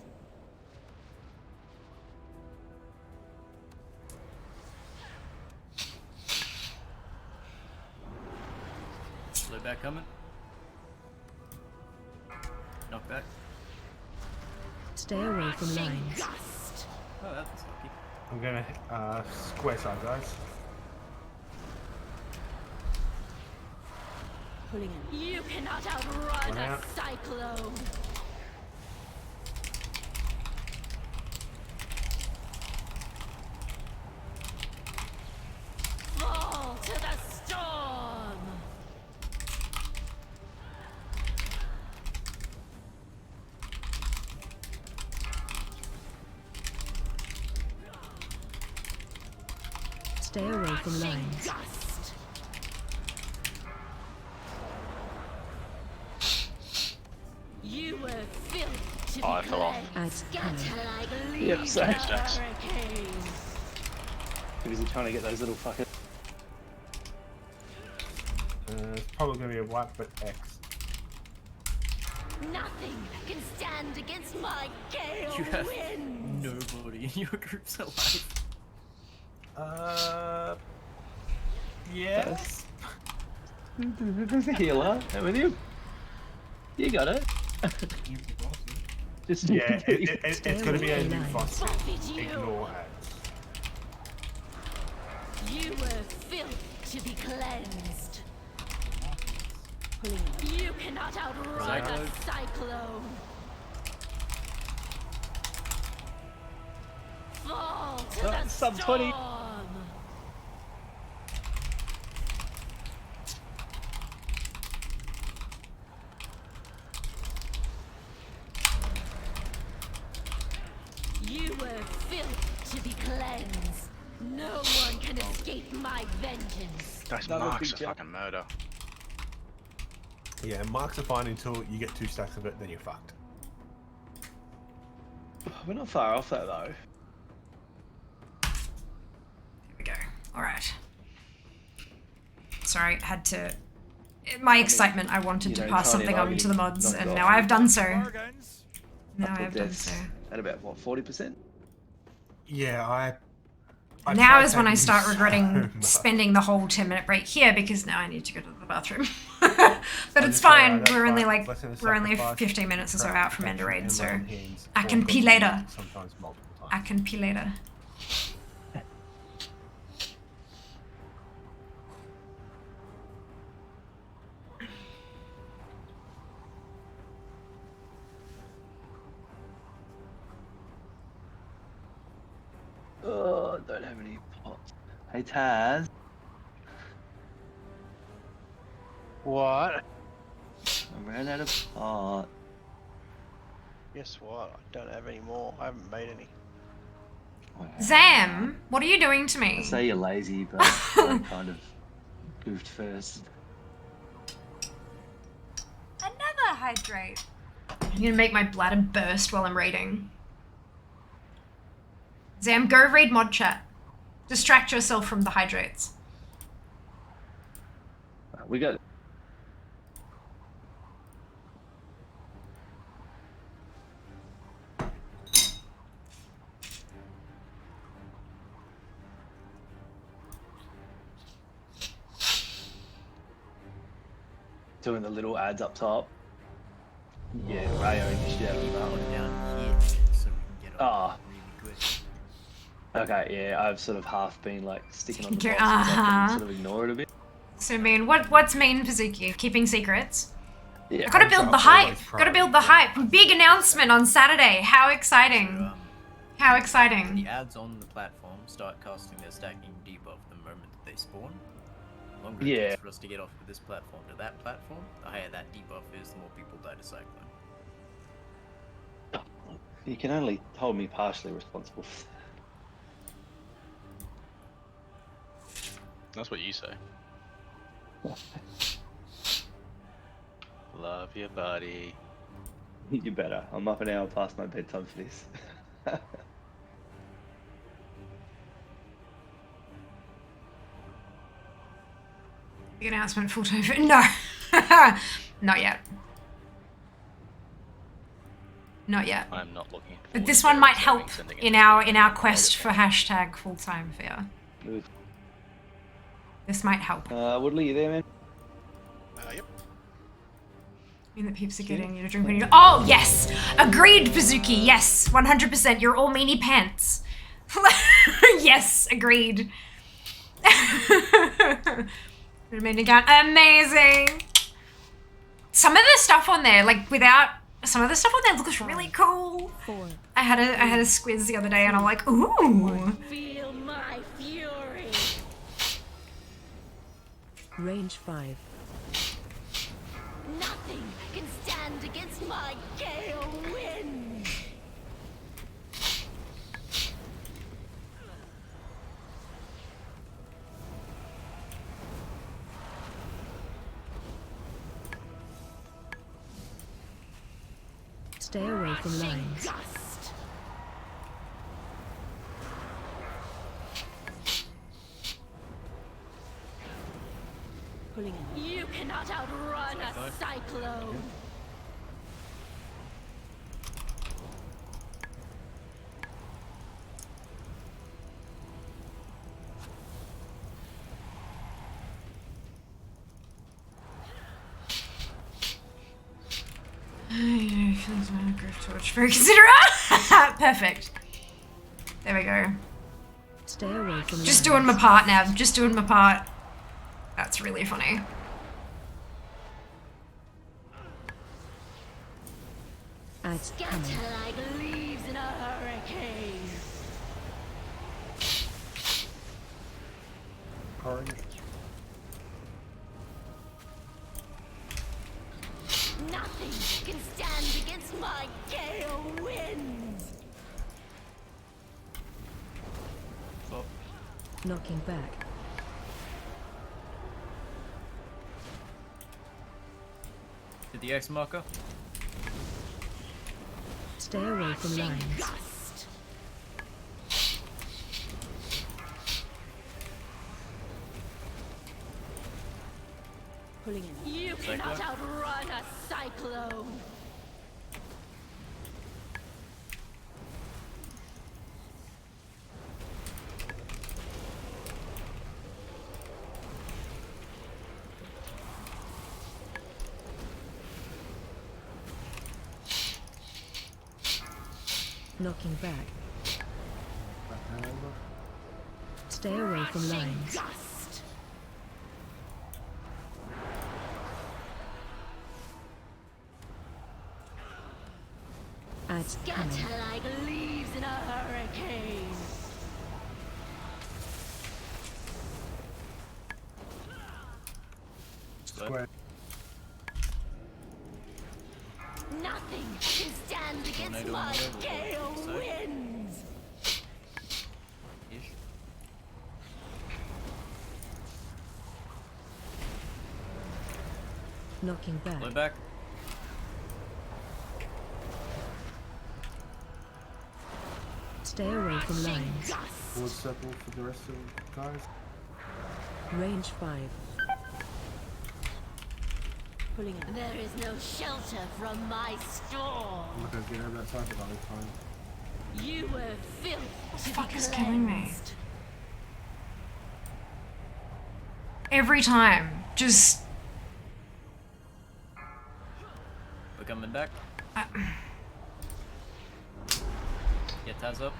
Slow back coming. Knock back. Stay away from lines. Oh, that's lucky. I'm gonna square side, guys. Pulling in. You cannot outrun Run a out. cyclone. Fall to the storm. Stay away from Rushing lines. gust. You were built to I be fell off. Adds scatter time. like Yeah, leaves same. of hurricanes. Because you're trying to get those little fuckers. It's probably going to be a wipe, but X. Nothing can stand against my gale You have winds. nobody in your group's alive. Yes. There's a healer. How with you? You got it. Just Yeah, it's going to be a new boss. Buffeted you. Ignore ads. You were built to be cleansed. Pulling in. You cannot outrun a cyclone. Fall to the sub storm. 20. You were built to be cleansed. No one can escape my vengeance. That's Another marks big a jump. fucking murder. Yeah, marks are fine until you get 2 stacks of it, then you're fucked. We're not far off that though. Here we go. Alright. Sorry, had to... My excitement, I wanted to pass something on to the mods, and now I've done so. Now I have done so. At about what, 40%? Yeah, I Now tried is when I taking start so regretting much. spending the whole 10-minute break here because now I need to go to the bathroom. But it's fine. that's We're only fine. like Blessing is we're only sacrifice, 15 minutes or so out from protection, Ender Raid, and so lone hands, I can or pee God, later. Sometimes multiple times. I can pee later. Oh, don't have any pots. Hey Taz. What? I ran out of pot. Guess what? I don't have any more. I haven't made any. Zam, what are you doing to I me? say you're lazy, but I kind of goofed first. Another hydrate. I'm gonna make my bladder burst while I'm raiding. Zam, go read mod chat. Distract yourself from the hydrates. We got. Doing the little ads up top. Yeah, Rayo and shit out of that. Down here, so we can get off really quick. Okay, yeah, I've sort of half been like sticking on the Okay, box so I can sort of ignore it a bit. So main, what's main Pazuki? Keeping secrets? Yeah, I gotta build the hype. Gotta build the hype. Big announcement on Saturday. How exciting! How exciting! The ads on the platform start casting their stacking debuff the moment that they spawn. The longer it Yeah. takes for us to get off of this platform to that platform, the higher that debuff is, the more people die to cyclone. You can only hold me partially responsible. That's what you say. Love your buddy. You better. I'm up an hour past my bedtime for this. Big announcement full time. No, not yet. Not yet. I'm not looking. But this one might help in our quest for hashtag full time fear. This might help. Woodley, you there, man? Yep. I mean that peeps are getting you to drink when you. Oh yes, agreed, Pazuki. Yes, 100%. You're all meanie pants. Yes, agreed. Main account, amazing. some of the stuff on there, like without some of the stuff on there looks really cool. I had a squiz the other day and I'm like, ooh. Feel my fury. Range 5. Nothing can stand against my gale wind. Stay away from lines. Gust. Pulling in. You cannot outrun a cyclone. Torch, very considerate. Perfect. There we go. Stay away from Just doing my part now. Just doing my part. That's really funny. Scatter like leaves in a hurricane. Orange. Nothing can stand against my gale winds. Knocking back. Did the X marker? Stay away from lines. Gust. Pulling in. You cannot outrun a cyclone. Knocking back. Stay away from lines. Gust. Adds Scatter coming. like leaves in a hurricane. Square. Nothing can stand against my gale winds. Knocking back. Blow back. Stay away from lines. Forward circle for the rest of the guys. Range 5. Pulling in. There is no shelter from my storm. I'm not gonna get over that target by the time. You were filth What the to fuck be is killing me? cleansed. Every time. Just... We're coming back. Get Taz up.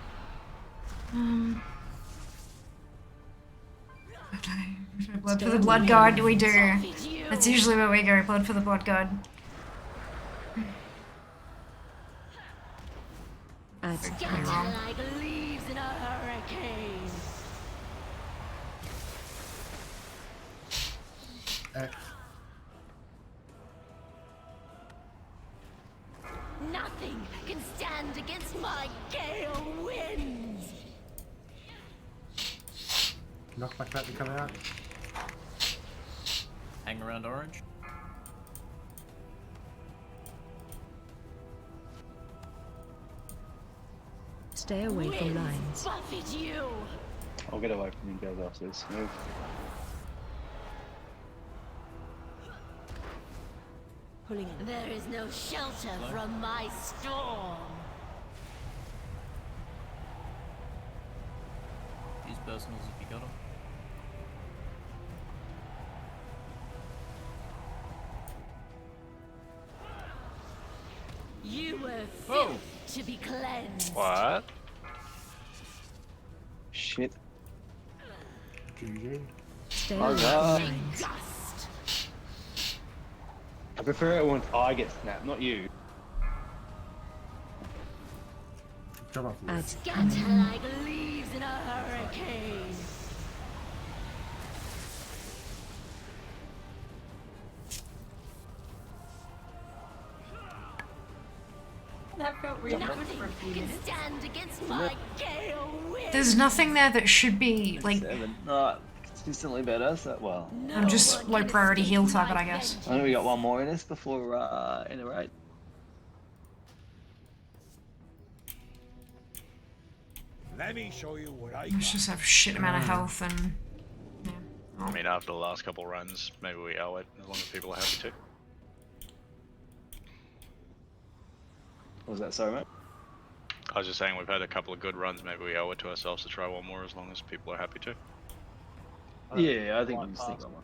Blood for the blood god, we do. That's usually where we go, blood for the blood god. Scatter like leaves in a hurricane. X. Nothing can stand against my gale winds. Knock back that to come out. Hang around orange. Stay away from lines. Buffet you. I'll get away from you guys after this. Move. Pulling in. There is no shelter from my storm. Use personals if you got them. You were filth to be cleansed. What? Shit. GG. Stay Oh, away God. from lines. Gust. I prefer it when I get snapped, not you. Jump off the roof. Scatter like leaves in a hurricane. That felt really good Nothing for a few can minutes. stand against my gale wind. There's nothing there that should be, like... 7. No, consistently better, so, well. I'm just low priority heal type, I guess. I think we got one more in us before, in a raid. Let me show you what I Let's just have shit amount of health and... Yeah. I mean, after the last couple runs, maybe we owe it, as long as people are happy to. What was that, sorry, mate? I was just saying we've had a couple of good runs, maybe we owe it to ourselves to try one more as long as people are happy to. Yeah, I think we just think on one.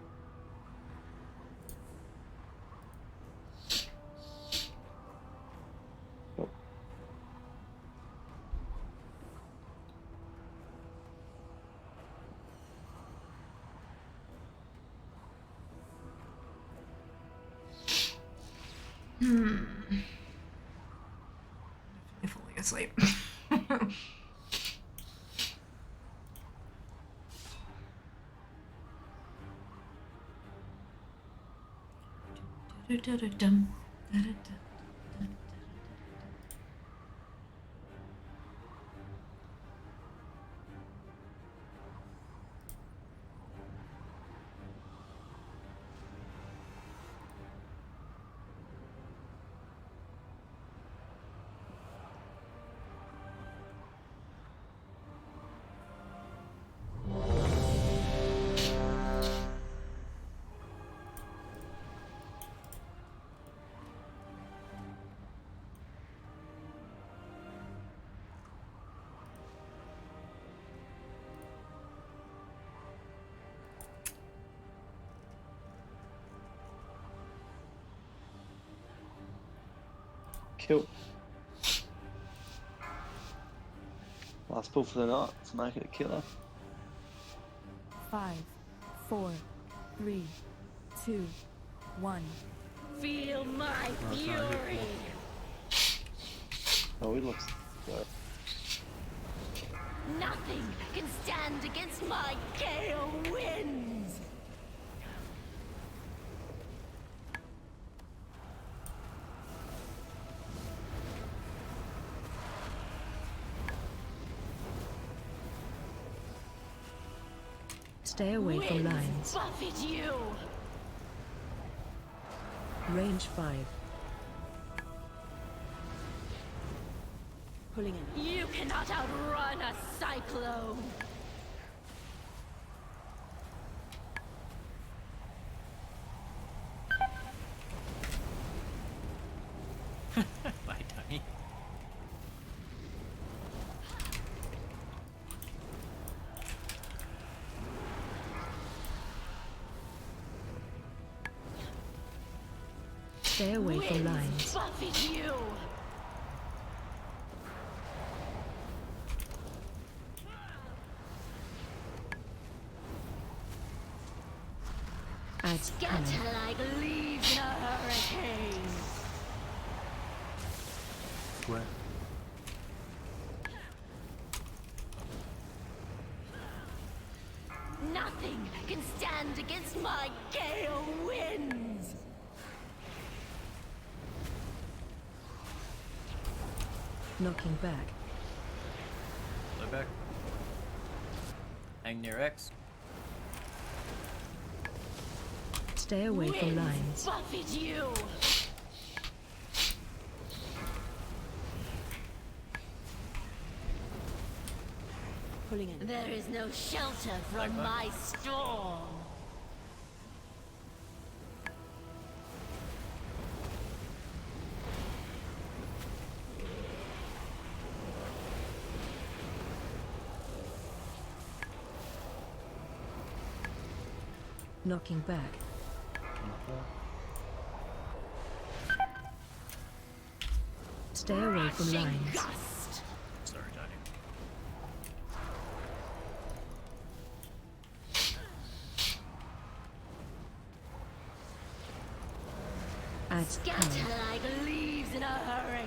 Definitely falling asleep. Kill. Last pull for the night. Let's make it a killer. 5, 4, 3, 2, 1. Feel my fury. Oh, he looks good. Nothing can stand against my gale winds. Stay away from lines. Buffet you. Range 5. Pulling in. You cannot outrun a cyclone. Bye, Tony. Stay away from lines. Buffet you. Adds Scatter cannon. like leaves in a hurricane. Square. Nothing can stand against my gale winds. Knocking back. Low back. Hang near X. Stay away from lines. Buffet you. Pulling in. There is no shelter from my storm. Knocking back. Stay away from lines. Sorry, Tony.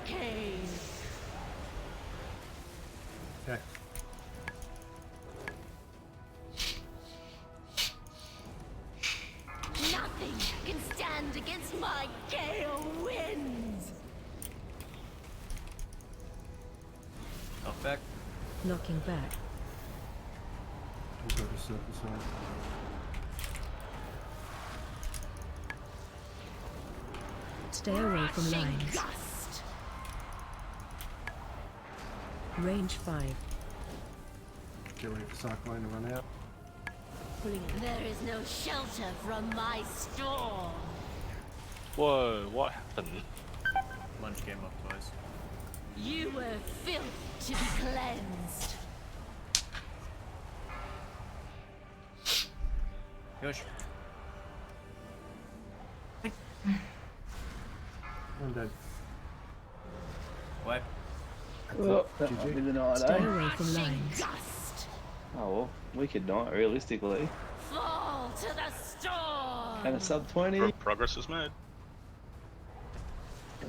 hurricane. Okay. Nothing can stand against my gale winds. Knock back. Knocking back. We'll go to circle side. Stay away from Rushing lines. gust. Range 5. Get ready for Cyclone to run out. There is no shelter from my storm. Whoa, what happened? Munch came up twice. You were filth to be cleansed. Push. I'm dead. Wipe. Well, that might be the night, Stay eh? away from lines. Gust. Oh well, wicked night, realistically. Fall to the storm. And a sub 20. Progress is made.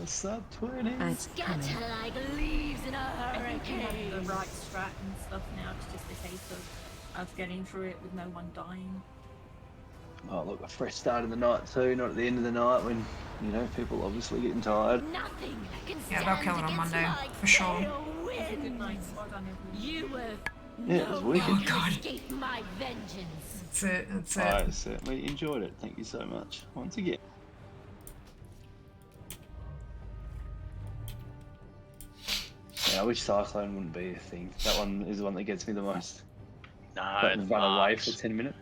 A sub 20. Scatter like leaves in a I think we hurricane. have the right strat and stuff now. It's just a case of getting through it with no one dying. Oh look, a fresh start in the night too, not at the end of the night when, you know, people obviously getting tired. Nothing can Yeah, they'll kill it on Monday, for sure. It's a good night. Well done, everyone. You were Yeah, it was wicked. one can escape my vengeance. That's it, that's it. I certainly enjoyed it. Thank you so much once again. Yeah, I wish Cyclone wouldn't be a thing. That one is the one that gets me the most. Nah, But it run away marks. for 10 minutes.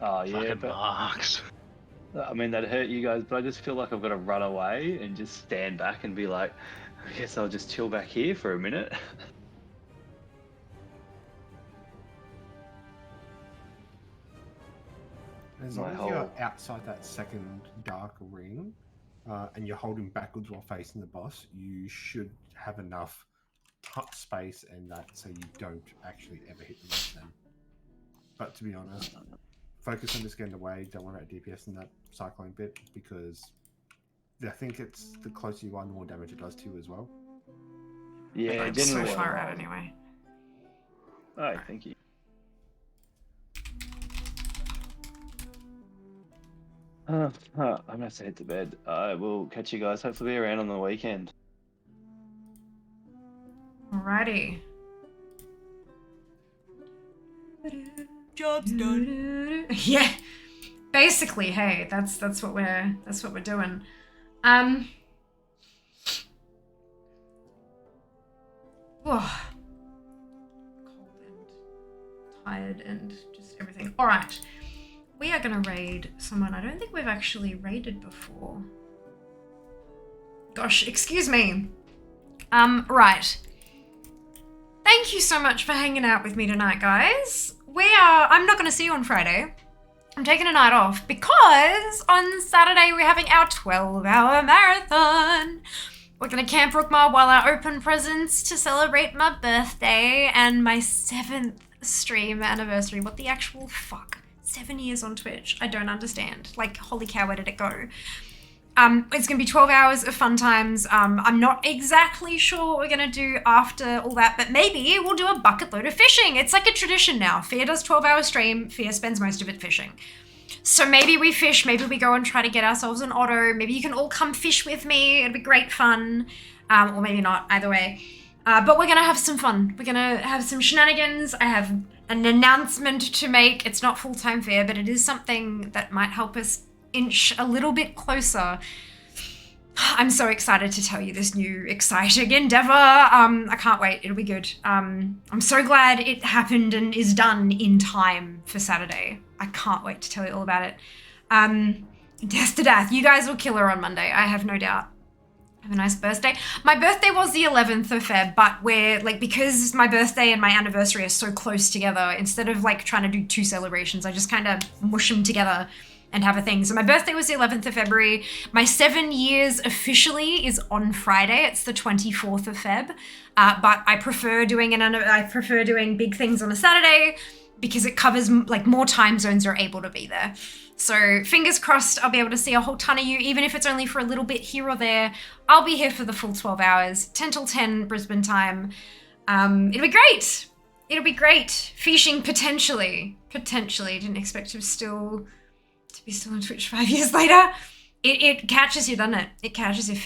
Oh yeah, Fucking but marks. I mean that hurt you guys, but I just feel like I've got to run away and just stand back and be like, I guess I'll just chill back here for a minute. As My long as whole- you're outside that second dark ring, and you're holding backwards while facing the boss, you should have enough space and that so you don't actually ever hit the boss then. But to be honest, focus on just getting away. Don't worry about DPS in that cyclone bit because I think it's the closer you are, the more damage it does to you as well. Yeah, I'm so generally. far out anyway. Oh, thank you. I'm gonna have to head to bed. I will catch you guys. Hopefully, be around on the weekend. Alrighty. Job's done. Yeah. Basically, hey, that's what we're doing. Oh, cold and tired and just everything. All right, we are gonna raid someone I don't think we've actually raided before. Gosh, excuse me. Right. Thank you so much for hanging out with me tonight, guys. I'm not gonna see you on Friday. I'm taking a night off because on Saturday we're having our 12-hour marathon. We're gonna Camp Rookmar while I open presents to celebrate my birthday and my 7th stream anniversary. What the actual fuck? 7 years on Twitch. I don't understand. Like, holy cow, where did it go? It's gonna be 12 hours of fun times. I'm not exactly sure what we're gonna do after all that, but maybe we'll do a bucket load of fishing. It's like a tradition now. Fia does 12-hour stream. Fia spends most of it fishing. So maybe we fish, maybe we go and try to get ourselves an auto. Maybe you can all come fish with me. It'd be great fun. Or maybe not, either way. But we're gonna have some fun. We're gonna have some shenanigans. I have an announcement to make. It's not full-time Fia, but it is something that might help us inch a little bit closer. I'm so excited to tell you this new exciting endeavor. I can't wait. It'll be good. I'm so glad it happened and is done in time for Saturday. I can't wait to tell you all about it. Death to death. You guys will kill her on Monday. I have no doubt. Have a nice birthday. My birthday was the 11th of Feb, but because my birthday and my anniversary are so close together, instead of trying to do 2 celebrations, I just kind of mush them together and have a thing. So my birthday was the 11th of February. My 7 years officially is on Friday. It's the 24th of Feb. But I prefer doing big things on a Saturday because it covers more time zones are able to be there. So fingers crossed I'll be able to see a whole ton of you, even if it's only for a little bit here or there. I'll be here for the full 12 hours, 10 till 10 Brisbane time. It'll be great. It'll be great. Fishing potentially. Didn't expect to be still on Twitch 5 years later. It catches you, doesn't it? It catches you.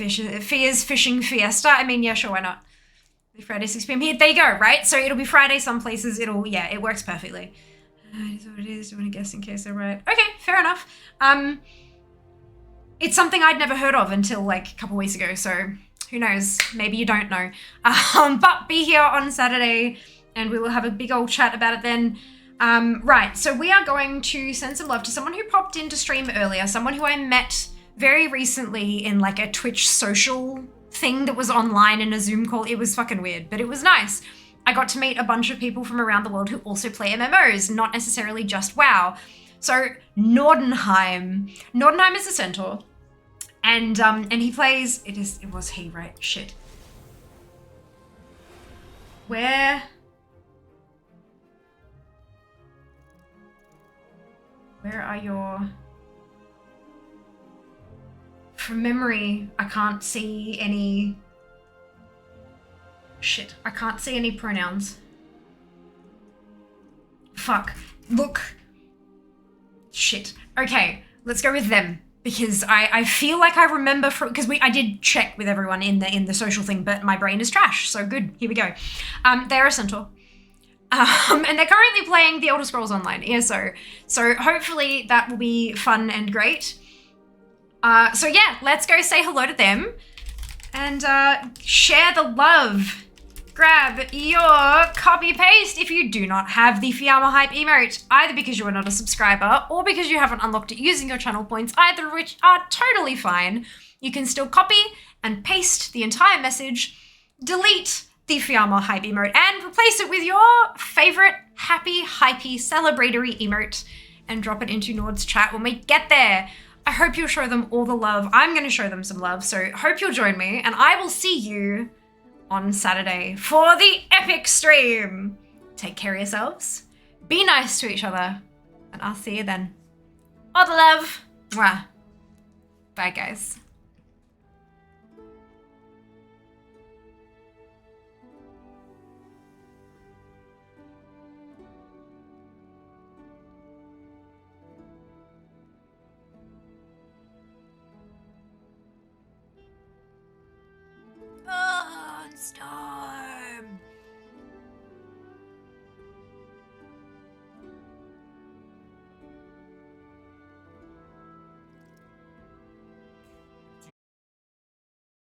Fia's fishing fiesta. I mean, yeah, sure, why not? Friday 6 p.m. here. There you go, right? So it'll be Friday some places. Yeah, it works perfectly. It is what it is. Do you want to guess in case they're right? Okay, fair enough. It's something I'd never heard of until like a couple weeks ago, so who knows? Maybe you don't know. But be here on Saturday and we will have a big old chat about it then. Right, so we are going to send some love to someone who popped into stream earlier, someone who I met very recently in like a Twitch social thing that was online in a Zoom call. It was fucking weird, but it was nice. I got to meet a bunch of people from around the world who also play MMOs, not necessarily just WoW. So Nordenheim is a centaur, and he plays. It was he, right? Shit. Where are your? From memory, I can't see any. Shit, I can't see any pronouns. Fuck. Look. Shit. Okay, let's go with them. Because I feel like I remember because I did check with everyone in the social thing, but my brain is trash. So good. Here we go. They're a centaur. And they're currently playing The Elder Scrolls Online, ESO. So hopefully that will be fun and great. So yeah, let's go say hello to them and share the love. Grab your copy-paste if you do not have the Fiamma Hype emote, either because you are not a subscriber or because you haven't unlocked it using your channel points, either of which are totally fine. You can still copy and paste the entire message, delete the Fiamma Hype emote, and replace it with your favorite happy, hypey, celebratory emote and drop it into Nord's chat when we get there. I hope you'll show them all the love. I'm going to show them some love, so hope you'll join me, and I will see you on Saturday for the epic stream. Take care of yourselves, be nice to each other, and I'll see you then. All the love. Mwah. Bye, guys. Stop.